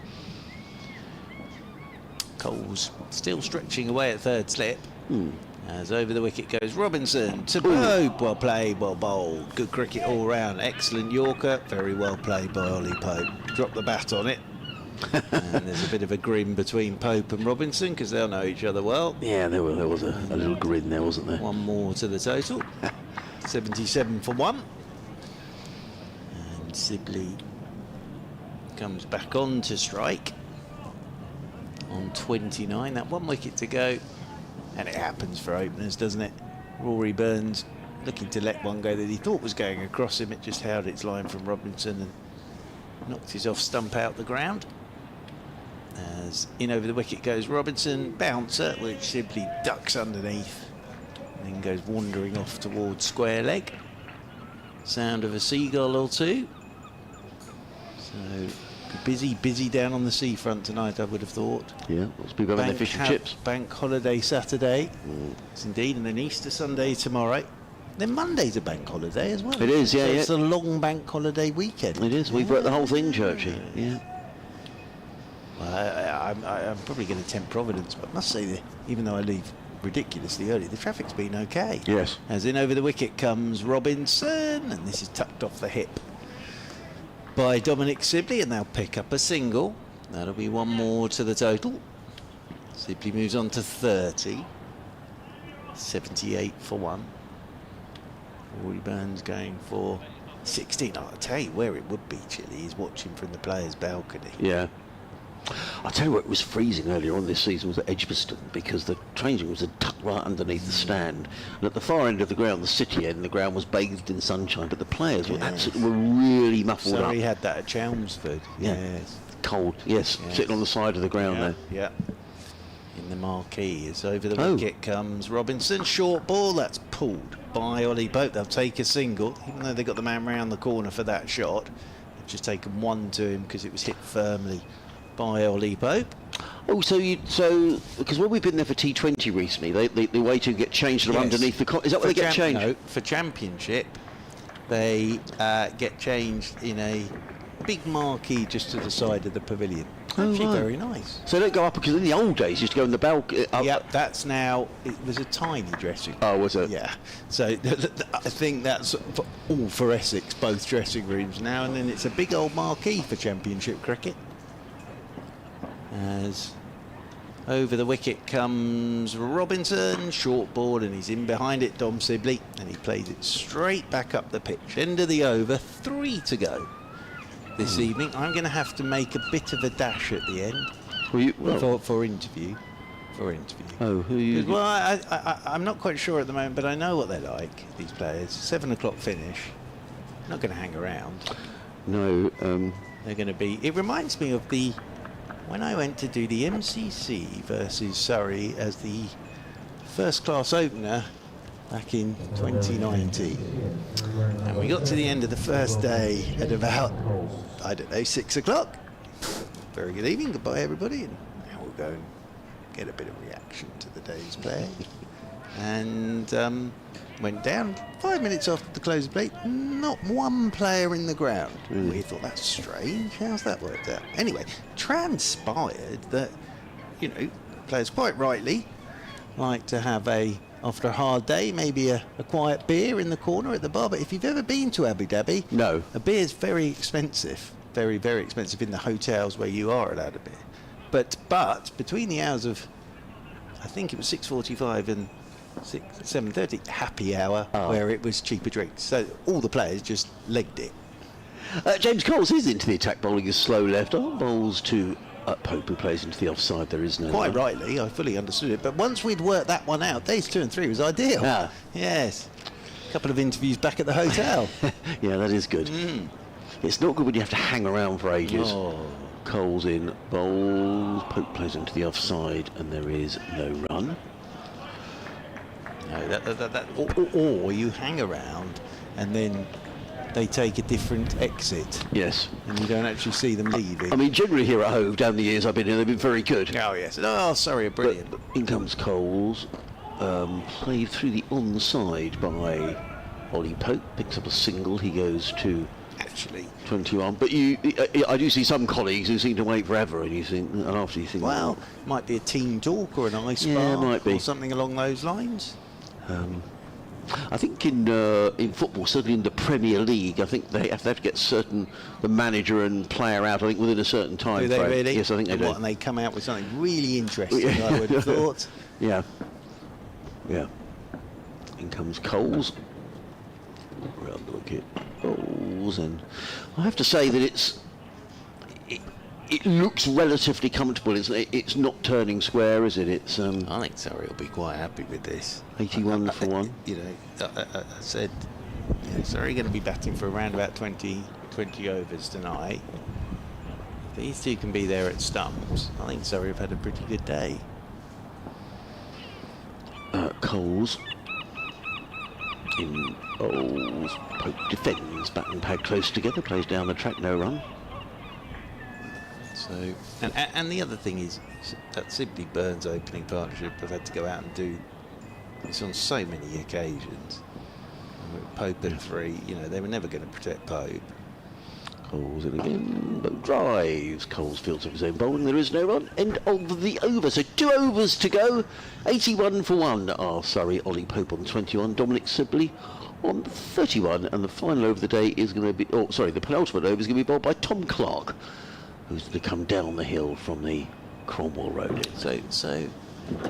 Coles still stretching away at third slip. As over the wicket goes Robinson to Pope. Well played, well bowled. Good cricket all round. Excellent Yorker. Very well played by Ollie Pope. Drop the bat on it. And there's a bit of a grin between Pope and Robinson because they'll know each other well. Yeah, there was a little grin there, wasn't there? One more to the total. 77 for one. And Sibley comes back on to strike on 29. That one wicket to go. And it happens for openers, doesn't it? Rory Burns looking to let one go that he thought was going across him. It just held its line from Robinson and knocked his off stump out the ground. As in over the wicket goes Robinson, bouncer, which simply ducks underneath and then goes wandering off towards square leg. Sound of a seagull or two. So busy down on the seafront tonight, I would have thought. Yeah, lots of people having their fish and chips. Bank holiday Saturday. It's indeed, and then Easter Sunday tomorrow. Then Monday's a bank holiday as well. It is, yeah. So it's a long bank holiday weekend. It is. We've worked the whole thing, Churchy. Yeah. Well, I'm probably going to tempt Providence, but I must say that even though I leave ridiculously early, the traffic's been okay. Yes. As in over the wicket comes Robinson, and this is tucked off the hip by Dominic Sibley, and they'll pick up a single. That'll be one more to the total. Sibley moves on to 30. 78 for one. Rory Burns going for 16. I'll tell you where it would be chilly is watching from the players' balcony. Yeah. I'll tell you what, it was freezing earlier on this season was at Edgbaston because the changing was tucked right underneath the stand, and at the far end of the ground, the city end, the ground was bathed in sunshine, but the players were really muffled up. Surrey had that at Chelmsford. Yeah. Yes. Cold, yes, sitting on the side of the ground there. Yeah. In the marquee, as over the wicket comes Robinson. Short ball, that's pulled by Ollie Pope. They'll take a single, even though they got the man round the corner for that shot. They've just taken one to him because it was hit firmly by Ollie Pope. Oh, so because when we've been there for T20 recently, the way to get changed sort of underneath the is that where they get changed? No, for Championship, they get changed in a big marquee just to the side of the pavilion. Actually, right. very nice. So they don't go up, because in the old days you used to go in the balcony. Yep, that's now. It was a tiny dressing room. Oh, was it? Yeah. So I think that's for Essex, both dressing rooms now, and then it's a big old marquee for Championship cricket. As over the wicket comes Robinson, short ball, and he's in behind it, Dom Sibley, and he plays it straight back up the pitch. End of the over, 3 to go this evening. I'm going to have to make a bit of a dash at the end for interview. Oh, who are you? Well, I'm not quite sure at the moment, but I know what they're like, these players. 7 o'clock finish. Not going to hang around. No. They're going to be... It reminds me of when I went to do the MCC versus Surrey as the first-class opener back in 2019. And we got to the end of the first day at about, I don't know, 6 o'clock. Very good evening, goodbye everybody, and now we'll go and get a bit of reaction to the day's play. And went down 5 minutes after the close of play, not one player in the ground. We thought, that's strange, how's that worked out? Anyway, transpired that, players quite rightly like to have after a hard day, maybe a quiet beer in the corner at the bar. But if you've ever been to Abu Dhabi, No. a beer is very expensive, very, very expensive in the hotels where you are allowed a beer. But between the hours of, I think it was 6:45 and 7:30, happy hour, where it was cheaper drinks. So all the players just legged it. James Coles is into the attack, bowling his slow left arm, bowls to Pope, who plays into the offside. There is no... Quite rightly, I fully understood it. But once we'd worked that one out, days 2 and 3 was ideal. Ah. Yes. A couple of interviews back at the hotel. Yeah, that is good. It's not good when you have to hang around for ages. Oh. Coles in, bowls, Pope plays into the offside, and there is no run. No, or you hang around and then they take a different exit. Yes. And you don't actually see them leaving. I mean, generally here at Hove, down the years I've been here, they've been very good. Oh, yes. Oh, sorry, brilliant. But in comes Coles, played through the onside by Ollie Pope, picks up a single, he goes to Actually, 21. But I do see some colleagues who seem to wait forever, and after you think, well, might be a team talk or an ice Yeah, bar might be. or something along those lines. I think in football, certainly in the Premier League, I think they have to get the manager and player out, I think, within a certain time Do they frame. really? Yes, I think they do. And they come out with something really interesting, I would have thought. Yeah. In comes Coles. Round the wicket. Bowls, and I have to say that it looks relatively comfortable. It's not turning square, is it? It's I think Surrey will be quite happy with this. 81 for one. I said, Surrey are going to be batting for around about 20 overs tonight. If these two can be there at stumps, I think Surrey have had a pretty good day. Coles in bowls. Pope defends. Bat and pad close together. Plays down the track. No run. So, and the other thing is that Sibley Burns opening partnership have had to go out and do this on so many occasions. With Pope and 3, they were never going to protect Pope. Coles in again, but drives. Coles fields of his own bowling. There is no run. End of the over. So 2 overs to go. 81 for 1 are Surrey. Ollie Pope on 21. Dominic Sibley on 31. And the final over of the day is going to be... the penultimate over is going to be bowled by Tom Clark, who's going to come down the hill from the Cromwell Road. So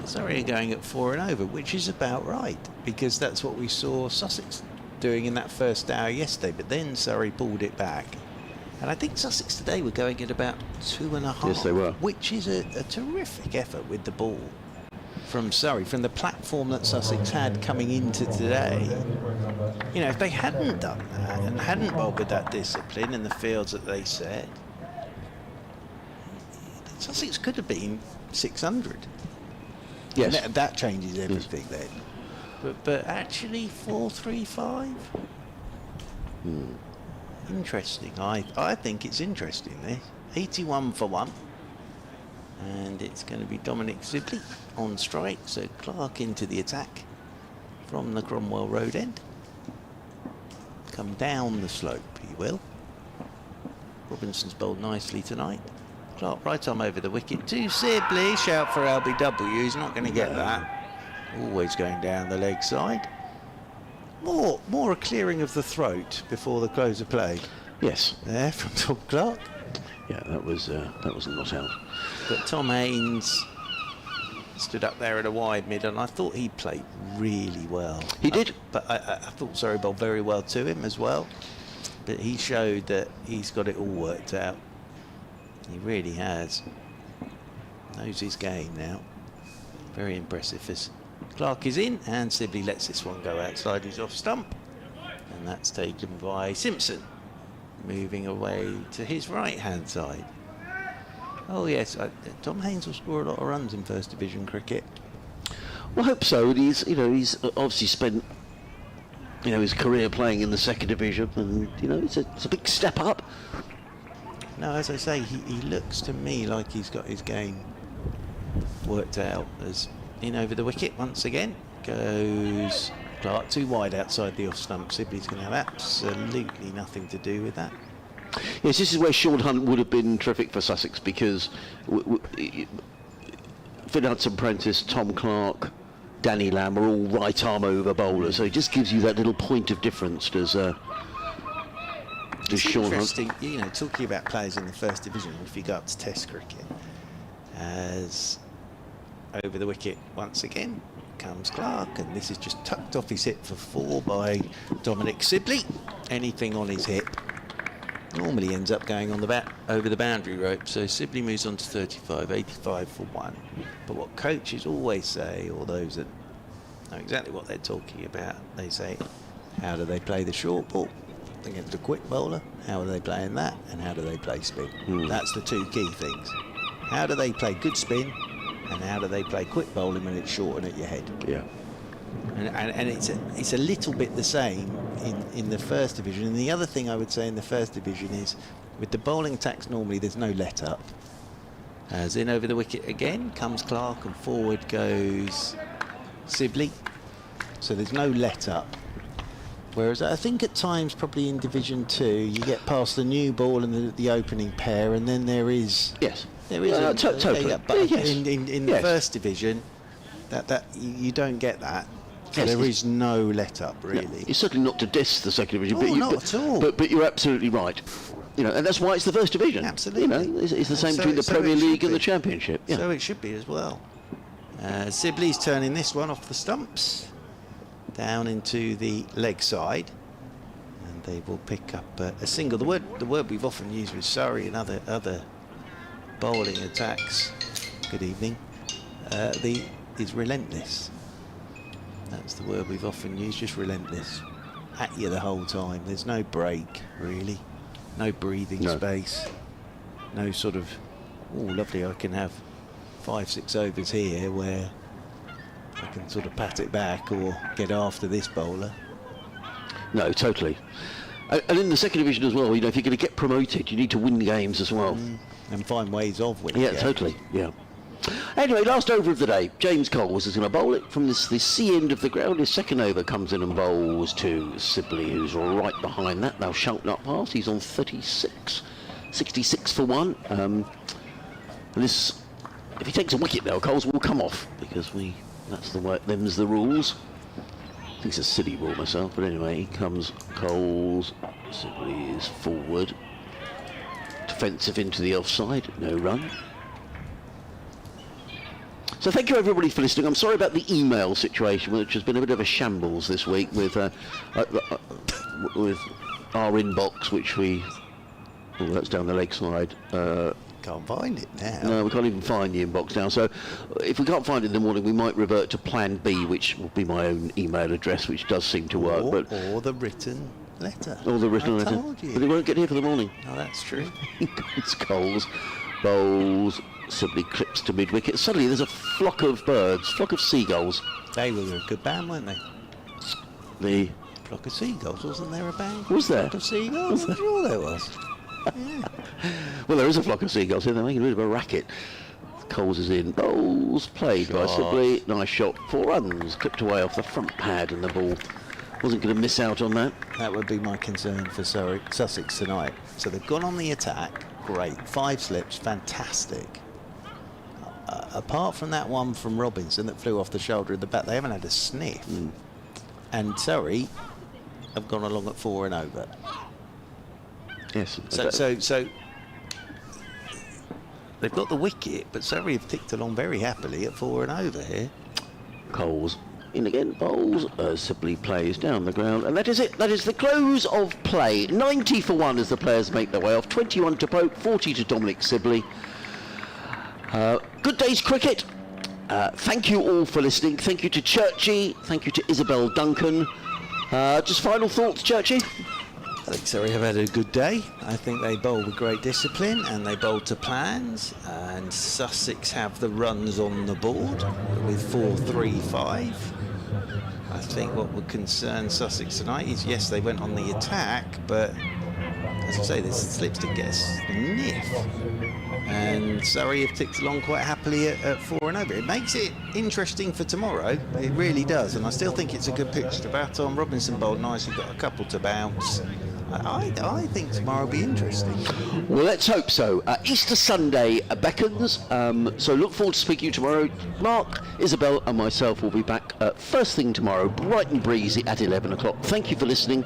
Surrey are going at 4 and over, which is about right, because that's what we saw Sussex doing in that first hour yesterday. But then Surrey pulled it back. And I think Sussex today were going at about 2.5. Yes, they were. Which is a terrific effort with the ball from Surrey, from the platform that Sussex had coming into today. If they hadn't done that and hadn't bowled with that discipline in the fields that they set, Sussex could have been 600. yes, And that changes everything then. But actually 435. Interesting. I think it's interesting. This 81 for 1, and it's going to be Dominic Sibley on strike. So Clark into the attack from the Cromwell Road end. Come down the slope, he will. Robinson's bowled nicely tonight. Clark right arm over the wicket to Sibley. Shout for LBW. He's not going to get that. Always going down the leg side. More a clearing of the throat before the close of play. Yes. There from Tom Clark. Yeah, that was not out. But Tom Haynes stood up there at a wide mid, and I thought he played really well. He did. But I thought Surrey bowled very well to him as well. But he showed that he's got it all worked out. He really has. Knows his game now. Very impressive. As Clark is in, and Sibley lets this one go outside his off stump. And that's taken by Simpson. Moving away to his right-hand side. Oh yes, Tom Haynes will score a lot of runs in First Division cricket. Well, I hope so. He's obviously spent his career playing in the Second Division, and it's a big step up. No, as I say, he looks to me like he's got his game worked out. As in over the wicket once again goes Clark, too wide outside the off stump. Sibley's going to have absolutely nothing to do with that. Yes, this is where Sean Hunt would have been terrific for Sussex, because Finn Hudson-Prentice, Tom Clark, Danny Lamb are all right arm over bowlers, so it just gives you that little point of difference. Does Sean interesting, talking about players in the First Division, if you go up to Test cricket, as over the wicket once again comes Clark, and this is just tucked off his hip for 4 by Dominic Sibley. Anything on his hip normally ends up going on the bat over the boundary rope, so Sibley moves on to 35, 85 for 1. But what coaches always say, or those that know exactly what they're talking about, they say, how do they play the short ball against a quick bowler? How are they playing that? And how do they play spin? That's the 2 key things. How do they play good spin? And how do they play quick bowling when it's short and at your head? Yeah. And it's a little bit the same in the First Division. And the other thing I would say in the First Division is, with the bowling attacks normally there's no let up. As in over the wicket again comes Clark, and forward goes Sibley. So there's no let up. Whereas I think at times, probably in Division 2, you get past the new ball and the opening pair, and then there is... Yes. There is totally. But yes. in the First Division, that you don't get that. So Yes, there is no let up, really. Yeah, it's certainly not to diss the Second Division, Oh, not at all. But you're absolutely right. And that's why it's the First Division. Absolutely. It's the same between the Premier League and the Championship. Yeah. So it should be as well. Sibley's turning this one off the stumps, down into the leg side, and they will pick up a single. The word we've often used with Surrey and other bowling attacks, good evening, is relentless. That's the word we've often used, just relentless. At you the whole time. There's no break, really. No breathing space. No sort of, oh, lovely, I can have 5-6 overs here where I can sort of pat it back or get after this bowler. No, totally. And in the Second Division as well, if you're going to get promoted, you need to win games as well. And find ways of winning. Yeah, totally. Yeah. Anyway, last over of the day. James Coles is going to bowl it from the C end of the ground. His second over comes in and bowls to Sibley, who's right behind that. They'll shout that past. He's on 36, 66 for 1. And this, if he takes a wicket now, Coles will come off, because that's the way. Them's the rules. I think it's a silly rule myself, but anyway, he comes Coles. Sibley is forward. Defensive into the offside, no run. So thank you everybody for listening. I'm sorry about the email situation, which has been a bit of a shambles this week with our inbox, which that's down the leg side. Can't find it now. No, we can't even find the inbox now. So if we can't find it in the morning, we might revert to Plan B, which will be my own email address, which does seem to work. Or the written letter. Or the written letter. Told you. But it won't get here for the morning. Oh, that's true. It's Coles, bowls, Sibley clips to mid-wicket. Suddenly there's a flock of seagulls. They were a good band, weren't they? The flock of seagulls, wasn't there a band? Was there? Flock of seagulls? I'm sure there was. Yeah. Well, there is a flock of seagulls here. They're making a bit of a racket. Coles is in. Bowls played by Sibley. Nice shot. 4 runs. Clipped away off the front pad, and the ball wasn't going to miss out on that. That would be my concern for Sussex tonight. So they've gone on the attack. great. 5 slips, fantastic. Apart from that one from Robinson that flew off the shoulder of the bat, they haven't had a sniff. And Surrey have gone along at 4 and over. Yes. So they've got the wicket, but Surrey have ticked along very happily at 4 and over here. Coles in again, bowls, Sibley plays down the ground, and that is it. That is the close of play. 90 for 1 as the players make their way off. 21 to Pope, 40 to Dominic Sibley. Good day's cricket. Thank you all for listening. Thank you to Churchy. Thank you to Isabel Duncan. Just final thoughts, Churchy? I think Surrey have had a good day. I think they bowl with great discipline and they bowl to plans, and Sussex have the runs on the board with 4-3-5. I think what would concern Sussex tonight is, yes, they went on the attack, but as I say, the slips didn't get a sniff. And Surrey have ticked along quite happily at 4 and over. It makes it interesting for tomorrow. It really does. And I still think it's a good pitch to bat on. Robinson bowled nice. We've got a couple to bounce. I think tomorrow will be interesting. Well, let's hope so. Easter Sunday beckons. So look forward to speaking to you tomorrow. Mark, Isabel and myself will be back first thing tomorrow, bright and breezy at 11 o'clock. Thank you for listening,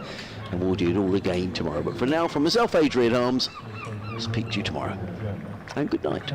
and we'll do it all again tomorrow. But for now, from myself, Adrian Arms, speak to you tomorrow. And good night.